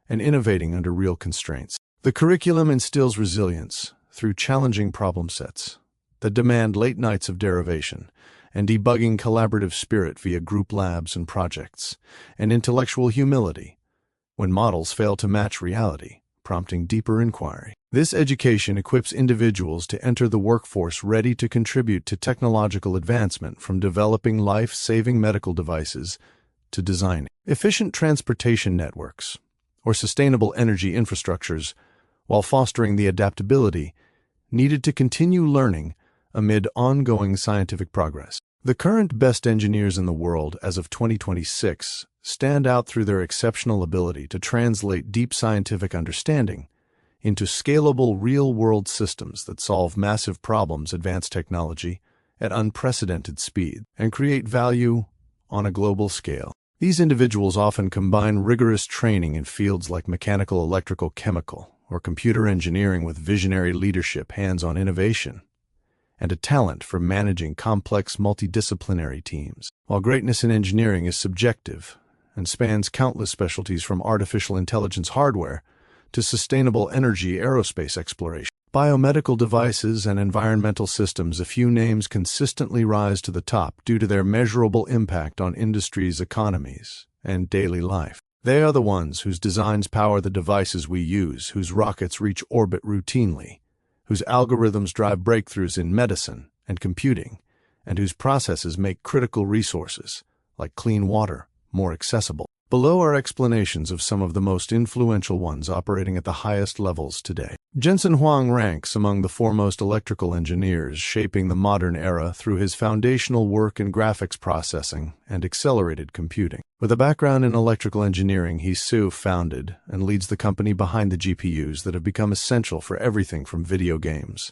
and innovating under real constraints. The curriculum instills resilience through challenging problem sets that demand late nights of derivation and debugging, collaborative spirit via group labs and projects, and intellectual humility when models fail to match reality, prompting deeper inquiry. This education equips individuals to enter the workforce ready to contribute to technological advancement, from developing life-saving medical devices to designing efficient transportation networks or sustainable energy infrastructures, while fostering the adaptability needed to continue learning amid ongoing scientific progress. The current best engineers in the world as of 2026 stand out through their exceptional ability to translate deep scientific understanding into scalable real-world systems that solve massive problems, advance technology at unprecedented speed, and create value on a global scale. These individuals often combine rigorous training in fields like mechanical, electrical, chemical, or computer engineering with visionary leadership, hands-on innovation, and a talent for managing complex multidisciplinary teams. While greatness in engineering is subjective and spans countless specialties from artificial intelligence hardware to sustainable energy aerospace exploration, biomedical devices, and environmental systems, a few names consistently rise to the top due to their measurable impact on industries, economies, and daily life. They are the ones whose designs power the devices we use, whose rockets reach orbit routinely, whose algorithms drive breakthroughs in medicine and computing, and whose processes make critical resources, like clean water, more accessible. Below are explanations of some of the most influential ones operating at the highest levels today. Jensen Huang ranks among the foremost electrical engineers shaping the modern era through his foundational work in graphics processing and accelerated computing. With a background in electrical engineering, he founded and leads the company behind the GPUs that have become essential for everything from video games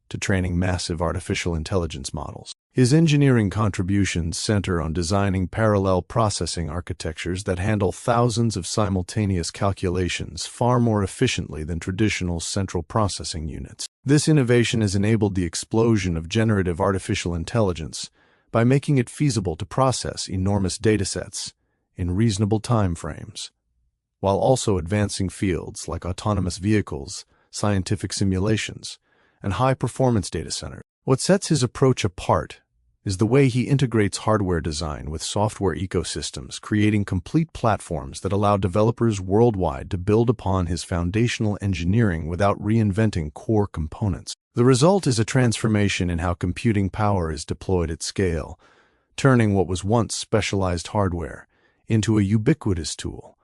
to training massive artificial intelligence models. His engineering contributions center on designing parallel processing architectures that handle thousands of simultaneous calculations far more efficiently than traditional central processing units. This innovation has enabled the explosion of generative artificial intelligence by making it feasible to process enormous datasets in reasonable time frames, while also advancing fields like autonomous vehicles, scientific simulations, and high-performance data centers. What sets his approach apart is the way he integrates hardware design with software ecosystems, creating complete platforms that allow developers worldwide to build upon his foundational engineering without reinventing core components. The result is a transformation in how computing power is deployed at scale, turning what was once specialized hardware into a ubiquitous tool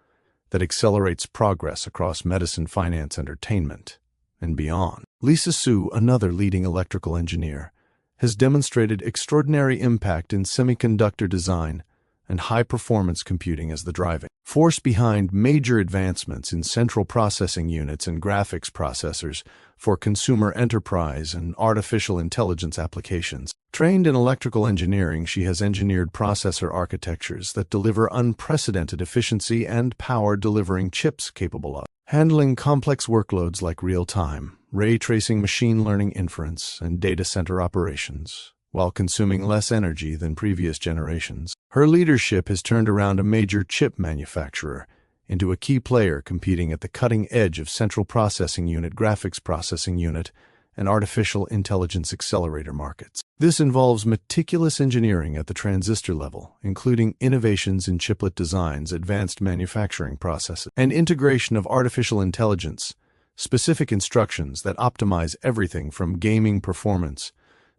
that accelerates progress across medicine, finance, entertainment, and beyond. Lisa Su, another leading electrical engineer, has demonstrated extraordinary impact in semiconductor design and high-performance computing as the driving force behind major advancements in central processing units and graphics processors for consumer enterprise and artificial intelligence applications. Trained in electrical engineering, she has engineered processor architectures that deliver unprecedented efficiency and power, delivering chips capable of handling complex workloads like real-time, ray tracing, machine learning, inference, and data center operations, while consuming less energy than previous generations. Her leadership has turned around a major chip manufacturer into a key player competing at the cutting edge of central processing unit, graphics processing unit, and artificial intelligence accelerator markets. This involves meticulous engineering at the transistor level, including innovations in chiplet designs, advanced manufacturing processes, and integration of artificial intelligence, specific instructions that optimize everything from gaming performance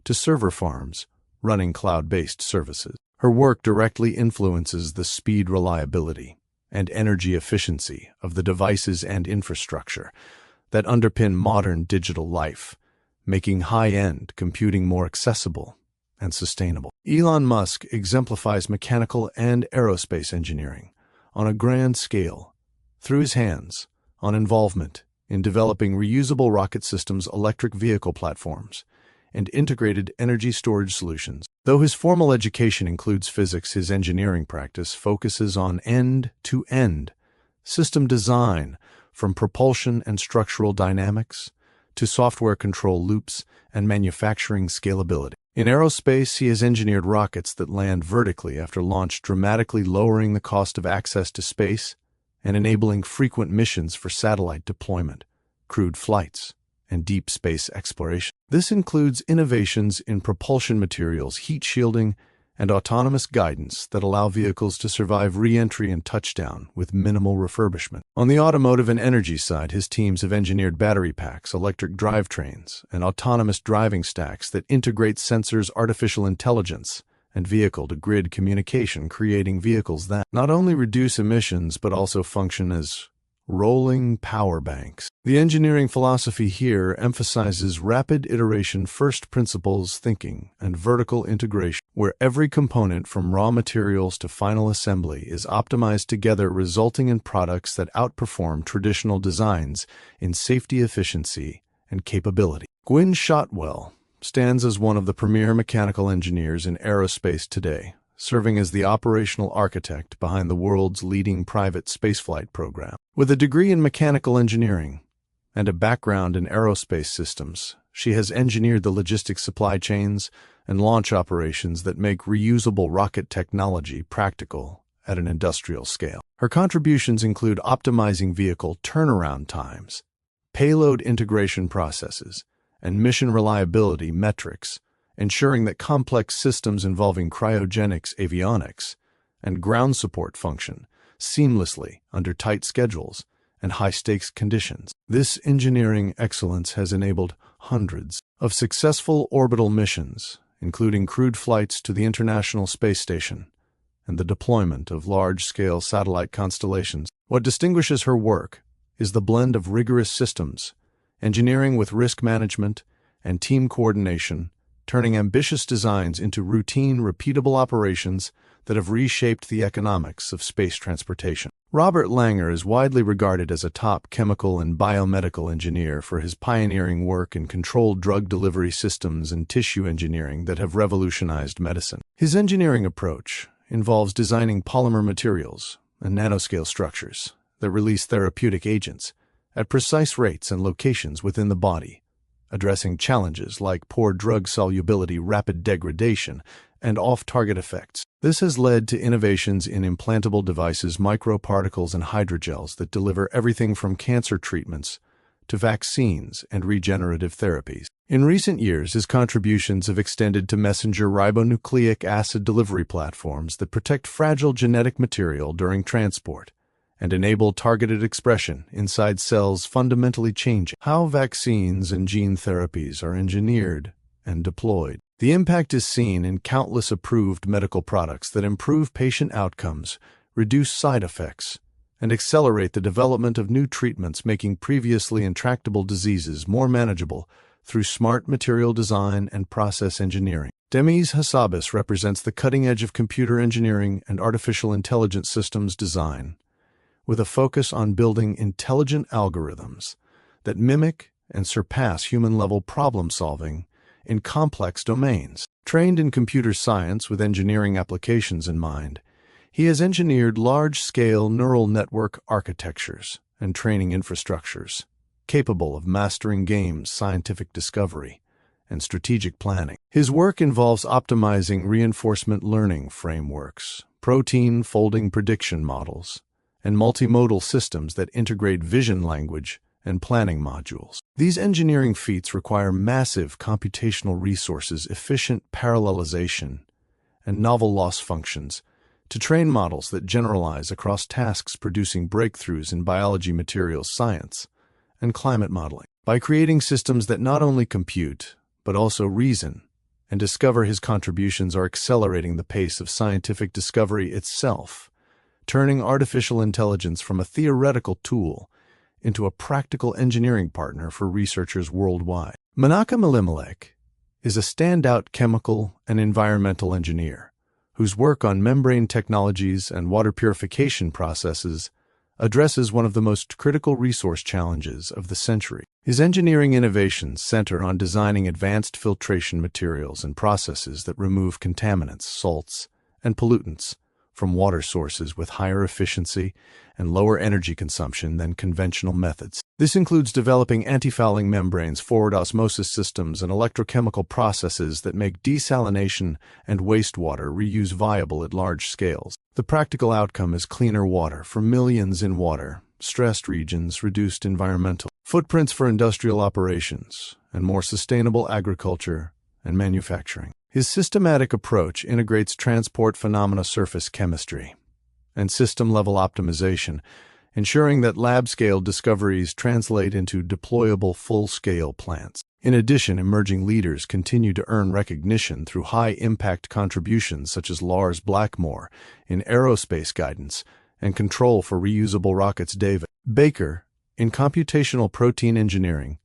to server farms running cloud-based services. Her work directly influences the speed, reliability, and energy efficiency of the devices and infrastructure that underpin modern digital life, making high-end computing more accessible and sustainable. Elon Musk exemplifies mechanical and aerospace engineering on a grand scale through his hands-on involvement in developing reusable rocket systems, electric vehicle platforms, and integrated energy storage solutions. Though his formal education includes physics, his engineering practice focuses on end-to-end system design, from propulsion and structural dynamics to software control loops and manufacturing scalability. In aerospace, he has engineered rockets that land vertically after launch, dramatically lowering the cost of access to space and enabling frequent missions for satellite deployment, crewed flights, and deep space exploration. This includes innovations in propulsion materials, heat shielding, and autonomous guidance that allow vehicles to survive re-entry and touchdown with minimal refurbishment. On the automotive and energy side, his teams have engineered battery packs, electric drivetrains, and autonomous driving stacks that integrate sensors, artificial intelligence, and vehicle-to-grid communication, creating vehicles that not only reduce emissions but also function as rolling power banks. The engineering philosophy here emphasizes rapid iteration, first principles thinking, and vertical integration, where every component from raw materials to final assembly is optimized together, resulting in products that outperform traditional designs in safety, efficiency, and capability. Gwynne Shotwell stands as one of the premier mechanical engineers in aerospace today, serving as the operational architect behind the world's leading private spaceflight program. With a degree in mechanical engineering and a background in aerospace systems, she has engineered the logistics, supply chains, and launch operations that make reusable rocket technology practical at an industrial scale. Her contributions include optimizing vehicle turnaround times, payload integration processes, and mission reliability metrics, ensuring that complex systems involving cryogenics, avionics, and ground support function seamlessly under tight schedules and high-stakes conditions. This engineering excellence has enabled hundreds of successful orbital missions, including crewed flights to the International Space Station and the deployment of large-scale satellite constellations. What distinguishes her work is the blend of rigorous systems, engineering with risk management, and team coordination, turning ambitious designs into routine, repeatable operations that have reshaped the economics of space transportation. Robert Langer is widely regarded as a top chemical and biomedical engineer for his pioneering work in controlled drug delivery systems and tissue engineering that have revolutionized medicine. His engineering approach involves designing polymer materials and nanoscale structures that release therapeutic agents at precise rates and locations within the body, addressing challenges like poor drug solubility, rapid degradation, and off-target effects. This has led to innovations in implantable devices, microparticles, and hydrogels that deliver everything from cancer treatments to vaccines and regenerative therapies. In recent years, his contributions have extended to messenger ribonucleic acid delivery platforms that protect fragile genetic material during transport and enable targeted expression inside cells, fundamentally changing how vaccines and gene therapies are engineered and deployed. The impact is seen in countless approved medical products that improve patient outcomes, reduce side effects, and accelerate the development of new treatments, making previously intractable diseases more manageable through smart material design and process engineering. Demis Hassabis represents the cutting edge of computer engineering and artificial intelligence systems design, with a focus on building intelligent algorithms that mimic and surpass human-level problem-solving in complex domains. Trained in computer science with engineering applications in mind, he has engineered large-scale neural network architectures and training infrastructures capable of mastering games, scientific discovery, and strategic planning. His work involves optimizing reinforcement learning frameworks, protein folding prediction models, and multimodal systems that integrate vision language and planning modules. These engineering feats require massive computational resources, efficient parallelization, and novel loss functions to train models that generalize across tasks, producing breakthroughs in biology, materials science, and climate modeling. By creating systems that not only compute, but also reason and discover, his contributions are accelerating the pace of scientific discovery itself, turning artificial intelligence from a theoretical tool into a practical engineering partner for researchers worldwide. Menachem Elimelech is a standout chemical and environmental engineer whose work on membrane technologies and water purification processes addresses one of the most critical resource challenges of the century. His engineering innovations center on designing advanced filtration materials and processes that remove contaminants, salts, and pollutants from water sources with higher efficiency and lower energy consumption than conventional methods. This includes developing anti-fouling membranes, forward osmosis systems, and electrochemical processes that make desalination and wastewater reuse viable at large scales. The practical outcome is cleaner water for millions in water-stressed regions, reduced environmental footprints for industrial operations, and more sustainable agriculture and manufacturing. His systematic approach integrates transport phenomena surface chemistry and system-level optimization, ensuring that lab-scale discoveries translate into deployable full-scale plants. In addition, emerging leaders continue to earn recognition through high-impact contributions such as Lars Blackmore in aerospace guidance and control for reusable rockets. David Baker in computational protein engineering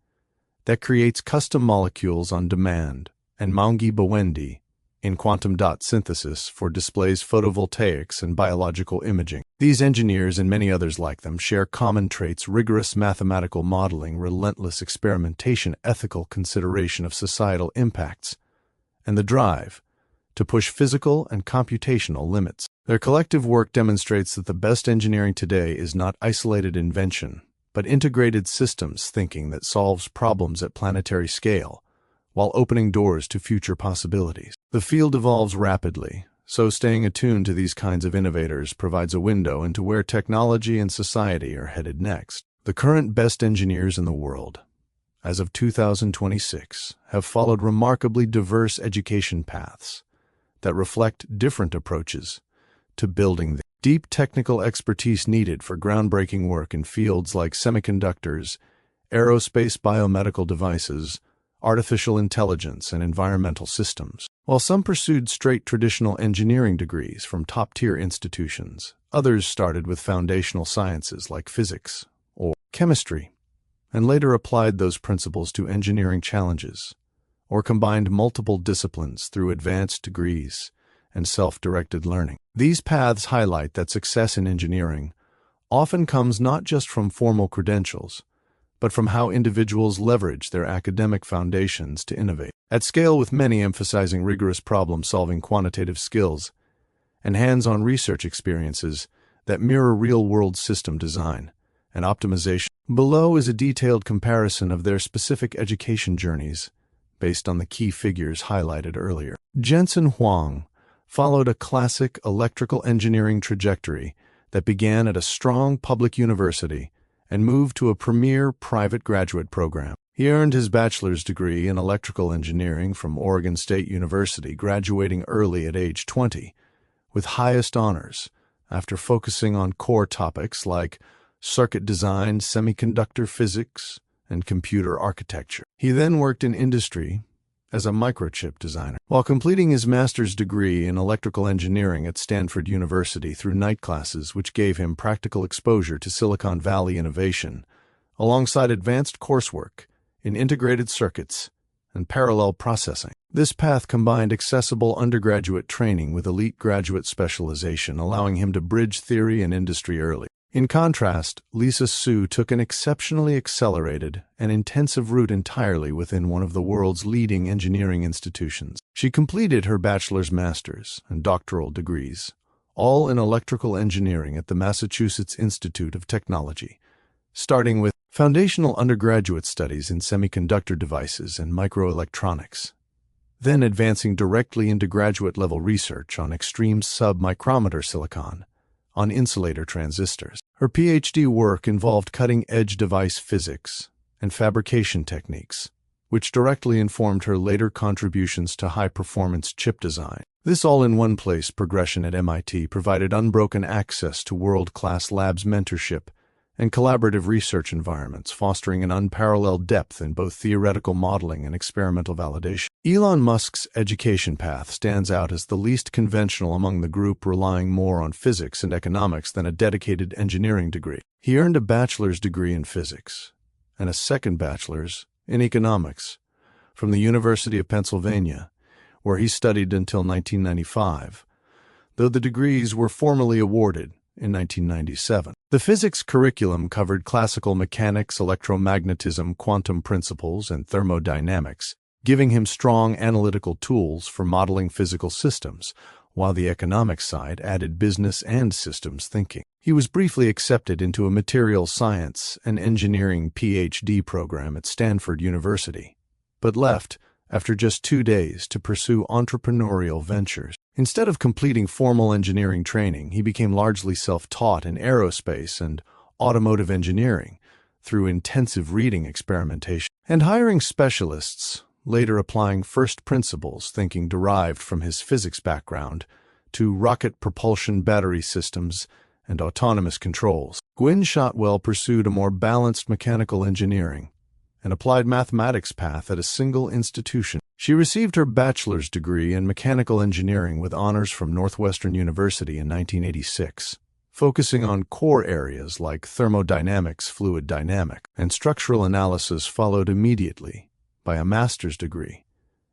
that creates custom molecules on demand, and Maungi Bawendi in quantum dot synthesis for displays, photovoltaics, and biological imaging. These engineers and many others like them share common traits: rigorous mathematical modeling, relentless experimentation, ethical consideration of societal impacts, and the drive to push physical and computational limits. Their collective work demonstrates that the best engineering today is not isolated invention, but integrated systems thinking that solves problems at planetary scale, while opening doors to future possibilities. The field evolves rapidly, so staying attuned to these kinds of innovators provides a window into where technology and society are headed next. The current best engineers in the world, as of 2026, have followed remarkably diverse education paths that reflect different approaches to building the deep technical expertise needed for groundbreaking work in fields like semiconductors, aerospace, biomedical devices, artificial intelligence, and environmental systems. While some pursued straight traditional engineering degrees from top-tier institutions, others started with foundational sciences like physics or chemistry, and later applied those principles to engineering challenges, or combined multiple disciplines through advanced degrees and self-directed learning. These paths highlight that success in engineering often comes not just from formal credentials, but from how individuals leverage their academic foundations to innovate at scale, with many emphasizing rigorous problem-solving, quantitative skills, and hands-on research experiences that mirror real-world system design and optimization. Below is a detailed comparison of their specific education journeys based on the key figures highlighted earlier. Jensen Huang followed a classic electrical engineering trajectory that began at a strong public university and moved to a premier private graduate program. He earned his bachelor's degree in electrical engineering from Oregon State University, graduating early at age 20, with highest honors, after focusing on core topics like circuit design, semiconductor physics, and computer architecture. He then worked in industry as a microchip designer, while completing his master's degree in electrical engineering at Stanford University through night classes, which gave him practical exposure to Silicon Valley innovation, alongside advanced coursework in integrated circuits and parallel processing. This path combined accessible undergraduate training with elite graduate specialization, allowing him to bridge theory and industry early. In contrast, Lisa Su took an exceptionally accelerated and intensive route entirely within one of the world's leading engineering institutions. She completed her bachelor's, master's, and doctoral degrees, all in electrical engineering at the Massachusetts Institute of Technology, starting with foundational undergraduate studies in semiconductor devices and microelectronics, then advancing directly into graduate-level research on extreme sub-micrometer silicon, on insulator transistors. Her PhD work involved cutting-edge device physics and fabrication techniques, which directly informed her later contributions to high-performance chip design. This all-in-one-place progression at MIT provided unbroken access to world-class labs, mentorship, and collaborative research environments, fostering an unparalleled depth in both theoretical modeling and experimental validation. Elon Musk's education path stands out as the least conventional among the group, relying more on physics and economics than a dedicated engineering degree. He earned a bachelor's degree in physics and a second bachelor's in economics from the University of Pennsylvania, where he studied until 1995, though the degrees were formally awarded in 1997. The physics curriculum covered classical mechanics, electromagnetism, quantum principles, and thermodynamics, giving him strong analytical tools for modeling physical systems, while the economics side added business and systems thinking. He was briefly accepted into a materials science and engineering PhD program at Stanford University, but left after just 2 days to pursue entrepreneurial ventures. Instead of completing formal engineering training, he became largely self-taught in aerospace and automotive engineering through intensive reading, experimentation, and hiring specialists later applying first principles thinking derived from his physics background to rocket propulsion battery systems and autonomous controls. Gwynne Shotwell pursued a more balanced mechanical engineering and applied mathematics path at a single institution. She received her bachelor's degree in mechanical engineering with honors from Northwestern University in 1986, focusing on core areas like thermodynamics, fluid dynamics, and structural analysis, followed immediately by a master's degree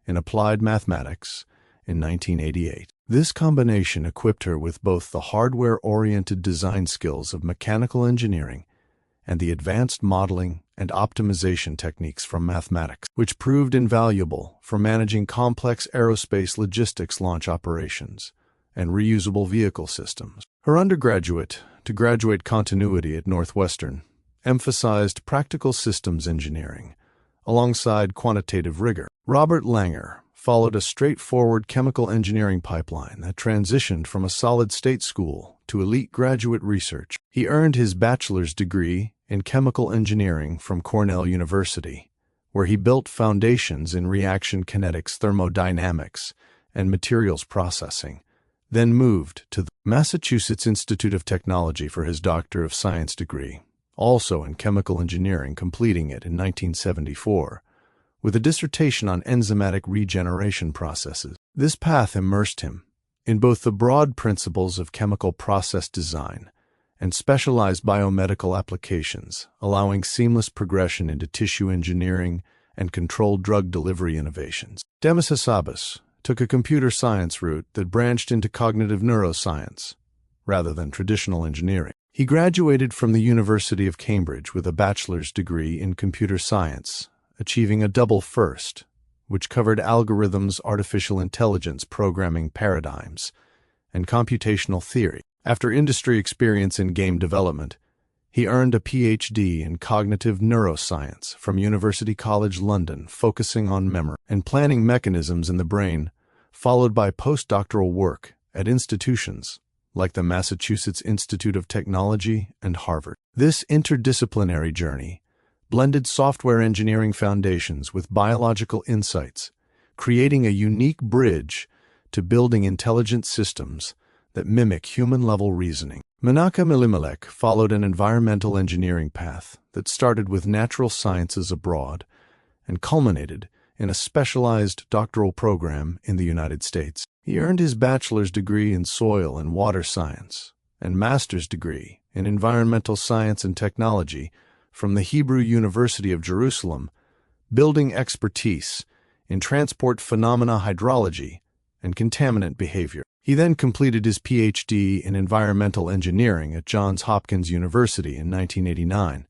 in applied mathematics in 1988. This combination equipped her with both the hardware-oriented design skills of mechanical engineering and the advanced modeling and optimization techniques from mathematics, which proved invaluable for managing complex aerospace logistics launch operations and reusable vehicle systems. Her undergraduate to graduate continuity at Northwestern emphasized practical systems engineering alongside quantitative rigor. Robert Langer followed a straightforward chemical engineering pipeline that transitioned from a solid-state school to elite graduate research. He earned his bachelor's degree in chemical engineering from Cornell University, where he built foundations in reaction kinetics, thermodynamics, and materials processing, then moved to the Massachusetts Institute of Technology for his Doctor of Science degree, also in chemical engineering, completing it in 1974, with a dissertation on enzymatic regeneration processes. This path immersed him in both the broad principles of chemical process design and specialized biomedical applications, allowing seamless progression into tissue engineering and controlled drug delivery innovations. Demis Hassabis took a computer science route that branched into cognitive neuroscience rather than traditional engineering. He graduated from the University of Cambridge with a bachelor's degree in computer science, achieving a double first, which covered algorithms, artificial intelligence, programming paradigms, and computational theory. After industry experience in game development, he earned a PhD in cognitive neuroscience from University College London, focusing on memory and planning mechanisms in the brain, followed by postdoctoral work at institutions like the Massachusetts Institute of Technology and Harvard. This interdisciplinary journey blended software engineering foundations with biological insights, creating a unique bridge to building intelligent systems that mimic human-level reasoning. Menachem Elimelech followed an environmental engineering path that started with natural sciences abroad and culminated in a specialized doctoral program in the United States. He earned his bachelor's degree in soil and water science and master's degree in environmental science and technology from the Hebrew University of Jerusalem, building expertise in transport phenomena hydrology and contaminant behavior. He then completed his PhD in environmental engineering at Johns Hopkins University in 1989,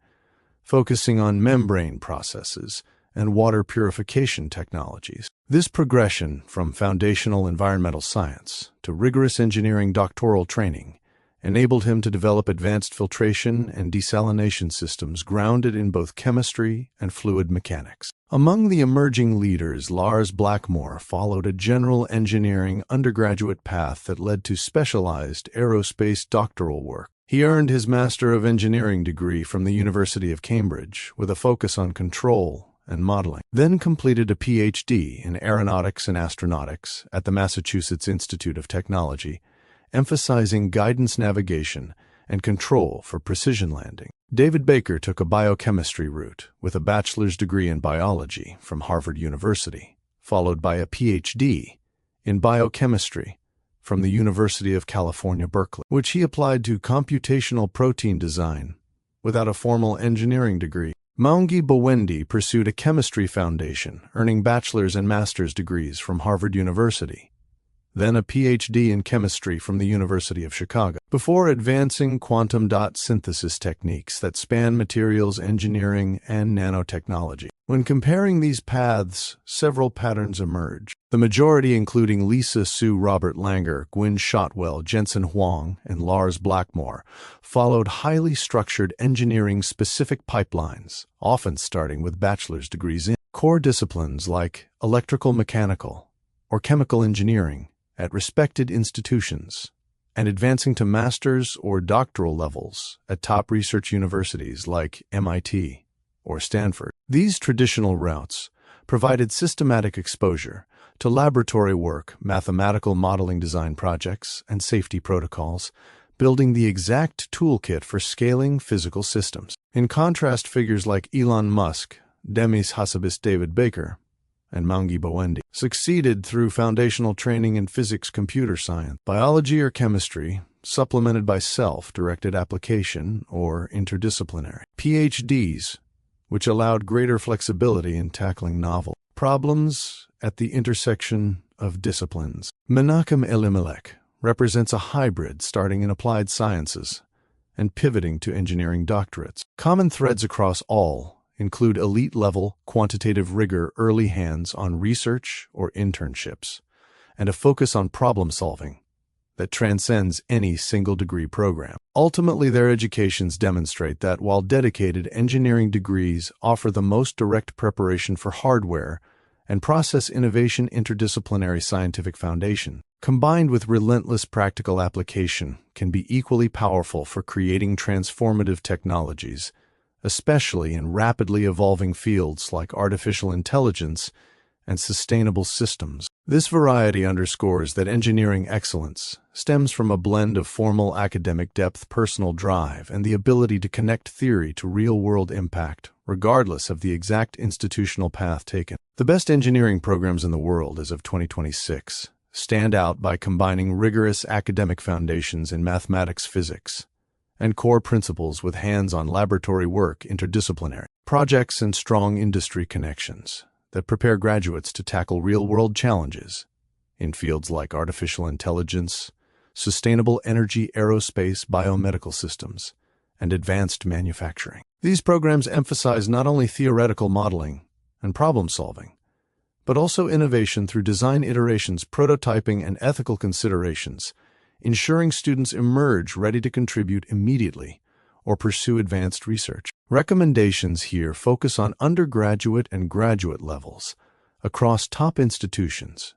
focusing on membrane processes and water purification technologies. This progression from foundational environmental science to rigorous engineering doctoral training enabled him to develop advanced filtration and desalination systems grounded in both chemistry and fluid mechanics. Among the emerging leaders, Lars Blackmore followed a general engineering undergraduate path that led to specialized aerospace doctoral work. He earned his Master of Engineering degree from the University of Cambridge with a focus on control and modeling, then completed a PhD in aeronautics and astronautics at the Massachusetts Institute of Technology, emphasizing guidance navigation and control for precision landing. David Baker took a biochemistry route with a bachelor's degree in biology from Harvard University, followed by a PhD in biochemistry from the University of California, Berkeley, which he applied to computational protein design without a formal engineering degree. Maungi Bawendi pursued a chemistry foundation, earning bachelor's and master's degrees from Harvard University, then a PhD in chemistry from the University of Chicago, before advancing quantum dot synthesis techniques that span materials engineering and nanotechnology. When comparing these paths, several patterns emerge. The majority, including Lisa Sue Robert Langer, Gwynne Shotwell, Jensen Huang, and Lars Blackmore, followed highly structured engineering-specific pipelines, often starting with bachelor's degrees in core disciplines like electrical mechanical or chemical engineering at respected institutions, and advancing to master's or doctoral levels at top research universities like MIT or Stanford. These traditional routes provided systematic exposure to laboratory work, mathematical modeling design projects, and safety protocols, building the exact toolkit for scaling physical systems. In contrast, figures like Elon Musk, Demis Hassabis David Baker, and Mangi Bawendi succeeded through foundational training in physics, computer science, biology, or chemistry, supplemented by self-directed application or interdisciplinary PhDs, which allowed greater flexibility in tackling novel problems at the intersection of disciplines. Menachem Elimelech represents a hybrid starting in applied sciences and pivoting to engineering doctorates. Common threads across all include elite-level quantitative rigor, early hands-on research or internships, and a focus on problem-solving that transcends any single-degree program. Ultimately, their educations demonstrate that while dedicated engineering degrees offer the most direct preparation for hardware and process innovation, interdisciplinary scientific foundation, combined with relentless practical application, can be equally powerful for creating transformative technologies, especially in rapidly evolving fields like artificial intelligence and sustainable systems. This variety underscores that engineering excellence stems from a blend of formal academic depth, personal drive, and the ability to connect theory to real-world impact, regardless of the exact institutional path taken. The best engineering programs in the world as of 2026 stand out by combining rigorous academic foundations in mathematics, physics, and core principles with hands-on laboratory work, interdisciplinary projects, and strong industry connections that prepare graduates to tackle real-world challenges in fields like artificial intelligence, sustainable energy, aerospace, biomedical systems, and advanced manufacturing. These programs emphasize not only theoretical modeling and problem-solving, but also innovation through design iterations, prototyping, and ethical considerations, ensuring students emerge ready to contribute immediately or pursue advanced research. Recommendations here focus on undergraduate and graduate levels across top institutions,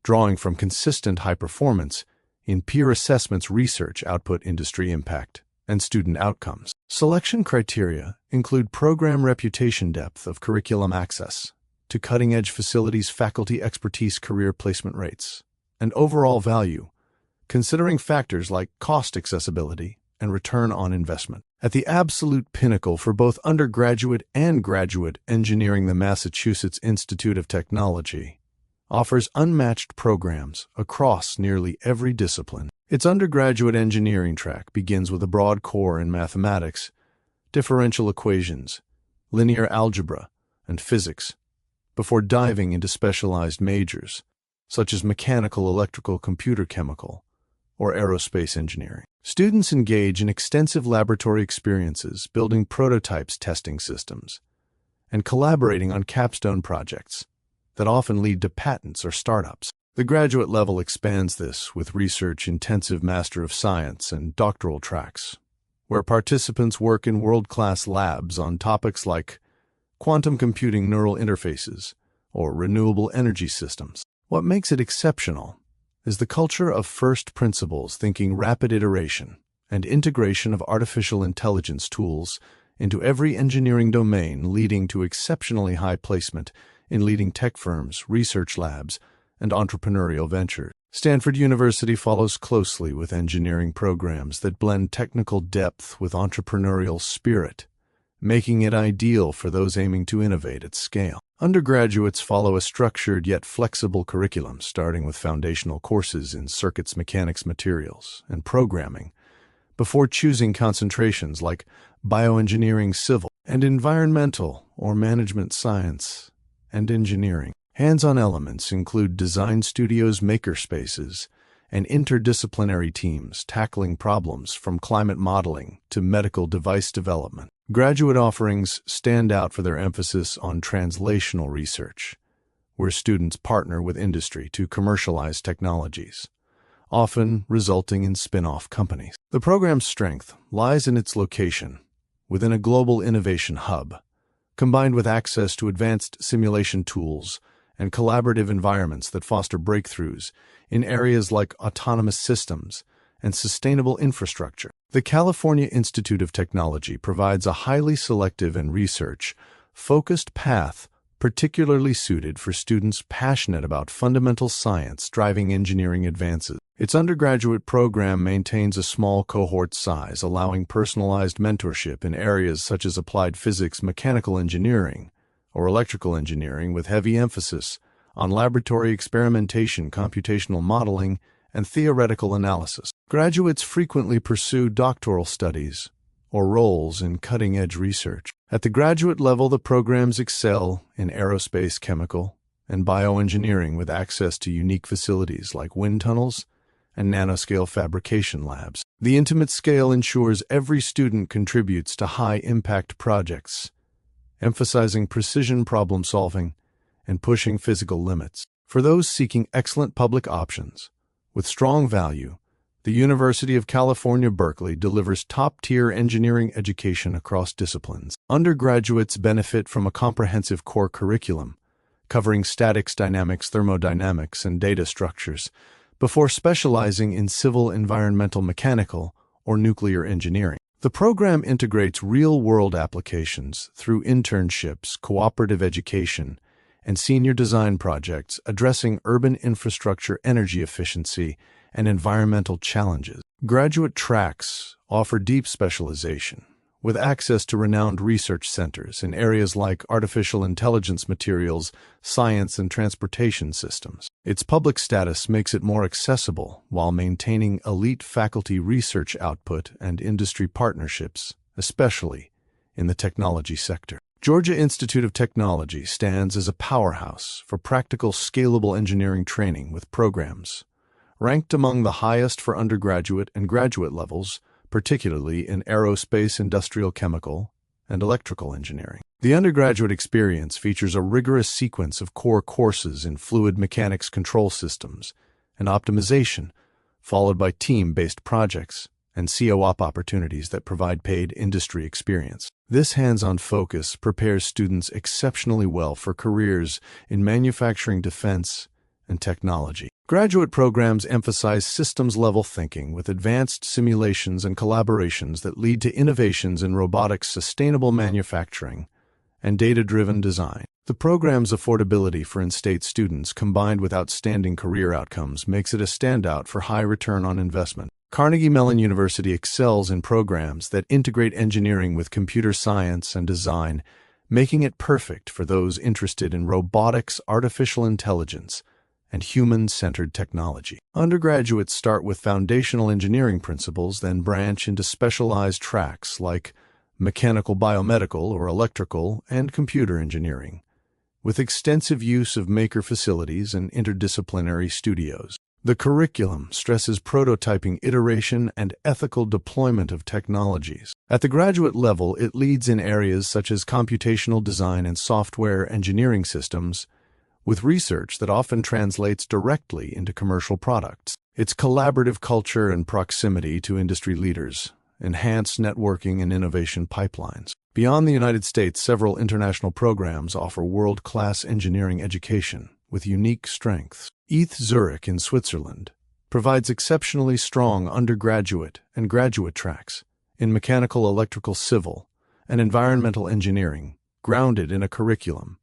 drawing from consistent high performance in peer assessments, research output, industry impact, and student outcomes. Selection criteria include program reputation, depth of curriculum, access to cutting-edge facilities, faculty expertise, career placement rates, and overall value, considering factors like cost, accessibility, and return on investment. At the absolute pinnacle for both undergraduate and graduate engineering, the Massachusetts Institute of Technology offers unmatched programs across nearly every discipline. Its undergraduate engineering track begins with a broad core in mathematics, differential equations, linear algebra, and physics, before diving into specialized majors such as mechanical, electrical, computer, chemical, or aerospace engineering. Students engage in extensive laboratory experiences, building prototypes, testing systems, and collaborating on capstone projects that often lead to patents or startups. The graduate level expands this with research-intensive Master of Science and doctoral tracks, where participants work in world-class labs on topics like quantum computing, neural interfaces, or renewable energy systems. What makes it exceptional is the culture of first principles thinking, rapid iteration, and integration of artificial intelligence tools into every engineering domain, leading to exceptionally high placement in leading tech firms, research labs, and entrepreneurial ventures. Stanford University follows closely with engineering programs that blend technical depth with entrepreneurial spirit, making it ideal for those aiming to innovate at scale. Undergraduates follow a structured yet flexible curriculum, starting with foundational courses in circuits, mechanics, materials, and programming, before choosing concentrations like bioengineering, civil and environmental, or management science and engineering. Hands-on elements include design studios, makerspaces, and interdisciplinary teams tackling problems from climate modeling to medical device development. Graduate offerings stand out for their emphasis on translational research, where students partner with industry to commercialize technologies, often resulting in spin-off companies. The program's strength lies in its location within a global innovation hub, combined with access to advanced simulation tools and collaborative environments that foster breakthroughs in areas like autonomous systems and sustainable infrastructure. The California Institute of Technology provides a highly selective and research-focused path particularly suited for students passionate about fundamental science driving engineering advances. Its undergraduate program maintains a small cohort size, allowing personalized mentorship in areas such as applied physics, mechanical engineering, or electrical engineering, with heavy emphasis on laboratory experimentation, computational modeling, and theoretical analysis. Graduates frequently pursue doctoral studies or roles in cutting-edge research. At the graduate level, the programs excel in aerospace, chemical, and bioengineering, with access to unique facilities like wind tunnels and nanoscale fabrication labs. The intimate scale ensures every student contributes to high-impact projects, emphasizing precision problem-solving and pushing physical limits. For those seeking excellent public options with strong value, the University of California, Berkeley delivers top-tier engineering education across disciplines. Undergraduates benefit from a comprehensive core curriculum covering statics, dynamics, thermodynamics, and data structures, before specializing in civil, environmental, mechanical, or nuclear engineering. The program integrates real-world applications through internships, cooperative education, and senior design projects addressing urban infrastructure, energy efficiency, and environmental challenges. Graduate tracks offer deep specialization, with access to renowned research centers in areas like artificial intelligence, materials science, and transportation systems. Its public status makes it more accessible while maintaining elite faculty research output and industry partnerships, especially in the technology sector. Georgia Institute of Technology stands as a powerhouse for practical, scalable engineering training, with programs ranked among the highest for undergraduate and graduate levels, particularly in aerospace, industrial, chemical, and electrical engineering. The undergraduate experience features a rigorous sequence of core courses in fluid mechanics, control systems, and optimization, followed by team-based projects and co-op opportunities that provide paid industry experience. This hands-on focus prepares students exceptionally well for careers in manufacturing, defense, and technology. Graduate programs emphasize systems-level thinking with advanced simulations and collaborations that lead to innovations in robotics, sustainable manufacturing, and data-driven design. The program's affordability for in-state students, combined with outstanding career outcomes, makes it a standout for high return on investment. Carnegie Mellon University excels in programs that integrate engineering with computer science and design, making it perfect for those interested in robotics, artificial intelligence, and human-centered technology. Undergraduates start with foundational engineering principles, then branch into specialized tracks like mechanical, biomedical, or electrical and computer engineering, with extensive use of maker facilities and interdisciplinary studios. The curriculum stresses prototyping, iteration, and ethical deployment of technologies. At the graduate level, it leads in areas such as computational design and software engineering systems, with research that often translates directly into commercial products. Its collaborative culture and proximity to industry leaders enhance networking and innovation pipelines. Beyond the United States, several international programs offer world-class engineering education with unique strengths. ETH Zurich in Switzerland provides exceptionally strong undergraduate and graduate tracks in mechanical, electrical, civil, and environmental engineering, grounded in a curriculum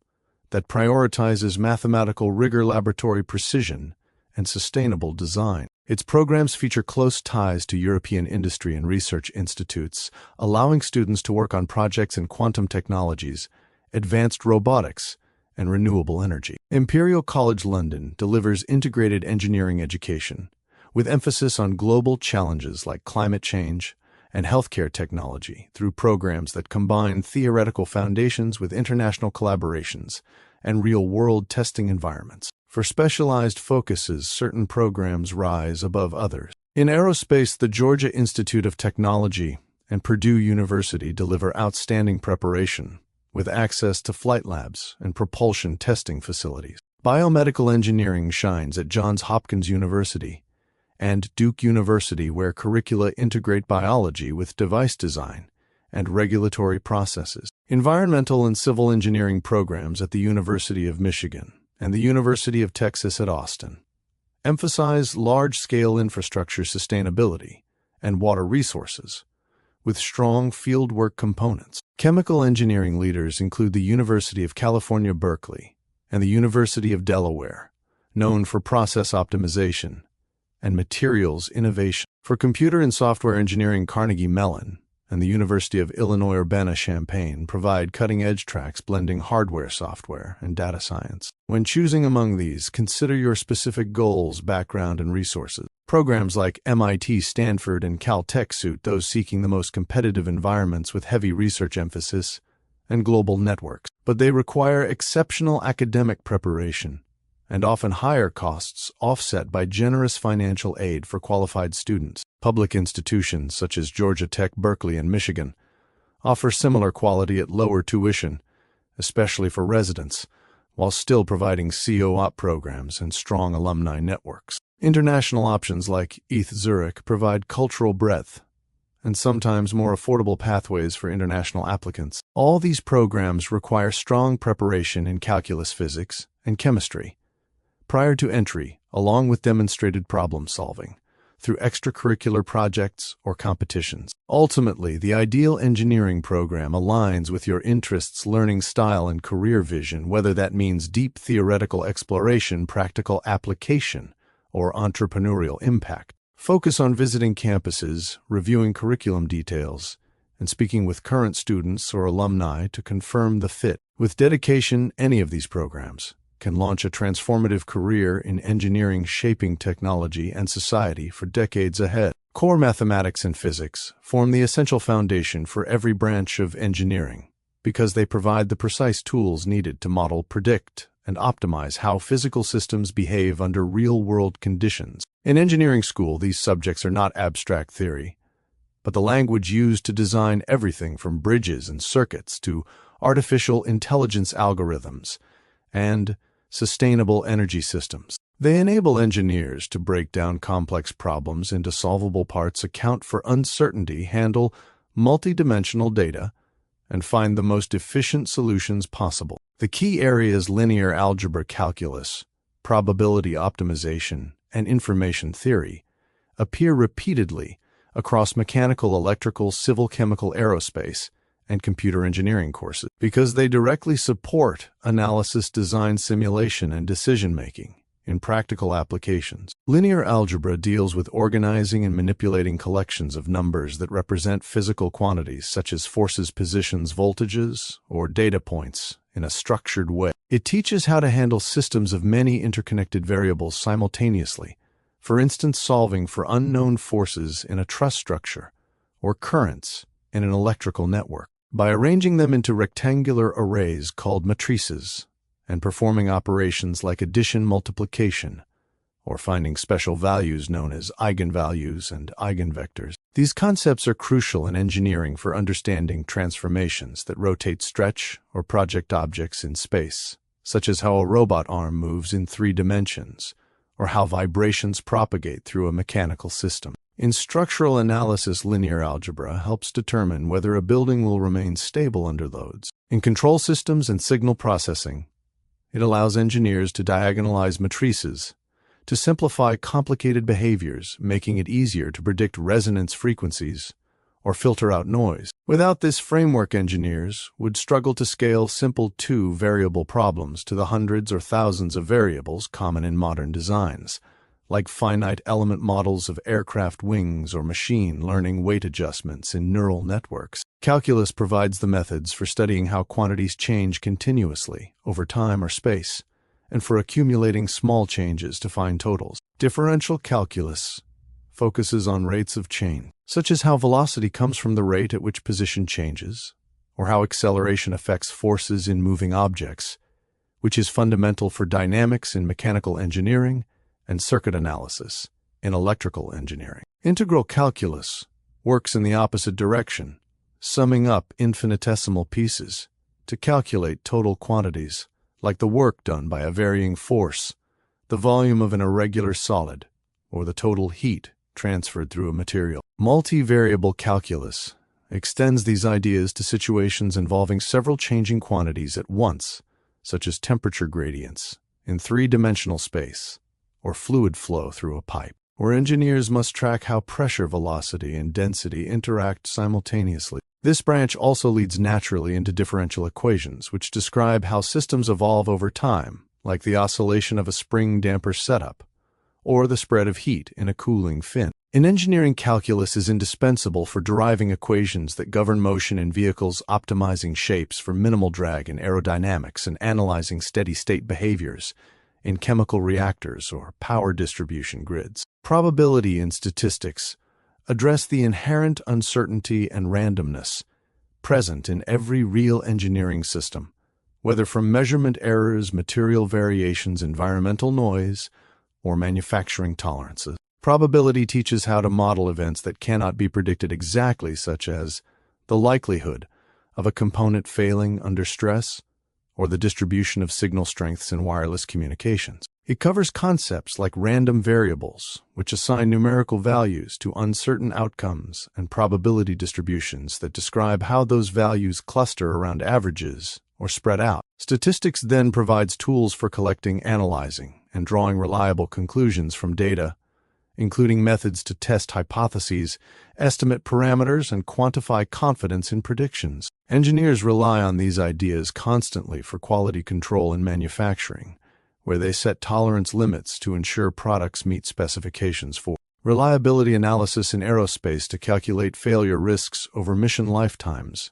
that prioritizes mathematical rigor, laboratory precision, and sustainable design. Its programs feature close ties to European industry and research institutes, allowing students to work on projects in quantum technologies, advanced robotics, and renewable energy. Imperial College London delivers integrated engineering education, with emphasis on global challenges like climate change and healthcare technology, through programs that combine theoretical foundations with international collaborations and real-world testing environments. For specialized focuses, certain programs rise above others. In aerospace, the Georgia Institute of Technology and Purdue University deliver outstanding preparation, with access to flight labs and propulsion testing facilities. Biomedical engineering shines at Johns Hopkins University and Duke University, where curricula integrate biology with device design and regulatory processes. Environmental and civil engineering programs at the University of Michigan and the University of Texas at Austin emphasize large-scale infrastructure sustainability and water resources, with strong fieldwork components. Chemical engineering leaders include the University of California, Berkeley, and the University of Delaware, known for process optimization and materials innovation. For computer and software engineering, Carnegie Mellon and the University of Illinois Urbana-Champaign provide cutting-edge tracks blending hardware, software, and data science. When choosing among these, consider your specific goals, background, and resources. Programs like MIT, Stanford, and Caltech suit those seeking the most competitive environments with heavy research emphasis and global networks, but they require exceptional academic preparation and often higher costs offset by generous financial aid for qualified students. Public institutions such as Georgia Tech, Berkeley, and Michigan offer similar quality at lower tuition, especially for residents, while still providing co-op programs and strong alumni networks. International options like ETH Zurich provide cultural breadth and sometimes more affordable pathways for international applicants. All these programs require strong preparation in calculus, physics, and chemistry prior to entry, along with demonstrated problem solving through extracurricular projects or competitions. Ultimately, the ideal engineering program aligns with your interests, learning style, and career vision, whether that means deep theoretical exploration, practical application, or entrepreneurial impact. Focus on visiting campuses, reviewing curriculum details, and speaking with current students or alumni to confirm the fit. With dedication, any of these programs can launch a transformative career in engineering, shaping technology and society for decades ahead. Core mathematics and physics form the essential foundation for every branch of engineering because they provide the precise tools needed to model, predict, and optimize how physical systems behave under real-world conditions. In engineering school, these subjects are not abstract theory, but the language used to design everything from bridges and circuits to artificial intelligence algorithms and sustainable energy systems. They enable engineers to break down complex problems into solvable parts, account for uncertainty, handle multidimensional data, and find the most efficient solutions possible. The key areas linear algebra, calculus, probability optimization, and information theory appear repeatedly across mechanical, electrical, civil, chemical, aerospace, and computer engineering courses because they directly support analysis, design, simulation, and decision-making in practical applications. Linear algebra deals with organizing and manipulating collections of numbers that represent physical quantities such as forces, positions, voltages, or data points in a structured way. It teaches how to handle systems of many interconnected variables simultaneously, for instance, solving for unknown forces in a truss structure or currents in an electrical network. By arranging them into rectangular arrays called matrices and performing operations like addition, multiplication, or finding special values known as eigenvalues and eigenvectors. These concepts are crucial in engineering for understanding transformations that rotate, stretch, or project objects in space, such as how a robot arm moves in 3 dimensions, or how vibrations propagate through a mechanical system. In structural analysis, linear algebra helps determine whether a building will remain stable under loads. In control systems and signal processing, it allows engineers to diagonalize matrices to simplify complicated behaviors, making it easier to predict resonance frequencies or filter out noise. Without this framework, engineers would struggle to scale simple 2-variable problems to the hundreds or thousands of variables common in modern designs, like finite element models of aircraft wings or machine learning weight adjustments in neural networks. Calculus provides the methods for studying how quantities change continuously over time or space, and for accumulating small changes to find totals. Differential calculus focuses on rates of change, such as how velocity comes from the rate at which position changes, or how acceleration affects forces in moving objects, which is fundamental for dynamics in mechanical engineering and circuit analysis in electrical engineering. Integral calculus works in the opposite direction, summing up infinitesimal pieces to calculate total quantities, like the work done by a varying force, the volume of an irregular solid, or the total heat transferred through a material. Multivariable calculus extends these ideas to situations involving several changing quantities at once, such as temperature gradients in 3-dimensional space, or fluid flow through a pipe. where engineers must track how pressure, velocity, and density interact simultaneously. This branch also leads naturally into differential equations, which describe how systems evolve over time, like the oscillation of a spring damper setup, or the spread of heat in a cooling fin. In engineering, calculus is indispensable for deriving equations that govern motion in vehicles, optimizing shapes for minimal drag in aerodynamics, and analyzing steady-state behaviors in chemical reactors or power distribution grids. Probability and statistics address the inherent uncertainty and randomness present in every real engineering system, whether from measurement errors, material variations, environmental noise, or manufacturing tolerances. Probability teaches how to model events that cannot be predicted exactly, such as the likelihood of a component failing under stress or the distribution of signal strengths in wireless communications. It covers concepts like random variables, which assign numerical values to uncertain outcomes, and probability distributions that describe how those values cluster around averages or spread out. Statistics then provides tools for collecting, analyzing, and drawing reliable conclusions from data, including methods to test hypotheses, estimate parameters, and quantify confidence in predictions. Engineers rely on these ideas constantly for quality control in manufacturing, where they set tolerance limits to ensure products meet specifications. For reliability analysis in aerospace to calculate failure risks over mission lifetimes,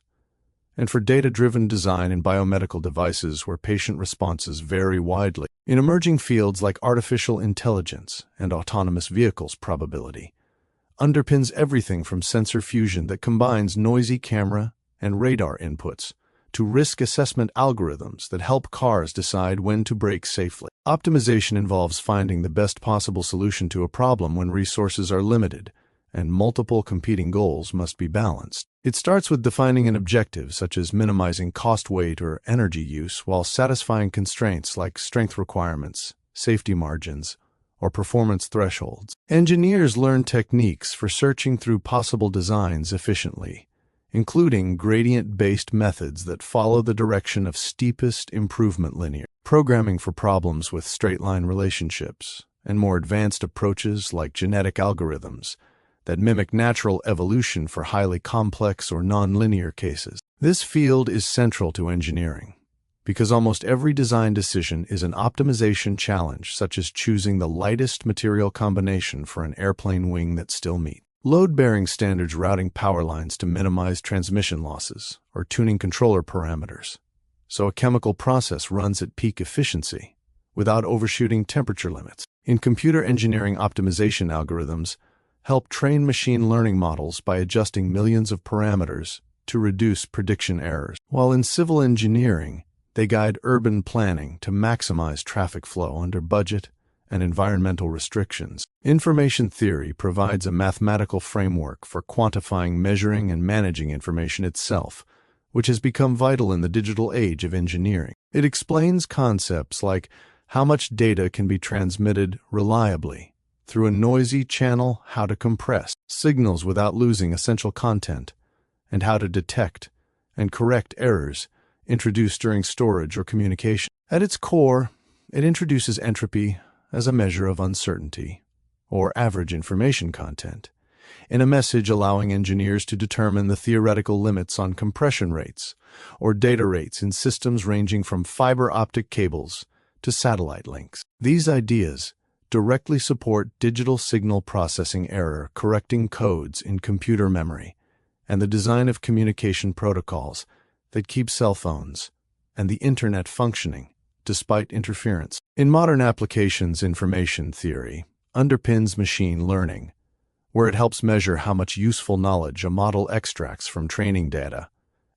and for data-driven design in biomedical devices where patient responses vary widely. In emerging fields like artificial intelligence and autonomous vehicles, probability underpins everything from sensor fusion that combines noisy camera and radar inputs to risk assessment algorithms that help cars decide when to brake safely. Optimization involves finding the best possible solution to a problem when resources are limited and multiple competing goals must be balanced. It starts with defining an objective, such as minimizing cost, weight, or energy use, while satisfying constraints like strength requirements, safety margins, or performance thresholds. Engineers learn techniques for searching through possible designs efficiently, including gradient-based methods that follow the direction of steepest improvement linear, programming for problems with straight-line relationships, and more advanced approaches like genetic algorithms that mimic natural evolution for highly complex or nonlinear cases. This field is central to engineering because almost every design decision is an optimization challenge, such as choosing the lightest material combination for an airplane wing that still meets load-bearing standards, routing power lines to minimize transmission losses, or tuning controller parameters so a chemical process runs at peak efficiency without overshooting temperature limits. In computer engineering, optimization algorithms help train machine learning models by adjusting millions of parameters to reduce prediction errors, while in civil engineering, they guide urban planning to maximize traffic flow under budget and environmental restrictions. Information theory provides a mathematical framework for quantifying, measuring, and managing information itself, which has become vital in the digital age of engineering. It explains concepts like how much data can be transmitted reliably through a noisy channel, how to compress signals without losing essential content, and how to detect and correct errors introduced during storage or communication. At its core, it introduces entropy as a measure of uncertainty, or average information content, in a message, allowing engineers to determine the theoretical limits on compression rates or data rates in systems ranging from fiber optic cables to satellite links. These ideas directly support digital signal processing error, correcting codes in computer memory, and the design of communication protocols that keep cell phones and the internet functioning despite interference. In modern applications, information theory underpins machine learning, where it helps measure how much useful knowledge a model extracts from training data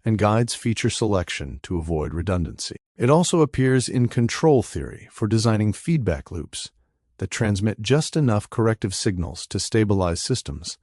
and guides feature selection to avoid redundancy. It also appears in control theory for designing feedback loops that transmit just enough corrective signals to stabilize systems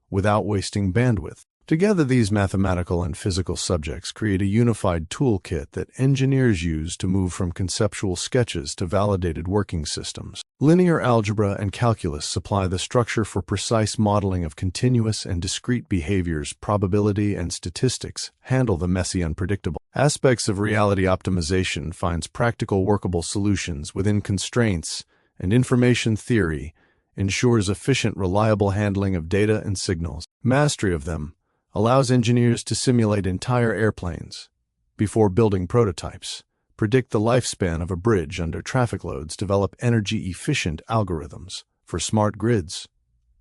without wasting bandwidth. Together, these mathematical and physical subjects create a unified toolkit that engineers use to move from conceptual sketches to validated working systems. Linear algebra and calculus supply the structure for precise modeling of continuous and discrete behaviors. Probability and statistics handle the messy, unpredictable aspects of reality. Optimization finds practical, workable solutions within constraints, and information theory ensures efficient, reliable handling of data and signals. Mastery of them allows engineers to simulate entire airplanes before building prototypes, predict the lifespan of a bridge under traffic loads, develop energy-efficient algorithms for smart grids,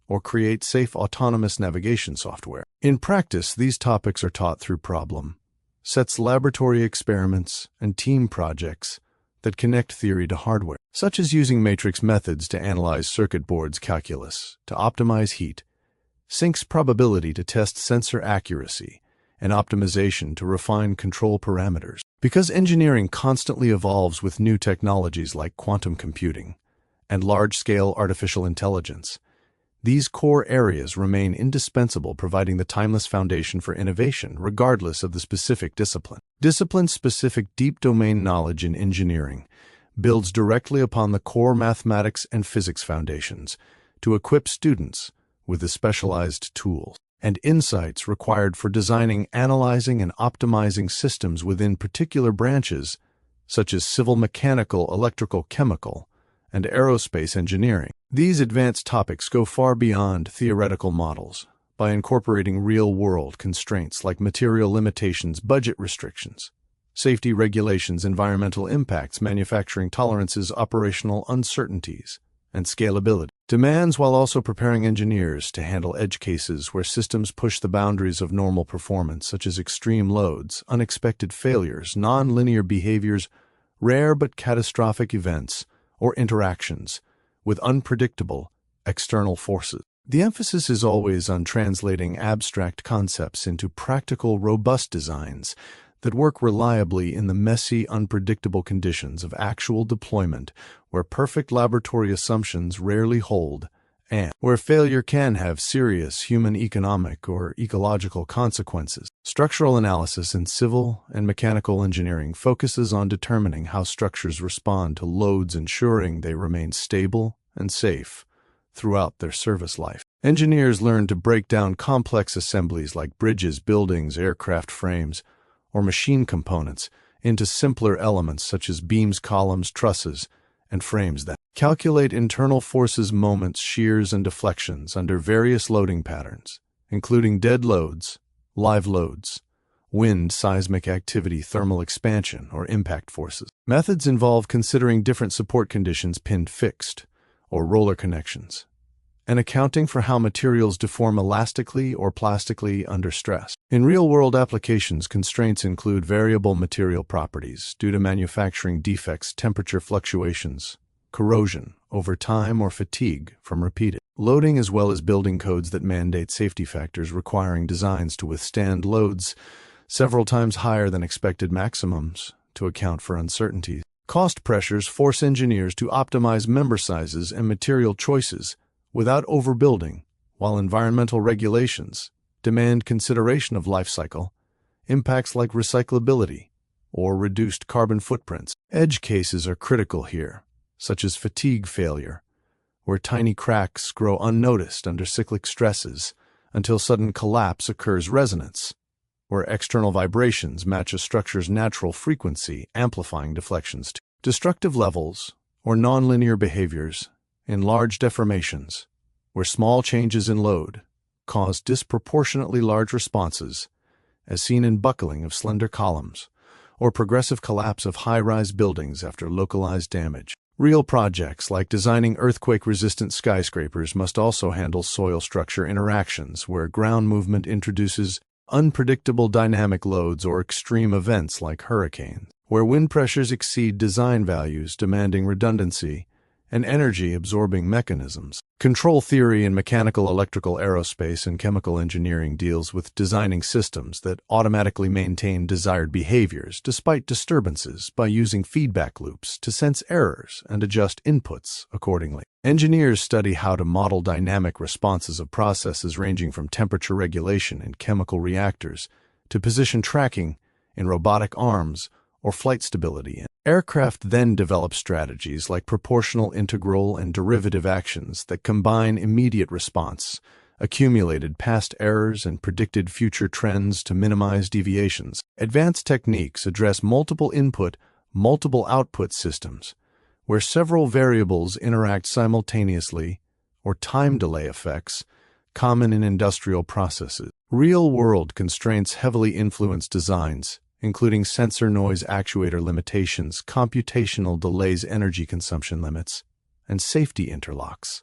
or create safe autonomous navigation software. In practice, these topics are taught through problem sets, laboratory experiments, and team projects that connect theory to hardware, such as using matrix methods to analyze circuit boards, calculus to optimize heat, sinks probability to test sensor accuracy, and optimization to refine control parameters. Because engineering constantly evolves with new technologies like quantum computing and large-scale artificial intelligence, these core areas remain indispensable, providing the timeless foundation for innovation regardless of the specific discipline. Discipline-specific deep domain knowledge in engineering builds directly upon the core mathematics and physics foundations to equip students with the specialized tools and insights required for designing, analyzing, and optimizing systems within particular branches such as civil, mechanical, electrical, chemical, and aerospace engineering. These advanced topics go far beyond theoretical models by incorporating real-world constraints like material limitations, budget restrictions, safety regulations, environmental impacts, manufacturing tolerances, operational uncertainties, and scalability demands, while also preparing engineers to handle edge cases where systems push the boundaries of normal performance, such as extreme loads, unexpected failures, non-linear behaviors, rare but catastrophic events, or interactions with unpredictable external forces. The emphasis is always on translating abstract concepts into practical, robust designs that work reliably in the messy, unpredictable conditions of actual deployment, where perfect laboratory assumptions rarely hold, and where failure can have serious human, economic, or ecological consequences. Structural analysis in civil and mechanical engineering focuses on determining how structures respond to loads, ensuring they remain stable and safe throughout their service life. Engineers learn to break down complex assemblies like bridges, buildings, aircraft frames, or machine components into simpler elements such as beams, columns, trusses, and frames that calculate internal forces, moments, shears, and deflections under various loading patterns, including dead loads, live loads, wind, seismic activity, thermal expansion, or impact forces. Methods involve considering different support conditions, pinned, fixed, or roller connections, and accounting for how materials deform elastically or plastically under stress. In real-world applications, constraints include variable material properties due to manufacturing defects, temperature fluctuations, corrosion over time, or fatigue from repeated loading, as well as building codes that mandate safety factors requiring designs to withstand loads several times higher than expected maximums to account for uncertainties. Cost pressures force engineers to optimize member sizes and material choices without overbuilding, while environmental regulations demand consideration of life cycle impacts like recyclability or reduced carbon footprints. Edge cases are critical here, such as fatigue failure, where tiny cracks grow unnoticed under cyclic stresses until sudden collapse occurs. Resonance, where external vibrations match a structure's natural frequency, amplifying deflections to destructive levels, or nonlinear behaviors in large deformations, where small changes in load cause disproportionately large responses, as seen in buckling of slender columns, or progressive collapse of high-rise buildings after localized damage. Real projects like designing earthquake-resistant skyscrapers must also handle soil structure interactions, where ground movement introduces unpredictable dynamic loads, or extreme events like hurricanes, where wind pressures exceed design values, demanding redundancy and energy-absorbing mechanisms. Control theory in mechanical, electrical, aerospace, and chemical engineering deals with designing systems that automatically maintain desired behaviors despite disturbances by using feedback loops to sense errors and adjust inputs accordingly. Engineers study how to model dynamic responses of processes ranging from temperature regulation in chemical reactors to position tracking in robotic arms or flight stability in aircraft. Then develop strategies like proportional, integral, and derivative actions that combine immediate response, accumulated past errors, and predicted future trends to minimize deviations. Advanced techniques address multiple input, multiple output systems, where several variables interact simultaneously or time delay effects common in industrial processes. Real-world constraints heavily influence designs, including sensor noise actuator limitations, computational delays, energy consumption limits, and safety interlocks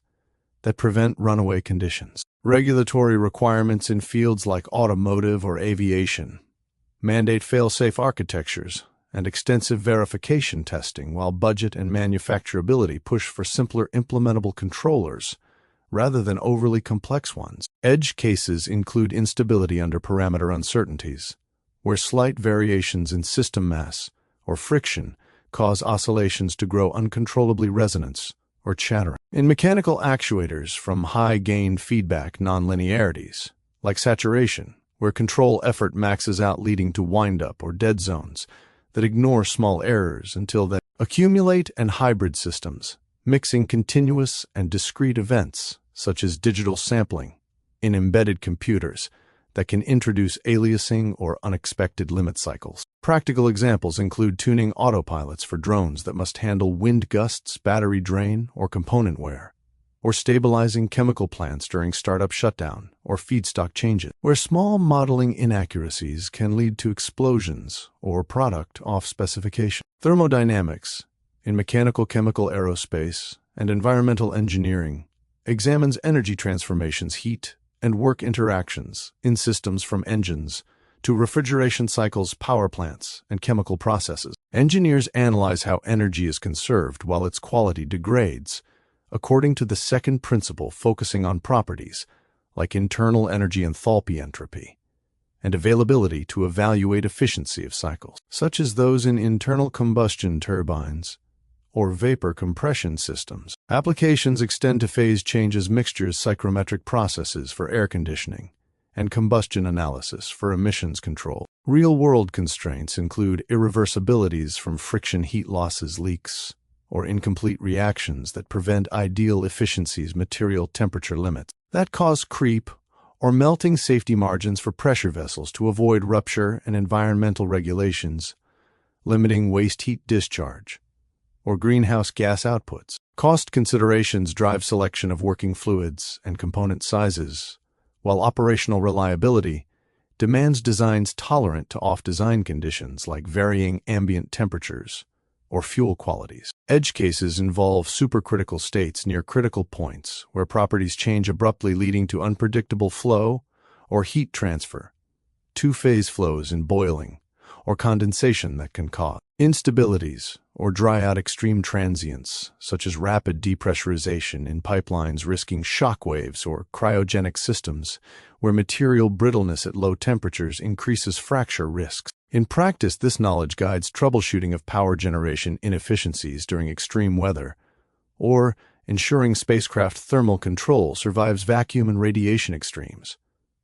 that prevent runaway conditions. Regulatory requirements in fields like automotive or aviation mandate fail-safe architectures and extensive verification testing, while budget and manufacturability push for simpler implementable controllers rather than overly complex ones. Edge cases include instability under parameter uncertainties, where slight variations in system mass or friction cause oscillations to grow uncontrollably, resonance or chattering. In mechanical actuators, from high-gain feedback nonlinearities, like saturation, where control effort maxes out leading to wind-up or dead zones that ignore small errors until they accumulate, and hybrid systems, mixing continuous and discrete events, such as digital sampling, in embedded computers that can introduce aliasing or unexpected limit cycles. Practical examples include tuning autopilots for drones that must handle wind gusts, battery drain, or component wear, or stabilizing chemical plants during startup shutdown or feedstock changes, where small modeling inaccuracies can lead to explosions or product off specification. Thermodynamics, in mechanical, chemical, aerospace, and environmental engineering, examines energy transformations, heat, and work interactions in systems from engines to refrigeration cycles, power plants, and chemical processes. Engineers analyze how energy is conserved while its quality degrades, according to the second principle, focusing on properties like internal energy enthalpy, entropy, and availability to evaluate efficiency of cycles, such as those in internal combustion turbines or vapor compression systems. Applications extend to phase changes, mixtures, psychrometric processes for air conditioning, and combustion analysis for emissions control. Real-world constraints include irreversibilities from friction, heat losses, leaks, or incomplete reactions that prevent ideal efficiencies, material temperature limits that cause creep or melting, safety margins for pressure vessels to avoid rupture, and environmental regulations limiting waste heat discharge or greenhouse gas outputs. Cost considerations drive selection of working fluids and component sizes, while operational reliability demands designs tolerant to off-design conditions like varying ambient temperatures or fuel qualities. Edge cases involve supercritical states near critical points where properties change abruptly, leading to unpredictable flow or heat transfer, two-phase flows in boiling, or condensation that can cause instabilities or dry out, extreme transients such as rapid depressurization in pipelines, risking shock waves, or cryogenic systems where material brittleness at low temperatures increases fracture risks. In practice, this knowledge guides troubleshooting of power generation inefficiencies during extreme weather, or ensuring spacecraft thermal control survives vacuum and radiation extremes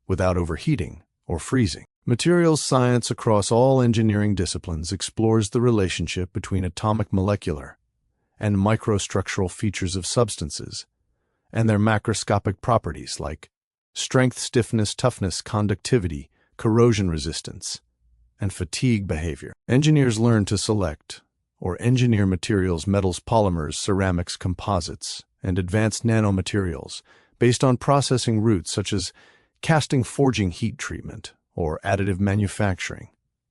without overheating or freezing. Materials science across all engineering disciplines explores the relationship between atomic, molecular, and microstructural features of substances and their macroscopic properties like strength, stiffness, toughness, conductivity, corrosion resistance, and fatigue behavior. Engineers learn to select or engineer materials, metals, polymers, ceramics, composites, and advanced nanomaterials based on processing routes such as casting, forging, heat treatment, or additive manufacturing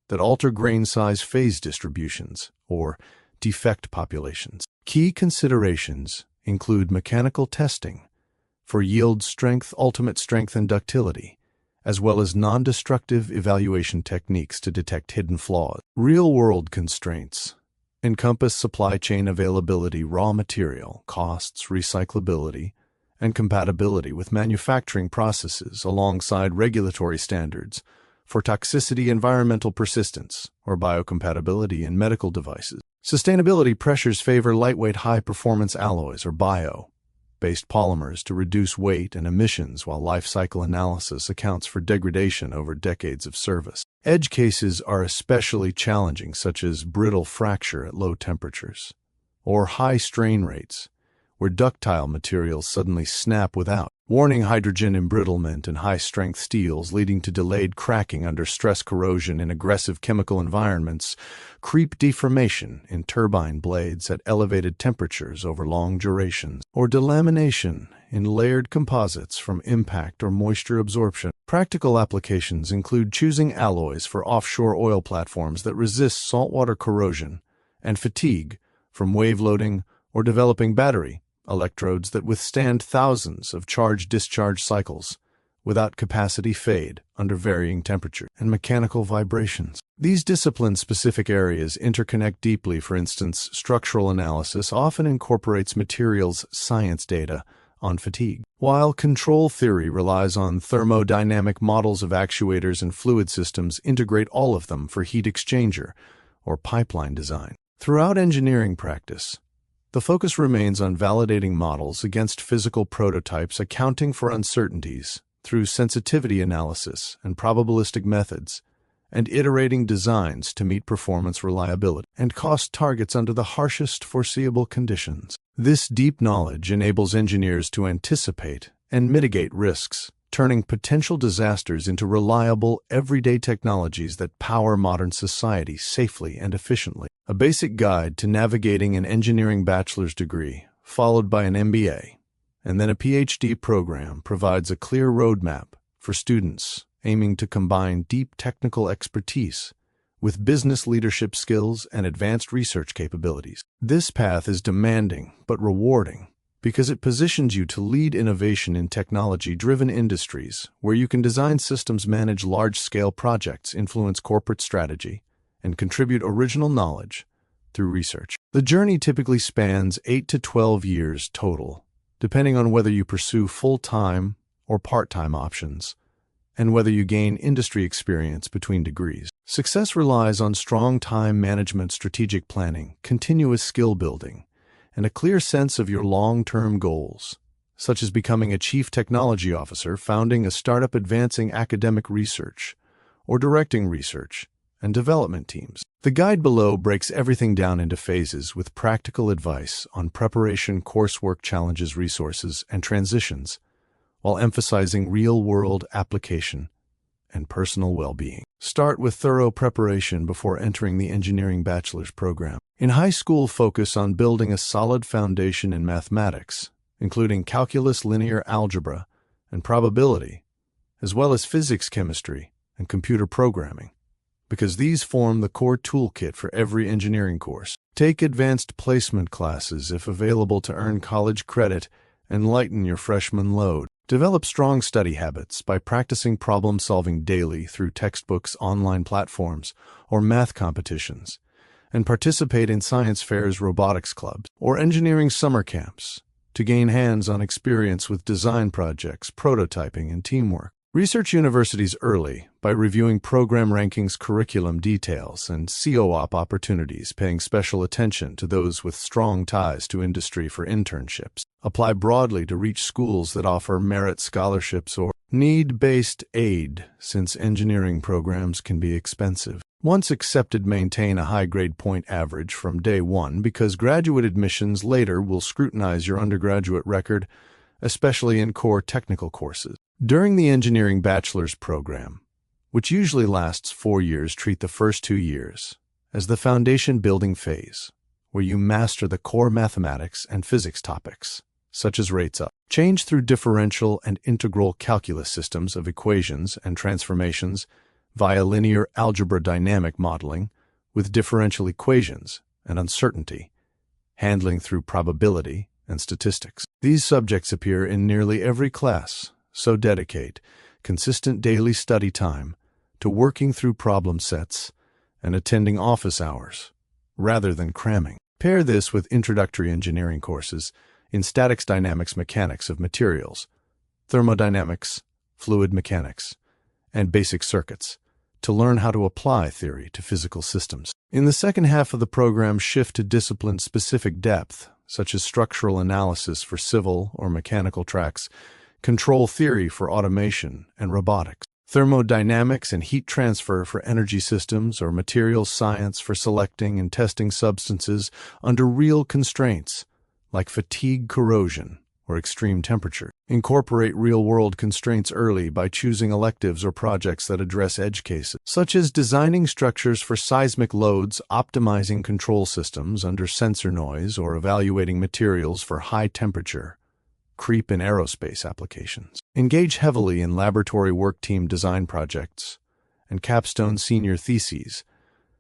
that alter grain size, phase distributions, or defect populations. Key considerations include mechanical testing for yield strength, ultimate strength, and ductility, as well as non-destructive evaluation techniques to detect hidden flaws. Real-world constraints encompass supply chain availability, raw material, costs, recyclability, and compatibility with manufacturing processes, alongside regulatory standards for toxicity, environmental persistence, or biocompatibility in medical devices. Sustainability pressures favor lightweight, high-performance alloys or bio-based polymers to reduce weight and emissions, while life cycle analysis accounts for degradation over decades of service. Edge cases are especially challenging, such as brittle fracture at low temperatures, or high strain rates, where ductile materials suddenly snap without warning, hydrogen embrittlement, and high-strength steels leading to delayed cracking under stress, corrosion in aggressive chemical environments, creep deformation in turbine blades at elevated temperatures over long durations, or delamination in layered composites from impact or moisture absorption. Practical applications include choosing alloys for offshore oil platforms that resist saltwater corrosion and fatigue from wave loading, or developing battery electrodes that withstand thousands of charge-discharge cycles without capacity fade under varying temperature and mechanical vibrations. These discipline-specific areas interconnect deeply. For instance, structural analysis often incorporates materials science data on fatigue, while control theory relies on thermodynamic models of actuators and fluid systems. Integrate all of them for heat exchanger or pipeline design. Throughout engineering practice, the focus remains on validating models against physical prototypes, accounting for uncertainties through sensitivity analysis and probabilistic methods, and iterating designs to meet performance, reliability, and cost targets under the harshest foreseeable conditions. This deep knowledge enables engineers to anticipate and mitigate risks, turning potential disasters into reliable, everyday technologies that power modern society safely and efficiently. A basic guide to navigating an engineering bachelor's degree, followed by an MBA, and then a PhD program, provides a clear roadmap for students aiming to combine deep technical expertise with business leadership skills and advanced research capabilities. This path is demanding but rewarding because it positions you to lead innovation in technology-driven industries where you can design systems, manage large-scale projects, influence corporate strategy, and contribute original knowledge through research. The journey typically spans 8 to 12 years total, depending on whether you pursue full-time or part-time options, and whether you gain industry experience between degrees. Success relies on strong time management, strategic planning, continuous skill building, and a clear sense of your long-term goals, such as becoming a chief technology officer, founding a startup, advancing academic research, or directing research and development teams. The guide below breaks everything down into phases with practical advice on preparation, coursework, challenges, resources, and transitions, while emphasizing real-world application and personal well-being. Start with thorough preparation before entering the engineering bachelor's program. In high school, focus on building a solid foundation in mathematics, including calculus, linear algebra, and probability, as well as physics, chemistry, and computer programming, because these form the core toolkit for every engineering course. Take advanced placement classes if available to earn college credit and lighten your freshman load. Develop strong study habits by practicing problem-solving daily through textbooks, online platforms, or math competitions, and participate in science fairs, robotics clubs, or engineering summer camps to gain hands-on experience with design projects, prototyping, and teamwork. Research universities early by reviewing program rankings, curriculum details, and co-op opportunities, paying special attention to those with strong ties to industry for internships. Apply broadly to reach schools that offer merit scholarships or need-based aid, since engineering programs can be expensive. Once accepted, maintain a high grade point average from day one, because graduate admissions later will scrutinize your undergraduate record, especially in core technical courses. During the engineering bachelor's program, which usually lasts 4 years, treat the first 2 years as the foundation building phase, where you master the core mathematics and physics topics, such as rates up, change through differential and integral calculus systems of equations and transformations via linear algebra, dynamic modeling with differential equations and uncertainty, handling through probability and statistics. These subjects appear in nearly every class, so dedicate consistent daily study time to working through problem sets and attending office hours rather than cramming. Pair this with introductory engineering courses in statics, dynamics, mechanics of materials, thermodynamics, fluid mechanics, and basic circuits to learn how to apply theory to physical systems. In the second half of the program, shift to discipline-specific depth, such as structural analysis for civil or mechanical tracks, control theory for automation and robotics, thermodynamics and heat transfer for energy systems, or materials science for selecting and testing substances under real constraints like fatigue, corrosion, or extreme temperature. Incorporate real-world constraints early by choosing electives or projects that address edge cases, such as designing structures for seismic loads, optimizing control systems under sensor noise, or evaluating materials for high temperature creep in aerospace applications. Engage heavily in laboratory work team design projects and capstone senior theses,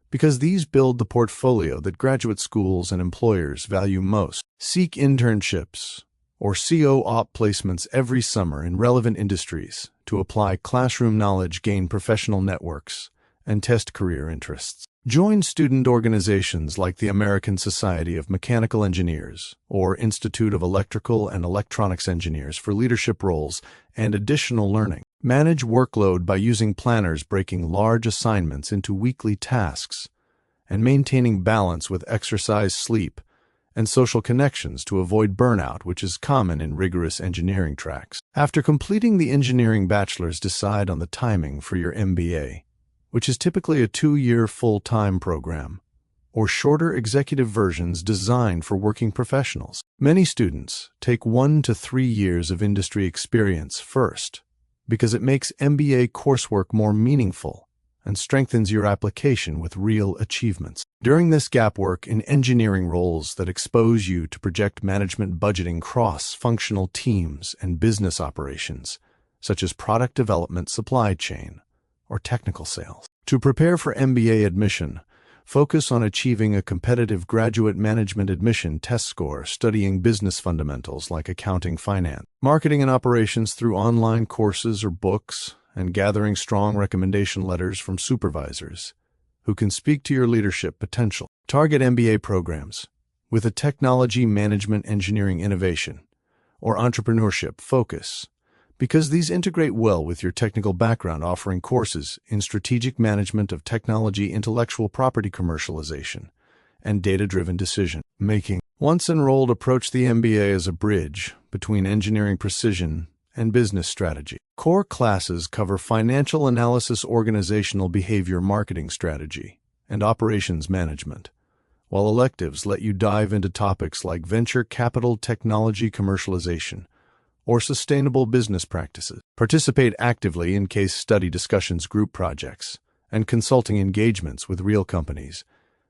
because these build the portfolio that graduate schools and employers value most. Seek internships or co-op placements every summer in relevant industries to apply classroom knowledge, gain professional networks, and test career interests. Join student organizations like the American Society of Mechanical Engineers or Institute of Electrical and Electronics Engineers for leadership roles and additional learning. Manage workload by using planners, breaking large assignments into weekly tasks, and maintaining balance with exercise, sleep, and social connections to avoid burnout, which is common in rigorous engineering tracks. After completing the engineering bachelor's, decide on the timing for your MBA, which is typically a 2-year full-time program, or shorter executive versions designed for working professionals. Many students take 1 to 3 years of industry experience first, because it makes MBA coursework more meaningful and strengthens your application with real achievements. During this gap, work in engineering roles that expose you to project management, budgeting, cross-functional teams, and business operations, such as product development, supply chain, or technical sales. To prepare for MBA admission, focus on achieving a competitive graduate management admission test score, studying business fundamentals like accounting, finance, marketing, and operations through online courses or books, and gathering strong recommendation letters from supervisors who can speak to your leadership potential. Target MBA programs with a technology, management, engineering, innovation, or entrepreneurship focus, because these integrate well with your technical background, offering courses in strategic management of technology, intellectual property commercialization, and data-driven decision-making. Once enrolled, approach the MBA as a bridge between engineering precision and business strategy. Core classes cover financial analysis, organizational behavior, marketing strategy, and operations management, while electives let you dive into topics like venture capital, technology commercialization, or sustainable business practices. Participate actively in case study discussions, group projects, and consulting engagements with real companies,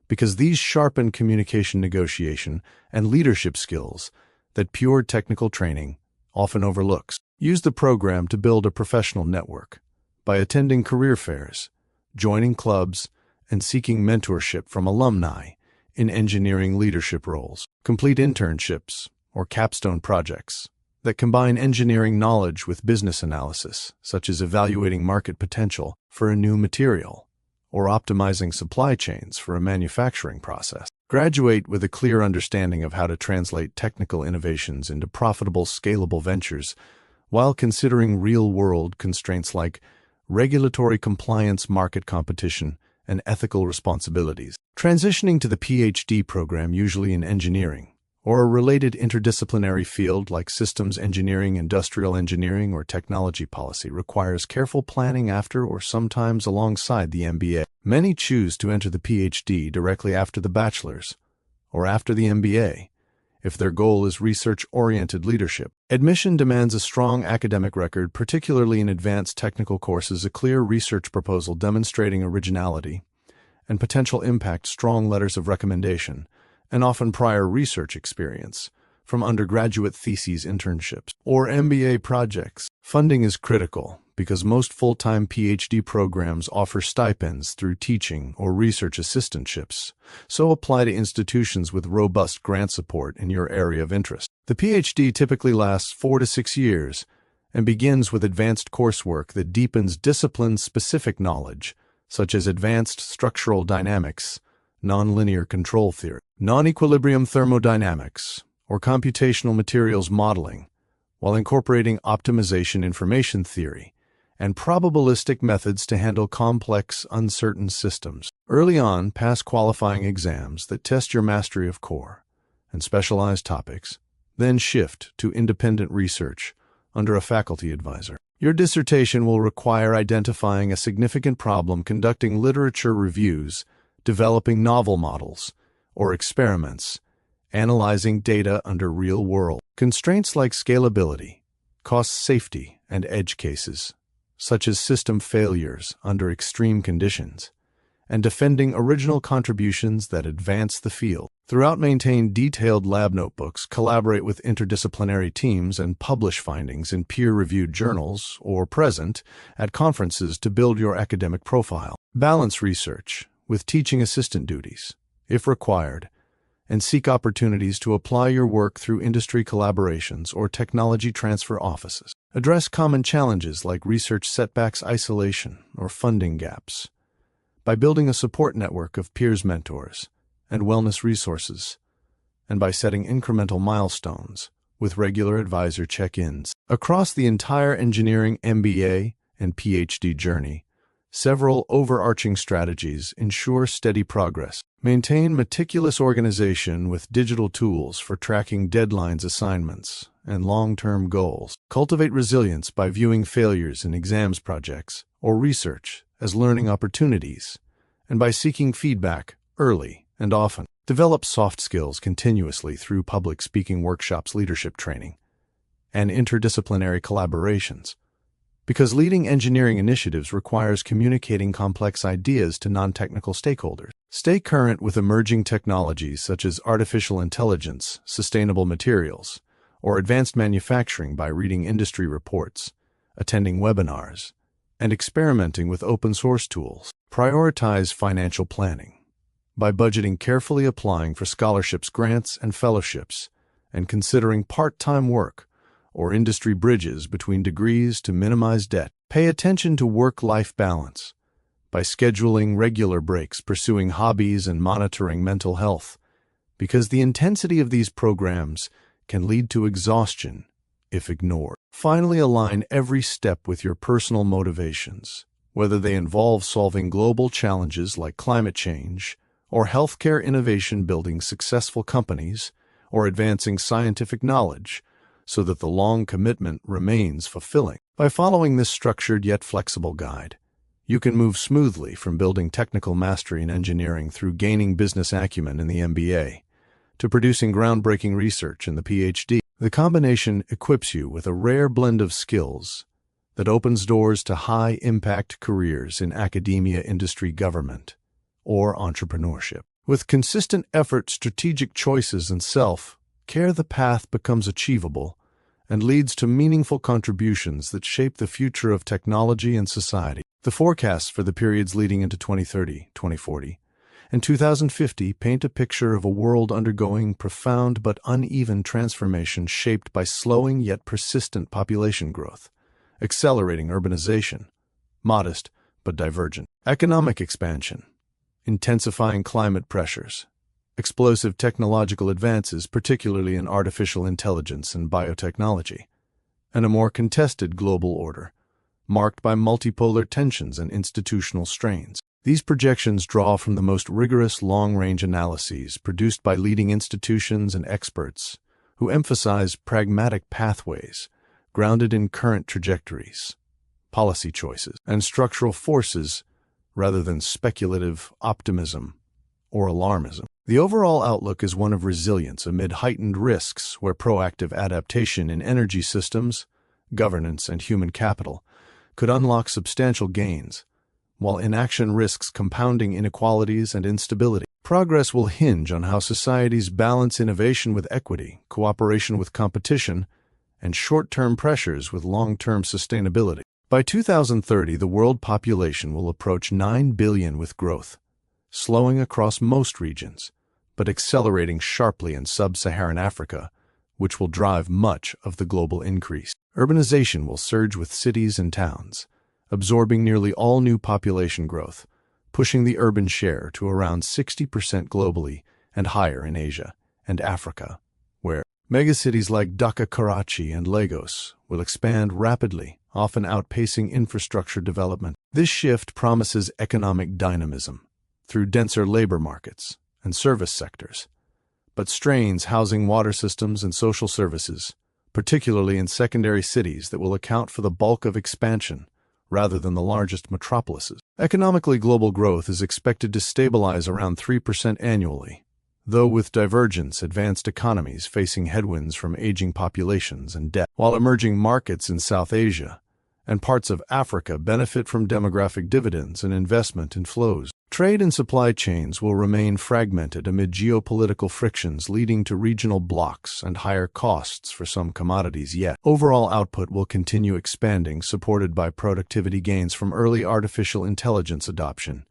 because these sharpen communication, negotiation, and leadership skills that pure technical training often overlooks. Use the program to build a professional network by attending career fairs, joining clubs, and seeking mentorship from alumni in engineering leadership roles. Complete internships or capstone projects that combine engineering knowledge with business analysis, such as evaluating market potential for a new material or optimizing supply chains for a manufacturing process. Graduate with a clear understanding of how to translate technical innovations into profitable, scalable ventures while considering real-world constraints like regulatory compliance, market competition, and ethical responsibilities. Transitioning to the PhD program, usually in engineering, or a related interdisciplinary field like systems engineering, industrial engineering, or technology policy, requires careful planning after or sometimes alongside the MBA. Many choose to enter the PhD directly after the bachelor's or after the MBA if their goal is research-oriented leadership. Admission demands a strong academic record, particularly in advanced technical courses, a clear research proposal demonstrating originality and potential impact, strong letters of recommendation, and often prior research experience from undergraduate theses, internships, or MBA projects. Funding is critical because most full-time PhD programs offer stipends through teaching or research assistantships, so apply to institutions with robust grant support in your area of interest. The PhD typically lasts 4 to 6 years and begins with advanced coursework that deepens discipline-specific knowledge, such as advanced structural dynamics, nonlinear control theory, non-equilibrium thermodynamics, or computational materials modeling, while incorporating optimization information theory and probabilistic methods to handle complex, uncertain systems. Early on, pass qualifying exams that test your mastery of core and specialized topics, then shift to independent research under a faculty advisor. Your dissertation will require identifying a significant problem, conducting literature reviews, developing novel models or experiments, analyzing data under real-world constraints like scalability, cost, safety, and edge cases, such as system failures under extreme conditions, and defending original contributions that advance the field. Throughout, maintain detailed lab notebooks, collaborate with interdisciplinary teams, and publish findings in peer-reviewed journals or present at conferences to build your academic profile. Balance research with teaching assistant duties, if required, and seek opportunities to apply your work through industry collaborations or technology transfer offices. Address common challenges like research setbacks, isolation, or funding gaps by building a support network of peers, mentors, and wellness resources, and by setting incremental milestones with regular advisor check-ins. Across the entire engineering MBA and PhD journey, several overarching strategies ensure steady progress. Maintain meticulous organization with digital tools for tracking deadlines, assignments, and long-term goals. Cultivate resilience by viewing failures in exams, projects, or research as learning opportunities, and by seeking feedback early and often. Develop soft skills continuously through public speaking workshops, leadership training, and interdisciplinary collaborations, because leading engineering initiatives requires communicating complex ideas to non-technical stakeholders. Stay current with emerging technologies such as artificial intelligence, sustainable materials, or advanced manufacturing by reading industry reports, attending webinars, and experimenting with open-source tools. Prioritize financial planning by budgeting carefully, applying for scholarships, grants, and fellowships, and considering part-time work or industry bridges between degrees to minimize debt. Pay attention to work-life balance by scheduling regular breaks, pursuing hobbies, and monitoring mental health, because the intensity of these programs can lead to exhaustion if ignored. Finally, align every step with your personal motivations, whether they involve solving global challenges like climate change, or healthcare innovation, building successful companies, or advancing scientific knowledge, so that the long commitment remains fulfilling. By following this structured yet flexible guide, you can move smoothly from building technical mastery in engineering through gaining business acumen in the MBA to producing groundbreaking research in the PhD. The combination equips you with a rare blend of skills that opens doors to high-impact careers in academia, industry, government, or entrepreneurship. With consistent effort, strategic choices, and self-care, the path becomes achievable and leads to meaningful contributions that shape the future of technology and society. The forecasts for the periods leading into 2030, 2040, and 2050 paint a picture of a world undergoing profound but uneven transformation shaped by slowing yet persistent population growth, accelerating urbanization, modest but divergent economic expansion, intensifying climate pressures, explosive technological advances, particularly in artificial intelligence and biotechnology, and a more contested global order, marked by multipolar tensions and institutional strains. These projections draw from the most rigorous long-range analyses produced by leading institutions and experts who emphasize pragmatic pathways grounded in current trajectories, policy choices, and structural forces rather than speculative optimism or alarmism. The overall outlook is one of resilience amid heightened risks, where proactive adaptation in energy systems, governance, and human capital could unlock substantial gains, while inaction risks compounding inequalities and instability. Progress will hinge on how societies balance innovation with equity, cooperation with competition, and short-term pressures with long-term sustainability. By 2030, the world population will approach 9 billion, with growth slowing across most regions, but accelerating sharply in sub-Saharan Africa, which will drive much of the global increase. Urbanization will surge with cities and towns, absorbing nearly all new population growth, pushing the urban share to around 60% globally and higher in Asia and Africa, where megacities like Dhaka, Karachi, and Lagos will expand rapidly, often outpacing infrastructure development. This shift promises economic dynamism through denser labor markets and service sectors, but strains housing, water systems, and social services, particularly in secondary cities that will account for the bulk of expansion rather than the largest metropolises. Economically, global growth is expected to stabilize around 3% annually, though with divergence, advanced economies facing headwinds from aging populations and debt, while emerging markets in South Asia and parts of Africa benefit from demographic dividends and investment inflows. Trade and supply chains will remain fragmented amid geopolitical frictions leading to regional blocs and higher costs for some commodities, yet overall output will continue expanding, supported by productivity gains from early artificial intelligence adoption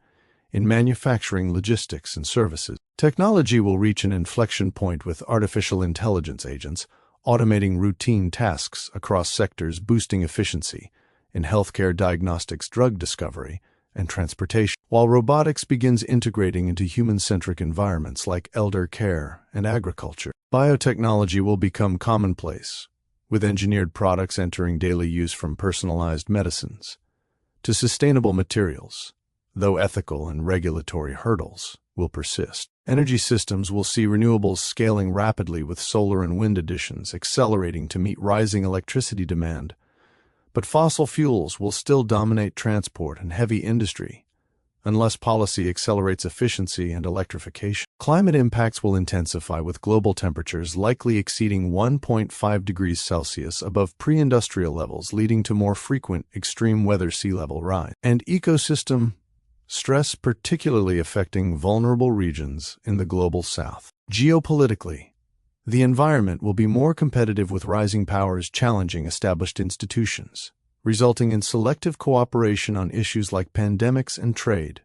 in manufacturing, logistics, and services. Technology will reach an inflection point with artificial intelligence agents automating routine tasks across sectors, boosting efficiency in healthcare, diagnostics, drug discovery, and transportation, while robotics begins integrating into human-centric environments like elder care and agriculture. Biotechnology will become commonplace, with engineered products entering daily use from personalized medicines to sustainable materials, though ethical and regulatory hurdles will persist. Energy systems will see renewables scaling rapidly, with solar and wind additions accelerating to meet rising electricity demand. But fossil fuels will still dominate transport and heavy industry unless policy accelerates efficiency and electrification. Climate impacts will intensify, with global temperatures likely exceeding 1.5 degrees Celsius above pre-industrial levels, leading to more frequent extreme weather, sea level rise, and ecosystem stress, particularly affecting vulnerable regions in the global south. Geopolitically, the environment will be more competitive, with rising powers challenging established institutions, resulting in selective cooperation on issues like pandemics and trade,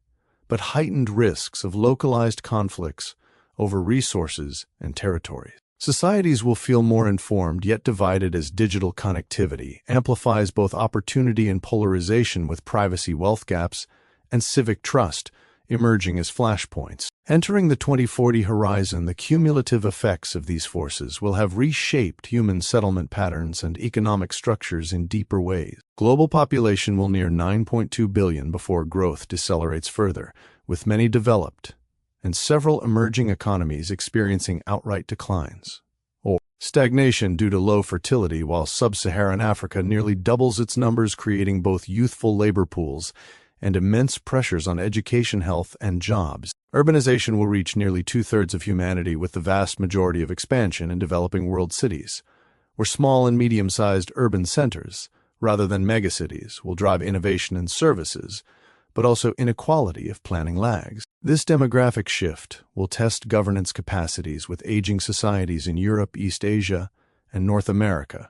but heightened risks of localized conflicts over resources and territories. Societies will feel more informed yet divided as digital connectivity amplifies both opportunity and polarization, with privacy, wealth gaps, and civic trust emerging as flashpoints. Entering the 2040 horizon, the cumulative effects of these forces will have reshaped human settlement patterns and economic structures in deeper ways. Global population will near 9.2 billion before growth decelerates further, with many developed and several emerging economies experiencing outright declines or stagnation due to low fertility, while sub-Saharan Africa nearly doubles its numbers, creating both youthful labor pools and immense pressures on education, health, and jobs. Urbanization will reach nearly two-thirds of humanity, with the vast majority of expansion in developing world cities, where small and medium-sized urban centers, rather than megacities, will drive innovation and services, but also inequality if planning lags. This demographic shift will test governance capacities, with aging societies in Europe, East Asia, and North America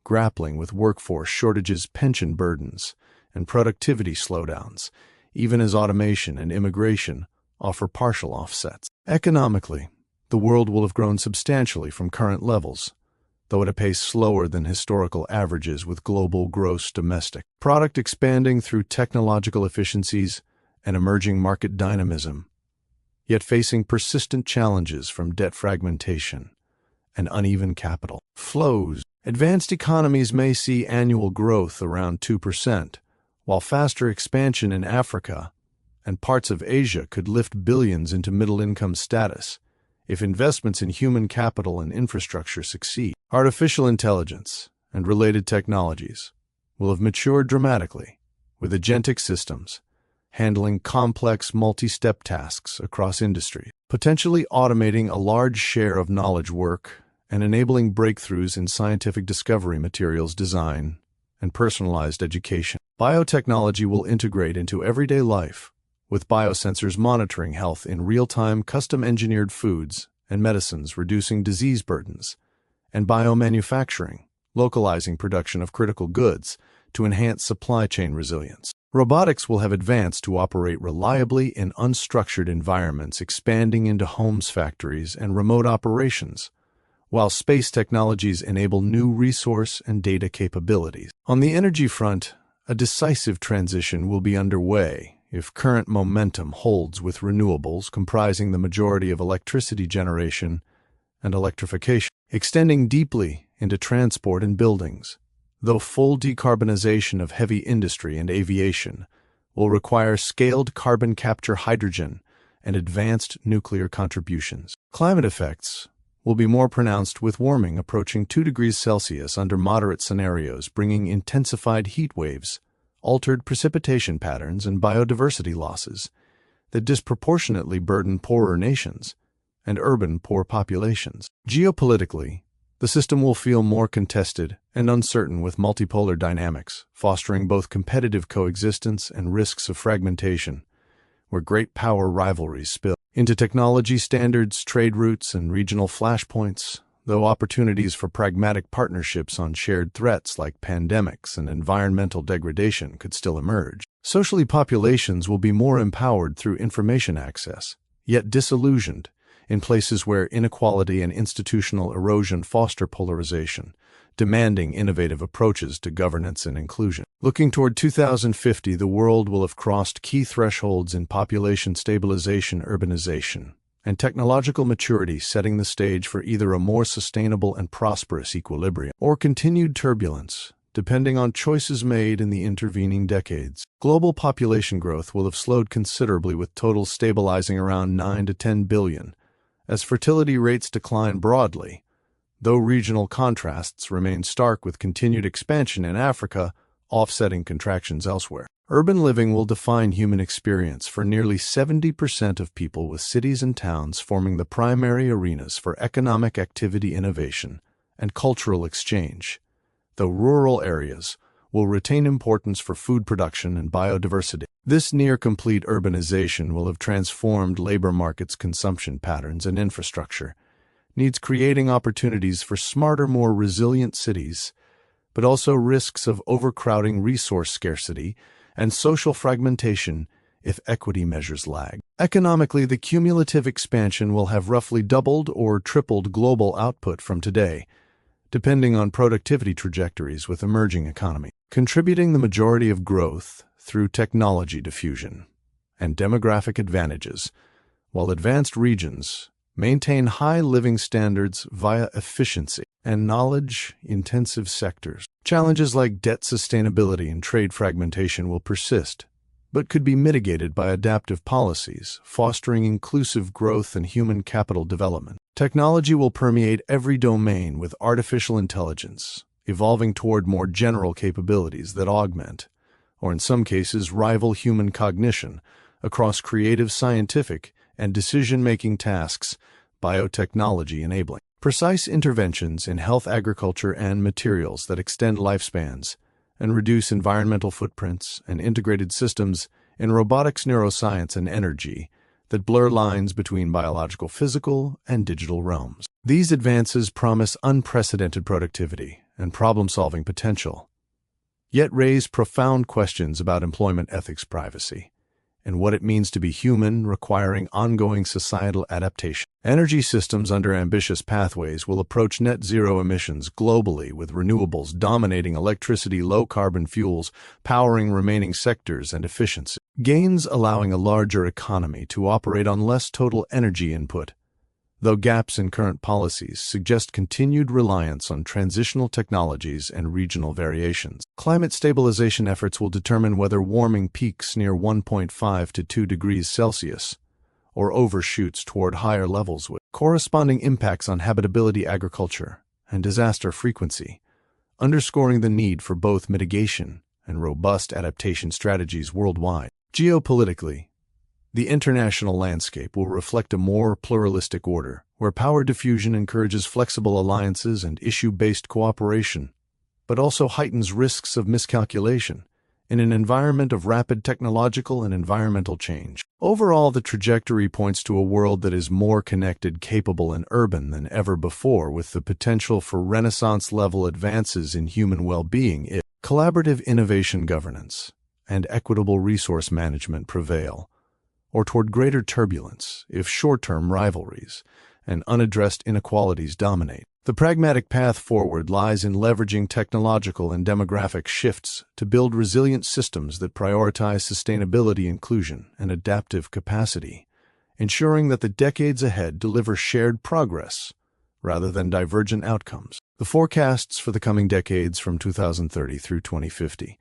grappling with workforce shortages, pension burdens, and productivity slowdowns, even as automation and immigration offer partial offsets. Economically, the world will have grown substantially from current levels, though at a pace slower than historical averages, with global gross domestic product expanding through technological efficiencies and emerging market dynamism, yet facing persistent challenges from debt fragmentation and uneven capital flows. Advanced economies may see annual growth around 2%, while faster expansion in Africa and parts of Asia could lift billions into middle-income status if investments in human capital and infrastructure succeed. Artificial intelligence and related technologies will have matured dramatically, with agentic systems handling complex multi-step tasks across industries, potentially automating a large share of knowledge work and enabling breakthroughs in scientific discovery, materials design, and personalized education. Biotechnology will integrate into everyday life, with biosensors monitoring health in real-time, custom-engineered foods and medicines reducing disease burdens, and biomanufacturing, localizing production of critical goods to enhance supply chain resilience. Robotics will have advanced to operate reliably in unstructured environments, expanding into homes, factories, and remote operations, while space technologies enable new resource and data capabilities. On the energy front, a decisive transition will be underway if current momentum holds, with renewables comprising the majority of electricity generation and electrification extending deeply into transport and buildings, though full decarbonization of heavy industry and aviation will require scaled carbon capture, hydrogen, and advanced nuclear contributions. Climate effects will be more pronounced, with warming approaching 2 degrees Celsius under moderate scenarios, bringing intensified heat waves, altered precipitation patterns, and biodiversity losses that disproportionately burden poorer nations and urban poor populations. Geopolitically, the system will feel more contested and uncertain, with multipolar dynamics fostering both competitive coexistence and risks of fragmentation, where great power rivalries spill into technology standards, trade routes, and regional flashpoints, though opportunities for pragmatic partnerships on shared threats like pandemics and environmental degradation could still emerge. Socially, populations will be more empowered through information access, yet disillusioned in places where inequality and institutional erosion foster polarization, demanding innovative approaches to governance and inclusion. Looking toward 2050, the world will have crossed key thresholds in population stabilization, urbanization, and technological maturity, setting the stage for either a more sustainable and prosperous equilibrium or continued turbulence, depending on choices made in the intervening decades. Global population growth will have slowed considerably, with totals stabilizing around 9 to 10 billion, as fertility rates decline broadly, though regional contrasts remain stark, with continued expansion in Africa offsetting contractions elsewhere. Urban living will define human experience for nearly 70% of people, with cities and towns forming the primary arenas for economic activity, innovation, and cultural exchange, though rural areas will retain importance for food production and biodiversity. This near-complete urbanization will have transformed labor markets, consumption patterns, and infrastructure needs, creating opportunities for smarter, more resilient cities, but also risks of overcrowding, resource scarcity, and social fragmentation if equity measures lag. Economically, the cumulative expansion will have roughly doubled or tripled global output from today, depending on productivity trajectories, with emerging economies contributing the majority of growth through technology diffusion and demographic advantages, while advanced regions maintain high living standards via efficiency and knowledge-intensive sectors. Challenges like debt sustainability and trade fragmentation will persist, but could be mitigated by adaptive policies, fostering inclusive growth and human capital development. Technology will permeate every domain, with artificial intelligence evolving toward more general capabilities that augment, or in some cases rival, human cognition across creative, scientific, and decision-making tasks, biotechnology enabling precise interventions in health, agriculture, and materials that extend lifespans and reduce environmental footprints, and integrated systems in robotics, neuroscience, and energy that blur lines between biological, physical, and digital realms. These advances promise unprecedented productivity and problem-solving potential, yet raise profound questions about employment ethics, privacy, and what it means to be human, requiring ongoing societal adaptation. Energy systems under ambitious pathways will approach net zero emissions globally, with renewables dominating electricity, low-carbon fuels powering remaining sectors, and efficiency gains allowing a larger economy to operate on less total energy input, though gaps in current policies suggest continued reliance on transitional technologies and regional variations. Climate stabilization efforts will determine whether warming peaks near 1.5 to 2 degrees Celsius or overshoots toward higher levels, with corresponding impacts on habitability, agriculture, and disaster frequency, underscoring the need for both mitigation and robust adaptation strategies worldwide. Geopolitically, the international landscape will reflect a more pluralistic order, where power diffusion encourages flexible alliances and issue-based cooperation, but also heightens risks of miscalculation in an environment of rapid technological and environmental change. Overall, the trajectory points to a world that is more connected, capable, and urban than ever before, with the potential for Renaissance-level advances in human well-being if collaborative innovation, governance, and equitable resource management prevail, or toward greater turbulence if short-term rivalries and unaddressed inequalities dominate. The pragmatic path forward lies in leveraging technological and demographic shifts to build resilient systems that prioritize sustainability, inclusion, and adaptive capacity, ensuring that the decades ahead deliver shared progress rather than divergent outcomes. The forecasts for the coming decades, from 2030 through 2050,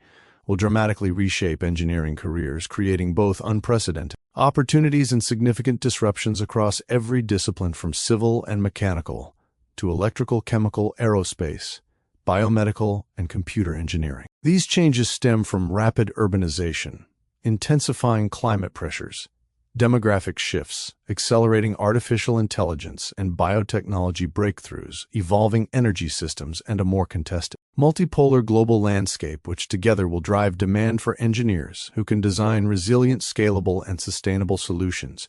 will dramatically reshape engineering careers, creating both unprecedented opportunities and significant disruptions across every discipline, from civil and mechanical to electrical, chemical, aerospace, biomedical, and computer engineering. These changes stem from rapid urbanization, intensifying climate pressures, Demographic shifts, accelerating artificial intelligence and biotechnology breakthroughs, evolving energy systems, and a more contested, multipolar global landscape which together will drive demand for engineers who can design resilient, scalable, and sustainable solutions,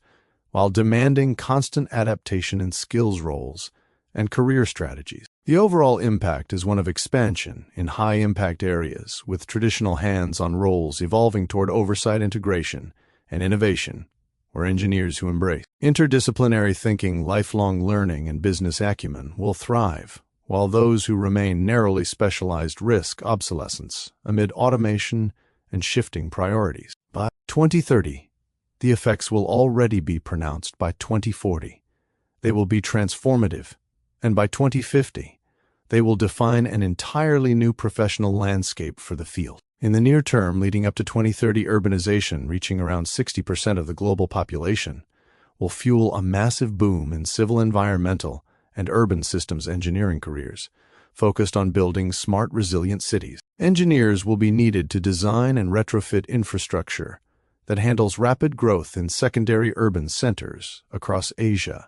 while demanding constant adaptation in skills roles and career strategies. The overall impact is one of expansion in high-impact areas, with traditional hands-on roles evolving toward oversight, integration, and innovation, where engineers who embrace interdisciplinary thinking, lifelong learning, and business acumen will thrive, while those who remain narrowly specialized risk obsolescence amid automation and shifting priorities. By 2030, the effects will already be pronounced. By 2040, they will be transformative, and by 2050, they will define an entirely new professional landscape for the field. In the near term, leading up to 2030, urbanization, reaching around 60% of the global population, will fuel a massive boom in civil, environmental, and urban systems engineering careers, focused on building smart, resilient cities. Engineers will be needed to design and retrofit infrastructure that handles rapid growth in secondary urban centers across Asia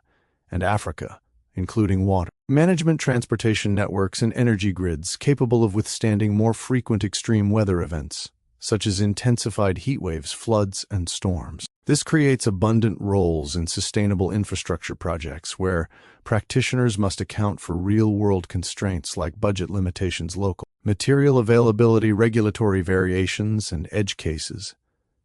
and Africa, including water management, transportation networks, and energy grids capable of withstanding more frequent extreme weather events, such as intensified heat waves, floods, and storms. This creates abundant roles in sustainable infrastructure projects where practitioners must account for real-world constraints like budget limitations, local material availability, regulatory variations, and edge cases,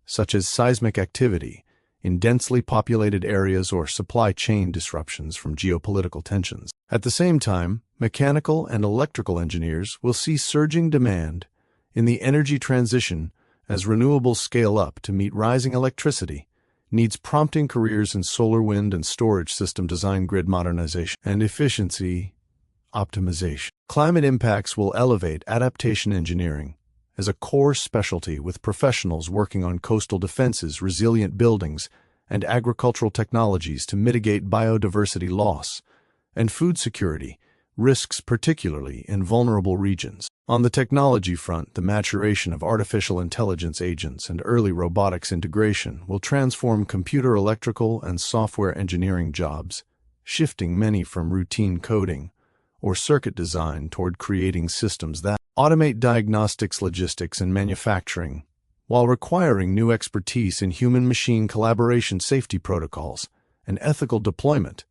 such as seismic activity in densely populated areas or supply chain disruptions from geopolitical tensions. At the same time, mechanical and electrical engineers will see surging demand in the energy transition as renewables scale up to meet rising electricity needs, prompting careers in solar, wind, and storage system design, grid modernization, and efficiency optimization. Climate impacts will elevate adaptation engineering as a core specialty, with professionals working on coastal defenses, resilient buildings, and agricultural technologies to mitigate biodiversity loss and food security risks, particularly in vulnerable regions. On the technology front, the maturation of artificial intelligence agents and early robotics integration will transform computer, electrical, and software engineering jobs, shifting many from routine coding or circuit design toward creating systems that automate diagnostics, logistics, and manufacturing, while requiring new expertise in human-machine collaboration, safety protocols, and ethical deployment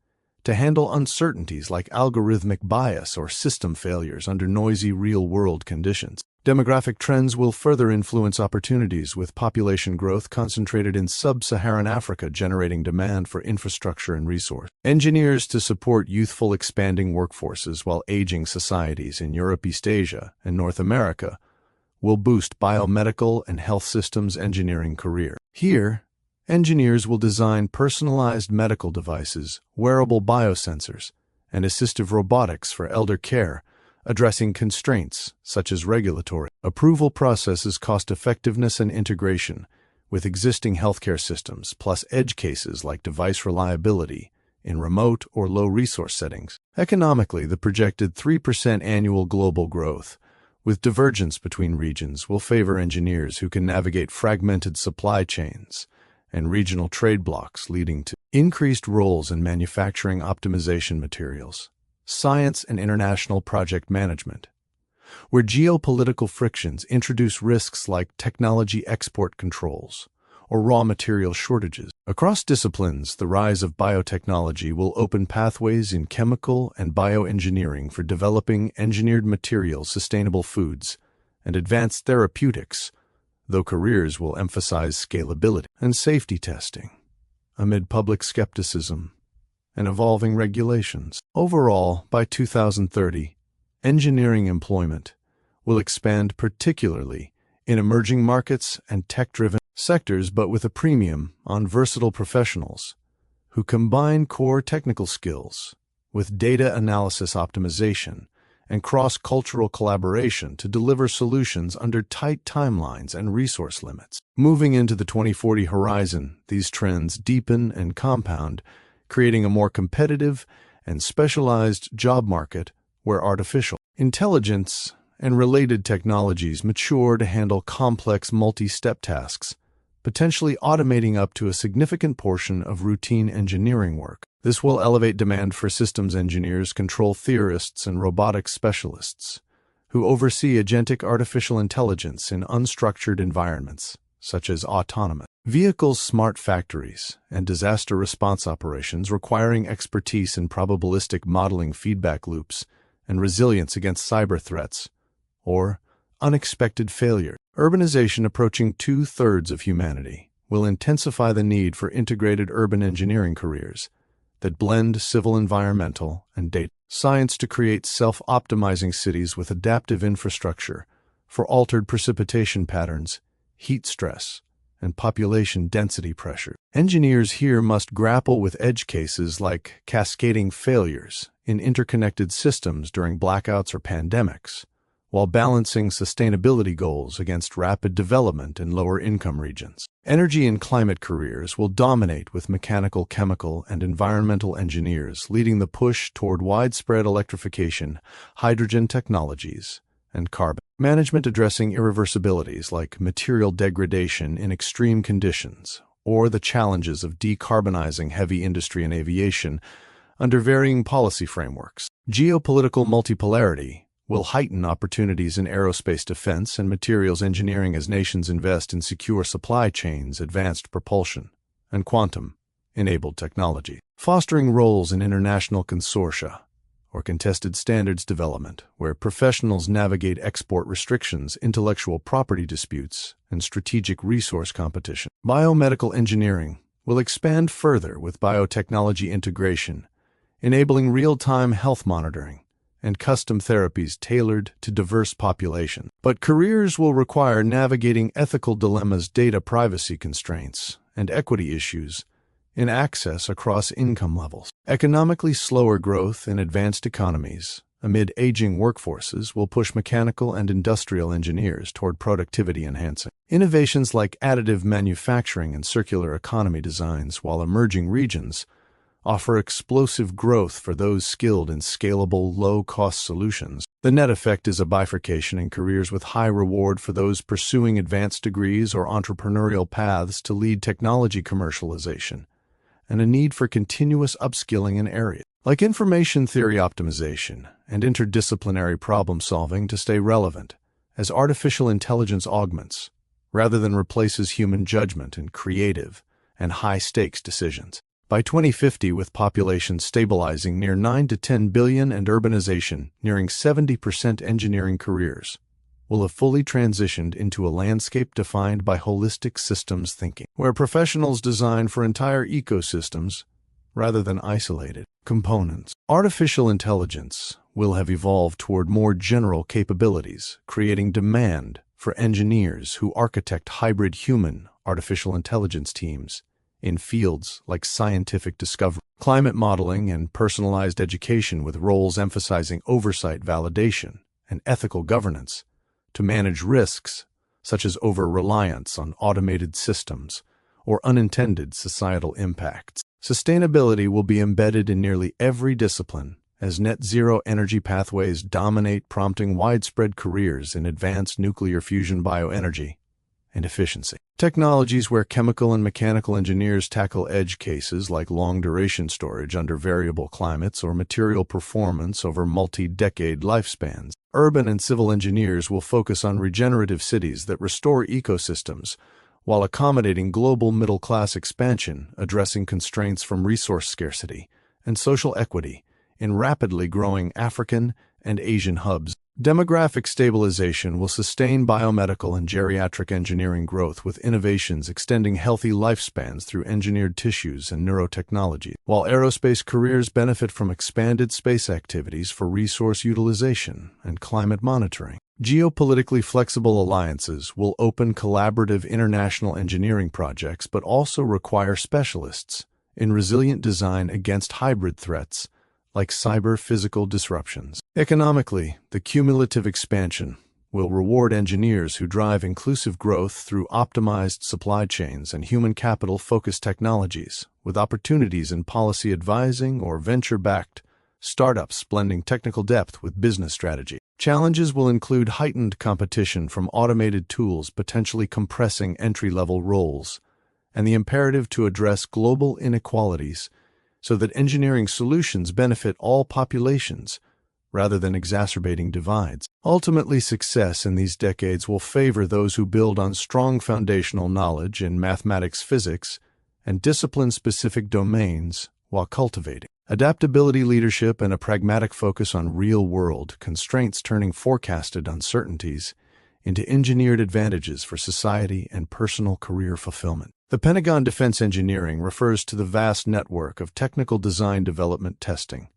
to handle uncertainties like algorithmic bias or system failures under noisy real-world conditions. Demographic trends will further influence opportunities, with population growth concentrated in sub-Saharan Africa generating demand for infrastructure and resource engineers to support youthful, expanding workforces, while aging societies in Europe, East Asia, and North America will boost biomedical and health systems engineering career. Here, engineers will design personalized medical devices, wearable biosensors, and assistive robotics for elder care, addressing constraints such as regulatory approval processes, cost-effectiveness, and integration with existing healthcare systems, plus edge cases like device reliability in remote or low-resource settings. Economically, the projected 3% annual global growth, with divergence between regions, will favor engineers who can navigate fragmented supply chains and regional trade blocs, leading to increased roles in manufacturing, optimization, materials science, and international project management, where geopolitical frictions introduce risks like technology export controls or raw material shortages. Across disciplines, the rise of biotechnology will open pathways in chemical and bioengineering for developing engineered materials, sustainable foods, and advanced therapeutics, though careers will emphasize scalability and safety testing amid public skepticism and evolving regulations. Overall, by 2030, engineering employment will expand, particularly in emerging markets and tech-driven sectors, but with a premium on versatile professionals who combine core technical skills with data analysis, optimization, and cross-cultural collaboration to deliver solutions under tight timelines and resource limits. Moving into the 2040 horizon, these trends deepen and compound, creating a more competitive and specialized job market where artificial intelligence and related technologies mature to handle complex multi-step tasks potentially automating up to a significant portion of routine engineering work. This will elevate demand for systems engineers, control theorists, and robotics specialists who oversee agentic artificial intelligence in unstructured environments, such as autonomous vehicles, smart factories, and disaster response operations requiring expertise in probabilistic modeling, feedback loops, and resilience against cyber threats or unexpected failure. Urbanization approaching 2/3 of humanity will intensify the need for integrated urban engineering careers that blend civil, environmental, and data science to create self-optimizing cities with adaptive infrastructure for altered precipitation patterns, heat stress, and population density pressure. Engineers here must grapple with edge cases like cascading failures in interconnected systems during blackouts or pandemics, while balancing sustainability goals against rapid development in lower-income regions. Energy and climate careers will dominate, with mechanical, chemical, and environmental engineers leading the push toward widespread electrification, hydrogen technologies, and carbon management, addressing irreversibilities like material degradation in extreme conditions or the challenges of decarbonizing heavy industry and aviation under varying policy frameworks. Geopolitical multipolarity will heighten opportunities in aerospace defense and materials engineering as nations invest in secure supply chains, advanced propulsion, and quantum-enabled technology, fostering roles in international consortia or contested standards development, where professionals navigate export restrictions, intellectual property disputes, and strategic resource competition. Biomedical engineering will expand further with biotechnology integration, enabling real-time health monitoring and custom therapies tailored to diverse populations. But careers will require navigating ethical dilemmas, data privacy constraints, and equity issues in access across income levels. Economically slower growth in advanced economies amid aging workforces will push mechanical and industrial engineers toward productivity enhancing innovations like additive manufacturing and circular economy designs, while emerging regions offer explosive growth for those skilled in scalable, low-cost solutions. The net effect is a bifurcation in careers with high reward for those pursuing advanced degrees or entrepreneurial paths to lead technology commercialization, and a need for continuous upskilling in areas like information theory optimization and interdisciplinary problem-solving to stay relevant as artificial intelligence augments, rather than replaces human judgment in creative and high-stakes decisions. By 2050, with population stabilizing near 9 to 10 billion and urbanization nearing 70%, engineering careers will have fully transitioned into a landscape defined by holistic systems thinking, where professionals design for entire ecosystems rather than isolated components. Artificial intelligence will have evolved toward more general capabilities, creating demand for engineers who architect hybrid human-artificial intelligence teams in fields like scientific discovery, climate modeling, and personalized education, with roles emphasizing oversight, validation, and ethical governance to manage risks such as over-reliance on automated systems or unintended societal impacts. Sustainability will be embedded in nearly every discipline as net-zero energy pathways dominate, prompting widespread careers in advanced nuclear fusion, bioenergy, and efficiency. Technologies where chemical and mechanical engineers tackle edge cases like long-duration storage under variable climates or material performance over multi-decade lifespans. Urban and civil engineers will focus on regenerative cities that restore ecosystems while accommodating global middle-class expansion, addressing constraints from resource scarcity and social equity in rapidly growing African and Asian hubs. Demographic stabilization will sustain biomedical and geriatric engineering growth, with innovations extending healthy lifespans through engineered tissues and neurotechnology, while aerospace careers benefit from expanded space activities for resource utilization and climate monitoring. Geopolitically flexible alliances will open collaborative international engineering projects, but also require specialists in resilient design against hybrid threats like cyber-physical disruptions. Economically, the cumulative expansion will reward engineers who drive inclusive growth through optimized supply chains and human capital-focused technologies, with opportunities in policy advising or venture-backed startups blending technical depth with business strategy. Challenges will include heightened competition from automated tools potentially compressing entry-level roles, and the imperative to address global inequalities so that engineering solutions benefit all populations rather than exacerbating divides. Ultimately, success in these decades will favor those who build on strong foundational knowledge in mathematics, physics, and discipline-specific domains while cultivating adaptability, leadership, and a pragmatic focus on real-world constraints, turning forecasted uncertainties into engineered advantages for society and personal career fulfillment. The Pentagon Defense Engineering refers to the vast network of technical design, development, testing,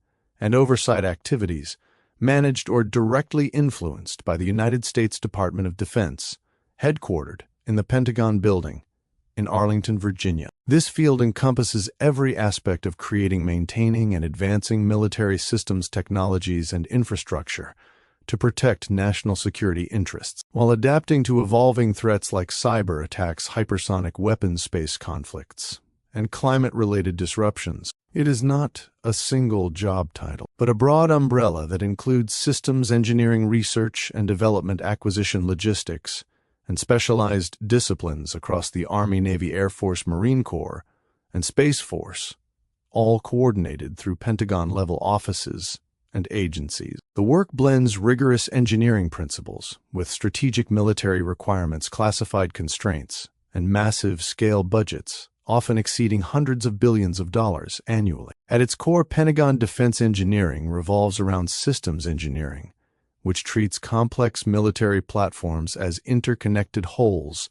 and oversight activities managed or directly influenced by the United States Department of Defense, headquartered in the Pentagon Building in Arlington, Virginia. This field encompasses every aspect of creating, maintaining, and advancing military systems, technologies, and infrastructure to protect national security interests, while adapting to evolving threats like cyber attacks, hypersonic weapons, space conflicts, and climate-related disruptions. It is not a single job title, but a broad umbrella that includes systems engineering, research and development, acquisition, logistics, and specialized disciplines across the Army, Navy, Air Force, Marine Corps, and Space Force, all coordinated through Pentagon-level offices and agencies. The work blends rigorous engineering principles with strategic military requirements, classified constraints, and massive scale budgets, often exceeding hundreds of billions of dollars annually. At its core, Pentagon Defense Engineering revolves around systems engineering, which treats complex military platforms as interconnected wholes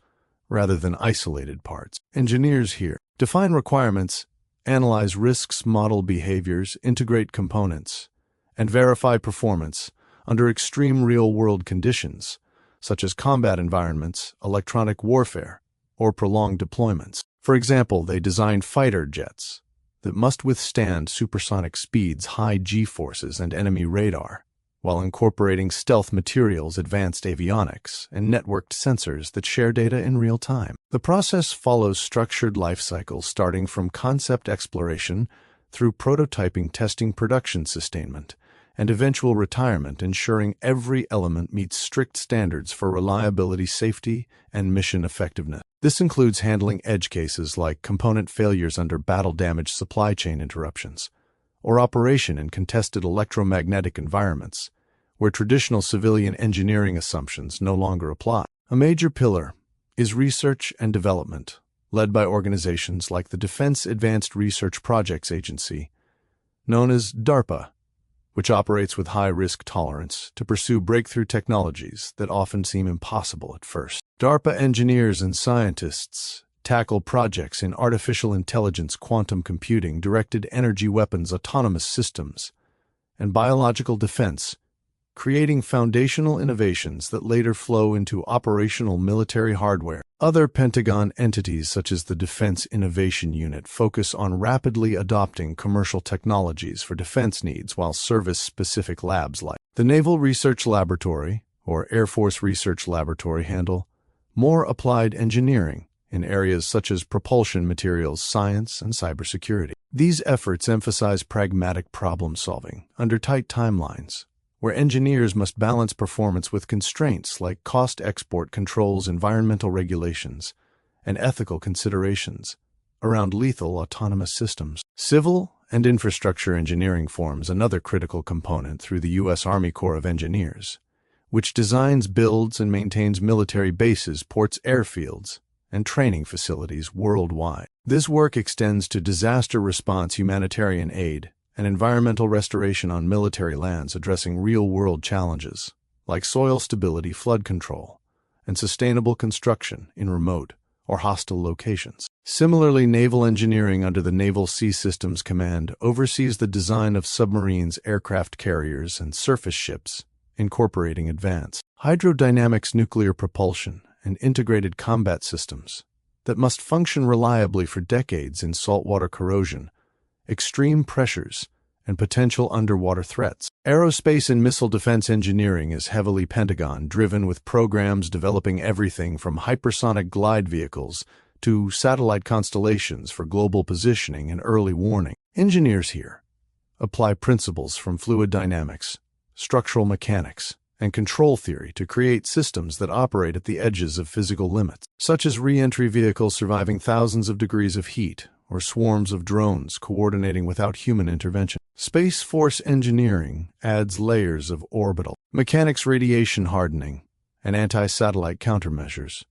rather than isolated parts. Engineers here define requirements, analyze risks, model behaviors, integrate components, and verify performance under extreme real-world conditions, such as combat environments, electronic warfare, or prolonged deployments. For example, they design fighter jets that must withstand supersonic speeds, high G-forces, and enemy radar, while incorporating stealth materials, advanced avionics, and networked sensors that share data in real time. The process follows structured life cycles starting from concept exploration through prototyping, testing, production sustainment, and eventual retirement, ensuring every element meets strict standards for reliability, safety, and mission effectiveness. This includes handling edge cases like component failures under battle damage, supply chain interruptions, or operation in contested electromagnetic environments, where traditional civilian engineering assumptions no longer apply. A major pillar is research and development, led by organizations like the Defense Advanced Research Projects Agency, known as DARPA, which operates with high risk tolerance to pursue breakthrough technologies that often seem impossible at first. DARPA engineers and scientists tackle projects in artificial intelligence, quantum computing, directed energy weapons, autonomous systems, and biological defense, creating foundational innovations that later flow into operational military hardware. Other Pentagon entities, such as the Defense Innovation Unit, focus on rapidly adopting commercial technologies for defense needs, while service-specific labs like the Naval Research Laboratory or Air Force Research Laboratory handle more applied engineering in areas such as propulsion, materials science, and cybersecurity. These efforts emphasize pragmatic problem-solving under tight timelines, where engineers must balance performance with constraints like cost, export controls, environmental regulations, and ethical considerations around lethal autonomous systems. Civil and infrastructure engineering forms another critical component through the U.S. Army Corps of Engineers, which designs, builds, and maintains military bases, ports, airfields, and training facilities worldwide. This work extends to disaster response, humanitarian aid, and environmental restoration on military lands, addressing real-world challenges like soil stability, flood control, and sustainable construction in remote or hostile locations. Similarly, naval engineering under the Naval Sea Systems Command oversees the design of submarines, aircraft carriers, and surface ships, incorporating advanced hydrodynamics, nuclear propulsion, and integrated combat systems that must function reliably for decades in saltwater corrosion, extreme pressures, and potential underwater threats. Aerospace and missile defense engineering is heavily Pentagon-driven, with programs developing everything from hypersonic glide vehicles to satellite constellations for global positioning and early warning. Engineers here apply principles from fluid dynamics, structural mechanics, and control theory to create systems that operate at the edges of physical limits, such as re-entry vehicles surviving thousands of degrees of heat or swarms of drones coordinating without human intervention. Space Force engineering adds layers of orbital mechanics, radiation hardening, and anti-satellite countermeasures,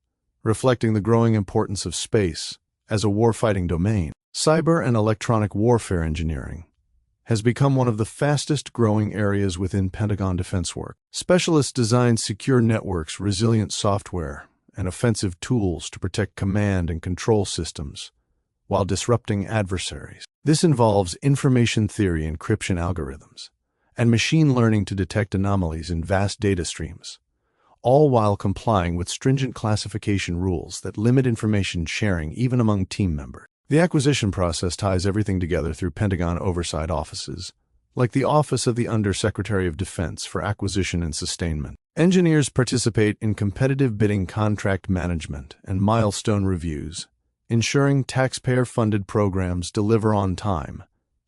reflecting the growing importance of space as a warfighting domain. Cyber and electronic warfare engineering has become one of the fastest-growing areas within Pentagon defense work. Specialists design secure networks, resilient software, and offensive tools to protect command and control systems while disrupting adversaries. This involves information theory encryption algorithms and machine learning to detect anomalies in vast data streams, all while complying with stringent classification rules that limit information sharing even among team members. The acquisition process ties everything together through Pentagon oversight offices, like the Office of the Under-Secretary of Defense for Acquisition and Sustainment. Engineers participate in competitive bidding, contract management, and milestone reviews, ensuring taxpayer-funded programs deliver on time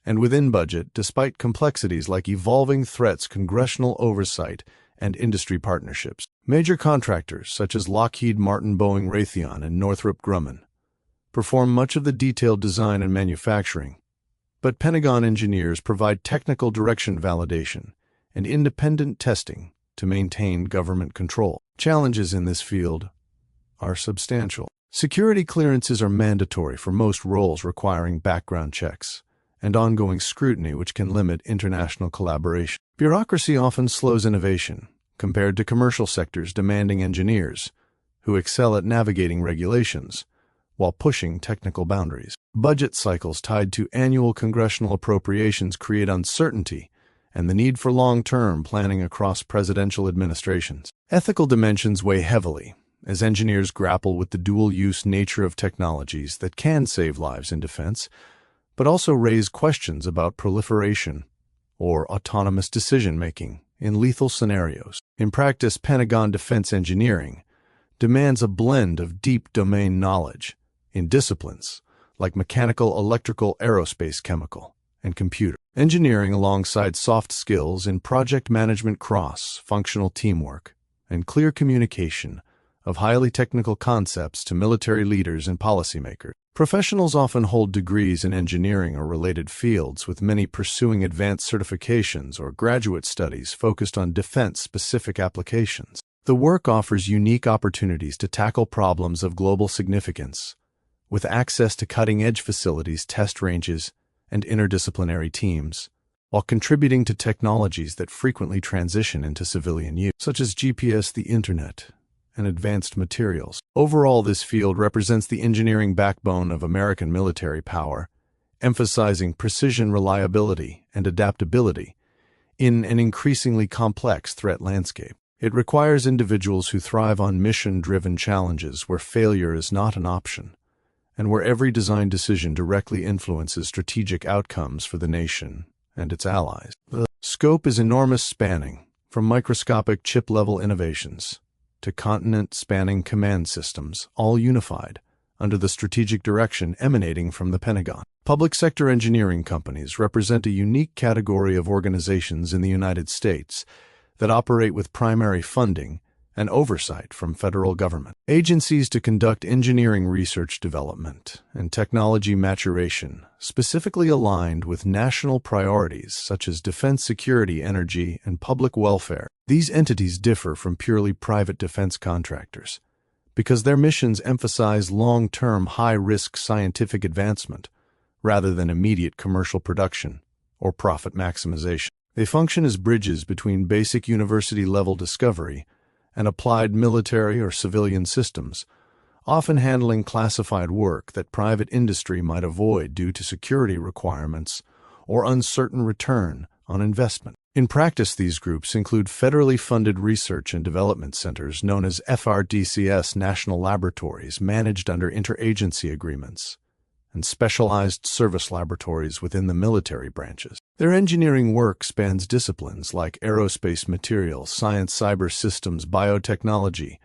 and within budget despite complexities like evolving threats, congressional oversight, and industry partnerships. Major contractors such as Lockheed Martin, Boeing, Raytheon, and Northrop Grumman perform much of the detailed design and manufacturing, but Pentagon engineers provide technical direction, validation, and independent testing to maintain government control. Challenges in this field are substantial. Security clearances are mandatory for most roles, requiring background checks and ongoing scrutiny, which can limit international collaboration. Bureaucracy often slows innovation, compared to commercial sectors demanding engineers who excel at navigating regulations while pushing technical boundaries. Budget cycles tied to annual congressional appropriations create uncertainty and the need for long-term planning across presidential administrations. Ethical dimensions weigh heavily as engineers grapple with the dual-use nature of technologies that can save lives in defense, but also raise questions about proliferation or autonomous decision-making in lethal scenarios. In practice, Pentagon defense engineering demands a blend of deep domain knowledge in disciplines like mechanical, electrical, aerospace, chemical, and computer engineering, alongside soft skills in project management, cross-functional teamwork, and clear communication of highly technical concepts to military leaders and policymakers. Professionals often hold degrees in engineering or related fields, with many pursuing advanced certifications or graduate studies focused on defense-specific applications. The work offers unique opportunities to tackle problems of global significance, with access to cutting-edge facilities, test ranges, and interdisciplinary teams, while contributing to technologies that frequently transition into civilian use, such as GPS, the Internet, and advanced materials. Overall, this field represents the engineering backbone of American military power, emphasizing precision, reliability, and adaptability in an increasingly complex threat landscape. It requires individuals who thrive on mission-driven challenges where failure is not an option, and where every design decision directly influences strategic outcomes for the nation and its allies. The scope is enormous, spanning from microscopic chip-level innovations to continent-spanning command systems, all unified under the strategic direction emanating from the Pentagon. Public sector engineering companies represent a unique category of organizations in the United States that operate with primary funding and oversight from federal government agencies to conduct engineering research, development, and technology maturation, specifically aligned with national priorities such as defense, security, energy, and public welfare. These entities differ from purely private defense contractors because their missions emphasize long-term, high-risk scientific advancement rather than immediate commercial production or profit maximization. They function as bridges between basic university-level discovery and applied military or civilian systems, often handling classified work that private industry might avoid due to security requirements or uncertain return on investment. In practice, these groups include federally funded research and development centers known as FRDCS national laboratories managed under interagency agreements, and specialized service laboratories within the military branches. Their engineering work spans disciplines like aerospace materials, science, cyber systems, biotechnology,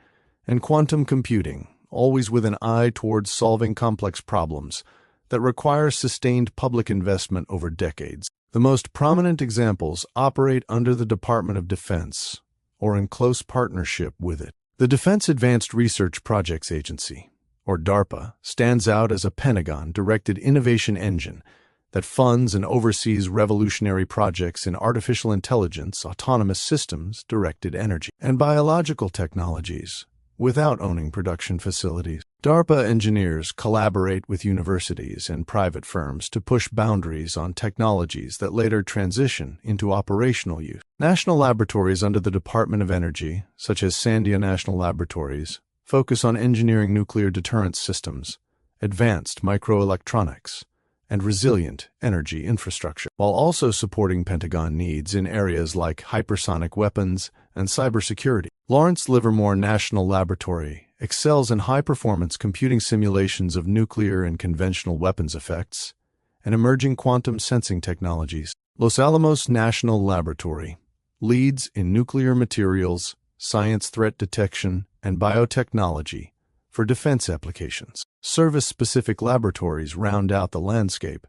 and quantum computing, always with an eye towards solving complex problems that require sustained public investment over decades. The most prominent examples operate under the Department of Defense or in close partnership with it. The Defense Advanced Research Projects Agency, or DARPA, stands out as a Pentagon-directed innovation engine that funds and oversees revolutionary projects in artificial intelligence, autonomous systems, directed energy, and biological technologies, without owning production facilities. DARPA engineers collaborate with universities and private firms to push boundaries on technologies that later transition into operational use. National laboratories under the Department of Energy, such as Sandia National Laboratories, focus on engineering nuclear deterrence systems, advanced microelectronics, and resilient energy infrastructure, while also supporting Pentagon needs in areas like hypersonic weapons and cybersecurity. Lawrence Livermore National Laboratory excels in high-performance computing simulations of nuclear and conventional weapons effects and emerging quantum sensing technologies. Los Alamos National Laboratory leads in nuclear materials, science threat detection, and biotechnology for defense applications. Service-specific laboratories round out the landscape,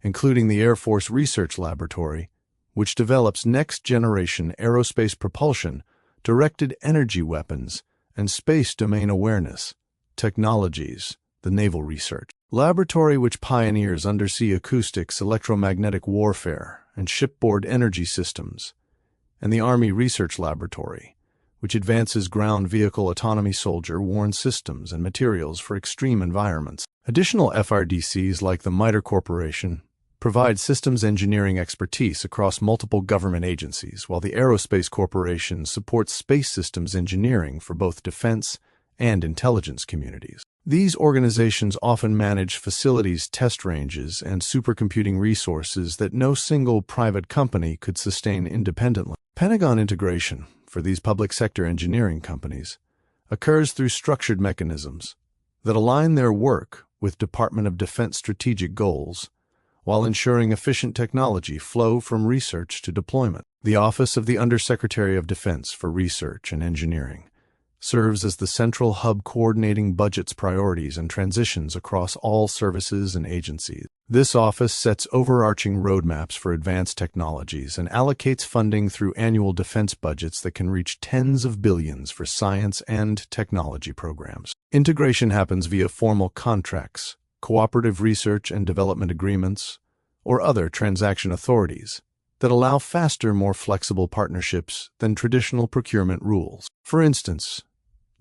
including the Air Force Research Laboratory, which develops next-generation aerospace propulsion, directed energy weapons, and space domain awareness technologies. The Naval Research Laboratory, which pioneers undersea acoustics, electromagnetic warfare, and shipboard energy systems, and the Army Research Laboratory, which advances ground vehicle autonomy, soldier-worn systems and materials for extreme environments. Additional FRDCs like the MITRE Corporation provide systems engineering expertise across multiple government agencies, while the Aerospace Corporation supports space systems engineering for both defense and intelligence communities. These organizations often manage facilities, test ranges, and supercomputing resources that no single private company could sustain independently. Pentagon integration for these public sector engineering companies occurs through structured mechanisms that align their work with Department of Defense strategic goals while ensuring efficient technology flow from research to deployment. The Office of the Undersecretary of Defense for Research and Engineering serves as the central hub coordinating budgets, priorities, and transitions across all services and agencies. This office sets overarching roadmaps for advanced technologies and allocates funding through annual defense budgets that can reach tens of billions for science and technology programs. Integration happens via formal contracts, cooperative research and development agreements, or other transaction authorities that allow faster, more flexible partnerships than traditional procurement rules. For instance,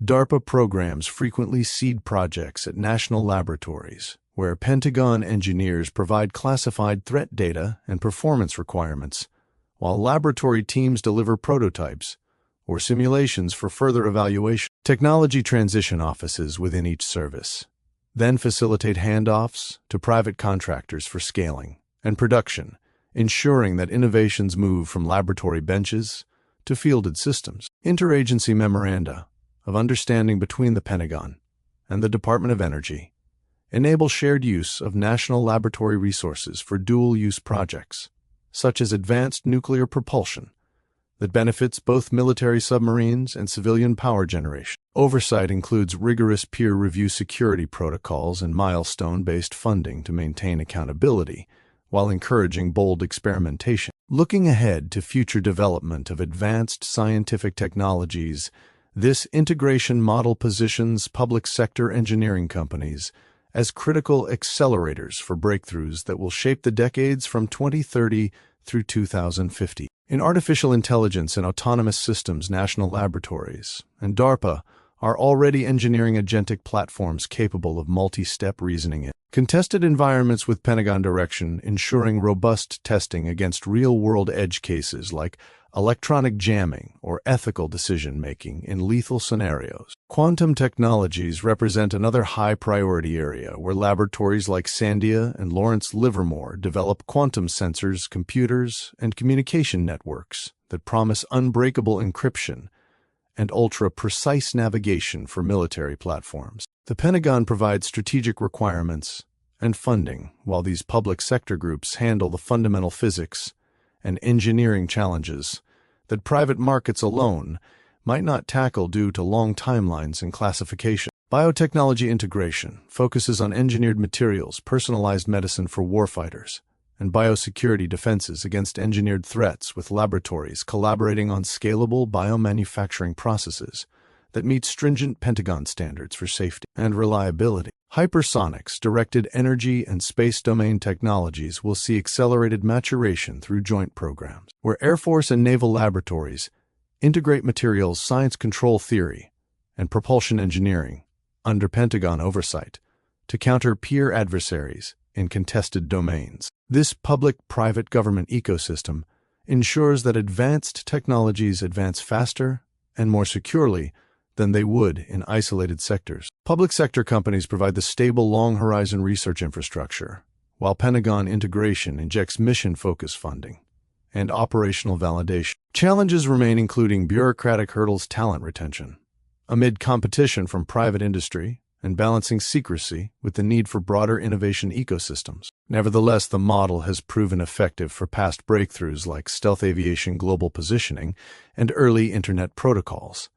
DARPA programs frequently seed projects at national laboratories, where Pentagon engineers provide classified threat data and performance requirements, while laboratory teams deliver prototypes or simulations for further evaluation. Technology transition offices within each service then facilitate handoffs to private contractors for scaling and production, ensuring that innovations move from laboratory benches to fielded systems. Interagency memoranda of understanding between the Pentagon and the Department of Energy enable shared use of national laboratory resources for dual-use projects, such as advanced nuclear propulsion, that benefits both military submarines and civilian power generation. Oversight includes rigorous peer review security protocols and milestone-based funding to maintain accountability, while encouraging bold experimentation. Looking ahead to future development of advanced scientific technologies, this integration model positions public sector engineering companies as critical accelerators for breakthroughs that will shape the decades from 2030 through 2050. In artificial intelligence and autonomous systems, national laboratories and DARPA are already engineering agentic platforms capable of multi-step reasoning in contested environments with Pentagon direction, ensuring robust testing against real-world edge cases like electronic jamming or ethical decision-making in lethal scenarios. Quantum technologies represent another high-priority area where laboratories like Sandia and Lawrence Livermore develop quantum sensors, computers, and communication networks that promise unbreakable encryption and ultra-precise navigation for military platforms. The Pentagon provides strategic requirements and funding, while these public sector groups handle the fundamental physics and engineering challenges that private markets alone might not tackle due to long timelines and classification. Biotechnology integration focuses on engineered materials, personalized medicine for warfighters, and biosecurity defenses against engineered threats, with laboratories collaborating on scalable biomanufacturing processes that meet stringent Pentagon standards for safety and reliability. Hypersonics, directed energy, and space domain technologies will see accelerated maturation through joint programs, where Air Force and naval laboratories integrate materials science control theory and propulsion engineering under Pentagon oversight to counter peer adversaries in contested domains. This public-private government ecosystem ensures that advanced technologies advance faster and more securely than they would in isolated sectors. Public sector companies provide the stable long-horizon research infrastructure, while Pentagon integration injects mission-focused funding and operational validation. Challenges remain, including bureaucratic hurdles, talent retention, amid competition from private industry, and balancing secrecy with the need for broader innovation ecosystems. Nevertheless, the model has proven effective for past breakthroughs like stealth aviation global positioning and early Internet protocols,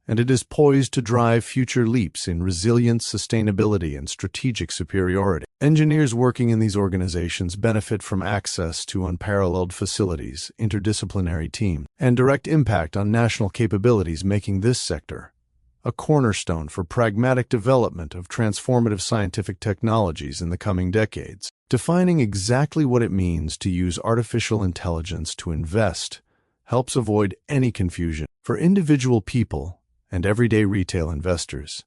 and it is poised to drive future leaps in resilience, sustainability, and strategic superiority. Engineers working in these organizations benefit from access to unparalleled facilities, interdisciplinary teams, and direct impact on national capabilities, making this sector a cornerstone for pragmatic development of transformative scientific technologies in the coming decades. Defining exactly what it means to use artificial intelligence to invest helps avoid any confusion. For individual people and everyday retail investors,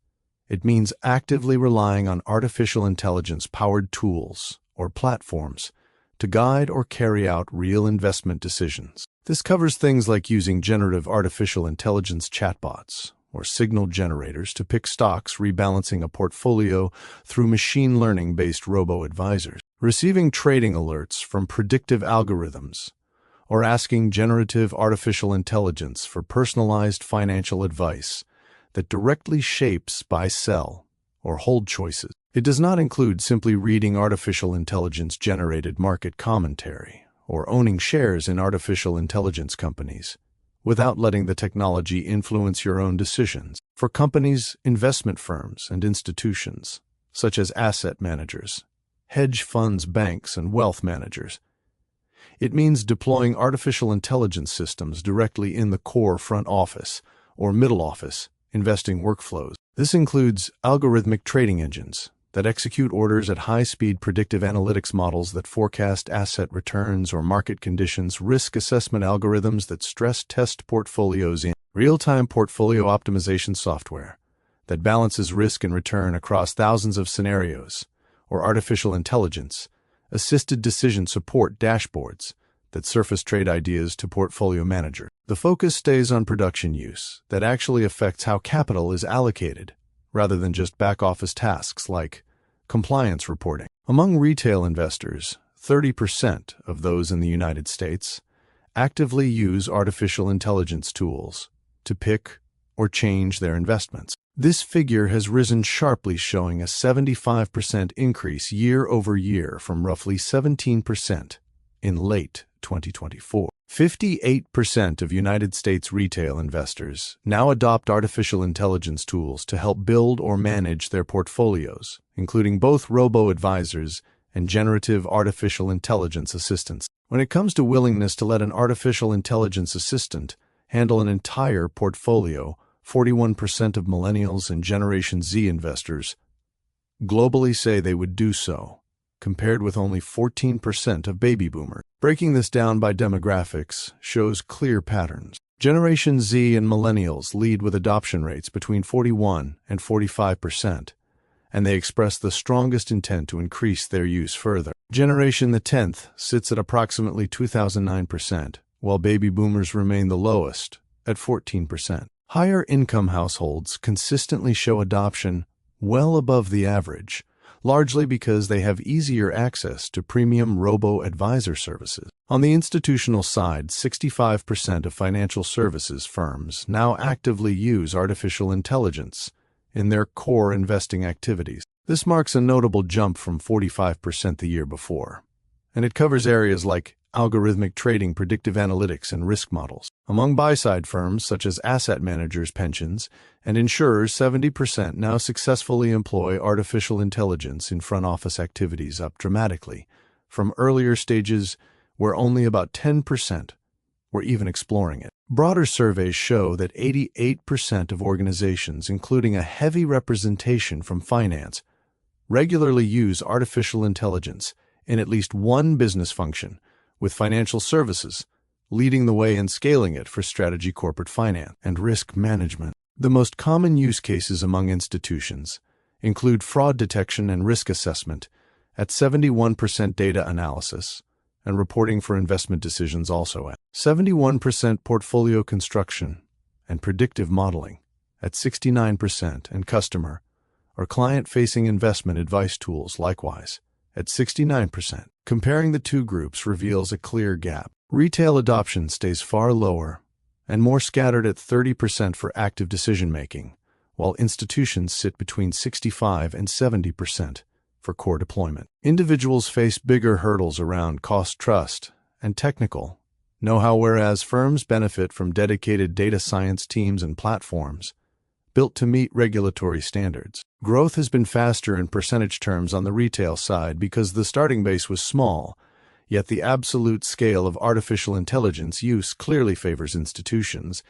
it means actively relying on artificial intelligence-powered tools or platforms to guide or carry out real investment decisions. This covers things like using generative artificial intelligence chatbots or signal generators to pick stocks, rebalancing a portfolio through machine learning-based robo-advisors, receiving trading alerts from predictive algorithms, or asking generative artificial intelligence for personalized financial advice that directly shapes buy, sell, or hold choices. It does not include simply reading artificial intelligence-generated market commentary or owning shares in artificial intelligence companies without letting the technology influence your own decisions. For companies, investment firms, and institutions, such as asset managers, hedge funds, banks, and wealth managers, it means deploying artificial intelligence systems directly in the core front office or middle office investing workflows. This includes algorithmic trading engines that execute orders at high speed, predictive analytics models that forecast asset returns or market conditions, risk assessment algorithms that stress test portfolios, in real-time portfolio optimization software that balances risk and return across thousands of scenarios, or artificial intelligence assisted decision support dashboards that surface trade ideas to portfolio managers. The focus stays on production use that actually affects how capital is allocated, rather than just back-office tasks like compliance reporting. Among retail investors, 30% of those in the United States actively use artificial intelligence tools to pick or change their investments. This figure has risen sharply, showing a 75% increase year over year from roughly 17% in late 2024. 58% of United States retail investors now adopt artificial intelligence tools to help build or manage their portfolios, including both robo-advisors and generative artificial intelligence assistants. When it comes to willingness to let an artificial intelligence assistant handle an entire portfolio, 41% of millennials and Generation Z investors globally say they would do so, compared with only 14% of baby boomers. Breaking this down by demographics shows clear patterns. Generation Z and millennials lead with adoption rates between 41 and 45%, and they express the strongest intent to increase their use further. Generation the 10th sits at approximately 2009%, while baby boomers remain the lowest at 14%. Higher income households consistently show adoption well above the average, largely because they have easier access to premium robo-advisor services. On the institutional side, 65% of financial services firms now actively use artificial intelligence in their core investing activities. This marks a notable jump from 45% the year before, and it covers areas like algorithmic trading, predictive analytics, and risk models. Among buy-side firms such as asset managers, pensions, and insurers, 70% now successfully employ artificial intelligence in front-office activities, up dramatically from earlier stages where only about 10% were even exploring it. Broader surveys show that 88% of organizations, including a heavy representation from finance, regularly use artificial intelligence in at least one business function, with financial services leading the way in scaling it for strategy, corporate finance, and risk management. The most common use cases among institutions include fraud detection and risk assessment at 71%, data analysis and reporting for investment decisions also at 71%, portfolio construction and predictive modeling at 69%, and customer or client-facing investment advice tools likewise at 69%. Comparing the two groups reveals a clear gap. Retail adoption stays far lower and more scattered at 30% for active decision-making, while institutions sit between 65 and 70% for core deployment. Individuals face bigger hurdles around cost, trust, and technical know-how, whereas firms benefit from dedicated data science teams and platforms built to meet regulatory standards. Growth has been faster in percentage terms on the retail side because the starting base was small, yet the absolute scale of artificial intelligence use clearly favors institutions,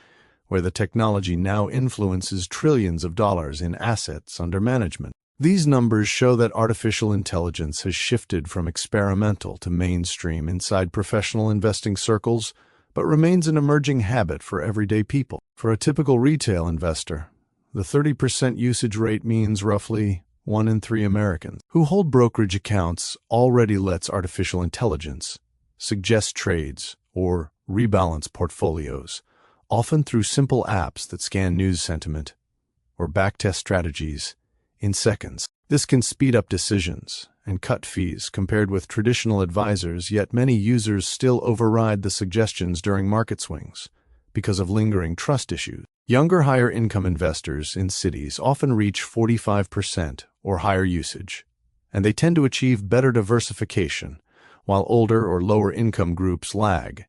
where the technology now influences trillions of dollars in assets under management. These numbers show that artificial intelligence has shifted from experimental to mainstream inside professional investing circles, but remains an emerging habit for everyday people. For a typical retail investor, the 30% usage rate means roughly 1 in 3 Americans who hold brokerage accounts already lets artificial intelligence suggest trades or rebalance portfolios, often through simple apps that scan news sentiment or backtest strategies in seconds. This can speed up decisions and cut fees compared with traditional advisors, yet many users still override the suggestions during market swings because of lingering trust issues. Younger, higher-income investors in cities often reach 45% or higher usage, and they tend to achieve better diversification, while older or lower-income groups lag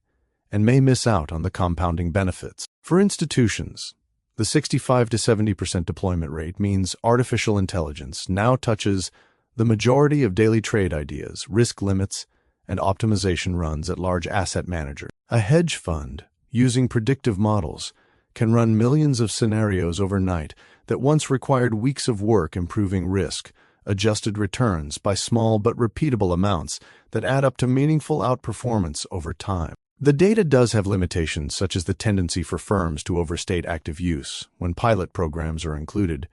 and may miss out on the compounding benefits. For institutions, the 65 to 70% deployment rate means artificial intelligence now touches the majority of daily trade ideas, risk limits, and optimization runs at large asset managers. A hedge fund, using predictive models, can run millions of scenarios overnight that once required weeks of work, improving risk-adjusted returns by small but repeatable amounts that add up to meaningful outperformance over time. The data does have limitations, such as the tendency for firms to overstate active use when pilot programs are included,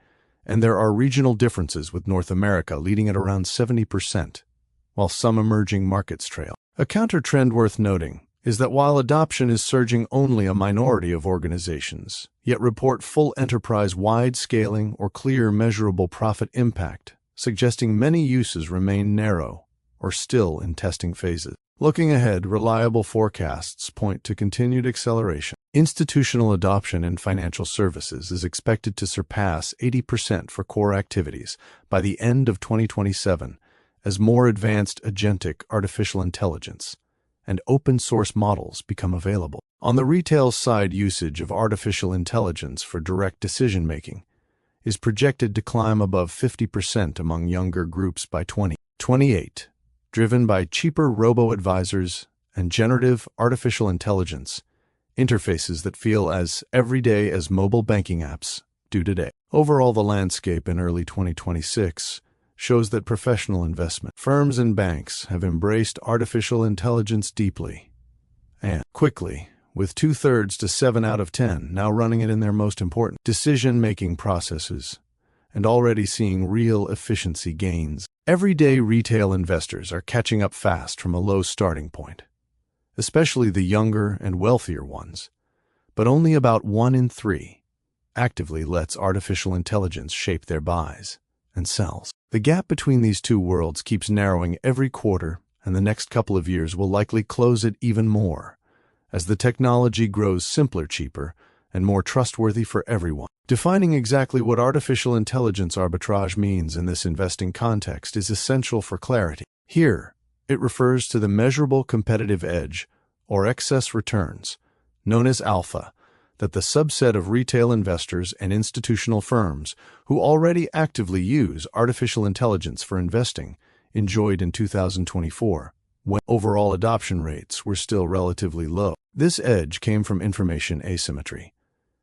and there are regional differences, with North America leading at around 70%, while some emerging markets trail. A counter-trend worth noting is that while adoption is surging, only a minority of organizations yet report full enterprise-wide scaling or clear measurable profit impact, suggesting many uses remain narrow or still in testing phases. Looking ahead, reliable forecasts point to continued acceleration. Institutional adoption in financial services is expected to surpass 80% for core activities by the end of 2027, as more advanced agentic artificial intelligence and open-source models become available. On the retail side, usage of artificial intelligence for direct decision-making is projected to climb above 50% among younger groups by 2028. Driven by cheaper robo-advisors and generative artificial intelligence interfaces that feel as everyday as mobile banking apps do today. Overall, the landscape in early 2026 shows that professional investment firms and banks have embraced artificial intelligence deeply and quickly, with 2/3 to 7 out of 10 now running it in their most important decision-making processes and already seeing real efficiency gains. Everyday retail investors are catching up fast from a low starting point, especially the younger and wealthier ones, but only about 1 in 3 actively lets artificial intelligence shape their buys and sells. The gap between these two worlds keeps narrowing every quarter, and the next couple of years will likely close it even more, as the technology grows simpler, cheaper, and more trustworthy for everyone. Defining exactly what artificial intelligence arbitrage means in this investing context is essential for clarity. Here, it refers to the measurable competitive edge, or excess returns, known as alpha, that the subset of retail investors and institutional firms who already actively use artificial intelligence for investing enjoyed in 2024. when overall adoption rates were still relatively low. This edge came from information asymmetry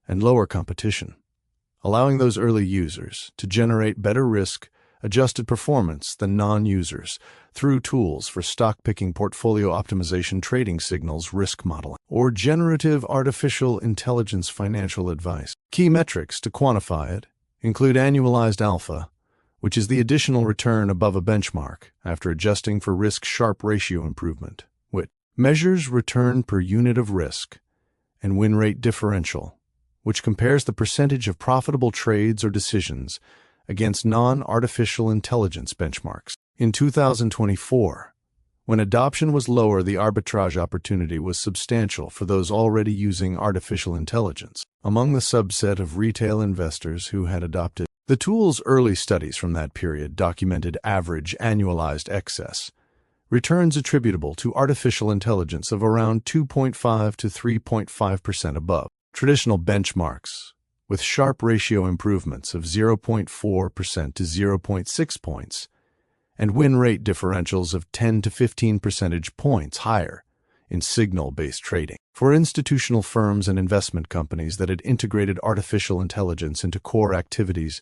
and lower competition, allowing those early users to generate better risk-adjusted performance than non-users through tools for stock-picking, portfolio optimization, trading signals, risk modeling, or generative artificial intelligence financial advice. Key metrics to quantify it include annualized alpha, which is the additional return above a benchmark after adjusting for risk-Sharpe ratio improvement, which measures return per unit of risk, and win rate differential, which compares the percentage of profitable trades or decisions against non-artificial intelligence benchmarks. In 2024, when adoption was lower, the arbitrage opportunity was substantial for those already using artificial intelligence. Among the subset of retail investors who had adopted the tool's, early studies from that period documented average annualized excess returns attributable to artificial intelligence of around 2.5 to 3.5% above traditional benchmarks, with Sharpe ratio improvements of 0.4% to 0.6 points, and win rate differentials of 10 to 15 percentage points higher in signal-based trading. For institutional firms and investment companies that had integrated artificial intelligence into core activities,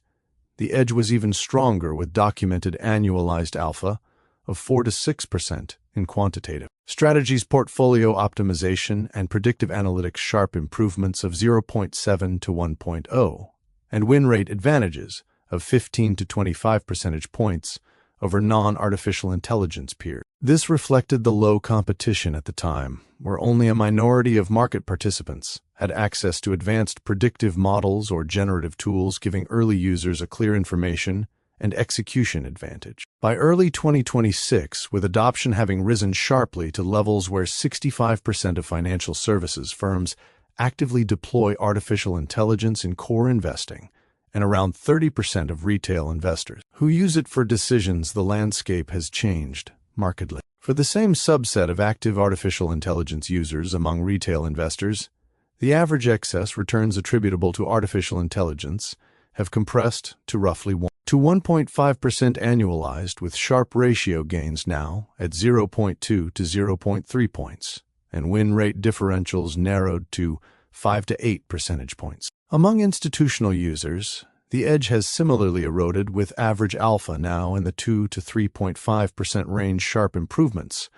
the edge was even stronger, with documented annualized alpha of 4 to 6% in quantitative strategies, portfolio optimization, and predictive analytics Sharpe improvements of 0.7 to 1.0, and win rate advantages of 15 to 25 percentage points over non-artificial intelligence peers. This reflected the low competition at the time, where only a minority of market participants had access to advanced predictive models or generative tools, giving early users a clear information and execution advantage. By early 2026, with adoption having risen sharply to levels where 65% of financial services firms actively deploy artificial intelligence in core investing, and around 30% of retail investors who use it for decisions, the landscape has changed markedly. For the same subset of active artificial intelligence users among retail investors, the average excess returns attributable to artificial intelligence have compressed to roughly 1 to 1.5% annualized, with Sharpe ratio gains now at 0.2 to 0.3 points, and win rate differentials narrowed to 5 to 8 percentage points. Among institutional users, the edge has similarly eroded, with average alpha now in the 2 to 3.5% range, Sharpe improvements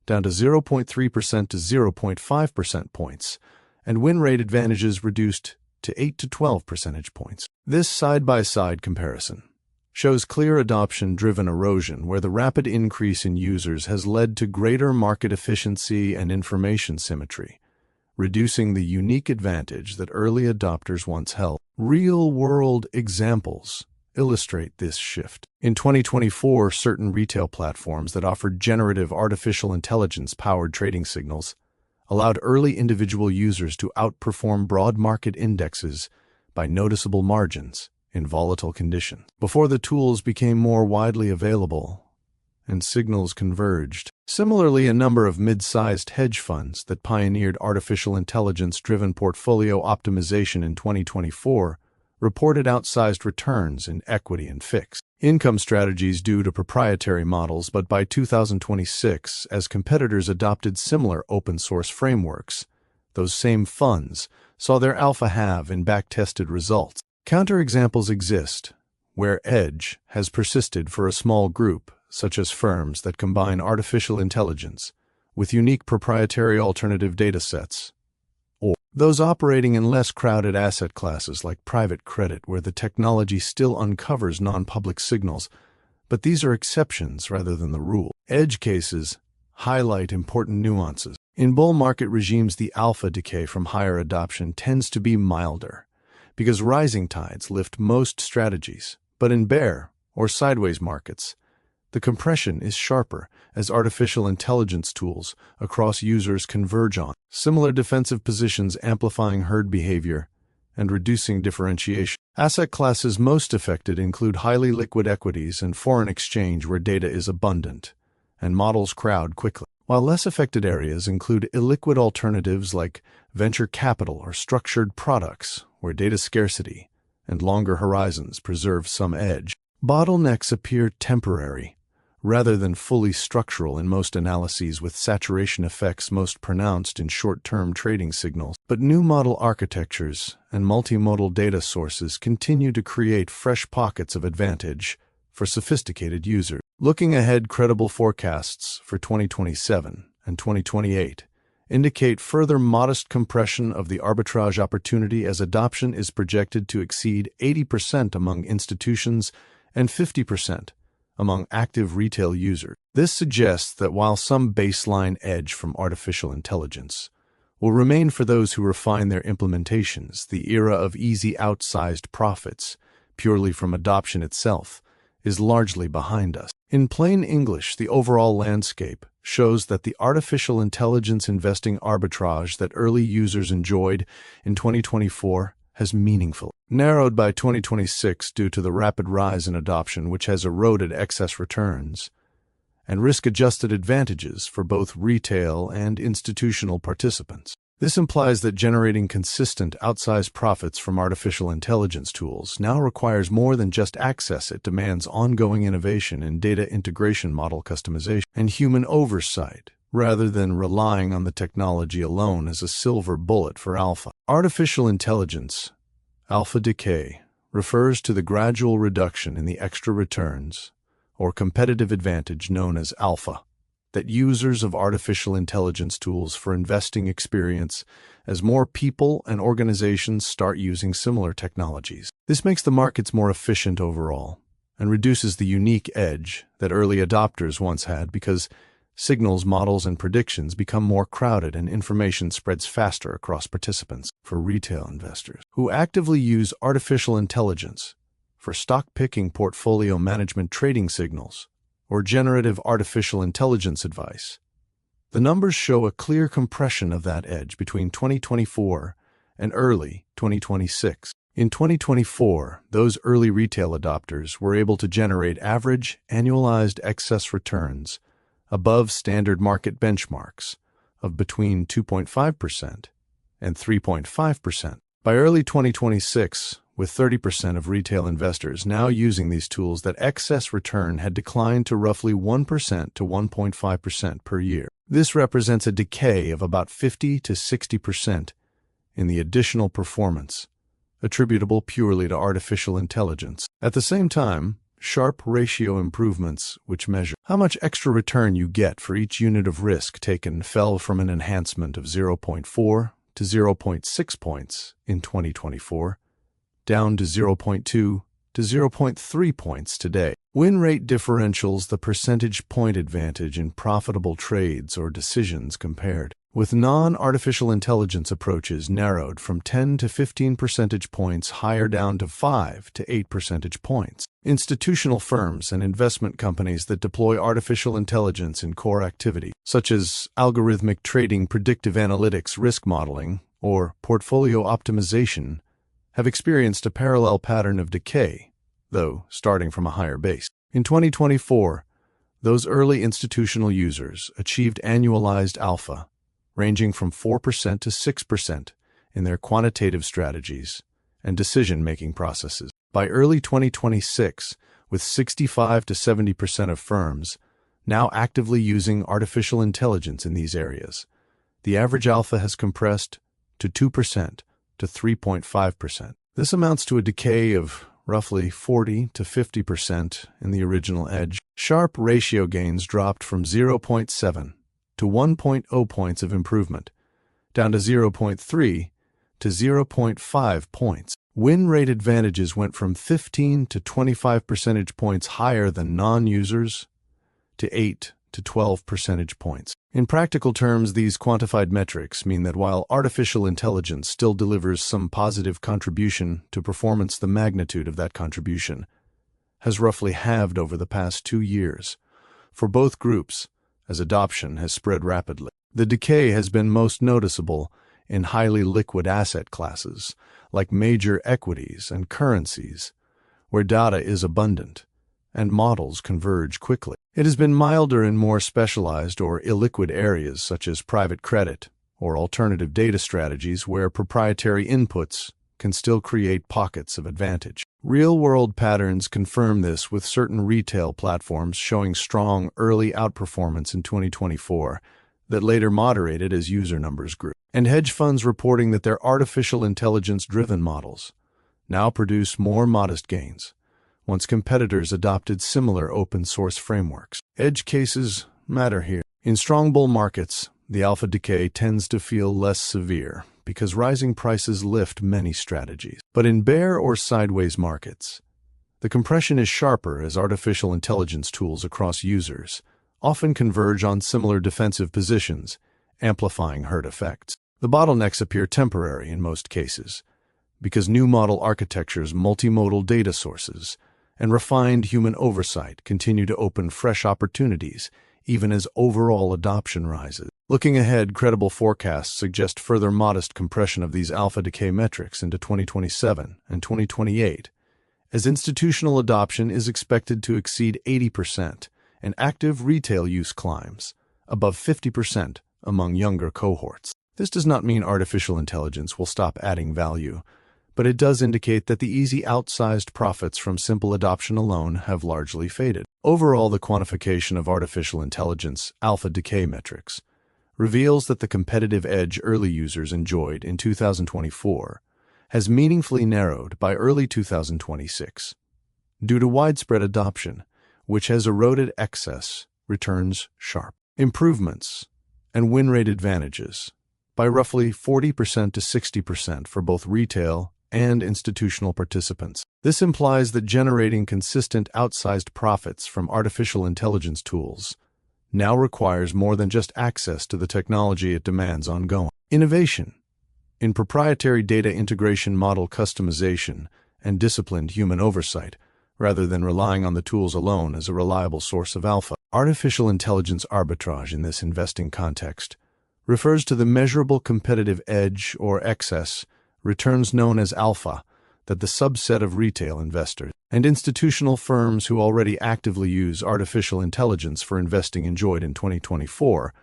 down to 0.3% to 0.5% points, and win rate advantages reduced to 8 to 12 percentage points. This side-by-side comparison shows clear adoption-driven erosion, where the rapid increase in users has led to greater market efficiency and information symmetry, reducing the unique advantage that early adopters once held. Real-world examples illustrate this shift. In 2024, certain retail platforms that offered generative artificial intelligence-powered trading signals allowed early individual users to outperform broad market indexes by noticeable margins in volatile conditions. Before the tools became more widely available and signals converged. Similarly, a number of mid-sized hedge funds that pioneered artificial intelligence-driven portfolio optimization in 2024 reported outsized returns in equity and fixed income strategies due to proprietary models, but by 2026, as competitors adopted similar open-source frameworks, those same funds saw their alpha halve in back-tested results. Counterexamples exist, where edge has persisted for a small group, such as firms that combine artificial intelligence with unique proprietary alternative datasets, or those operating in less crowded asset classes like private credit, where the technology still uncovers non-public signals, but these are exceptions rather than the rule. Edge cases highlight important nuances. In bull market regimes, the alpha decay from higher adoption tends to be milder, because rising tides lift most strategies, but in bear or sideways markets, the compression is sharper as artificial intelligence tools across users converge on similar defensive positions, amplifying herd behavior and reducing differentiation. Asset classes most affected include highly liquid equities and foreign exchange, where data is abundant and models crowd quickly, while less affected areas include illiquid alternatives like venture capital or structured products, where data scarcity and longer horizons preserve some edge. Bottlenecks appear temporary rather than fully structural in most analyses, with saturation effects most pronounced in short-term trading signals. But new model architectures and multimodal data sources continue to create fresh pockets of advantage for sophisticated users. Looking ahead, credible forecasts for 2027 and 2028 indicate further modest compression of the arbitrage opportunity, as adoption is projected to exceed 80% among institutions and 50% among active retail users. This suggests that while some baseline edge from artificial intelligence will remain for those who refine their implementations, the era of easy outsized profits purely from adoption itself is largely behind us. In plain English, the overall landscape shows that the artificial intelligence investing arbitrage that early users enjoyed in 2024 has meaningfully narrowed by 2026 due to the rapid rise in adoption, which has eroded excess returns and risk-adjusted advantages for both retail and institutional participants. This implies that generating consistent, outsized profits from artificial intelligence tools now requires more than just access. It demands ongoing innovation in data integration, model customization, and human oversight, rather than relying on the technology alone as a silver bullet for alpha. Artificial intelligence, alpha decay, refers to the gradual reduction in the extra returns or competitive advantage known as alpha that users of artificial intelligence tools for investing experience as more people and organizations start using similar technologies. This makes the markets more efficient overall and reduces the unique edge that early adopters once had, because signals, models, and predictions become more crowded and information spreads faster across participants. For retail investors who actively use artificial intelligence for stock picking, portfolio management, trading signals, or generative artificial intelligence advice, the numbers show a clear compression of that edge between 2024 and early 2026. In 2024, those early retail adopters were able to generate average annualized excess returns above standard market benchmarks of between 2.5% and 3.5%. By early 2026, with 30% of retail investors now using these tools, that excess return had declined to roughly 1% to 1.5% per year. This represents a decay of about 50 to 60% in the additional performance attributable purely to artificial intelligence. At the same time, Sharpe ratio improvements, which measure how much extra return you get for each unit of risk taken, fell from an enhancement of 0.4 to 0.6 points in 2024, down to 0.2 to 0.3 points today. Win rate differentials, the percentage point advantage in profitable trades or decisions compared with non-artificial intelligence approaches, narrowed from 10 to 15 percentage points higher down to 5 to 8 percentage points. Institutional firms and investment companies that deploy artificial intelligence in core activity, such as algorithmic trading, predictive analytics, risk modeling, or portfolio optimization, have experienced a parallel pattern of decay, though starting from a higher base. In 2024, those early institutional users achieved annualized alpha ranging from 4% to 6% in their quantitative strategies and decision-making processes. By early 2026, with 65 to 70% of firms now actively using artificial intelligence in these areas, the average alpha has compressed to 2% to 3.5%. This amounts to a decay of roughly 40 to 50% in the original edge. Sharpe ratio gains dropped from 0.7 to 1.0 points of improvement, down to 0.3 to 0.5 points. Win rate advantages went from 15 to 25 percentage points higher than non-users to 8 to 12 percentage points. In practical terms, these quantified metrics mean that while artificial intelligence still delivers some positive contribution to performance, the magnitude of that contribution has roughly halved over the past 2 years for both groups, as adoption has spread rapidly. The decay has been most noticeable in highly liquid asset classes, like major equities and currencies, where data is abundant and models converge quickly. It has been milder in more specialized or illiquid areas, such as private credit or alternative data strategies, where proprietary inputs can still create pockets of advantage. Real-world patterns confirm this, with certain retail platforms showing strong early outperformance in 2024 that later moderated as user numbers grew, and hedge funds reporting that their artificial intelligence-driven models now produce more modest gains once competitors adopted similar open-source frameworks. Edge cases matter here. In strong bull markets, the alpha decay tends to feel less severe because rising prices lift many strategies. But in bear or sideways markets, the compression is sharper as artificial intelligence tools across users often converge on similar defensive positions, amplifying herd effects. The bottlenecks appear temporary in most cases because new model architectures, multimodal data sources, and refined human oversight continue to open fresh opportunities even as overall adoption rises. Looking ahead, credible forecasts suggest further modest compression of these alpha decay metrics into 2027 and 2028, as institutional adoption is expected to exceed 80% and active retail use climbs above 50% among younger cohorts. This does not mean artificial intelligence will stop adding value, but it does indicate that the easy outsized profits from simple adoption alone have largely faded. Overall, the quantification of artificial intelligence alpha decay metrics reveals that the competitive edge early users enjoyed in 2024 has meaningfully narrowed by early 2026 due to widespread adoption, which has eroded excess returns sharp improvements and win rate advantages by roughly 40% to 60% for both retail and institutional participants. This implies that generating consistent outsized profits from artificial intelligence tools now requires more than just access to the technology. It demands ongoing innovation in proprietary data integration, model customization, and disciplined human oversight, rather than relying on the tools alone as a reliable source of alpha. Artificial intelligence arbitrage in this investing context refers to the measurable competitive edge or excess returns known as alpha that the subset of retail investors and institutional firms who already actively use artificial intelligence for investing enjoyed in 2024,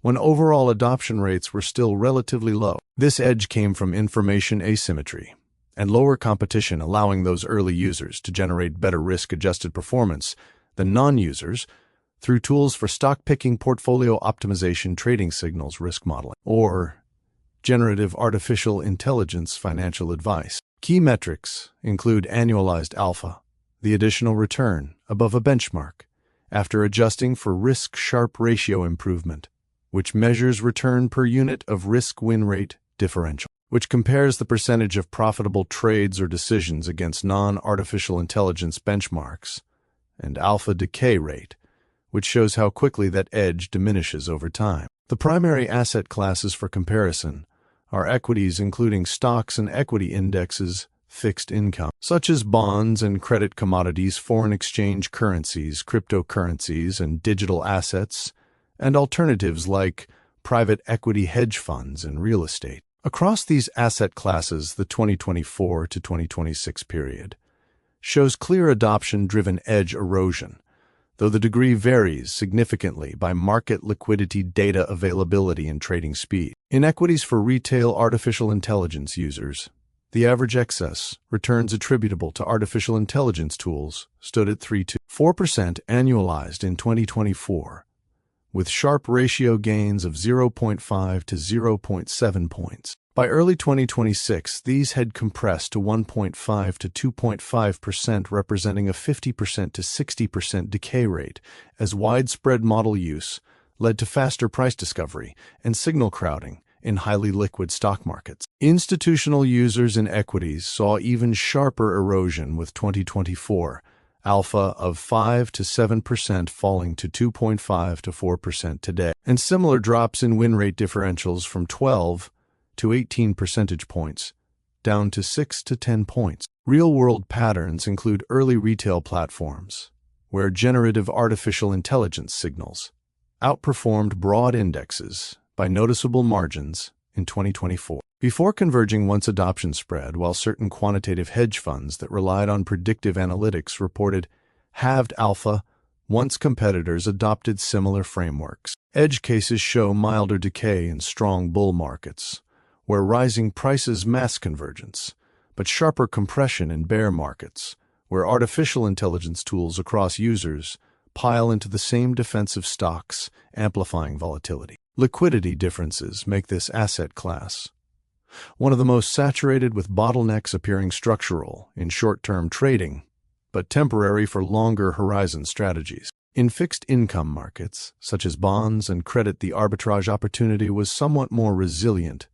when overall adoption rates were still relatively low. This edge came from information asymmetry and lower competition, allowing those early users to generate better risk-adjusted performance than non-users through tools for stock picking, portfolio optimization, trading signals, risk modeling, or generative artificial intelligence financial advice. Key metrics include annualized alpha, the additional return above a benchmark, after adjusting for risk-sharp ratio improvement, which measures return per unit of risk-win rate differential, which compares the percentage of profitable trades or decisions against non-artificial intelligence benchmarks, and alpha decay rate, which shows how quickly that edge diminishes over time. The primary asset classes for comparison are equities, including stocks and equity indexes, fixed income, such as bonds and credit, commodities, foreign exchange currencies, cryptocurrencies, and digital assets, and alternatives like private equity, hedge funds, and real estate. Across these asset classes, the 2024 to 2026 period shows clear adoption-driven edge erosion, though the degree varies significantly by market liquidity, data availability, and trading speed. In equities for retail artificial intelligence users, the average excess returns attributable to artificial intelligence tools stood at 3 to 4% annualized in 2024, with sharp ratio gains of 0.5 to 0.7 points. By early 2026, these had compressed to 1.5 to 2.5%, representing a 50% to 60% decay rate, as widespread model use led to faster price discovery and signal crowding in highly liquid stock markets. Institutional users in equities saw even sharper erosion, with 2024 alpha of 5 to 7% falling to 2.5 to 4% today, and similar drops in win rate differentials from 12 to 18 percentage points, down to 6 to 10 points. Real-world patterns include early retail platforms, where generative artificial intelligence signals outperformed broad indexes by noticeable margins in 2024, before converging once adoption spread, while certain quantitative hedge funds that relied on predictive analytics reported halved alpha once competitors adopted similar frameworks. Edge cases show milder decay in strong bull markets, where rising prices mask convergence, but sharper compression in bear markets, where artificial intelligence tools across users pile into the same defensive stocks, amplifying volatility. Liquidity differences make this asset class one of the most saturated, with bottlenecks appearing structural in short-term trading, but temporary for longer horizon strategies. In fixed income markets, such as bonds and credit, the arbitrage opportunity was somewhat more resilient,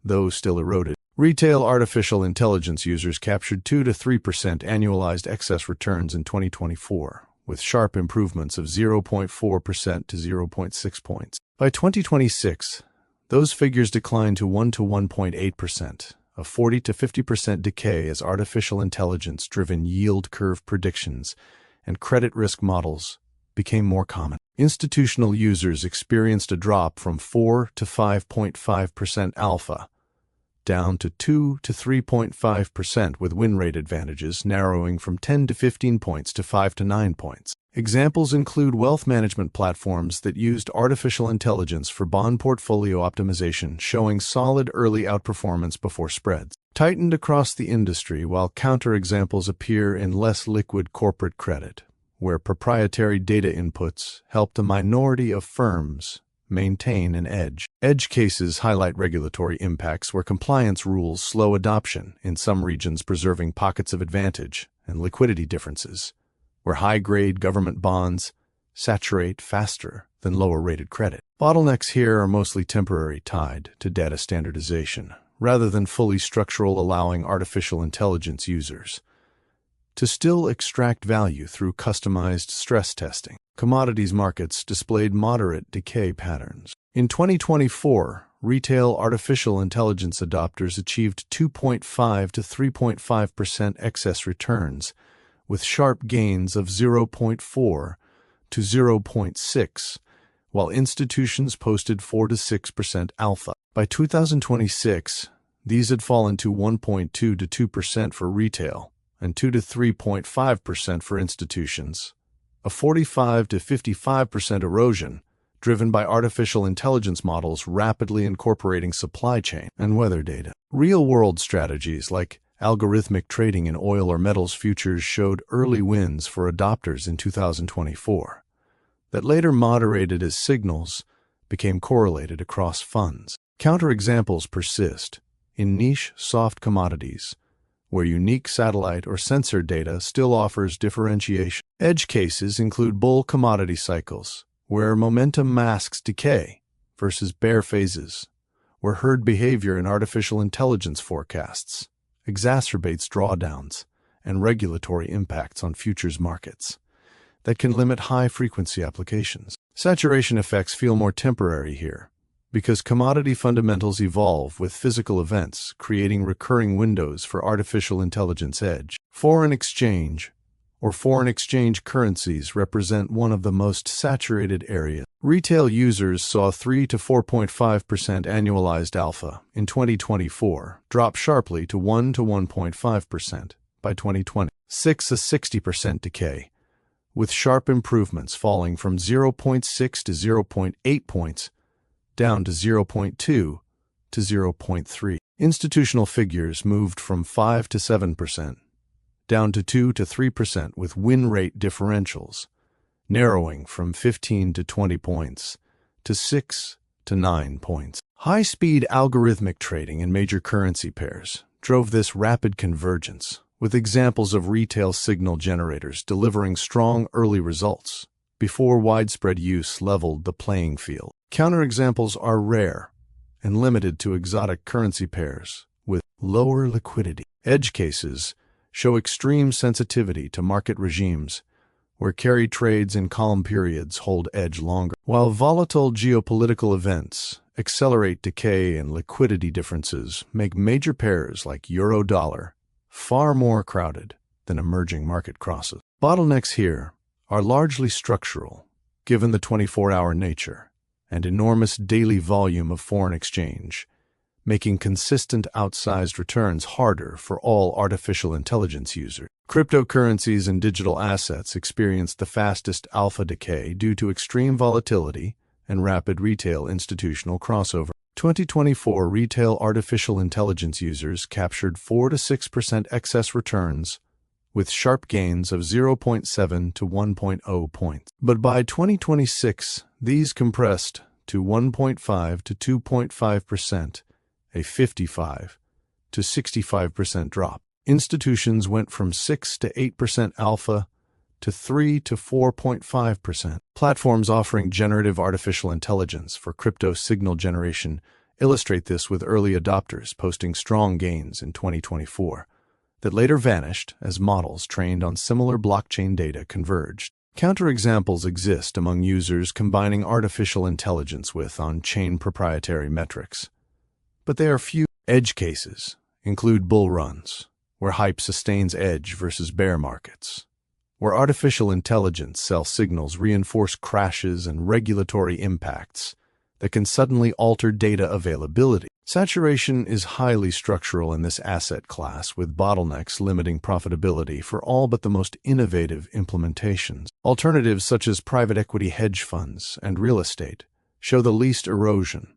though still eroded. Retail artificial intelligence users captured 2 to 3% annualized excess returns in 2024, with sharp improvements of 0.4% to 0.6 points. By 2026, those figures declined to 1 to 1.8%, a 40 to 50% decay as artificial intelligence-driven yield curve predictions and credit risk models became more common. Institutional users experienced a drop from 4 to 5.5% alpha, down to 2 to 3.5%, with win rate advantages narrowing from 10 to 15 points to 5 to 9 points. Examples include wealth management platforms that used artificial intelligence for bond portfolio optimization, showing solid early outperformance before spreads tightened across the industry, while counterexamples appear in less liquid corporate credit, where proprietary data inputs helped a minority of firms maintain an edge. Edge cases highlight regulatory impacts where compliance rules slow adoption in some regions, preserving pockets of advantage, and liquidity differences, where high-grade government bonds saturate faster than lower-rated credit. Bottlenecks here are mostly temporary, tied to data standardization, rather than fully structural, allowing artificial intelligence users to still extract value through customized stress testing. Commodities markets displayed moderate decay patterns. In 2024, retail artificial intelligence adopters achieved 2.5 to 3.5% excess returns, with sharp gains of 0.4 to 0.6, while institutions posted 4 to 6% alpha. By 2026, these had fallen to 1.2 to 2% for retail and 2 to 3.5% for institutions, a 45 to 55% erosion driven by artificial intelligence models rapidly incorporating supply chain and weather data. Real-world strategies like algorithmic trading in oil or metals futures showed early wins for adopters in 2024 that later moderated as signals became correlated across funds. Counterexamples persist in niche soft commodities, where unique satellite or sensor data still offers differentiation. Edge cases include bull commodity cycles, where momentum masks decay, versus bear phases, where herd behavior in artificial intelligence forecasts exacerbates drawdowns and regulatory impacts on futures markets that can limit high-frequency applications. Saturation effects feel more temporary here, because commodity fundamentals evolve with physical events, creating recurring windows for artificial intelligence edge. Foreign exchange currencies represent one of the most saturated areas. Retail users saw 3 to 4.5% annualized alpha in 2024, drop sharply to 1 to 1.5% by 2020. 6 to 60% decay, with sharp improvements falling from 0.6 to 0.8 points down to 0.2 to 0.3. Institutional figures moved from 5 to 7%, down to 2 to 3%, with win rate differentials narrowing from 15 to 20 points to 6 to 9 points. High-speed algorithmic trading in major currency pairs drove this rapid convergence, with examples of retail signal generators delivering strong early results before widespread use leveled the playing field. Counterexamples are rare and limited to exotic currency pairs with lower liquidity. Edge cases show extreme sensitivity to market regimes, where carry trades in calm periods hold edge longer, while volatile geopolitical events accelerate decay and liquidity differences make major pairs like euro-dollar far more crowded than emerging market crosses. Bottlenecks here are largely structural, given the 24-hour nature and enormous daily volume of foreign exchange, making consistent outsized returns harder for all artificial intelligence users. Cryptocurrencies and digital assets experienced the fastest alpha decay due to extreme volatility and rapid retail institutional crossover. 2024 retail artificial intelligence users captured 4 to 6% excess returns, with sharp gains of 0.7 to 1.0 points. But by 2026, these compressed to 1.5 to 2.5%, a 55 to 65% drop. Institutions went from 6 to 8% alpha to 3 to 4.5%. Platforms offering generative artificial intelligence for crypto signal generation illustrate this, with early adopters posting strong gains in 2024 that later vanished as models trained on similar blockchain data converged. Counterexamples exist among users combining artificial intelligence with on-chain proprietary metrics, but they are few. Edge cases include bull runs, where hype sustains edge versus bear markets, where artificial intelligence sells signals reinforce crashes and regulatory impacts that can suddenly alter data availability. Saturation is highly structural in this asset class, with bottlenecks limiting profitability for all but the most innovative implementations. Alternatives such as private equity hedge funds and real estate show the least erosion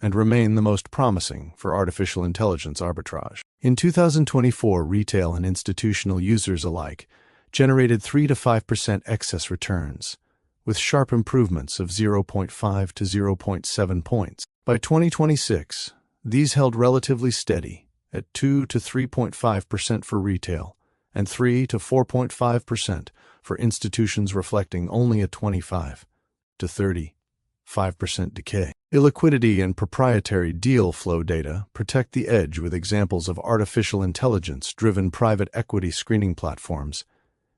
and remain the most promising for artificial intelligence arbitrage. In 2024, retail and institutional users alike generated 3 to 5% excess returns, with sharp improvements of 0.5 to 0.7 points. By 2026, these held relatively steady at 2 to 3.5% for retail and 3 to 4.5% for institutions, reflecting only a 25 to 35% decay. Illiquidity and proprietary deal flow data protect the edge, with examples of artificial intelligence-driven private equity screening platforms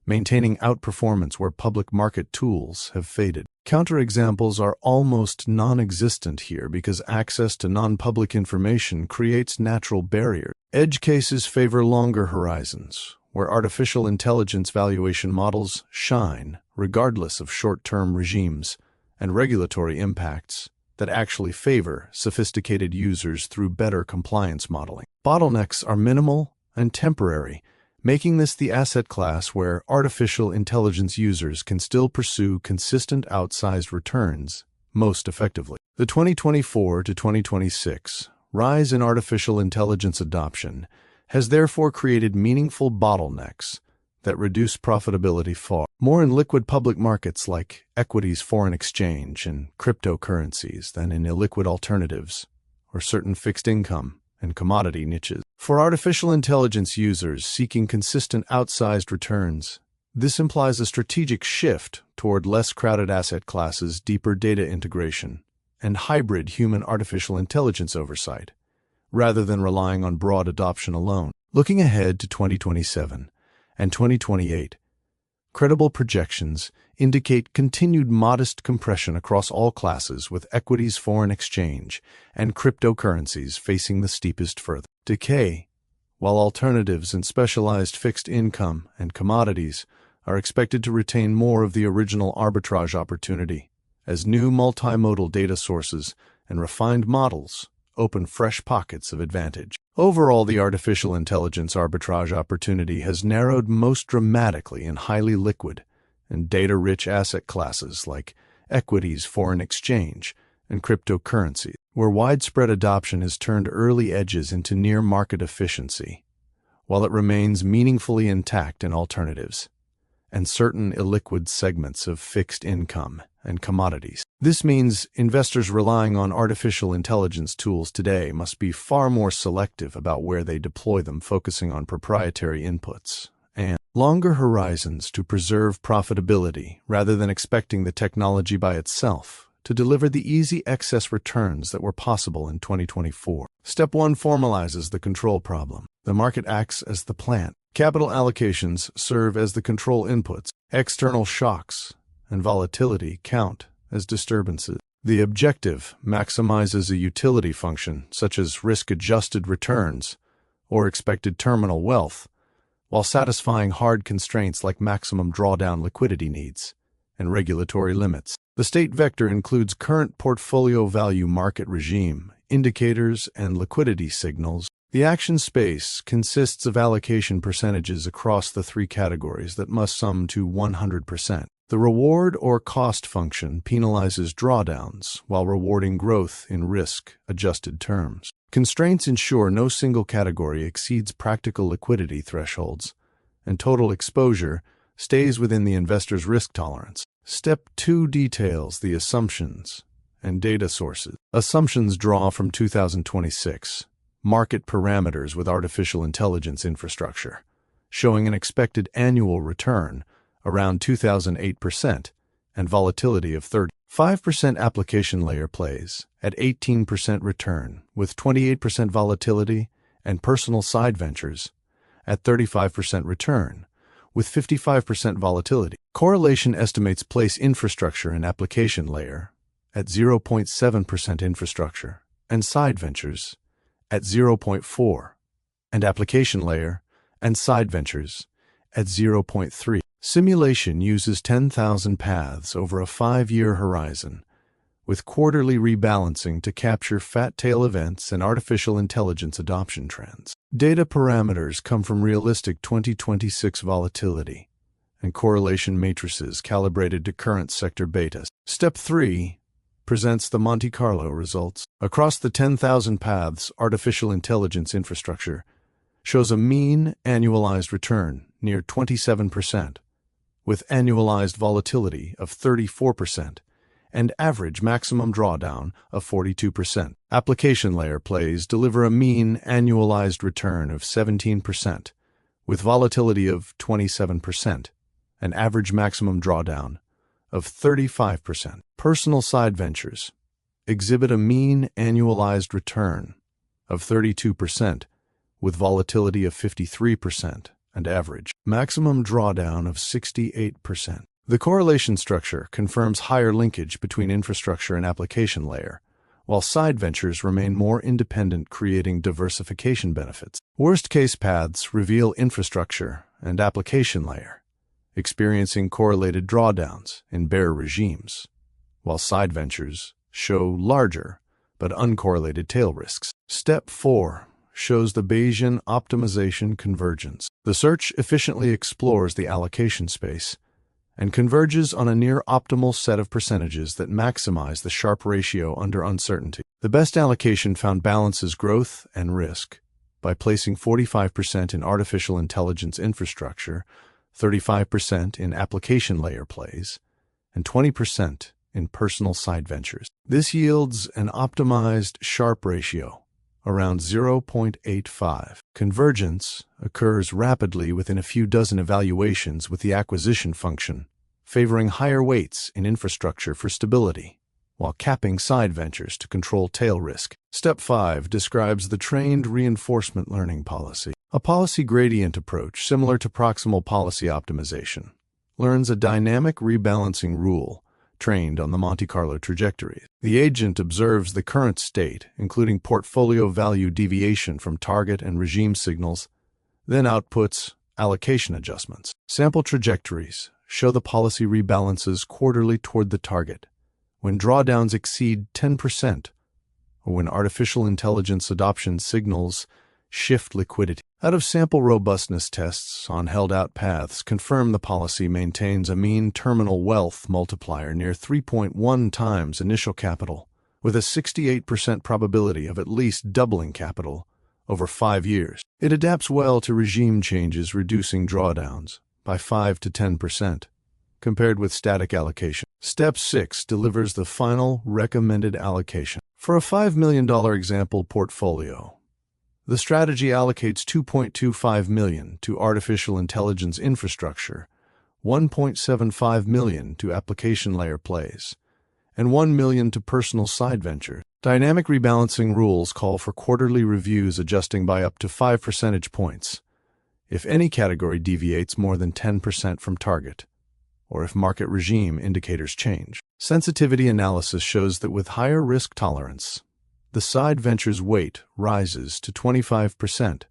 maintaining outperformance where public market tools have faded. Counterexamples are almost non-existent here because access to non-public information creates natural barriers. Edge cases favor longer horizons, where artificial intelligence valuation models shine regardless of short-term regimes and regulatory impacts that actually favor sophisticated users through better compliance modeling. Bottlenecks are minimal and temporary, making this the asset class where artificial intelligence users can still pursue consistent outsized returns most effectively. The 2024 to 2026 rise in artificial intelligence adoption has therefore created meaningful bottlenecks that reduce profitability far more in liquid public markets like equities, foreign exchange, and cryptocurrencies than in illiquid alternatives or certain fixed income and commodity niches. For artificial intelligence users seeking consistent outsized returns, this implies a strategic shift toward less crowded asset classes, deeper data integration, and hybrid human-artificial intelligence oversight, rather than relying on broad adoption alone. Looking ahead to 2027 and 2028, credible projections indicate continued modest compression across all classes, with equities, foreign exchange, and cryptocurrencies facing the steepest further decay, while alternatives in specialized fixed income and commodities are expected to retain more of the original arbitrage opportunity, as new multimodal data sources and refined models open fresh pockets of advantage. Overall, the artificial intelligence arbitrage opportunity has narrowed most dramatically in highly liquid and data-rich asset classes like equities, foreign exchange, and cryptocurrency, where widespread adoption has turned early edges into near-market efficiency, while it remains meaningfully intact in alternatives and certain illiquid segments of fixed income and commodities. This means investors relying on artificial intelligence tools today must be far more selective about where they deploy them, focusing on proprietary inputs and longer horizons to preserve profitability, rather than expecting the technology by itself to deliver the easy excess returns that were possible in 2024. Step 1 formalizes the control problem. The market acts as the plant. Capital allocations serve as the control inputs. External shocks and volatility count as disturbances. The objective maximizes a utility function, such as risk-adjusted returns or expected terminal wealth, while satisfying hard constraints like maximum drawdown liquidity needs and regulatory limits. The state vector includes current portfolio value market regime, indicators, and liquidity signals. The action space consists of allocation percentages across the three categories that must sum to 100%. The reward or cost function penalizes drawdowns while rewarding growth in risk-adjusted terms. Constraints ensure no single category exceeds practical liquidity thresholds, and total exposure stays within the investor's risk tolerance. Step 2 details the assumptions and data sources. Assumptions draw from 2026 market parameters with artificial intelligence infrastructure, showing an expected annual return around 2,008% and volatility of 35%. Application layer plays at 18% return with 28% volatility, and personal side ventures at 35% return with 55% volatility. Correlation estimates place infrastructure and application layer at 0.7% infrastructure and side ventures at 0.4%, and application layer and side ventures at 0.3%. Simulation uses 10,000 paths over a 5-year horizon, with quarterly rebalancing to capture fat tail events and artificial intelligence adoption trends. Data parameters come from realistic 2026 volatility and correlation matrices calibrated to current sector betas. Step 3 presents the Monte Carlo results. Across the 10,000 paths, artificial intelligence infrastructure shows a mean annualized return near 27%, with annualized volatility of 34% and average maximum drawdown of 42%. Application layer plays deliver a mean annualized return of 17%, with volatility of 27% and average maximum drawdown of 35%. Personal side ventures exhibit a mean annualized return of 32%, with volatility of 53% and average maximum drawdown of 68%. The correlation structure confirms higher linkage between infrastructure and application layer, while side ventures remain more independent, creating diversification benefits. Worst-case paths reveal infrastructure and application layer experiencing correlated drawdowns in bear regimes, while side ventures show larger but uncorrelated tail risks. Step 4 shows the Bayesian optimization convergence. The search efficiently explores the allocation space and converges on a near-optimal set of percentages that maximize the Sharpe ratio under uncertainty. The best allocation found balances growth and risk by placing 45% in artificial intelligence infrastructure, 35% in application layer plays, and 20% in personal side ventures. This yields an optimized Sharpe ratio around 0.85. Convergence occurs rapidly within a few dozen evaluations, with the acquisition function favoring higher weights in infrastructure for stability, while capping side ventures to control tail risk. Step 5 describes the trained reinforcement learning policy. A policy gradient approach similar to proximal policy optimization learns a dynamic rebalancing rule trained on the Monte Carlo trajectories. The agent observes the current state, including portfolio value deviation from target and regime signals, then outputs allocation adjustments. Sample trajectories show the policy rebalances quarterly toward the target when drawdowns exceed 10% or when artificial intelligence adoption signals shift liquidity. Out-of-sample robustness tests on held-out paths confirm the policy maintains a mean terminal wealth multiplier near 3.1 times initial capital, with a 68% probability of at least doubling capital over 5 years. It adapts well to regime changes, reducing drawdowns by 5 to 10%, compared with static allocation. Step 6 delivers the final recommended allocation. For a $5 million example portfolio, the strategy allocates $2.25 million to artificial intelligence infrastructure, $1.75 million to application layer plays, and $1 million to personal side venture. Dynamic rebalancing rules call for quarterly reviews adjusting by up to 5 percentage points if any category deviates more than 10% from target, or if market regime indicators change. Sensitivity analysis shows that with higher risk tolerance, the side venture's weight rises to 25%,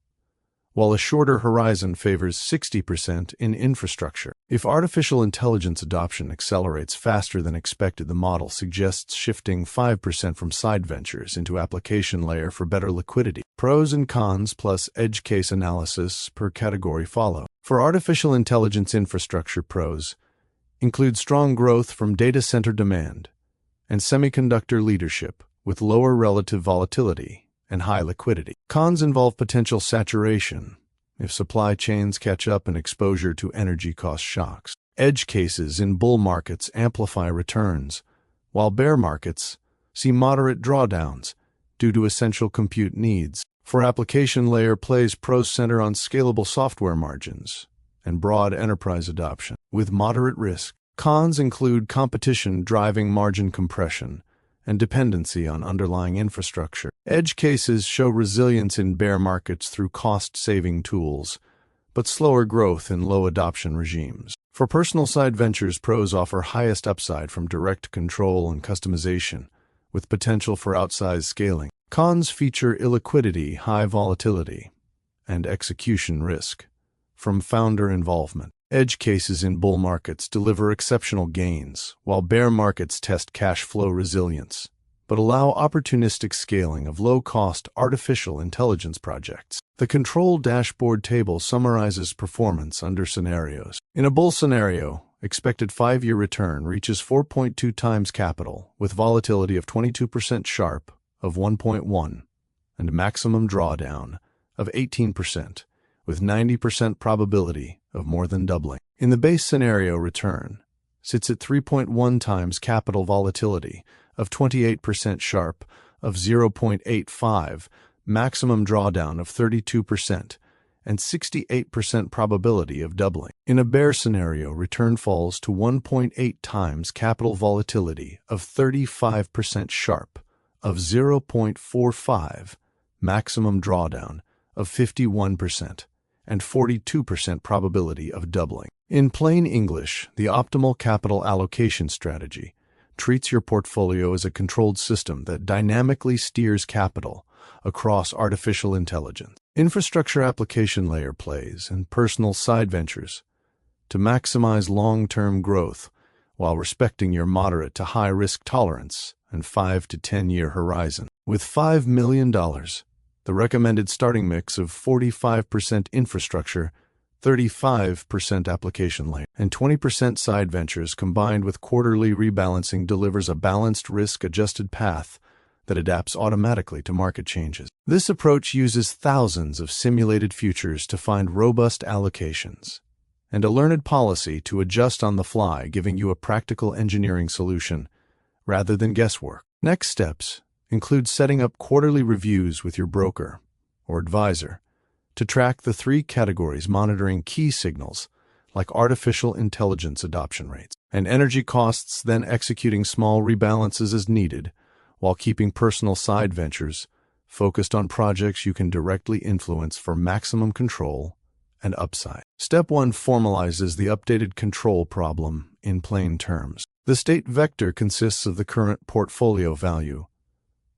while a shorter horizon favors 60% in infrastructure. If artificial intelligence adoption accelerates faster than expected, the model suggests shifting 5% from side ventures into application layer for better liquidity. Pros and cons plus edge case analysis per category follow. For artificial intelligence infrastructure, pros: include strong growth from data center demand and semiconductor leadership with lower relative volatility and high liquidity. Cons involve potential saturation if supply chains catch up and exposure to energy cost shocks. Edge cases in bull markets amplify returns, while bear markets see moderate drawdowns due to essential compute needs. For application layer plays, pros center on scalable software margins and broad enterprise adoption, with moderate risk. Cons include competition driving margin compression and dependency on underlying infrastructure. Edge cases show resilience in bear markets through cost-saving tools, but slower growth in low adoption regimes. For personal side ventures, pros offer highest upside from direct control and customization, with potential for outsized scaling. Cons feature illiquidity, high volatility, and execution risk from founder involvement. Edge cases in bull markets deliver exceptional gains, while bear markets test cash flow resilience, but allow opportunistic scaling of low-cost artificial intelligence projects. The control dashboard table summarizes performance under scenarios. In a bull scenario, expected 5-year return reaches 4.2 times capital, with volatility of 22% Sharpe of 1.1 and maximum drawdown of 18%, with 90% probability of more than doubling. In the base scenario, return sits at 3.1 times capital, volatility of 28% Sharpe of 0.85, maximum drawdown of 32%, and 68% probability of doubling. In a bear scenario, return falls to 1.8 times capital, volatility of 35% Sharpe of 0.45, maximum drawdown of 51%, and 42% probability of doubling. In plain English, the optimal capital allocation strategy treats your portfolio as a controlled system that dynamically steers capital across artificial intelligence, infrastructure application layer plays, and personal side ventures to maximize long-term growth while respecting your moderate to high risk tolerance and 5 to 10-year horizon. With $5 million, the recommended starting mix of 45% infrastructure, 35% application layer, and 20% side ventures combined with quarterly rebalancing delivers a balanced risk-adjusted path that adapts automatically to market changes. This approach uses thousands of simulated futures to find robust allocations and a learned policy to adjust on the fly, giving you a practical engineering solution rather than guesswork. Next steps include setting up quarterly reviews with your broker or advisor to track the 3 categories, monitoring key signals like artificial intelligence adoption rates and energy costs, then executing small rebalances as needed while keeping personal side ventures focused on projects you can directly influence for maximum control and upside. Step 1 formalizes the updated control problem in plain terms. The state vector consists of the current portfolio value,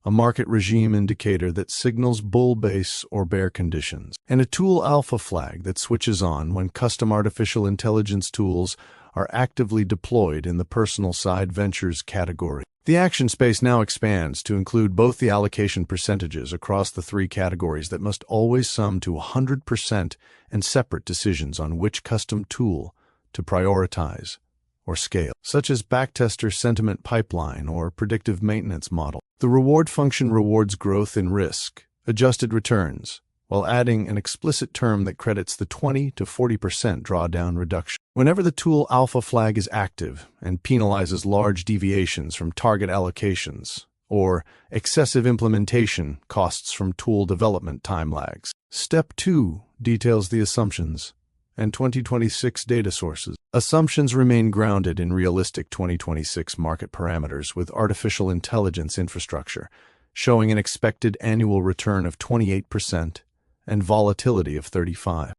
a market regime indicator that signals bull base or bear conditions, and a tool alpha flag that switches on when custom artificial intelligence tools are actively deployed in the personal side ventures category. The action space now expands to include both the allocation percentages across the 3 categories that must always sum to 100% and separate decisions on which custom tool to prioritize or scale, such as backtester sentiment pipeline or predictive maintenance model. The reward function rewards growth in risk-adjusted returns, while adding an explicit term that credits the 20 to 40% drawdown reduction. Whenever the tool alpha flag is active and penalizes large deviations from target allocations or excessive implementation costs from tool development time lags. Step 2 details the assumptions and 2026 data sources. Assumptions remain grounded in realistic 2026 market parameters with artificial intelligence infrastructure, showing an expected annual return of 28% and volatility of 35%.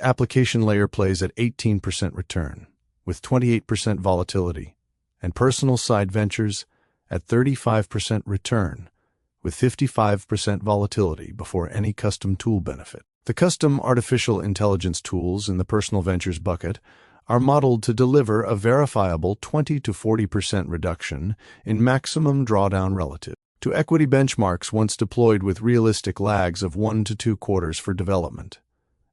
Application layer plays at 18% return, with 28% volatility, and personal side ventures at 35% return, with 55% volatility before any custom tool benefit. The custom artificial intelligence tools in the personal ventures bucket are modeled to deliver a verifiable 20 to 40% reduction in maximum drawdown relative to equity benchmarks once deployed, with realistic lags of 1 to 2 quarters for development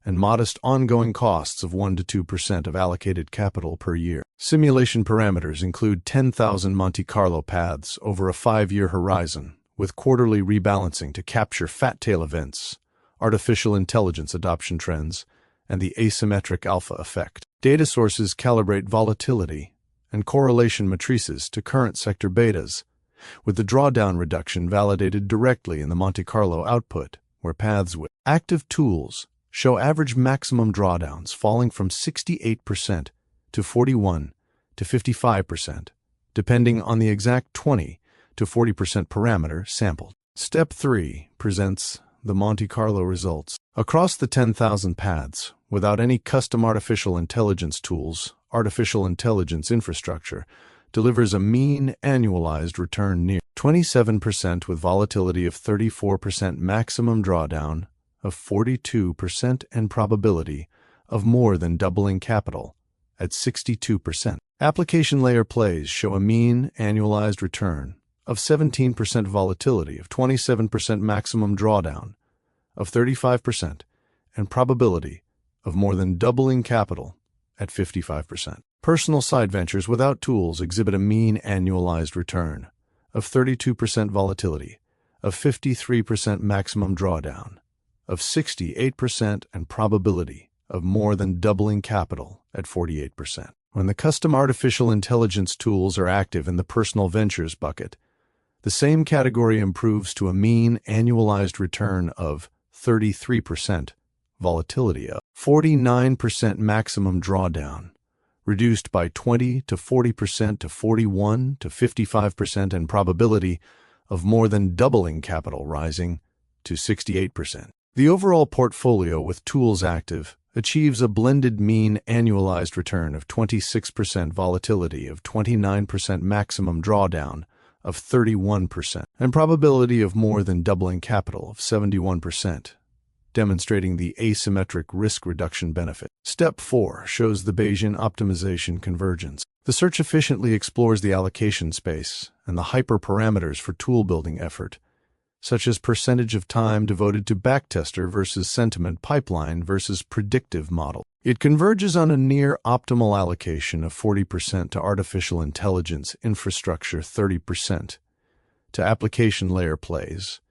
and modest ongoing costs of 1 to 2% of allocated capital per year. Simulation parameters include 10,000 Monte Carlo paths over a 5-year horizon, with quarterly rebalancing to capture fat tail events, artificial intelligence adoption trends, and the asymmetric alpha effect. Data sources calibrate volatility and correlation matrices to current sector betas, with the drawdown reduction validated directly in the Monte Carlo output, where paths with active tools show average maximum drawdowns falling from 68% to 41 to 55%, depending on the exact 20 to 40% parameter sampled. Step 3 presents the Monte Carlo results. Across the 10,000 paths, without any custom artificial intelligence tools, artificial intelligence infrastructure delivers a mean annualized return near 27% with volatility of 34%, maximum drawdown of 42%, and probability of more than doubling capital at 62%. Application layer plays show a mean annualized return of 17%, volatility of 27%, maximum drawdown of 35%, and probability of more than doubling capital at 55%. Personal side ventures without tools exhibit a mean annualized return of 32%, volatility of 53%, maximum drawdown of 68%, and probability of more than doubling capital at 48%. When the custom artificial intelligence tools are active in the personal ventures bucket, the same category improves to a mean annualized return of 33%, volatility of 49%, maximum drawdown reduced by 20 to 40% to 41 to 55%, and probability of more than doubling capital rising to 68%. The overall portfolio with tools active achieves a blended mean annualized return of 26%, volatility of 29%, maximum drawdown of 31%, and probability of more than doubling capital of 71%, demonstrating the asymmetric risk reduction benefit. Step 4 shows the Bayesian optimization convergence. The search efficiently explores the allocation space and the hyperparameters for tool building effort, such as percentage of time devoted to backtester versus sentiment pipeline versus predictive model. It converges on a near optimal allocation of 40% to artificial intelligence infrastructure, 30% to application layer plays,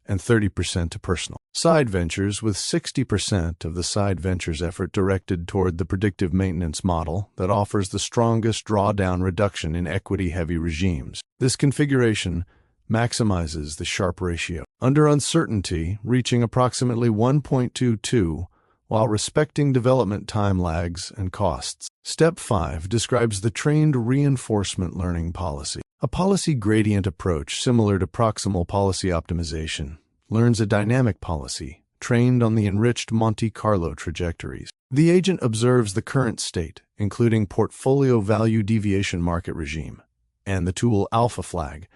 and 30% to personal side ventures, with 60% of the side ventures effort directed toward the predictive maintenance model that offers the strongest drawdown reduction in equity-heavy regimes. This configuration maximizes the Sharpe ratio under uncertainty, reaching approximately 1.22 while respecting development time lags and costs. Step 5 describes the trained reinforcement learning policy. A policy gradient approach similar to proximal policy optimization learns a dynamic policy trained on the enriched Monte Carlo trajectories. The agent observes the current state, including portfolio value deviation market regime, and the tool alpha flag,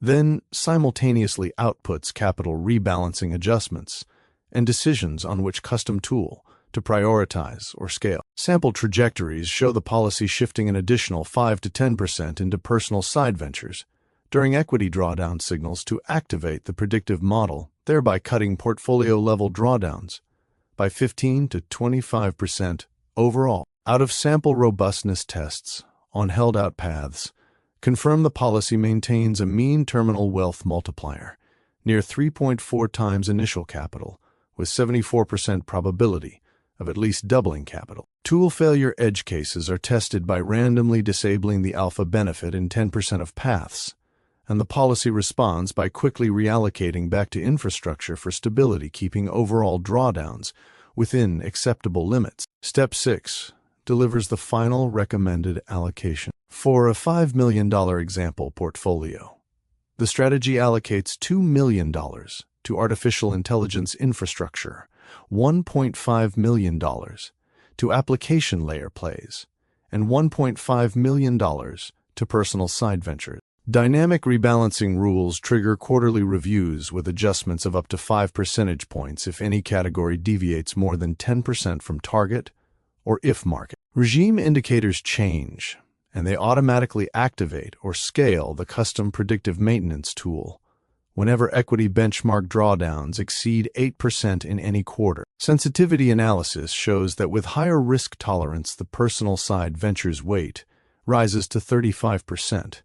then simultaneously outputs capital rebalancing adjustments and decisions on which custom tool to prioritize or scale. Sample trajectories show the policy shifting an additional 5 to 10% into personal side ventures during equity drawdown signals to activate the predictive model, thereby cutting portfolio-level drawdowns by 15 to 25% overall. Out-of-sample robustness tests on held-out paths confirm the policy maintains a mean terminal wealth multiplier near 3.4 times initial capital, with 74% probability of at least doubling capital. Tool failure edge cases are tested by randomly disabling the alpha benefit in 10% of paths, and the policy responds by quickly reallocating back to infrastructure for stability, keeping overall drawdowns within acceptable limits. Step 6 delivers the final recommended allocation. For a $5 million example portfolio, the strategy allocates $2 million to artificial intelligence infrastructure, $1.5 million to application layer plays, and $1.5 million to personal side ventures. Dynamic rebalancing rules trigger quarterly reviews with adjustments of up to 5 percentage points if any category deviates more than 10% from target or if market regime indicators change, and they automatically activate or scale the custom predictive maintenance tool whenever equity benchmark drawdowns exceed 8% in any quarter. Sensitivity analysis shows that with higher risk tolerance, the personal side venture's weight rises to 35%,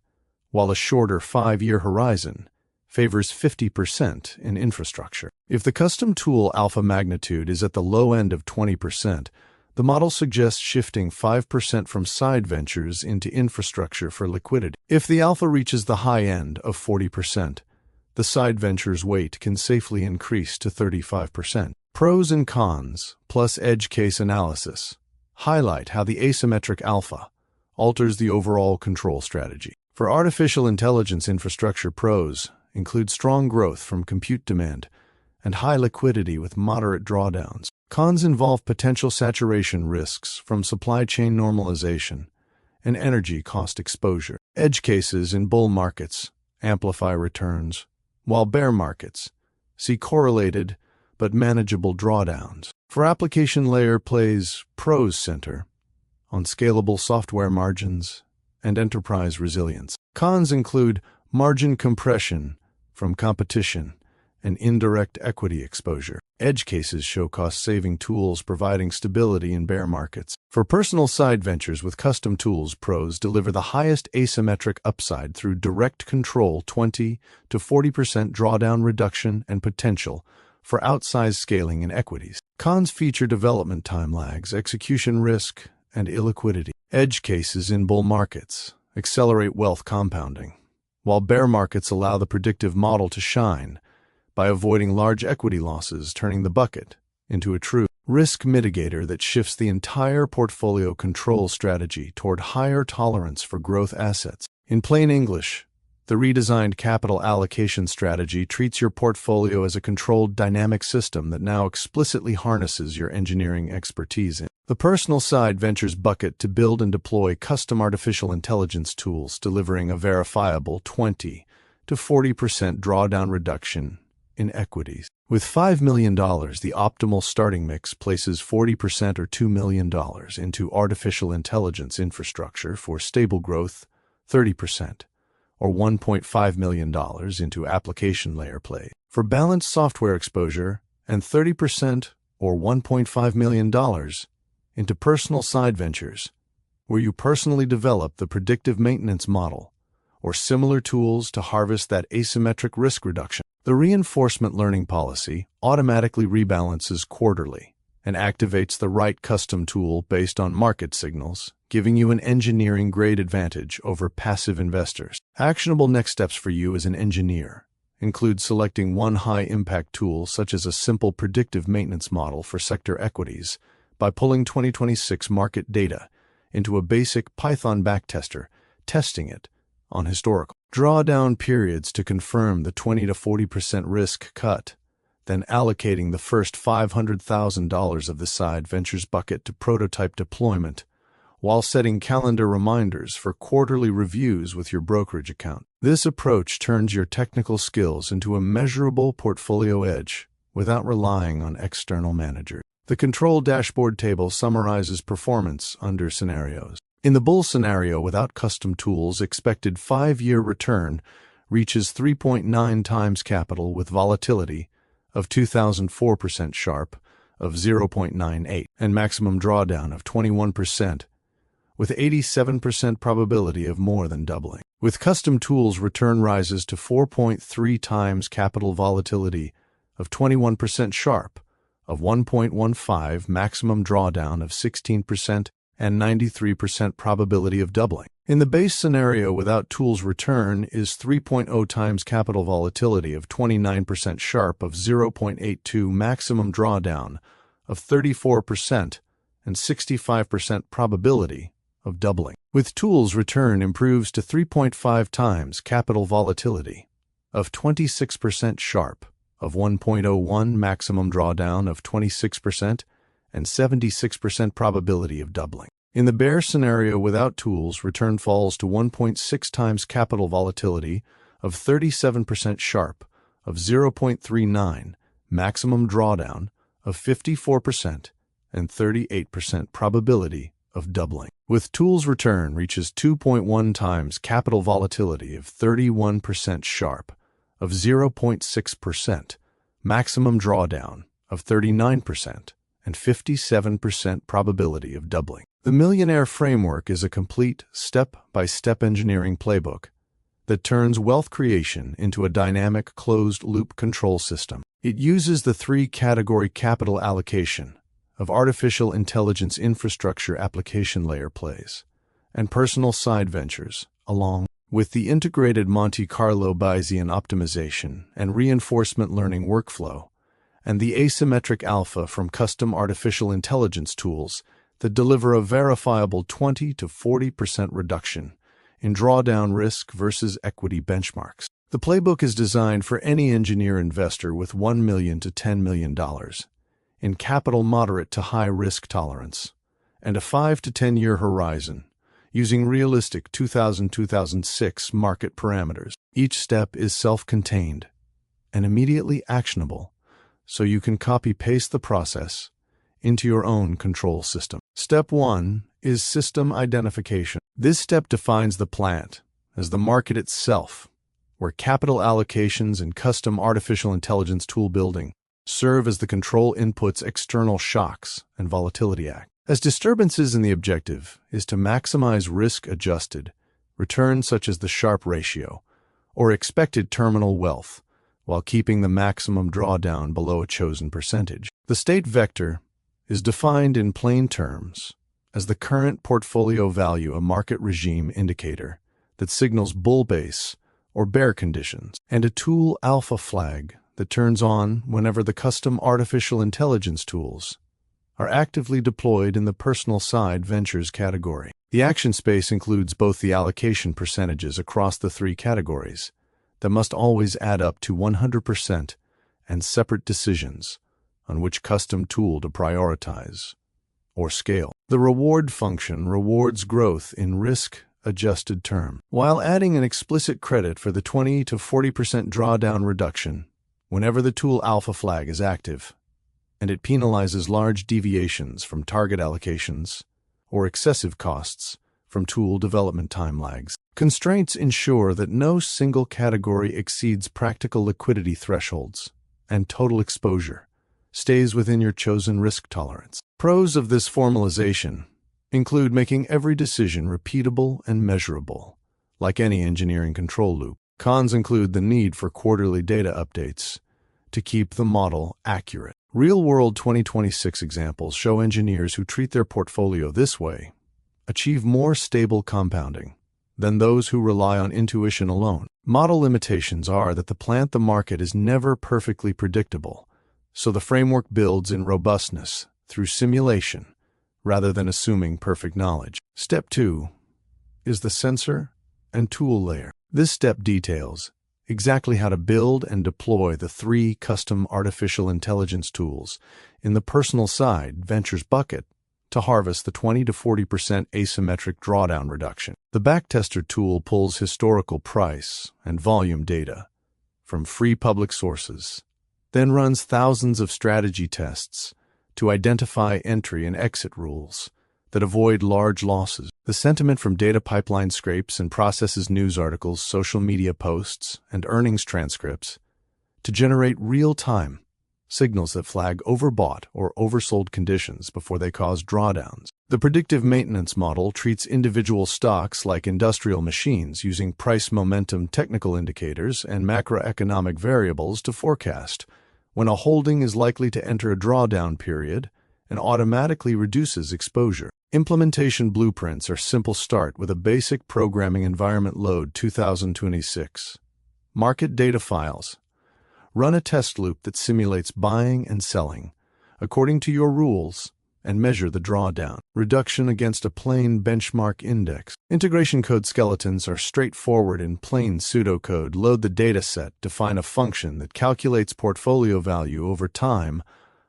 while a shorter 5-year horizon favors 50% in infrastructure. If the custom tool alpha magnitude is at the low end of 20%, the model suggests shifting 5% from side ventures into infrastructure for liquidity. If the alpha reaches the high end of 40%, the side venture's weight can safely increase to 35%. Pros and cons plus edge case analysis highlight how the asymmetric alpha alters the overall control strategy. For artificial intelligence infrastructure, pros include strong growth from compute demand and high liquidity with moderate drawdowns. Cons involve potential saturation risks from supply chain normalization and energy cost exposure. Edge cases in bull markets amplify returns, while bear markets see correlated but manageable drawdowns. For application layer plays, pros center on scalable software margins and enterprise resilience. Cons include margin compression from competition and indirect equity exposure. Edge cases show cost-saving tools providing stability in bear markets. For personal side ventures with custom tools, pros deliver the highest asymmetric upside through direct control, 20 to 40% drawdown reduction, and potential for outsized scaling in equities. Cons feature development time lags, execution risk, and illiquidity. Edge cases in bull markets accelerate wealth compounding, while bear markets allow the predictive model to shine by avoiding large equity losses, turning the bucket into a true risk mitigator that shifts the entire portfolio control strategy toward higher tolerance for growth assets. In plain English, the redesigned capital allocation strategy treats your portfolio as a controlled dynamic system that now explicitly harnesses your engineering expertise in the personal side ventures bucket to build and deploy custom artificial intelligence tools, delivering a verifiable 20 to 40% drawdown reduction in equities. With $5 million, the optimal starting mix places 40% or $2 million into artificial intelligence infrastructure for stable growth, 30%, or $1.5 million into application layer play for balanced software exposure, and 30% or $1.5 million into personal side ventures, where you personally develop the predictive maintenance model or similar tools to harvest that asymmetric risk reduction. The reinforcement learning policy automatically rebalances quarterly and activates the right custom tool based on market signals, giving you an engineering-grade advantage over passive investors. Actionable next steps for you as an engineer include selecting one high-impact tool, such as a simple predictive maintenance model for sector equities, by pulling 2026 market data into a basic Python backtester, testing it on historical drawdown periods to confirm the 20 to 40% risk cut, then allocating the first $500,000 of the side ventures bucket to prototype deployment, while setting calendar reminders for quarterly reviews with your brokerage account. This approach turns your technical skills into a measurable portfolio edge without relying on external managers. The control dashboard table summarizes performance under scenarios. In the bull scenario without custom tools, expected 5-year return reaches 3.9 times capital with volatility of 2004% sharp of 0.98 and maximum drawdown of 21% with 87% probability of more than doubling. With custom tools, return rises to 4.3 times capital volatility of 21% sharp of 1.15 maximum drawdown of 16% and 93% probability of doubling. In the base scenario without tools, return is 3.0 times capital volatility of 29% sharp of 0.82 maximum drawdown of 34% and 65% probability of doubling. With tools, return improves to 3.5 times capital volatility of 26% sharp of 1.01 maximum drawdown of 26% and 76% probability of doubling. In the bear scenario without tools, return falls to 1.6 times capital volatility of 37% sharp of 0.39 maximum drawdown of 54% and 38% probability of doubling. With tools, return reaches 2.1 times capital volatility of 31% sharp of 0.6%, maximum drawdown of 39%, and 57% probability of doubling. The Millionaire Framework is a complete step-by-step engineering playbook that turns wealth creation into a dynamic closed-loop control system. It uses the three-category capital allocation of artificial intelligence infrastructure application layer plays and personal side ventures, along with the integrated Monte Carlo Bayesian optimization and reinforcement learning workflow, and the asymmetric alpha from custom artificial intelligence tools that deliver a verifiable 20 to 40% reduction in drawdown risk versus equity benchmarks. The playbook is designed for any engineer investor with $1 million to $10 million in capital moderate to high risk tolerance and a 5 to 10-year horizon, using realistic 2000-2006 market parameters. Each step is self-contained and immediately actionable, so you can copy-paste the process into your own control system. Step 1 is system identification. This step defines the plant as the market itself, where capital allocations and custom artificial intelligence tool building serve as the control inputs external shocks and volatility act. As disturbances in the objective is to maximize risk-adjusted returns such as the Sharpe ratio or expected terminal wealth while keeping the maximum drawdown below a chosen percentage. The state vector is defined in plain terms as the current portfolio value, a market regime indicator that signals bull base or bear conditions, and a tool alpha flag that turns on whenever the custom artificial intelligence tools are actively deployed in the personal side ventures category. The action space includes both the allocation percentages across the three categories that must always add up to 100% and separate decisions on which custom tool to prioritize or scale. The reward function rewards growth in risk-adjusted term, while adding an explicit credit for the 20 to 40% drawdown reduction whenever the tool alpha flag is active, and it penalizes large deviations from target allocations or excessive costs from tool development time lags. Constraints ensure that no single category exceeds practical liquidity thresholds, and total exposure stays within your chosen risk tolerance. Pros of this formalization include making every decision repeatable and measurable, like any engineering control loop. Cons include the need for quarterly data updates to keep the model accurate. Real-world 2026 examples show engineers who treat their portfolio this way achieve more stable compounding than those who rely on intuition alone. Model limitations are that the market is never perfectly predictable, so the framework builds in robustness through simulation rather than assuming perfect knowledge. Step 2 is the sensor and tool layer. This step details exactly how to build and deploy the three custom artificial intelligence tools in the personal side ventures bucket to harvest the 20 to 40% asymmetric drawdown reduction. The backtester tool pulls historical price and volume data from free public sources, then runs thousands of strategy tests to identify entry and exit rules that avoid large losses. The sentiment from data pipeline scrapes and processes news articles, social media posts, and earnings transcripts to generate real-time signals that flag overbought or oversold conditions before they cause drawdowns. The predictive maintenance model treats individual stocks like industrial machines, using price momentum technical indicators and macroeconomic variables to forecast when a holding is likely to enter a drawdown period and automatically reduces exposure. Implementation blueprints are simple. Start with a basic programming environment. Load 2026 market data files. Run a test loop that simulates buying and selling according to your rules and measure the drawdown reduction against a plain benchmark index. Integration code skeletons are straightforward in plain pseudocode. Load the dataset, define a function that calculates portfolio value over time,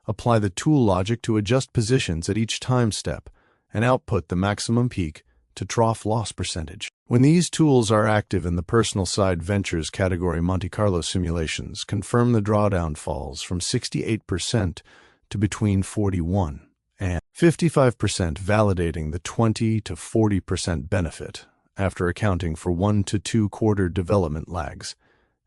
apply the tool logic to adjust positions at each time step, and output the maximum peak to trough loss percentage. When these tools are active in the personal side ventures category, Monte Carlo simulations confirm the drawdown falls from 68% to between 41% and 55%, validating the 20 to 40% benefit after accounting for 1 to 2 quarter development lags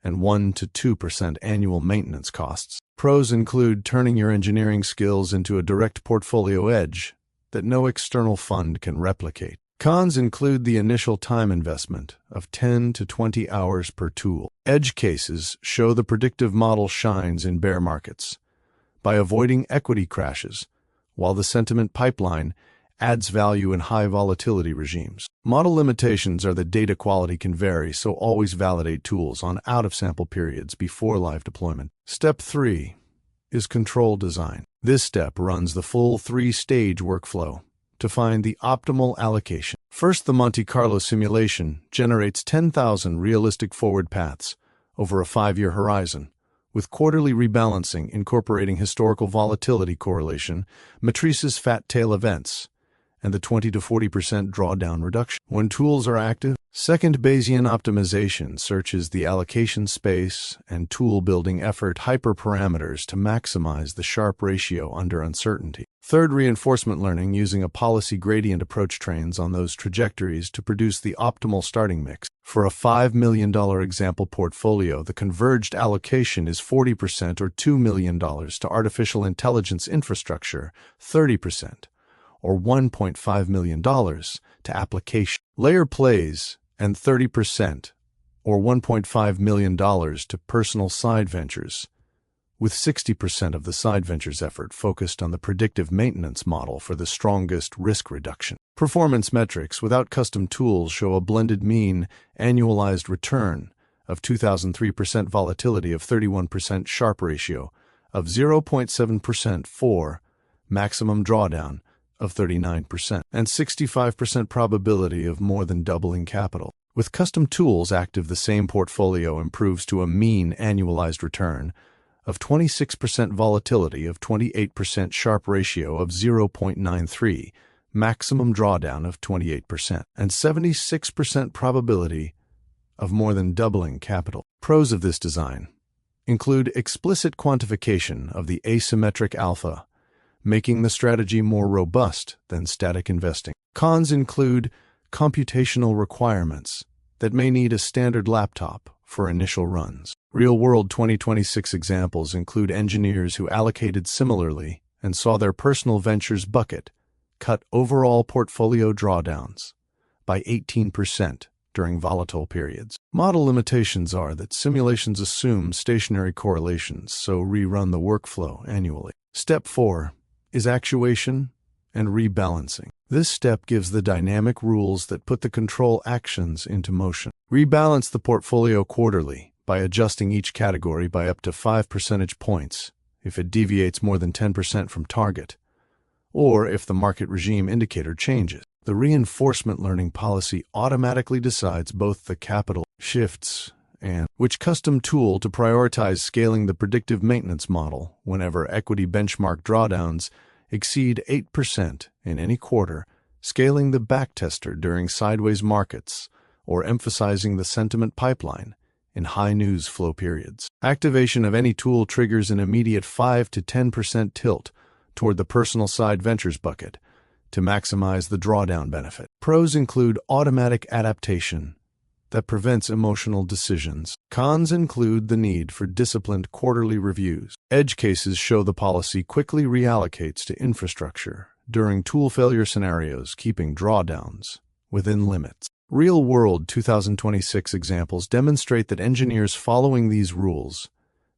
and 1 to 2% annual maintenance costs. Pros include turning your engineering skills into a direct portfolio edge that no external fund can replicate. Cons include the initial time investment of 10 to 20 hours per tool. Edge cases show the predictive model shines in bear markets by avoiding equity crashes, while the sentiment pipeline adds value in high volatility regimes. Model limitations are that data quality can vary, so always validate tools on out-of-sample periods before live deployment. Step 3 is control design. This step runs the full 3-stage workflow to find the optimal allocation. First, the Monte Carlo simulation generates 10,000 realistic forward paths over a 5-year horizon, with quarterly rebalancing incorporating historical volatility correlation, matrices fat tail events, and the 20 to 40% drawdown reduction. When tools are active, second, Bayesian optimization searches the allocation space and tool-building effort hyperparameters to maximize the Sharpe ratio under uncertainty. Third, reinforcement learning using a policy gradient approach trains on those trajectories to produce the optimal starting mix. For a $5 million example portfolio, the converged allocation is 40% or $2 million to artificial intelligence infrastructure, 30%. or $1.5 million to application layer plays, and 30% or $1.5 million to personal side ventures, with 60% of the side ventures effort focused on the predictive maintenance model for the strongest risk reduction. Performance metrics without custom tools show a blended mean annualized return of 2003% volatility of 31% Sharpe ratio of 0.7% for maximum drawdown of 39%, and 65% probability of more than doubling capital. With custom tools active, the same portfolio improves to a mean annualized return of 26% volatility of 28% Sharpe ratio of 0.93, maximum drawdown of 28%, and 76% probability of more than doubling capital. Pros of this design include explicit quantification of the asymmetric alpha, making the strategy more robust than static investing. Cons include computational requirements that may need a standard laptop for initial runs. Real-world 2026 examples include engineers who allocated similarly and saw their personal ventures bucket cut overall portfolio drawdowns by 18% during volatile periods. Model limitations are that simulations assume stationary correlations, so rerun the workflow annually. Step 4 is actuation and rebalancing. This step gives the dynamic rules that put the control actions into motion. Rebalance the portfolio quarterly by adjusting each category by up to 5 percentage points if it deviates more than 10% from target, or if the market regime indicator changes. The reinforcement learning policy automatically decides both the capital shifts and which custom tool to prioritize scaling the predictive maintenance model whenever equity benchmark drawdowns exceed 8% in any quarter, scaling the backtester during sideways markets, or emphasizing the sentiment pipeline in high news flow periods. Activation of any tool triggers an immediate 5 to 10% tilt toward the personal side ventures bucket to maximize the drawdown benefit. Pros include automatic adaptation that prevents emotional decisions. Cons include the need for disciplined quarterly reviews. Edge cases show the policy quickly reallocates to infrastructure during tool failure scenarios, keeping drawdowns within limits. Real-world 2026 examples demonstrate that engineers following these rules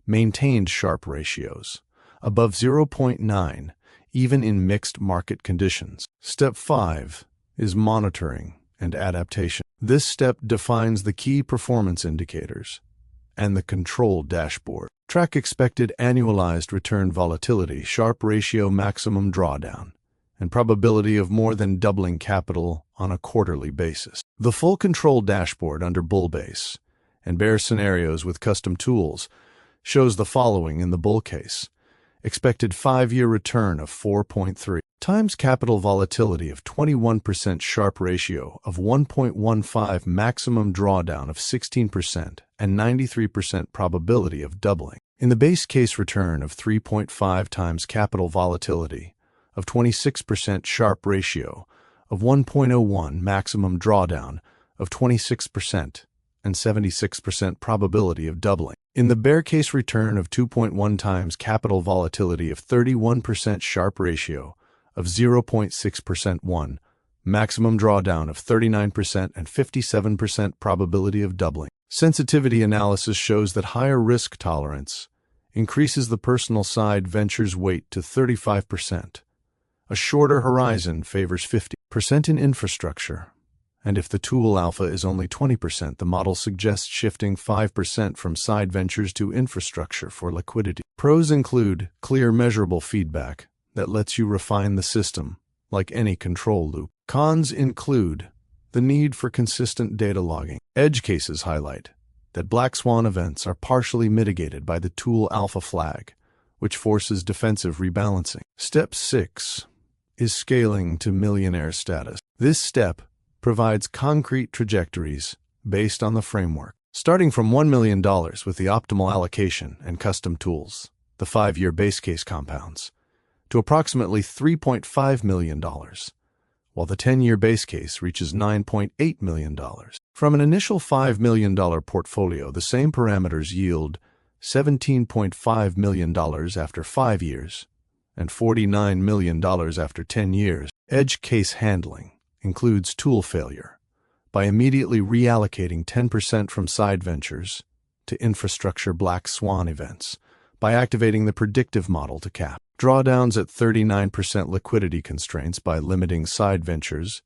maintained Sharpe ratios above 0.9 even in mixed market conditions. Step 5 is monitoring and adaptation. This step defines the key performance indicators and the control dashboard. Track expected annualized return volatility, Sharpe ratio maximum drawdown, and probability of more than doubling capital on a quarterly basis. The full control dashboard under bull base and bear scenarios with custom tools shows the following in the bull case. Expected 5-year return of 4.3 times capital volatility of 21%, Sharpe ratio of 1.15, maximum drawdown of 16%, and 93% probability of doubling. In the base case, return of 3.5 times capital volatility of 26%, Sharpe ratio of 1.01, maximum drawdown of 26%, and 76% probability of doubling. In the bear case, return of 2.1 times, capital volatility of 31%, Sharpe ratio of 0.6%, 1, maximum drawdown of 39% and 57% probability of doubling. Sensitivity analysis shows that higher risk tolerance increases the personal side venture's weight to 35%. A shorter horizon favors 50% in infrastructure. And if the tool alpha is only 20%, the model suggests shifting 5% from side ventures to infrastructure for liquidity. Pros include clear, measurable feedback that lets you refine the system, like any control loop. Cons include the need for consistent data logging. Edge cases highlight that black swan events are partially mitigated by the tool alpha flag, which forces defensive rebalancing. Step 6 is scaling to millionaire status. This step provides concrete trajectories based on the framework. Starting from $1 million with the optimal allocation and custom tools, the 5-year base case compounds, to approximately $3.5 million, while the 10-year base case reaches $9.8 million. From an initial $5 million portfolio, the same parameters yield $17.5 million after 5 years and $49 million after 10 years. Edge case handling includes tool failure by immediately reallocating 10% from side ventures to infrastructure black swan events, by activating the predictive model to cap drawdowns at 39% liquidity constraints, by limiting side ventures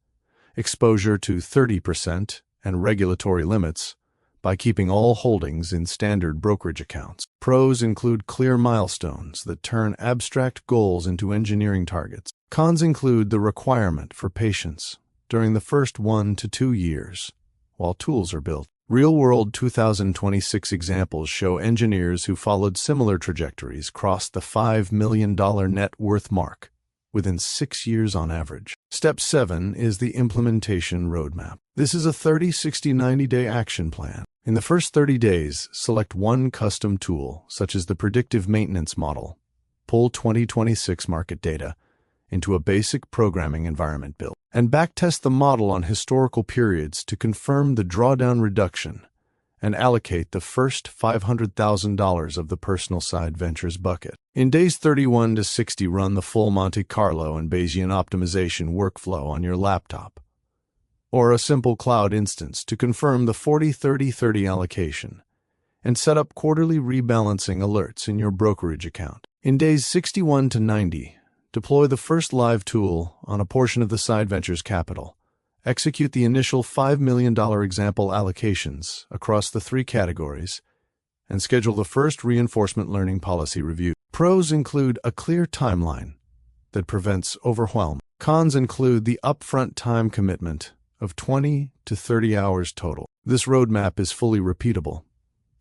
exposure to 30% and regulatory limits, by keeping all holdings in standard brokerage accounts. Pros include clear milestones that turn abstract goals into engineering targets. Cons include the requirement for patience during the first 1 to 2 years while tools are built. Real-world 2026 examples show engineers who followed similar trajectories crossed the $5 million net worth mark within 6 years on average. Step 7 is the implementation roadmap. This is a 30, 60, 90-day action plan. In the first 30 days, select one custom tool, such as the predictive maintenance model. Pull 2026 market data into a basic programming environment build, and backtest the model on historical periods to confirm the drawdown reduction, and allocate the first $500,000 of the personal side ventures bucket. In days 31 to 60, run the full Monte Carlo and Bayesian optimization workflow on your laptop, or a simple cloud instance to confirm the 40-30-30 allocation, and set up quarterly rebalancing alerts in your brokerage account. In days 61 to 90, deploy the first live tool on a portion of the side ventures capital. Execute the initial $5 million example allocations across the 3 categories, and schedule the first reinforcement learning policy review. Pros include a clear timeline that prevents overwhelm. Cons include the upfront time commitment of 20 to 30 hours total. This roadmap is fully repeatable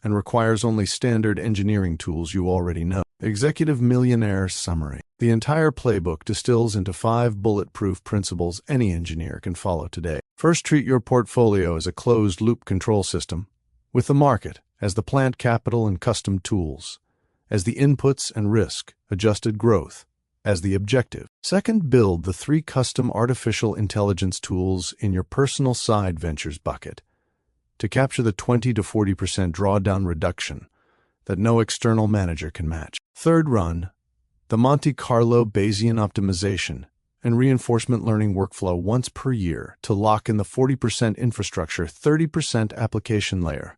and requires only standard engineering tools you already know. Executive Millionaire Summary. The entire playbook distills into 5 bulletproof principles any engineer can follow today. First, treat your portfolio as a closed-loop control system, with the market as the plant capital and custom tools as the inputs and risk-adjusted growth as the objective. Second, build the 3 custom artificial intelligence tools in your personal side ventures bucket to capture the 20 to 40% drawdown reduction that no external manager can match. Third, run the Monte Carlo Bayesian optimization and reinforcement learning workflow once per year to lock in the 40% infrastructure, 30% application layer,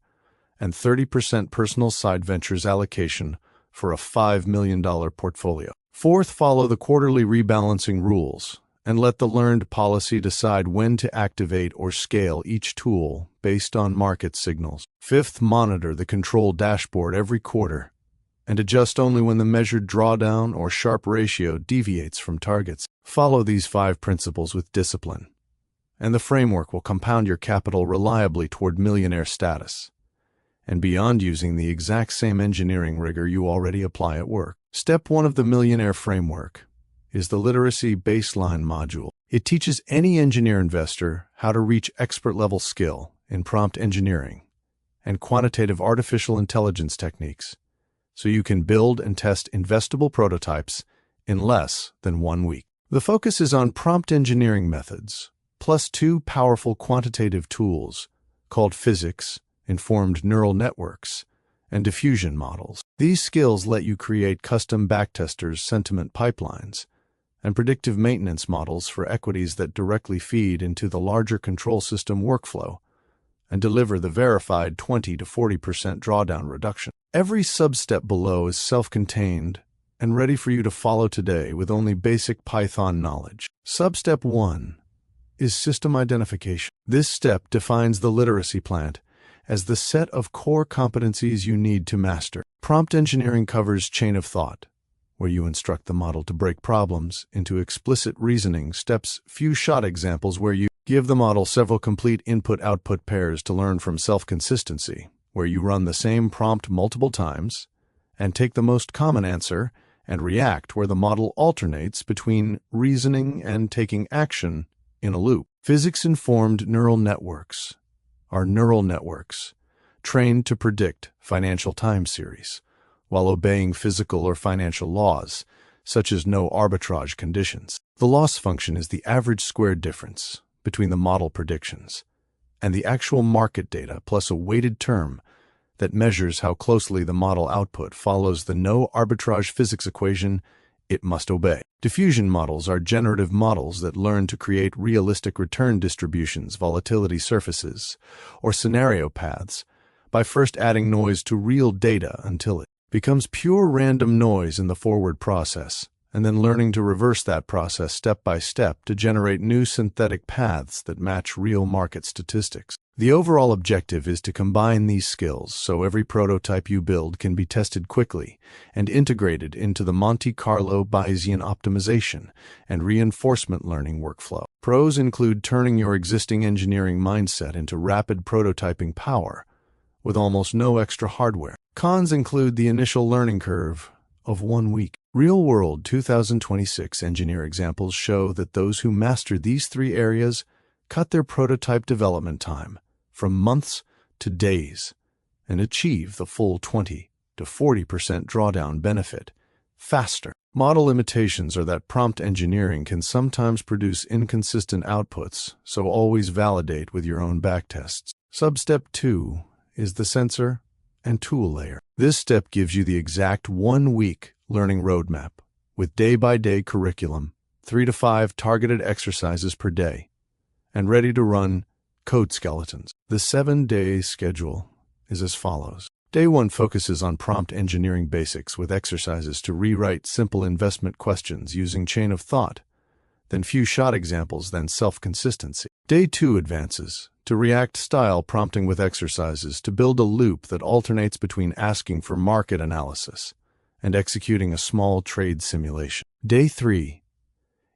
and 30% personal side ventures allocation for a $5 million portfolio. Fourth, follow the quarterly rebalancing rules and let the learned policy decide when to activate or scale each tool based on market signals. Fifth, monitor the control dashboard every quarter and adjust only when the measured drawdown or Sharpe ratio deviates from targets. Follow these 5 principles with discipline, and the framework will compound your capital reliably toward millionaire status and beyond, using the exact same engineering rigor you already apply at work. Step 1 of the Millionaire Framework is the Literacy Baseline module. It teaches any engineer investor how to reach expert-level skill in prompt engineering and quantitative artificial intelligence techniques, so you can build and test investable prototypes in less than 1 week. The focus is on prompt engineering methods, plus 2 powerful quantitative tools called physics informed neural networks, and diffusion models. These skills let you create custom backtesters, sentiment pipelines, and predictive maintenance models for equities that directly feed into the larger control system workflow and deliver the verified 20 to 40% drawdown reduction. Every substep below is self-contained and ready for you to follow today with only basic Python knowledge. Substep 1 is system identification. This step defines the literacy plant as the set of core competencies you need to master. Prompt engineering covers chain of thought, where you instruct the model to break problems into explicit reasoning steps, few-shot examples where you give the model several complete input-output pairs to learn from self-consistency, where you run the same prompt multiple times and take the most common answer, and react where the model alternates between reasoning and taking action in a loop. Physics-informed neural networks are neural networks trained to predict financial time series while obeying physical or financial laws, such as no arbitrage conditions. The loss function is the average squared difference between the model predictions and the actual market data plus a weighted term that measures how closely the model output follows the no arbitrage physics equation it must obey. Diffusion models are generative models that learn to create realistic return distributions, volatility surfaces, or scenario paths by first adding noise to real data until it becomes pure random noise in the forward process, and then learning to reverse that process step by step to generate new synthetic paths that match real market statistics. The overall objective is to combine these skills so every prototype you build can be tested quickly and integrated into the Monte Carlo Bayesian optimization and reinforcement learning workflow. Pros include turning your existing engineering mindset into rapid prototyping power with almost no extra hardware. Cons include the initial learning curve of 1 week. Real-world 2026 engineer examples show that those who master these 3 areas cut their prototype development time from months to days and achieve the full 20 to 40% drawdown benefit faster. Model limitations are that prompt engineering can sometimes produce inconsistent outputs, so always validate with your own backtests. Substep 2 is the sensor and tool layer. This step gives you the exact 1 week learning roadmap with day-by-day curriculum, 3 to 5 targeted exercises per day, and ready to run code skeletons. The 7-day schedule is as follows. Day 1 focuses on prompt engineering basics with exercises to rewrite simple investment questions using chain of thought, then few-shot examples, then self-consistency. Day 2 advances to React-style prompting with exercises to build a loop that alternates between asking for market analysis and executing a small trade simulation. Day 3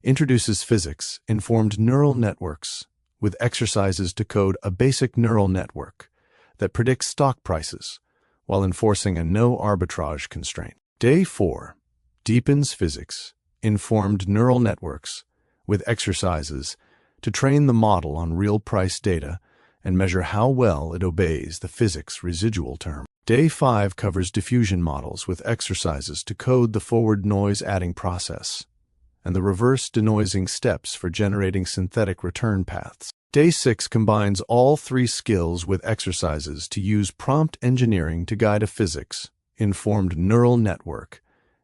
introduces physics-informed neural networks with exercises to code a basic neural network that predicts stock prices while enforcing a no arbitrage constraint. Day 4 deepens physics-informed neural networks with exercises to train the model on real price data and measure how well it obeys the physics residual term. Day 5 covers diffusion models with exercises to code the forward noise adding process and the reverse denoising steps for generating synthetic return paths. Day 6 combines all 3 skills with exercises to use prompt engineering to guide a physics-informed neural network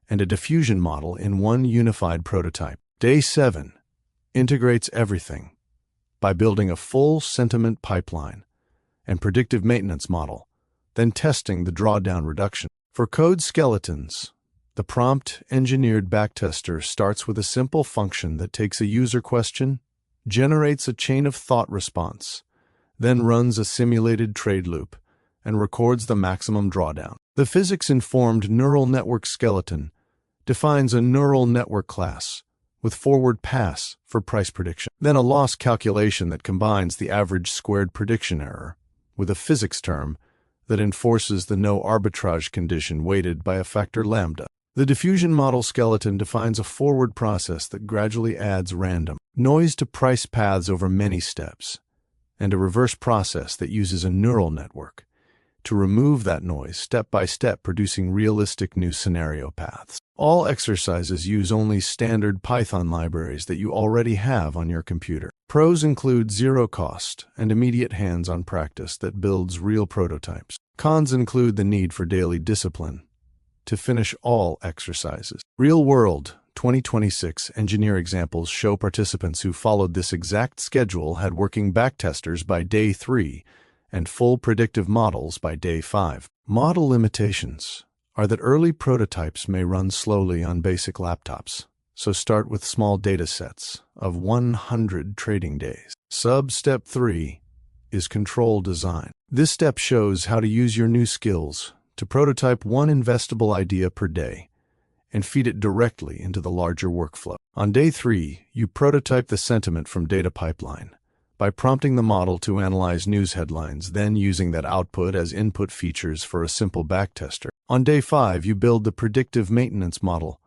and a diffusion model in one unified prototype. Day 7 integrates everything by building a full sentiment pipeline and predictive maintenance model, then testing the drawdown reduction. For code skeletons, the prompt engineered backtester starts with a simple function that takes a user question, generates a chain of thought response, then runs a simulated trade loop and records the maximum drawdown. The physics-informed neural network skeleton defines a neural network class with forward pass for price prediction, then a loss calculation that combines the average squared prediction error with a physics term that enforces the no arbitrage condition weighted by a factor lambda. The diffusion model skeleton defines a forward process that gradually adds random noise to price paths over many steps, and a reverse process that uses a neural network to remove that noise step by step, producing realistic new scenario paths. All exercises use only standard Python libraries that you already have on your computer. Pros include zero cost and immediate hands-on practice that builds real prototypes. Cons include the need for daily discipline to finish all exercises. Real-world 2026 engineer examples show participants who followed this exact schedule had working backtesters by day 3 and full predictive models by day 5. Model limitations are that early prototypes may run slowly on basic laptops, so start with small data sets of 100 trading days. Step 3 is control design. This step shows how to use your new skills to prototype one investable idea per day and feed it directly into the larger workflow. On day 3, you prototype the sentiment from data pipeline by prompting the model to analyze news headlines, then using that output as input features for a simple backtester. On day 5, you build the predictive maintenance model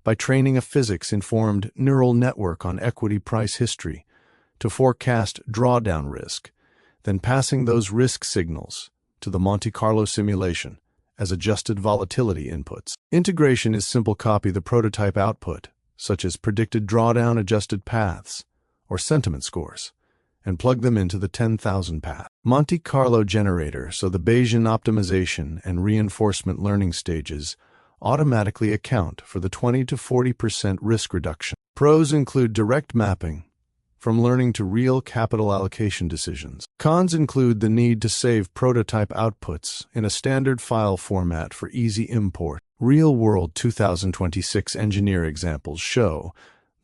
by training a physics-informed neural network on equity price history to forecast drawdown risk, then passing those risk signals to the Monte Carlo simulation as adjusted volatility inputs. Integration is simple: copy the prototype output, such as predicted drawdown adjusted paths or sentiment scores, and plug them into the 10,000 path Monte Carlo generator, so the Bayesian optimization and reinforcement learning stages automatically account for the 20 to 40% risk reduction. Pros include direct mapping from learning to real capital allocation decisions. Cons include the need to save prototype outputs in a standard file format for easy import. Real-world 2026 engineer examples show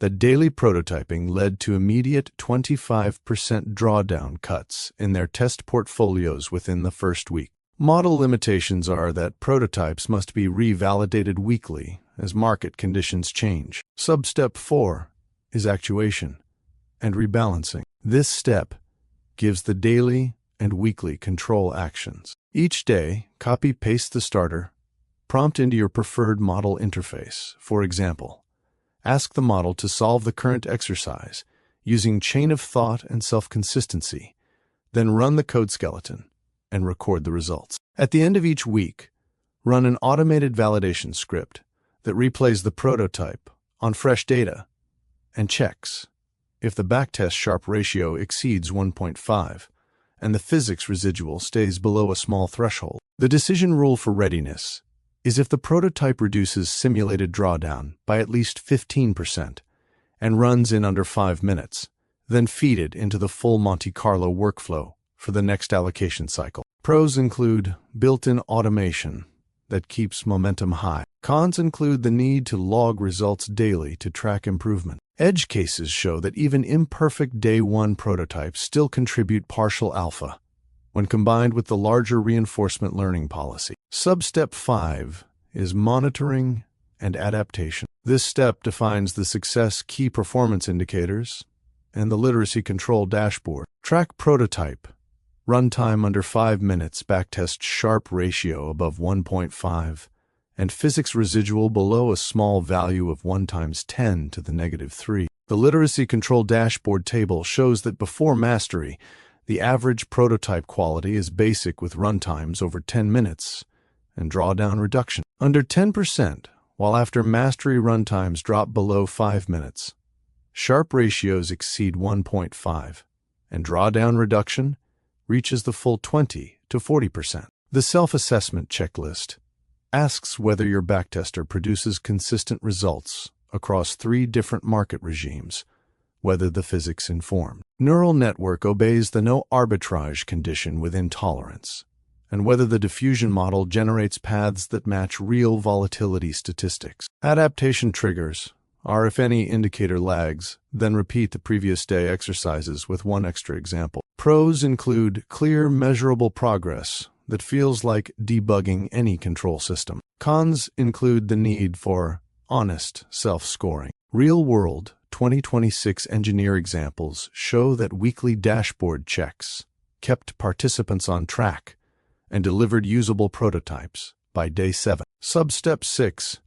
that daily prototyping led to immediate 25% drawdown cuts in their test portfolios within the first week. Model limitations are that prototypes must be revalidated weekly as market conditions change. Step 4 is actuation and rebalancing. This step gives the daily and weekly control actions. Each day, copy-paste the starter prompt into your preferred model interface. For example, ask the model to solve the current exercise using chain of thought and self-consistency, then run the code skeleton and record the results. At the end of each week, run an automated validation script that replays the prototype on fresh data and checks if the backtest Sharpe ratio exceeds 1.5 and the physics residual stays below a small threshold. The decision rule for readiness is if the prototype reduces simulated drawdown by at least 15% and runs in under 5 minutes, then feed it into the full Monte Carlo workflow for the next allocation cycle. Pros include built-in automation that keeps momentum high. Cons include the need to log results daily to track improvement. Edge cases show that even imperfect day 1 prototypes still contribute partial alpha when combined with the larger reinforcement learning policy. Step 5 is monitoring and adaptation. This step defines the success key performance indicators and the literacy control dashboard. Track prototype runtime under 5 minutes, backtest Sharpe ratio above 1.5, and physics residual below a small value of 1 times 10 to the -3. The literacy control dashboard table shows that before mastery, the average prototype quality is basic with runtimes over 10 minutes and drawdown reduction under 10%, while after mastery runtimes drop below 5 minutes. Sharpe ratios exceed 1.5, and drawdown reduction reaches the full 20 to 40%. The self-assessment checklist asks whether your backtester produces consistent results across 3 different market regimes, whether the physics-informed neural network obeys the no arbitrage condition within tolerance, and whether the diffusion model generates paths that match real volatility statistics. Adaptation triggers are if any indicator lags, then repeat the previous day exercises with 1 extra example. Pros include clear, measurable progress that feels like debugging any control system. Cons include the need for honest self-scoring. Real-world 2026 engineer examples show that weekly dashboard checks kept participants on track and delivered usable prototypes by day 7. Step 6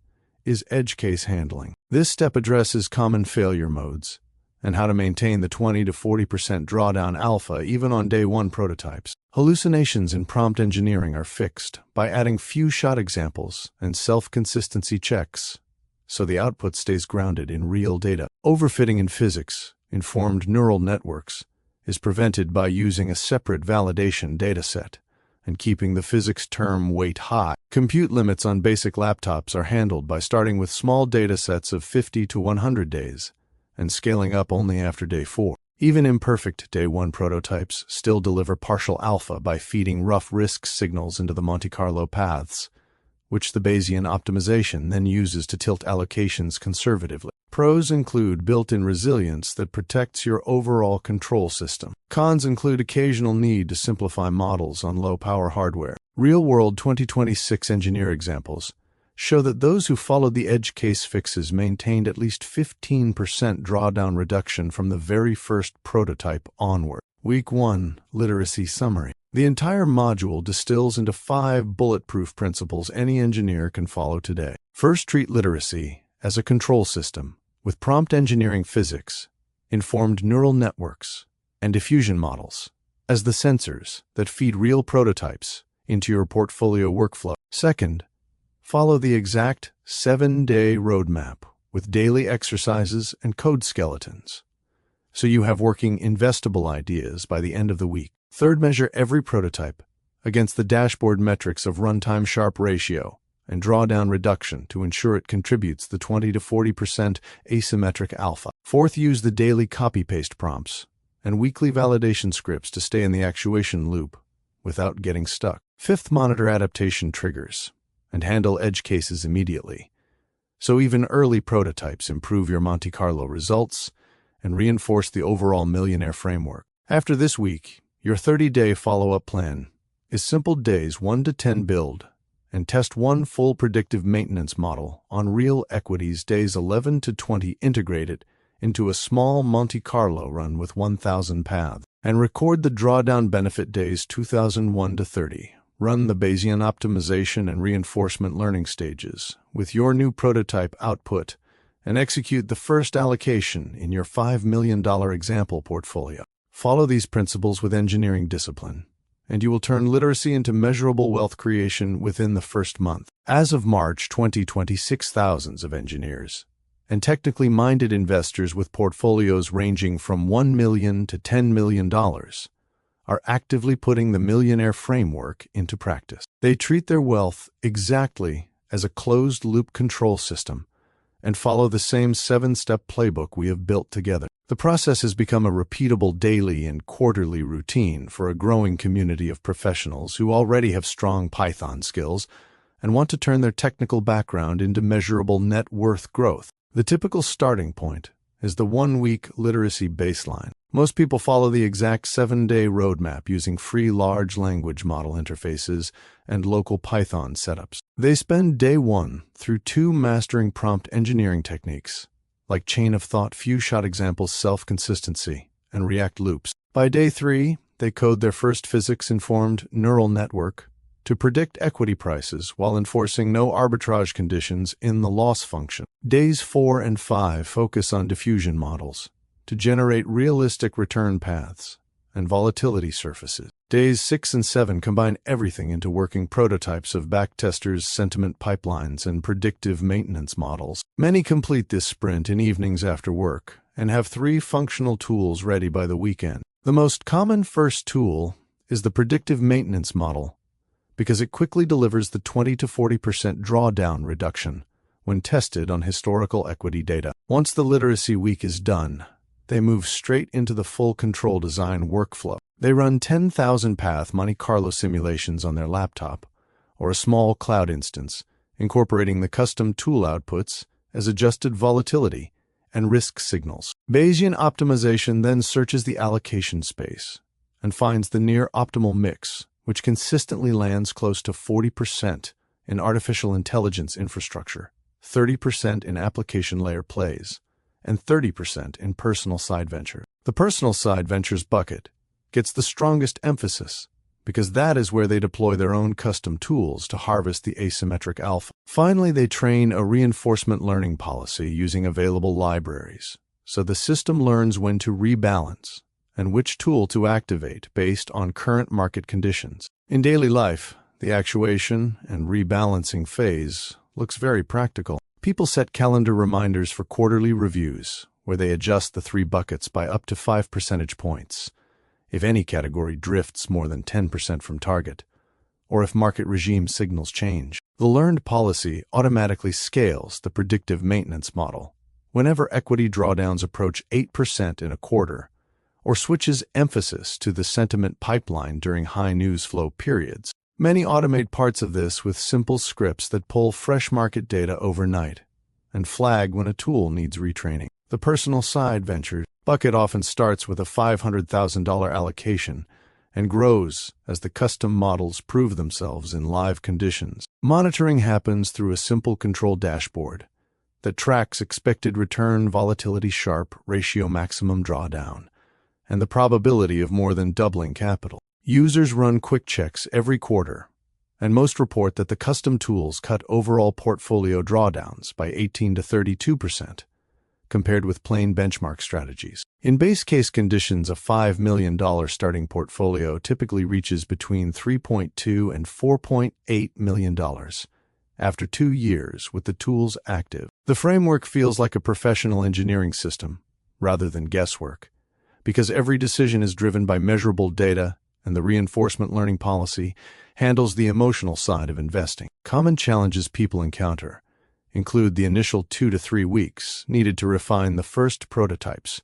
is edge case handling. This step addresses common failure modes and how to maintain the 20 to 40% drawdown alpha even on day one prototypes. Hallucinations in prompt engineering are fixed by adding few shot examples and self-consistency checks, so the output stays grounded in real data. Overfitting in physics, informed neural networks, is prevented by using a separate validation dataset and keeping the physics term weight high. Compute limits on basic laptops are handled by starting with small datasets of 50 to 100 days and scaling up only after day 4. Even imperfect day 1 prototypes still deliver partial alpha by feeding rough risk signals into the Monte Carlo paths, which the Bayesian optimization then uses to tilt allocations conservatively. Pros include built-in resilience that protects your overall control system. Cons include occasional need to simplify models on low-power hardware. Real-world 2026 engineer examples show that those who followed the edge case fixes maintained at least 15% drawdown reduction from the very first prototype onward. Week 1 Literacy Summary. The entire module distills into 5 bulletproof principles any engineer can follow today. First, treat literacy as a control system with prompt engineering physics, informed neural networks, and diffusion models as the sensors that feed real prototypes into your portfolio workflow. Second, follow the exact 7-day roadmap with daily exercises and code skeletons, so you have working investable ideas by the end of the week. Third, measure every prototype against the dashboard metrics of runtime Sharpe ratio and drawdown reduction to ensure it contributes the 20 to 40% asymmetric alpha. Fourth, use the daily copy-paste prompts and weekly validation scripts to stay in the actuation loop without getting stuck. Fifth, monitor adaptation triggers and handle edge cases immediately, so even early prototypes improve your Monte Carlo results and reinforce the overall millionaire framework. After this week, your 30-day follow-up plan is simple days 1 to 10 build and test one full predictive maintenance model on real equities days 11 to 20, integrate it into a small Monte Carlo run with 1,000 paths, and record the drawdown benefit days 2001 to 30. Run the Bayesian optimization and reinforcement learning stages with your new prototype output and execute the first allocation in your $5 million example portfolio. Follow these principles with engineering discipline, and you will turn literacy into measurable wealth creation within the first month. As of March 2026, thousands of engineers and technically minded investors with portfolios ranging from $1 million to $10 million are actively putting the millionaire framework into practice. They treat their wealth exactly as a closed-loop control system and follow the same 7-step playbook we have built together. The process has become a repeatable daily and quarterly routine for a growing community of professionals who already have strong Python skills and want to turn their technical background into measurable net worth growth. The typical starting point is the 1-week literacy baseline. Most people follow the exact 7-day roadmap using free large language model interfaces and local Python setups. They spend day 1 through 2 mastering prompt engineering techniques like chain of thought, few shot examples, self-consistency, and React loops. By day 3, they code their first physics-informed neural network to predict equity prices while enforcing no arbitrage conditions in the loss function. Days 4 and 5 focus on diffusion models to generate realistic return paths and volatility surfaces. Days 6 and 7 combine everything into working prototypes of backtesters, sentiment pipelines, and predictive maintenance models. Many complete this sprint in evenings after work and have 3 functional tools ready by the weekend. The most common first tool is the predictive maintenance model because it quickly delivers the 20 to 40% drawdown reduction when tested on historical equity data. Once the literacy week is done, they move straight into the full control design workflow. They run 10,000-path Monte Carlo simulations on their laptop or a small cloud instance, incorporating the custom tool outputs as adjusted volatility and risk signals. Bayesian optimization then searches the allocation space and finds the near optimal mix, which consistently lands close to 40% in artificial intelligence infrastructure, 30% in application layer plays, and 30% in personal side venture. The personal side ventures bucket gets the strongest emphasis because that is where they deploy their own custom tools to harvest the asymmetric alpha. Finally, they train a reinforcement learning policy using available libraries, so the system learns when to rebalance and which tool to activate based on current market conditions. In daily life, the actuation and rebalancing phase looks very practical. People set calendar reminders for quarterly reviews, where they adjust the 3 buckets by up to 5 percentage points if any category drifts more than 10% from target, or if market regime signals change. The learned policy automatically scales the predictive maintenance model whenever equity drawdowns approach 8% in a quarter, or switches emphasis to the sentiment pipeline during high news flow periods. Many automate parts of this with simple scripts that pull fresh market data overnight and flag when a tool needs retraining. The personal side ventures bucket often starts with a $500,000 allocation and grows as the custom models prove themselves in live conditions. Monitoring happens through a simple control dashboard that tracks expected return, volatility, Sharpe, ratio maximum drawdown, and the probability of more than doubling capital. Users run quick checks every quarter, and most report that the custom tools cut overall portfolio drawdowns by 18 to 32%, compared with plain benchmark strategies. In base case conditions, a $5 million starting portfolio typically reaches between $3.2 and $4.8 million after 2 years with the tools active. The framework feels like a professional engineering system rather than guesswork, because every decision is driven by measurable data, and the reinforcement learning policy handles the emotional side of investing. Common challenges people encounter include the initial 2 to 3 weeks needed to refine the first prototypes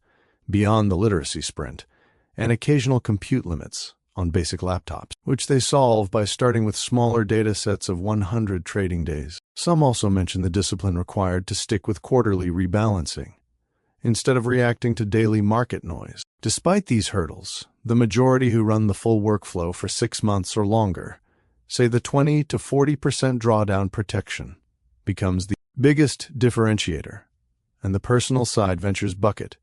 beyond the literacy sprint, and occasional compute limits on basic laptops, which they solve by starting with smaller data sets of 100 trading days. Some also mention the discipline required to stick with quarterly rebalancing instead of reacting to daily market noise. Despite these hurdles, the majority who run the full workflow for 6 months or longer say the 20 to 40% drawdown protection becomes the biggest differentiator, and the personal side ventures bucket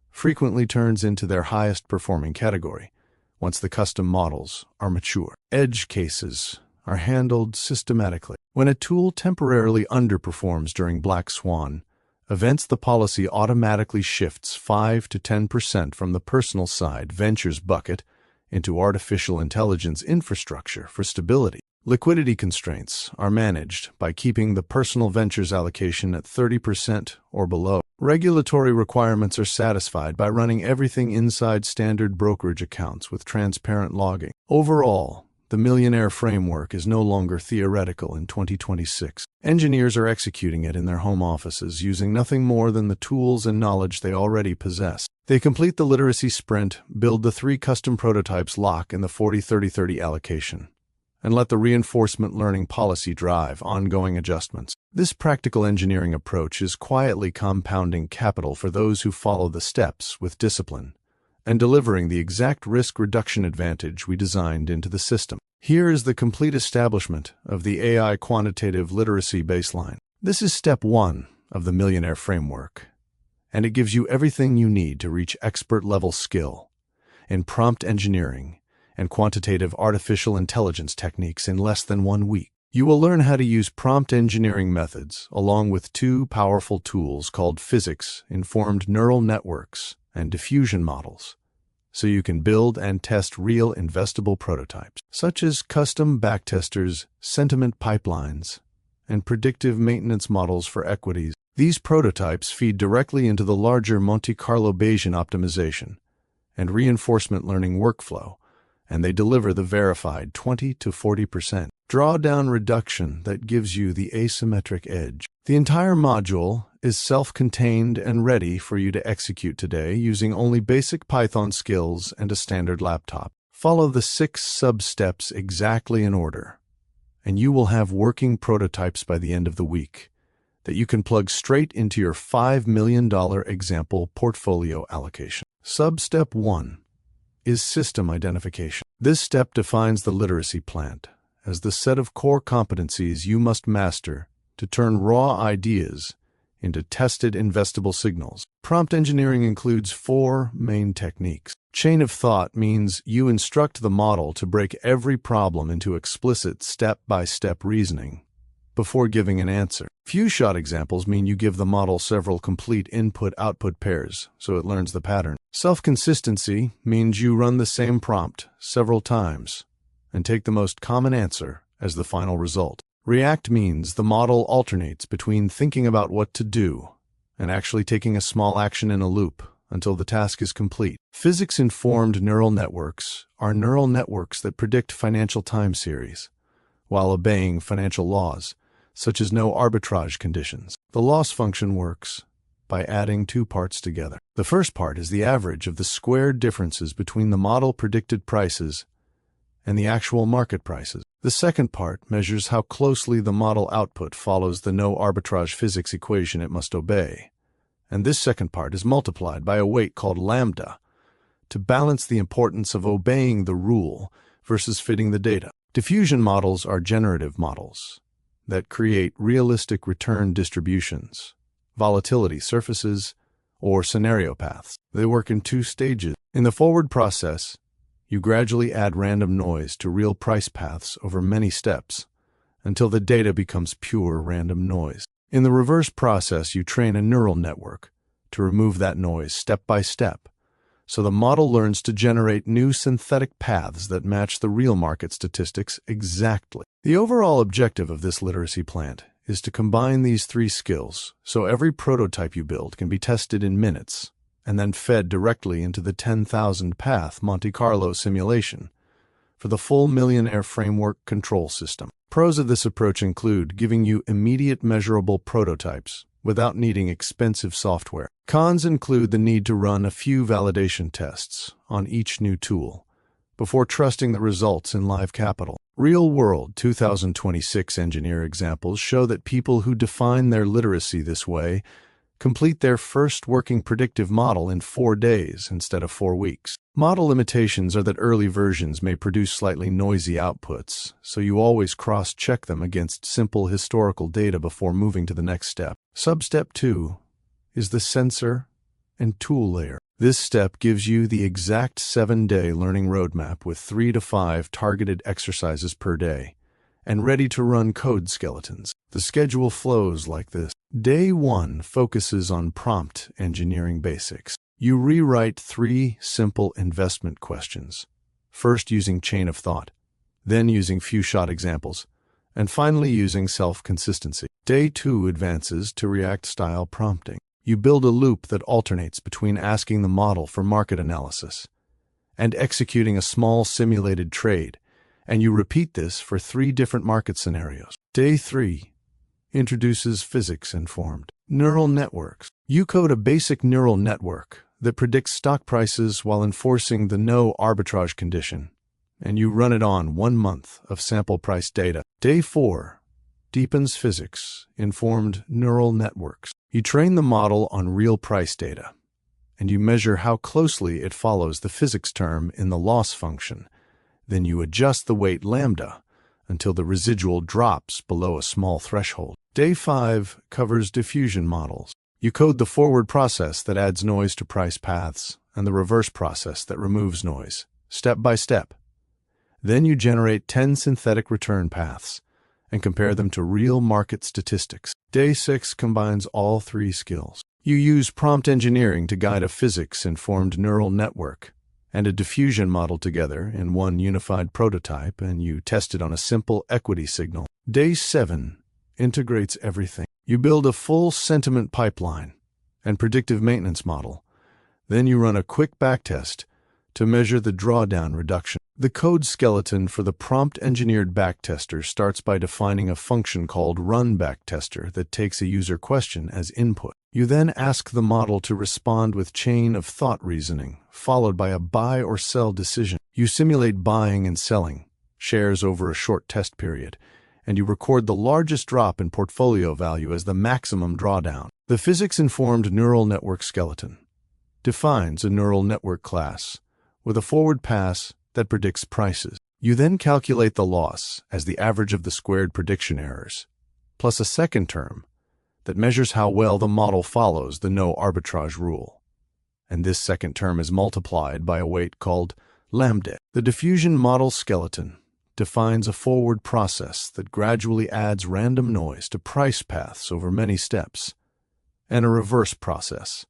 frequently turns into their highest performing category once the custom models are mature. Edge cases are handled systematically. When a tool temporarily underperforms during Black Swan events, the policy automatically shifts 5 to 10% from the personal side ventures bucket into artificial intelligence infrastructure for stability. Liquidity constraints are managed by keeping the personal ventures allocation at 30% or below. Regulatory requirements are satisfied by running everything inside standard brokerage accounts with transparent logging. Overall, the Millionaire Framework is no longer theoretical in 2026. Engineers are executing it in their home offices using nothing more than the tools and knowledge they already possess. They complete the literacy sprint, build the 3 custom prototypes, lock in the 40-30-30 allocation, and let the reinforcement learning policy drive ongoing adjustments. This practical engineering approach is quietly compounding capital for those who follow the steps with discipline and delivering the exact risk reduction advantage we designed into the system. Here is the complete establishment of the AI quantitative literacy baseline. This is step 1 of the Millionaire Framework, and it gives you everything you need to reach expert-level skill in prompt engineering and quantitative artificial intelligence techniques in less than 1 week. You will learn how to use prompt engineering methods along with 2 powerful tools called physics-informed neural networks and diffusion models, so you can build and test real investable prototypes, such as custom backtesters, sentiment pipelines, and predictive maintenance models for equities. These prototypes feed directly into the larger Monte Carlo Bayesian optimization and reinforcement learning workflow, and they deliver the verified 20 to 40% drawdown reduction that gives you the asymmetric edge. The entire module is self-contained and ready for you to execute today using only basic Python skills and a standard laptop. Follow the 6 sub-steps exactly in order, and you will have working prototypes by the end of the week that you can plug straight into your $5 million example portfolio allocation. Sub-step 1 is system identification. This step defines the literacy plant as the set of core competencies you must master to turn raw ideas into tested investable signals. Prompt engineering includes 4 main techniques. Chain of thought means you instruct the model to break every problem into explicit step-by-step reasoning before giving an answer. Few-shot examples mean you give the model several complete input-output pairs, so it learns the pattern. Self-consistency means you run the same prompt several times and take the most common answer as the final result. React means the model alternates between thinking about what to do and actually taking a small action in a loop until the task is complete. Physics-informed neural networks are neural networks that predict financial time series while obeying financial laws, such as no arbitrage conditions. The loss function works by adding two parts together. The first part is the average of the squared differences between the model-predicted prices and the actual market prices. The second part measures how closely the model output follows the no arbitrage physics equation it must obey. And this second part is multiplied by a weight called lambda to balance the importance of obeying the rule versus fitting the data. Diffusion models are generative models that create realistic return distributions, volatility surfaces, or scenario paths. They work in two stages. In the forward process, you gradually add random noise to real price paths over many steps until the data becomes pure random noise. In the reverse process, you train a neural network to remove that noise step by step, so the model learns to generate new synthetic paths that match the real market statistics exactly. The overall objective of this literacy plant is to combine these three skills so every prototype you build can be tested in minutes and then fed directly into the 10,000 path Monte Carlo simulation for the full millionaire framework control system. Pros of this approach include giving you immediate measurable prototypes without needing expensive software. Cons include the need to run a few validation tests on each new tool before trusting the results in live capital. Real-world 2026 engineer examples show that people who define their literacy this way complete their first working predictive model in 4 days instead of 4 weeks. Model limitations are that early versions may produce slightly noisy outputs, so you always cross-check them against simple historical data before moving to the next step. Substep 2 is the sensor and tool layer. This step gives you the exact 7-day learning roadmap with 3 to 5 targeted exercises per day and ready-to-run code skeletons. The schedule flows like this. Day 1 focuses on prompt engineering basics. You rewrite 3 simple investment questions, first using chain of thought, then using few-shot examples, and finally using self-consistency. Day 2 advances to React-style prompting. You build a loop that alternates between asking the model for market analysis and executing a small simulated trade, and you repeat this for 3 different market scenarios. Day 3 introduces physics-informed neural networks. You code a basic neural network that predicts stock prices while enforcing the no arbitrage condition, and you run it on 1 month of sample price data. Day 4 deepens physics-informed neural networks. You train the model on real price data, and you measure how closely it follows the physics term in the loss function. Then you adjust the weight lambda until the residual drops below a small threshold. Day 5 covers diffusion models. You code the forward process that adds noise to price paths and the reverse process that removes noise, step by step. Then you generate 10 synthetic return paths and compare them to real market statistics. Day 6 combines all 3 skills. You use prompt engineering to guide a physics-informed neural network and a diffusion model together in one unified prototype, and you test it on a simple equity signal. Day 7 integrates everything. You build a full sentiment pipeline and predictive maintenance model. Then you run a quick backtest to measure the drawdown reduction. The code skeleton for the prompt-engineered backtester starts by defining a function called runBacktester that takes a user question as input. You then ask the model to respond with chain-of-thought reasoning, followed by a buy or sell decision. You simulate buying and selling shares over a short test period, and you record the largest drop in portfolio value as the maximum drawdown. The physics-informed neural network skeleton defines a neural network class with a forward pass that predicts prices. You then calculate the loss as the average of the squared prediction errors, plus a second term that measures how well the model follows the no arbitrage rule. And this second term is multiplied by a weight called lambda. The diffusion model skeleton defines a forward process that gradually adds random noise to price paths over many steps, and a reverse process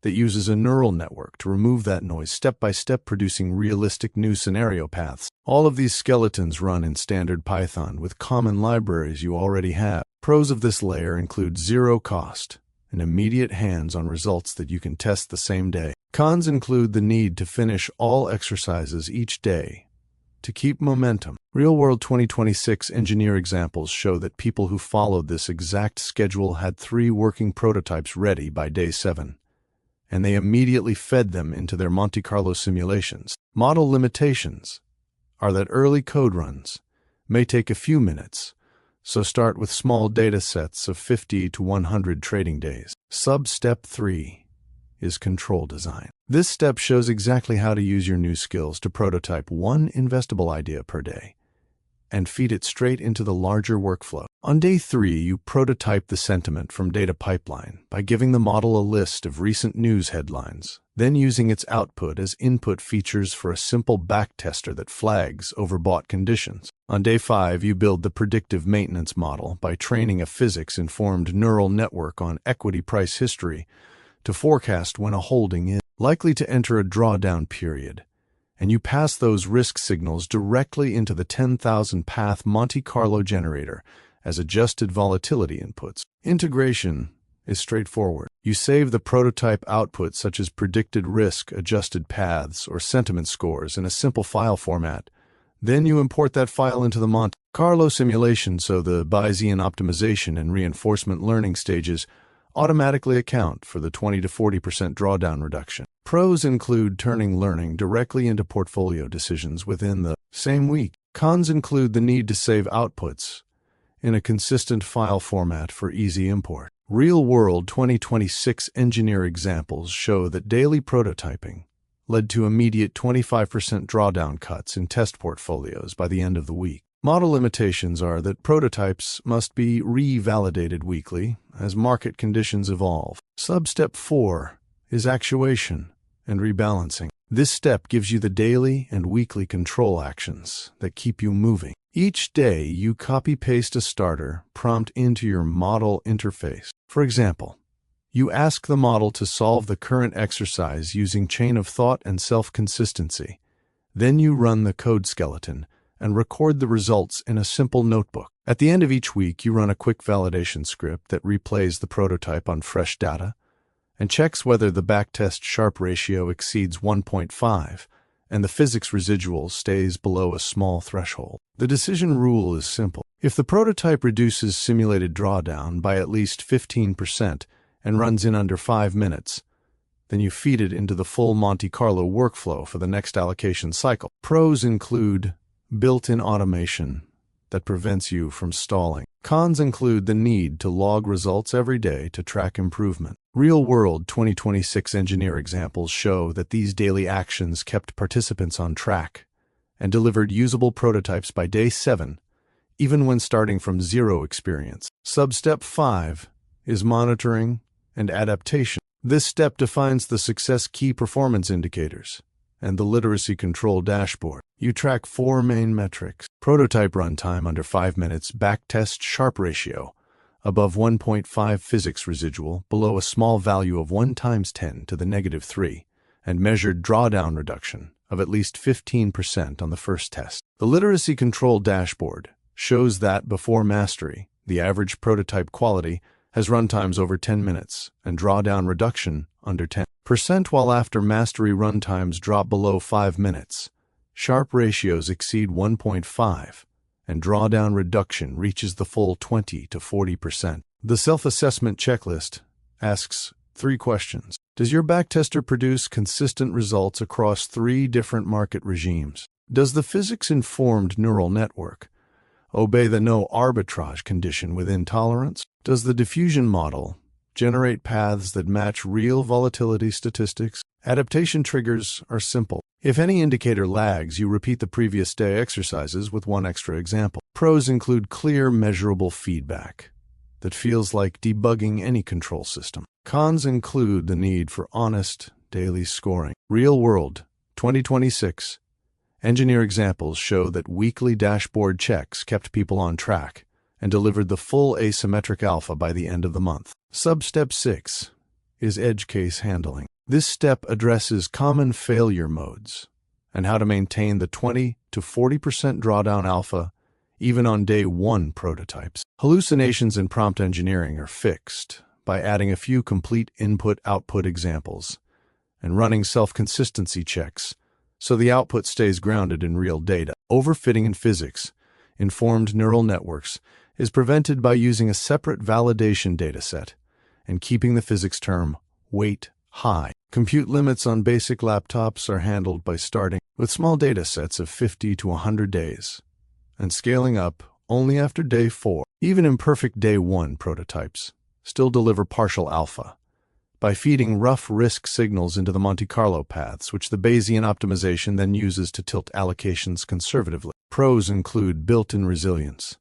that uses a neural network to remove that noise step by step, producing realistic new scenario paths. All of these skeletons run in standard Python with common libraries you already have. Pros of this layer include zero cost and immediate hands-on results that you can test the same day. Cons include the need to finish all exercises each day to keep momentum. Real-world 2026 engineer examples show that people who followed this exact schedule had 3 working prototypes ready by day 7, and they immediately fed them into their Monte Carlo simulations. Model limitations are that early code runs may take a few minutes, so start with small data sets of 50 to 100 trading days. Sub-step 3 is control design. This step shows exactly how to use your new skills to prototype one investable idea per day and feed it straight into the larger workflow. On day 3, you prototype the sentiment from data pipeline by giving the model a list of recent news headlines, then using its output as input features for a simple backtester that flags overbought conditions. On day 5, you build the predictive maintenance model by training a physics-informed neural network on equity price history to forecast when a holding is likely to enter a drawdown period, and you pass those risk signals directly into the 10,000 path Monte Carlo generator as adjusted volatility inputs. Integration is straightforward. You save the prototype output such as predicted risk, adjusted paths, or sentiment scores in a simple file format. Then you import that file into the Monte Carlo simulation so the Bayesian optimization and reinforcement learning stages automatically account for the 20 to 40% drawdown reduction. Pros include turning learning directly into portfolio decisions within the same week. Cons include the need to save outputs in a consistent file format for easy import. Real-world 2026 engineer examples show that daily prototyping led to immediate 25% drawdown cuts in test portfolios by the end of the week. Model limitations are that prototypes must be re-validated weekly as market conditions evolve. Sub-step 4 is actuation and rebalancing. This step gives you the daily and weekly control actions that keep you moving. Each day, you copy-paste a starter prompt into your model interface. For example, you ask the model to solve the current exercise using chain of thought and self-consistency. Then you run the code skeleton and record the results in a simple notebook. At the end of each week, you run a quick validation script that replays the prototype on fresh data and checks whether the backtest Sharpe ratio exceeds 1.5 and the physics residual stays below a small threshold. The decision rule is simple. If the prototype reduces simulated drawdown by at least 15% and runs in under 5 minutes, then you feed it into the full Monte Carlo workflow for the next allocation cycle. Pros include built-in automation that prevents you from stalling. Cons include the need to log results every day to track improvement. Real-world 2026 engineer examples show that these daily actions kept participants on track and delivered usable prototypes by day 7, even when starting from zero experience. Sub-step 5 is monitoring and adaptation. This step defines the success key performance indicators and the literacy control dashboard. You track 4 main metrics: prototype runtime under 5 minutes, backtest Sharpe ratio above 1.5, physics residual below a small value of 1 times 10 to the negative 3, and measured drawdown reduction of at least 15% on the first test. The literacy control dashboard shows that before mastery, the average prototype quality has runtimes over 10 minutes and drawdown reduction under 10%, while after mastery runtimes drop below 5 minutes. Sharpe ratios exceed 1.5, and drawdown reduction reaches the full 20 to 40%. The self-assessment checklist asks 3 questions. Does your backtester produce consistent results across 3 different market regimes? Does the physics-informed neural network obey the no arbitrage condition within tolerance? Does the diffusion model generate paths that match real volatility statistics? Adaptation triggers are simple. If any indicator lags, you repeat the previous day exercises with 1 extra example. Pros include clear, measurable feedback that feels like debugging any control system. Cons include the need for honest daily scoring. Real-world 2026 Engineer examples show that weekly dashboard checks kept people on track and delivered the full asymmetric alpha by the end of the month. Substep 6 is edge case handling. This step addresses common failure modes and how to maintain the 20 to 40% drawdown alpha even on day 1 prototypes. Hallucinations in prompt engineering are fixed by adding a few complete input-output examples and running self-consistency checks so the output stays grounded in real data. Overfitting in physics, informed neural networks, is prevented by using a separate validation dataset and keeping the physics term weight high. Compute limits on basic laptops are handled by starting with small datasets of 50 to 100 days and scaling up only after day 4. Even imperfect day 1 prototypes still deliver partial alpha by feeding rough risk signals into the Monte Carlo paths, which the Bayesian optimization then uses to tilt allocations conservatively. Pros include built-in resilience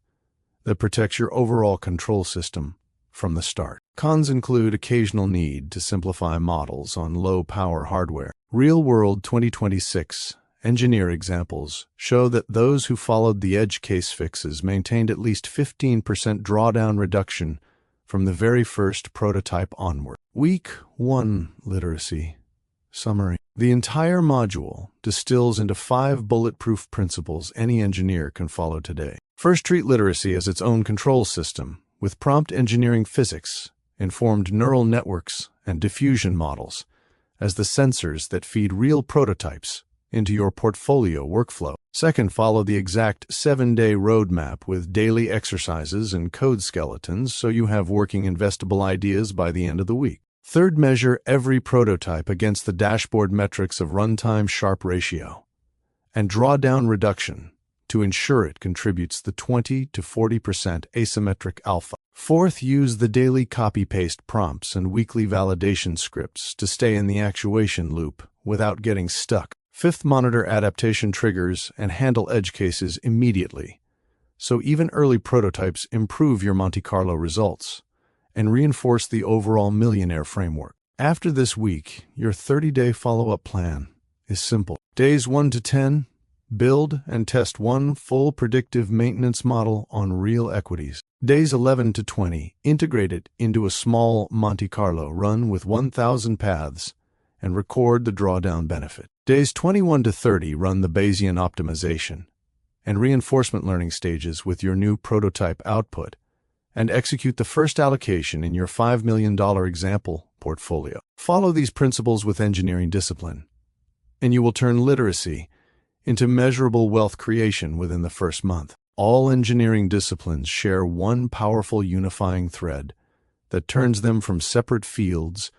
that protects your overall control system from the start. Cons include occasional need to simplify models on low-power hardware. Real-world 2026 engineer examples show that those who followed the edge case fixes maintained at least 15% drawdown reduction from the very first prototype onward. Week 1 Literacy Summary. The entire module distills into 5 bulletproof principles any engineer can follow today. First, treat literacy as its own control system, with prompt engineering physics, informed neural networks, and diffusion models as the sensors that feed real prototypes into your portfolio workflow. Second, follow the exact 7-day roadmap with daily exercises and code skeletons so you have working investable ideas by the end of the week. Third, measure every prototype against the dashboard metrics of runtime Sharpe ratio and drawdown reduction to ensure it contributes the 20 to 40% asymmetric alpha. Fourth, use the daily copy-paste prompts and weekly validation scripts to stay in the actuation loop without getting stuck. Fifth, monitor adaptation triggers and handle edge cases immediately, so even early prototypes improve your Monte Carlo results and reinforce the overall millionaire framework. After this week, your 30-day follow-up plan is simple. Days 1 to 10, build and test one full predictive maintenance model on real equities. Days 11 to 20, integrate it into a small Monte Carlo run with 1,000 paths and record the drawdown benefit. Days 21 to 30, run the Bayesian optimization and reinforcement learning stages with your new prototype output and execute the first allocation in your $5 million example portfolio. Follow these principles with engineering discipline, and you will turn literacy into measurable wealth creation within the first month. All engineering disciplines share one powerful unifying thread that turns them from separate fields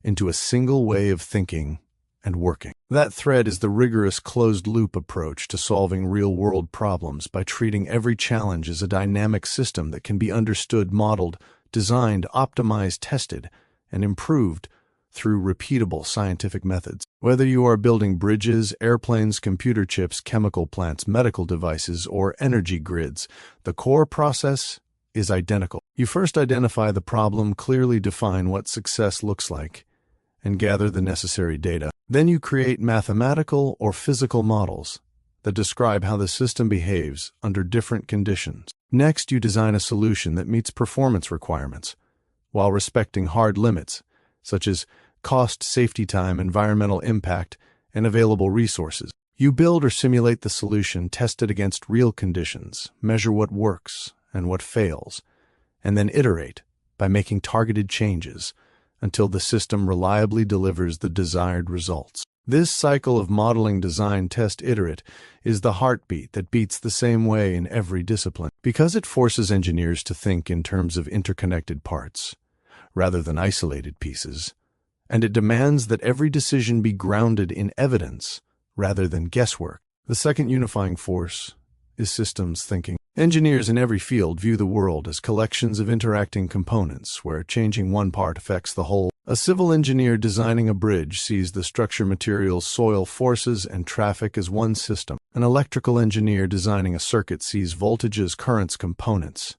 into a single way of thinking and working. That thread is the rigorous closed-loop approach to solving real-world problems by treating every challenge as a dynamic system that can be understood, modeled, designed, optimized, tested, and improved through repeatable scientific methods. Whether you are building bridges, airplanes, computer chips, chemical plants, medical devices, or energy grids, the core process is identical. You first identify the problem, clearly define what success looks like, and gather the necessary data. Then you create mathematical or physical models that describe how the system behaves under different conditions. Next, you design a solution that meets performance requirements while respecting hard limits, such as cost, safety time, environmental impact, and available resources. You build or simulate the solution, test it against real conditions, measure what works and what fails, and then iterate by making targeted changes until the system reliably delivers the desired results. This cycle of modeling, design, test, iterate is the heartbeat that beats the same way in every discipline, because it forces engineers to think in terms of interconnected parts rather than isolated pieces, and it demands that every decision be grounded in evidence rather than guesswork. The second unifying force is systems thinking. Engineers in every field view the world as collections of interacting components where changing one part affects the whole. A civil engineer designing a bridge sees the structure, materials, soil, forces, and traffic as one system. An electrical engineer designing a circuit sees voltages, currents, components,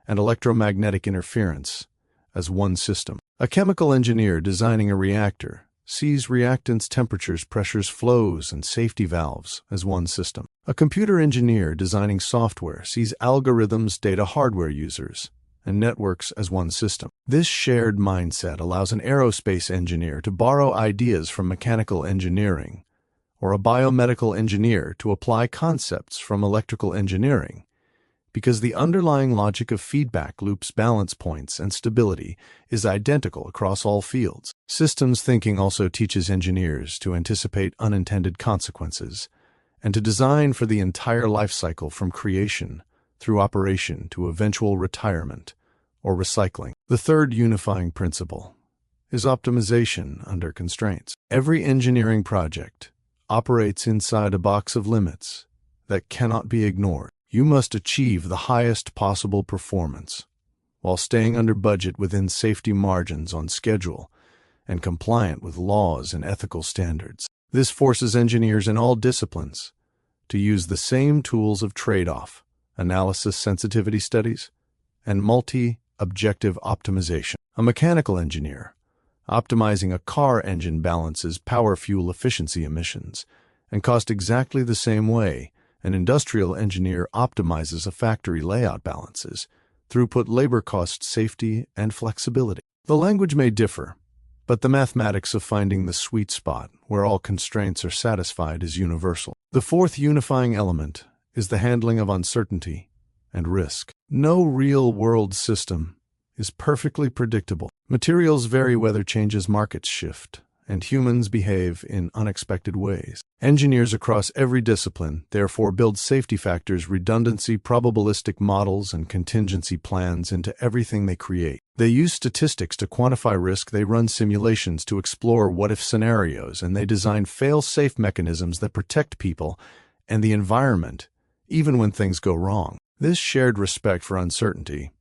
and electromagnetic interference as one system. A chemical engineer designing a reactor sees reactants, temperatures, pressures, flows, and safety valves as one system. A computer engineer designing software sees algorithms, data, hardware, users, and networks as one system. This shared mindset allows an aerospace engineer to borrow ideas from mechanical engineering, or a biomedical engineer to apply concepts from electrical engineering, because the underlying logic of feedback loops, balance points, and stability is identical across all fields. Systems thinking also teaches engineers to anticipate unintended consequences and to design for the entire life cycle from creation through operation to eventual retirement or recycling. The third unifying principle is optimization under constraints. Every engineering project operates inside a box of limits that cannot be ignored. You must achieve the highest possible performance while staying under budget, within safety margins, on schedule, and compliant with laws and ethical standards. This forces engineers in all disciplines to use the same tools of trade-off, analysis, sensitivity studies, and multi-objective optimization. A mechanical engineer optimizing a car engine balances power-fuel efficiency, emissions, and cost exactly the same way an industrial engineer optimizes a factory layout, balances throughput, labor cost, safety, and flexibility. The language may differ, but the mathematics of finding the sweet spot where all constraints are satisfied is universal. The fourth unifying element is the handling of uncertainty and risk. No real-world system is perfectly predictable. Materials vary, weather changes, markets shift, and humans behave in unexpected ways. Engineers across every discipline therefore build safety factors, redundancy, probabilistic models, and contingency plans into everything they create. They use statistics to quantify risk, they run simulations to explore what-if scenarios, and they design fail-safe mechanisms that protect people and the environment even when things go wrong. This shared respect for uncertainty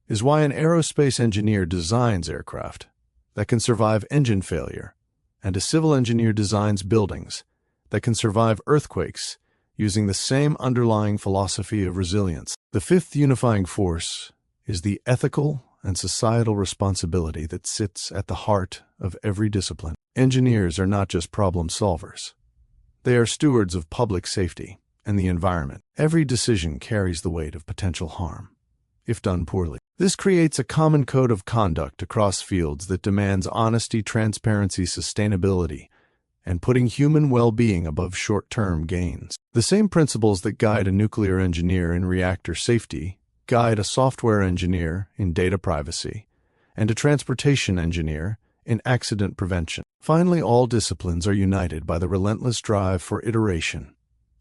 is why an aerospace engineer designs aircraft that can survive engine failure, and a civil engineer designs buildings that can survive earthquakes using the same underlying philosophy of resilience. The fifth unifying force is the ethical and societal responsibility that sits at the heart of every discipline. Engineers are not just problem solvers. They are stewards of public safety and the environment. Every decision carries the weight of potential harm if done poorly. This creates a common code of conduct across fields that demands honesty, transparency, sustainability, and putting human well-being above short-term gains. The same principles that guide a nuclear engineer in reactor safety guide a software engineer in data privacy and a transportation engineer in accident prevention. Finally, all disciplines are united by the relentless drive for iteration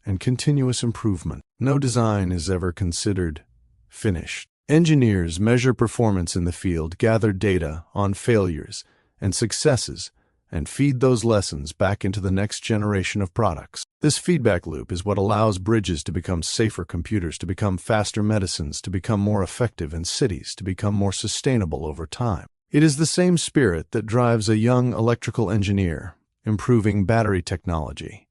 and continuous improvement. No design is ever considered finished. Engineers measure performance in the field, gather data on failures and successes, and feed those lessons back into the next generation of products. This feedback loop is what allows bridges to become safer, computers to become faster, medicines to become more effective, and cities to become more sustainable over time. It is the same spirit that drives a young electrical engineer improving battery technology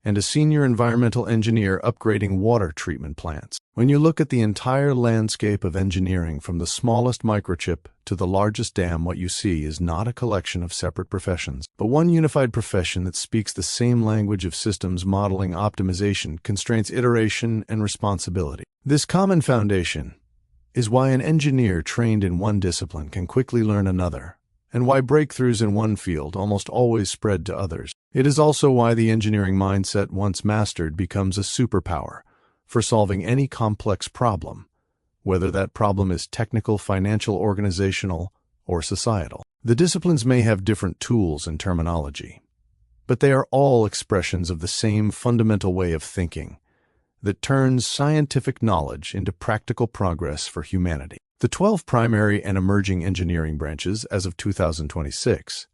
and a senior environmental engineer upgrading water treatment plants. When you look at the entire landscape of engineering, from the smallest microchip to the largest dam, what you see is not a collection of separate professions, but one unified profession that speaks the same language of systems modeling, optimization, constraints, iteration, and responsibility. This common foundation is why an engineer trained in one discipline can quickly learn another, and why breakthroughs in one field almost always spread to others. It is also why the engineering mindset, once mastered, becomes a superpower for solving any complex problem, whether that problem is technical, financial, organizational, or societal. The disciplines may have different tools and terminology, but they are all expressions of the same fundamental way of thinking that turns scientific knowledge into practical progress for humanity. The 12 primary and emerging engineering branches, as of 2026,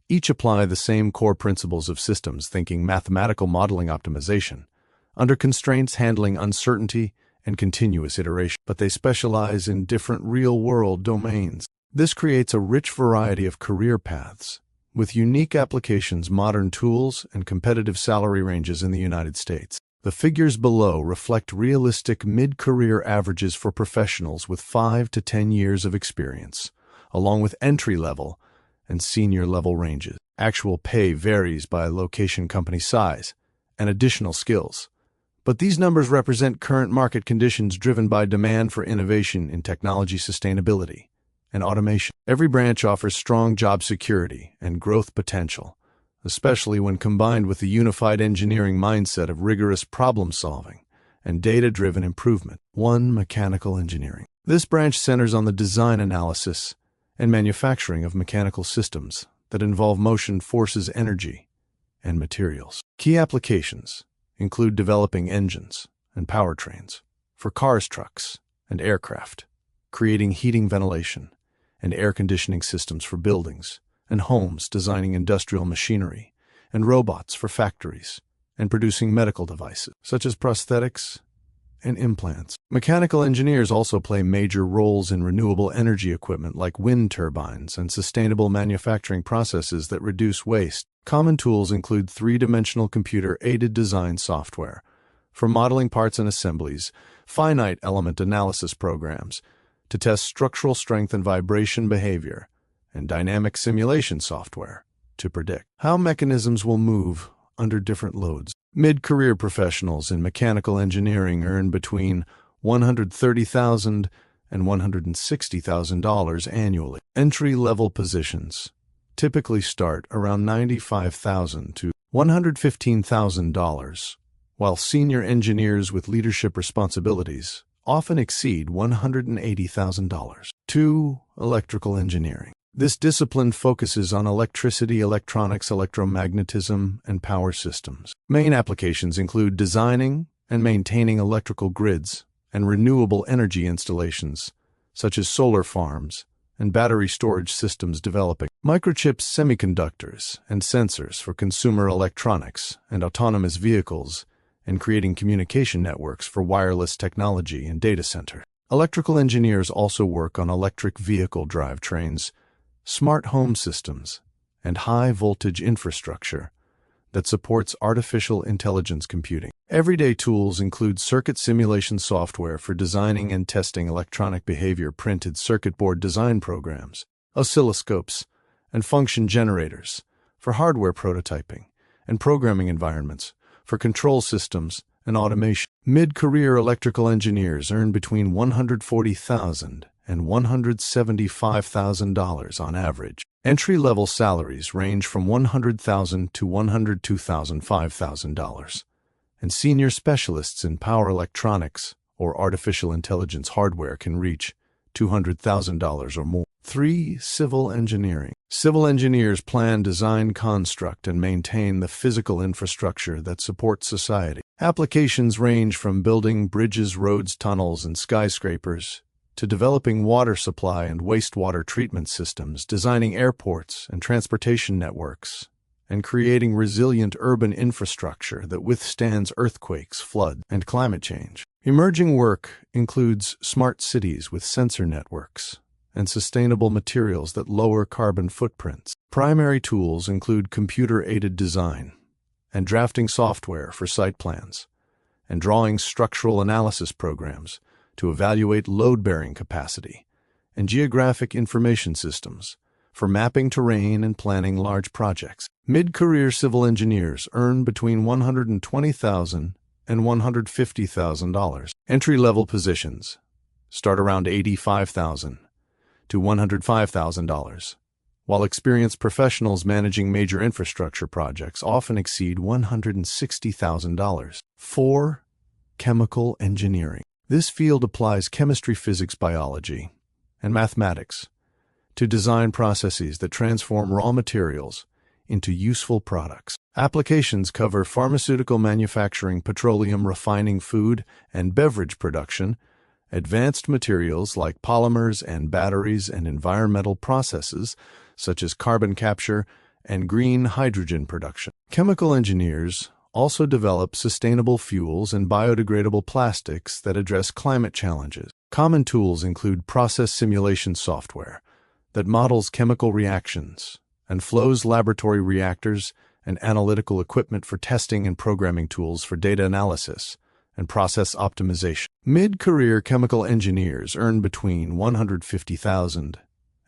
each apply the same core principles of systems thinking, mathematical modeling, optimization, under constraints, handling uncertainty, and continuous iteration, but they specialize in different real-world domains. This creates a rich variety of career paths, with unique applications, modern tools, and competitive salary ranges in the United States. The figures below reflect realistic mid-career averages for professionals with 5 to 10 years of experience, along with entry-level and senior level ranges. Actual pay varies by location, company size, and additional skills. But these numbers represent current market conditions driven by demand for innovation in technology, sustainability, and automation. Every branch offers strong job security and growth potential, especially when combined with the unified engineering mindset of rigorous problem-solving and data-driven improvement. 1. Mechanical engineering. This branch centers on the design, analysis, and manufacturing of mechanical systems that involve motion, forces, energy, and materials. Key applications include developing engines and powertrains for cars, trucks, and aircraft, creating heating, ventilation, and air conditioning systems for buildings and homes, designing industrial machinery and robots for factories, and producing medical devices such as prosthetics and implants. Mechanical engineers also play major roles in renewable energy equipment like wind turbines and sustainable manufacturing processes that reduce waste. Common tools include three-dimensional computer-aided design software for modeling parts and assemblies, finite element analysis programs to test structural strength and vibration behavior, and dynamic simulation software to predict how mechanisms will move under different loads. Mid-career professionals in mechanical engineering earn between $130,000 and $160,000 annually. Entry-level positions typically start around $95,000 to $115,000, while senior engineers with leadership responsibilities often exceed $180,000. 2. Electrical engineering. This discipline focuses on electricity, electronics, electromagnetism, and power systems. Main applications include designing and maintaining electrical grids and renewable energy installations, such as solar farms and battery storage systems, developing microchips, semiconductors, and sensors for consumer electronics and autonomous vehicles, and creating communication networks for wireless technology and data center. Electrical engineers also work on electric vehicle drivetrains, smart home systems, and high-voltage infrastructure that supports artificial intelligence computing. Everyday tools include circuit simulation software for designing and testing electronic behavior, printed circuit board design programs, oscilloscopes, and function generators for hardware prototyping, and programming environments for control systems and automation. Mid-career electrical engineers earn between $140,000 and $175,000 on average. Entry-level salaries range from $100,000 to $102,000, and senior specialists in power electronics or artificial intelligence hardware can reach $200,000 or more. 3. Civil engineering. Civil engineers plan, design, construct, and maintain the physical infrastructure that supports society. Applications range from building bridges, roads, tunnels, and skyscrapers to developing water supply and wastewater treatment systems, designing airports and transportation networks, and creating resilient urban infrastructure that withstands earthquakes, flood, and climate change. Emerging work includes smart cities with sensor networks and sustainable materials that lower carbon footprints. Primary tools include computer-aided design and drafting software for site plans, and drawing structural analysis programs to evaluate load-bearing capacity, and geographic information systems for mapping terrain and planning large projects. Mid-career civil engineers earn between $120,000 and $150,000. Entry-level positions start around $85,000 to $105,000, while experienced professionals managing major infrastructure projects often exceed $160,000. 4. Chemical engineering. This field applies chemistry, physics, biology, and mathematics to design processes that transform raw materials into useful products. Applications cover pharmaceutical manufacturing, petroleum refining, food and beverage production, advanced materials like polymers and batteries, and environmental processes such as carbon capture and green hydrogen production. Chemical engineers also develop sustainable fuels and biodegradable plastics that address climate challenges. Common tools include process simulation software that models chemical reactions and flows, laboratory reactors, and analytical equipment for testing, and programming tools for data analysis and process optimization. Mid-career chemical engineers earn between $150,000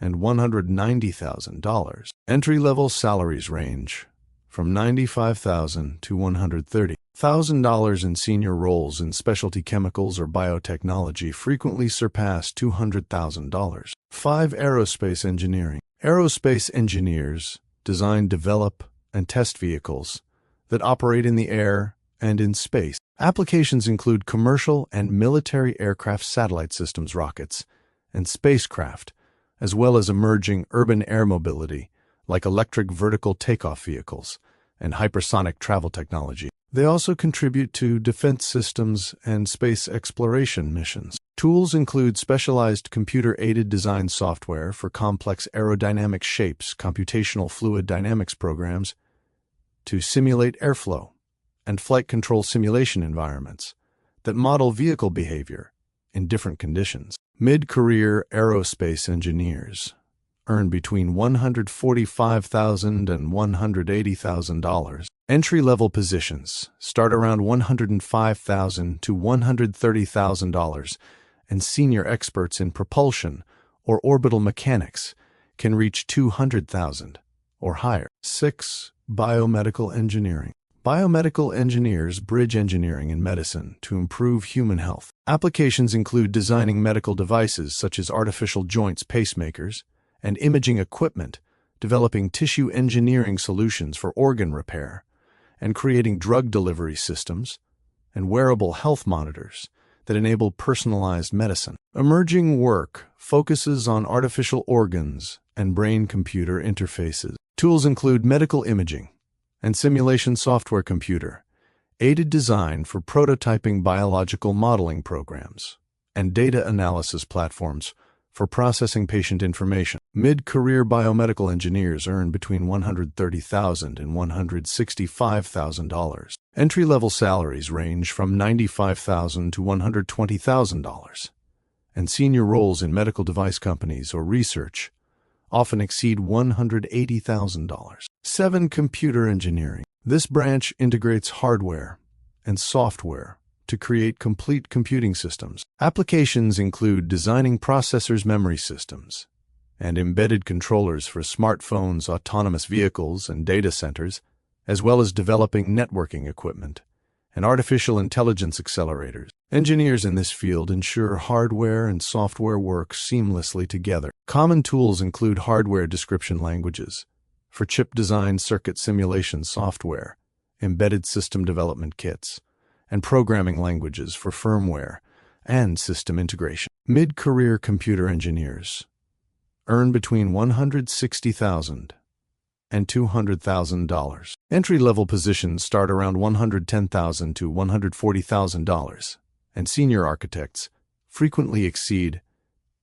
and $190,000. Entry-level salaries range from $95,000 to $130,000, and senior roles in specialty chemicals or biotechnology frequently surpass $200,000. 5. Aerospace engineering. Aerospace engineers design, develop, and test vehicles that operate in the air and in space. Applications include commercial and military aircraft, satellite systems, rockets, and spacecraft, as well as emerging urban air mobility like electric vertical takeoff vehicles and hypersonic travel technology. They also contribute to defense systems and space exploration missions. Tools include specialized computer-aided design software for complex aerodynamic shapes, computational fluid dynamics programs to simulate airflow, and flight control simulation environments that model vehicle behavior in different conditions. Mid-career aerospace engineers earn between $145,000 and $180,000. Entry-level positions start around $105,000 to $130,000, and senior experts in propulsion or orbital mechanics can reach $200,000 or higher. 6. Biomedical engineering. Biomedical engineers bridge engineering and medicine to improve human health. Applications include designing medical devices such as artificial joints, pacemakers, and imaging equipment, developing tissue engineering solutions for organ repair, and creating drug delivery systems and wearable health monitors that enable personalized medicine. Emerging work focuses on artificial organs and brain-computer interfaces. Tools include medical imaging and simulation software, computer-aided design for prototyping, biological modeling programs, and data analysis platforms for processing patient information. Mid-career biomedical engineers earn between $130,000 and $165,000. Entry-level salaries range from $95,000 to $120,000, and senior roles in medical device companies or research often exceed $180,000. 7. Computer engineering. This branch integrates hardware and software to create complete computing systems. Applications include designing processors, memory systems, and embedded controllers for smartphones, autonomous vehicles, and data centers, as well as developing networking equipment and artificial intelligence accelerators. Engineers in this field ensure hardware and software work seamlessly together. Common tools include hardware description languages for chip design, circuit simulation software, embedded system development kits, and programming languages for firmware and system integration. Mid-career computer engineers earn between $160,000 and $200,000. Entry-level positions start around $110,000 to $140,000, and senior architects frequently exceed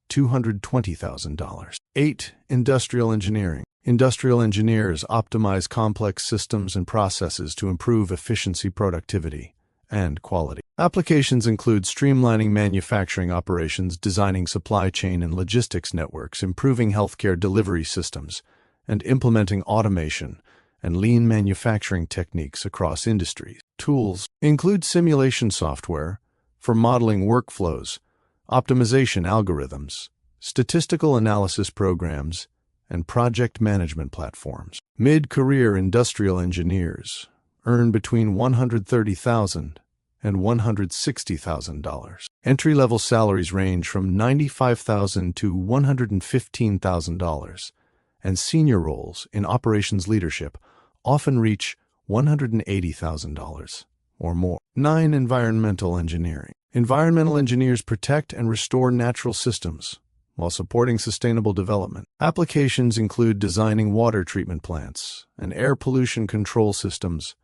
$220,000. 8. Industrial engineering. Industrial engineers optimize complex systems and processes to improve efficiency, productivity, and quality. Applications include streamlining manufacturing operations, designing supply chain and logistics networks, improving healthcare delivery systems, and implementing automation and lean manufacturing techniques across industries. Tools include simulation software for modeling workflows, optimization algorithms, statistical analysis programs, and project management platforms. Mid-career industrial engineers earn between $130,000 and $160,000. Entry-level salaries range from $95,000 to $115,000, and senior roles in operations leadership often reach $180,000 or more. 9. Environmental engineering. Environmental engineers protect and restore natural systems while supporting sustainable development. Applications include designing water treatment plants and air pollution control systems,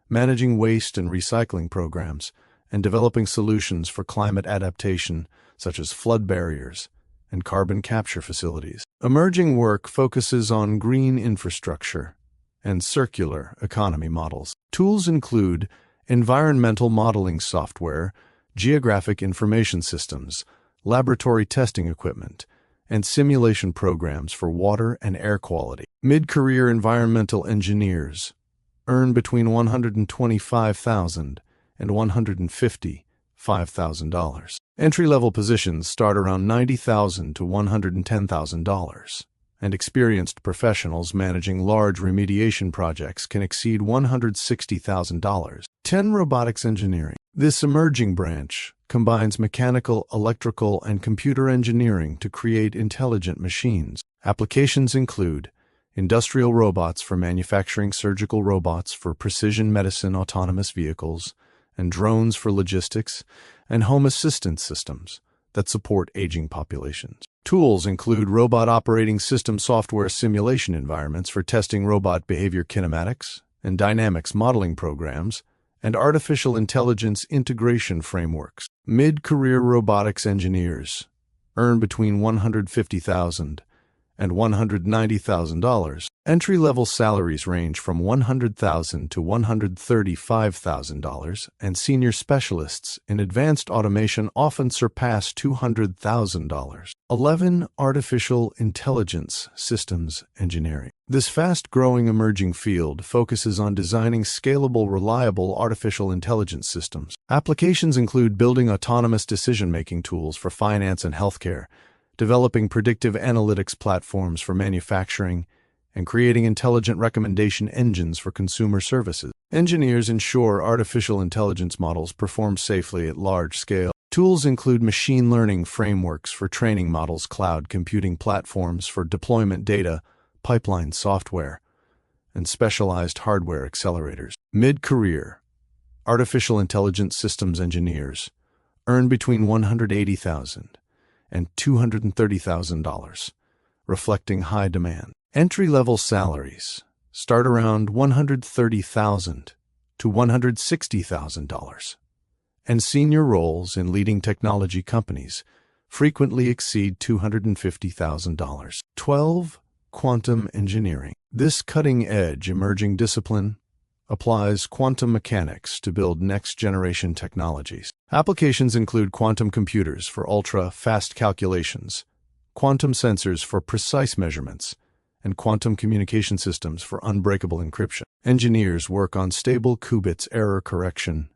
managing waste and recycling programs, and developing solutions for climate adaptation such as flood barriers and carbon capture facilities. Emerging work focuses on green infrastructure and circular economy models. Tools include environmental modeling software, geographic information systems, laboratory testing equipment, and simulation programs for water and air quality. Mid-career environmental engineers earn between $125,000 and $150,000 $5,000. Entry-level positions start around $90,000 to $110,000, and experienced professionals managing large remediation projects can exceed $160,000. 10. Robotics engineering. This emerging branch combines mechanical, electrical, and computer engineering to create intelligent machines. Applications include industrial robots for manufacturing, surgical robots for precision medicine, autonomous vehicles, and drones for logistics, and home assistance systems that support aging populations. Tools include robot operating system software simulation environments for testing robot behavior, kinematics and dynamics modeling programs, and artificial intelligence integration frameworks. Mid-career robotics engineers earn between $150,000 and $190,000. Entry-level salaries range from $100,000 to $135,000, and senior specialists in advanced automation often surpass $200,000. 11. Artificial intelligence systems engineering. This fast-growing emerging field focuses on designing scalable, reliable artificial intelligence systems. Applications include building autonomous decision-making tools for finance and healthcare, developing predictive analytics platforms for manufacturing, and creating intelligent recommendation engines for consumer services. Engineers ensure artificial intelligence models perform safely at large scale. Tools include machine learning frameworks for training models, cloud computing platforms for deployment data, pipeline software, and specialized hardware accelerators. Mid-career, artificial intelligence systems engineers earn between $180,000 and $230,000, reflecting high demand. Entry-level salaries start around $130,000 to $160,000, and senior roles in leading technology companies frequently exceed $250,000. 12. Quantum engineering. This cutting-edge emerging discipline applies quantum mechanics to build next-generation technologies. Applications include quantum computers for ultra-fast calculations, quantum sensors for precise measurements, and quantum communication systems for unbreakable encryption. Engineers work on stable qubits, error correction,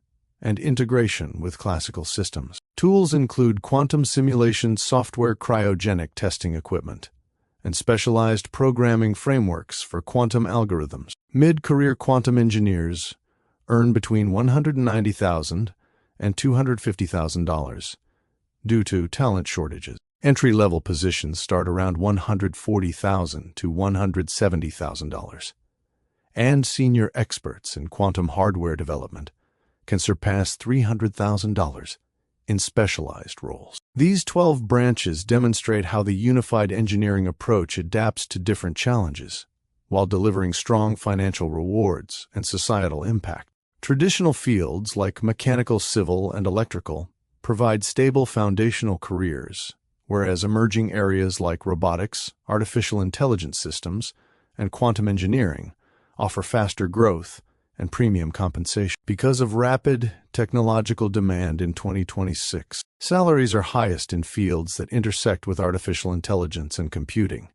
and integration with classical systems. Tools include quantum simulation software, cryogenic testing equipment, and specialized programming frameworks for quantum algorithms. Mid-career quantum engineers earn between $190,000 and $250,000 due to talent shortages. Entry-level positions start around $140,000 to $170,000, and senior experts in quantum hardware development can surpass $300,000 in specialized roles. These 12 branches demonstrate how the unified engineering approach adapts to different challenges while delivering strong financial rewards and societal impact. Traditional fields like mechanical, civil, and electrical provide stable foundational careers, whereas emerging areas like robotics, artificial intelligence systems, and quantum engineering offer faster growth and premium compensation. Because of rapid technological demand in 2026, salaries are highest in fields that intersect with artificial intelligence and computing,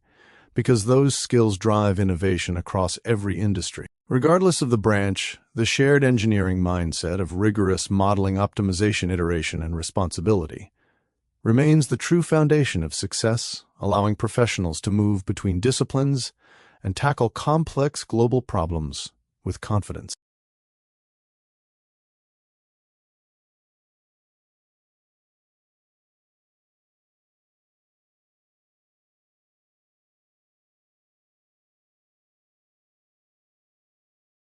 because those skills drive innovation across every industry. Regardless of the branch, the shared engineering mindset of rigorous modeling, optimization, iteration, and responsibility remains the true foundation of success, allowing professionals to move between disciplines and tackle complex global problems with confidence.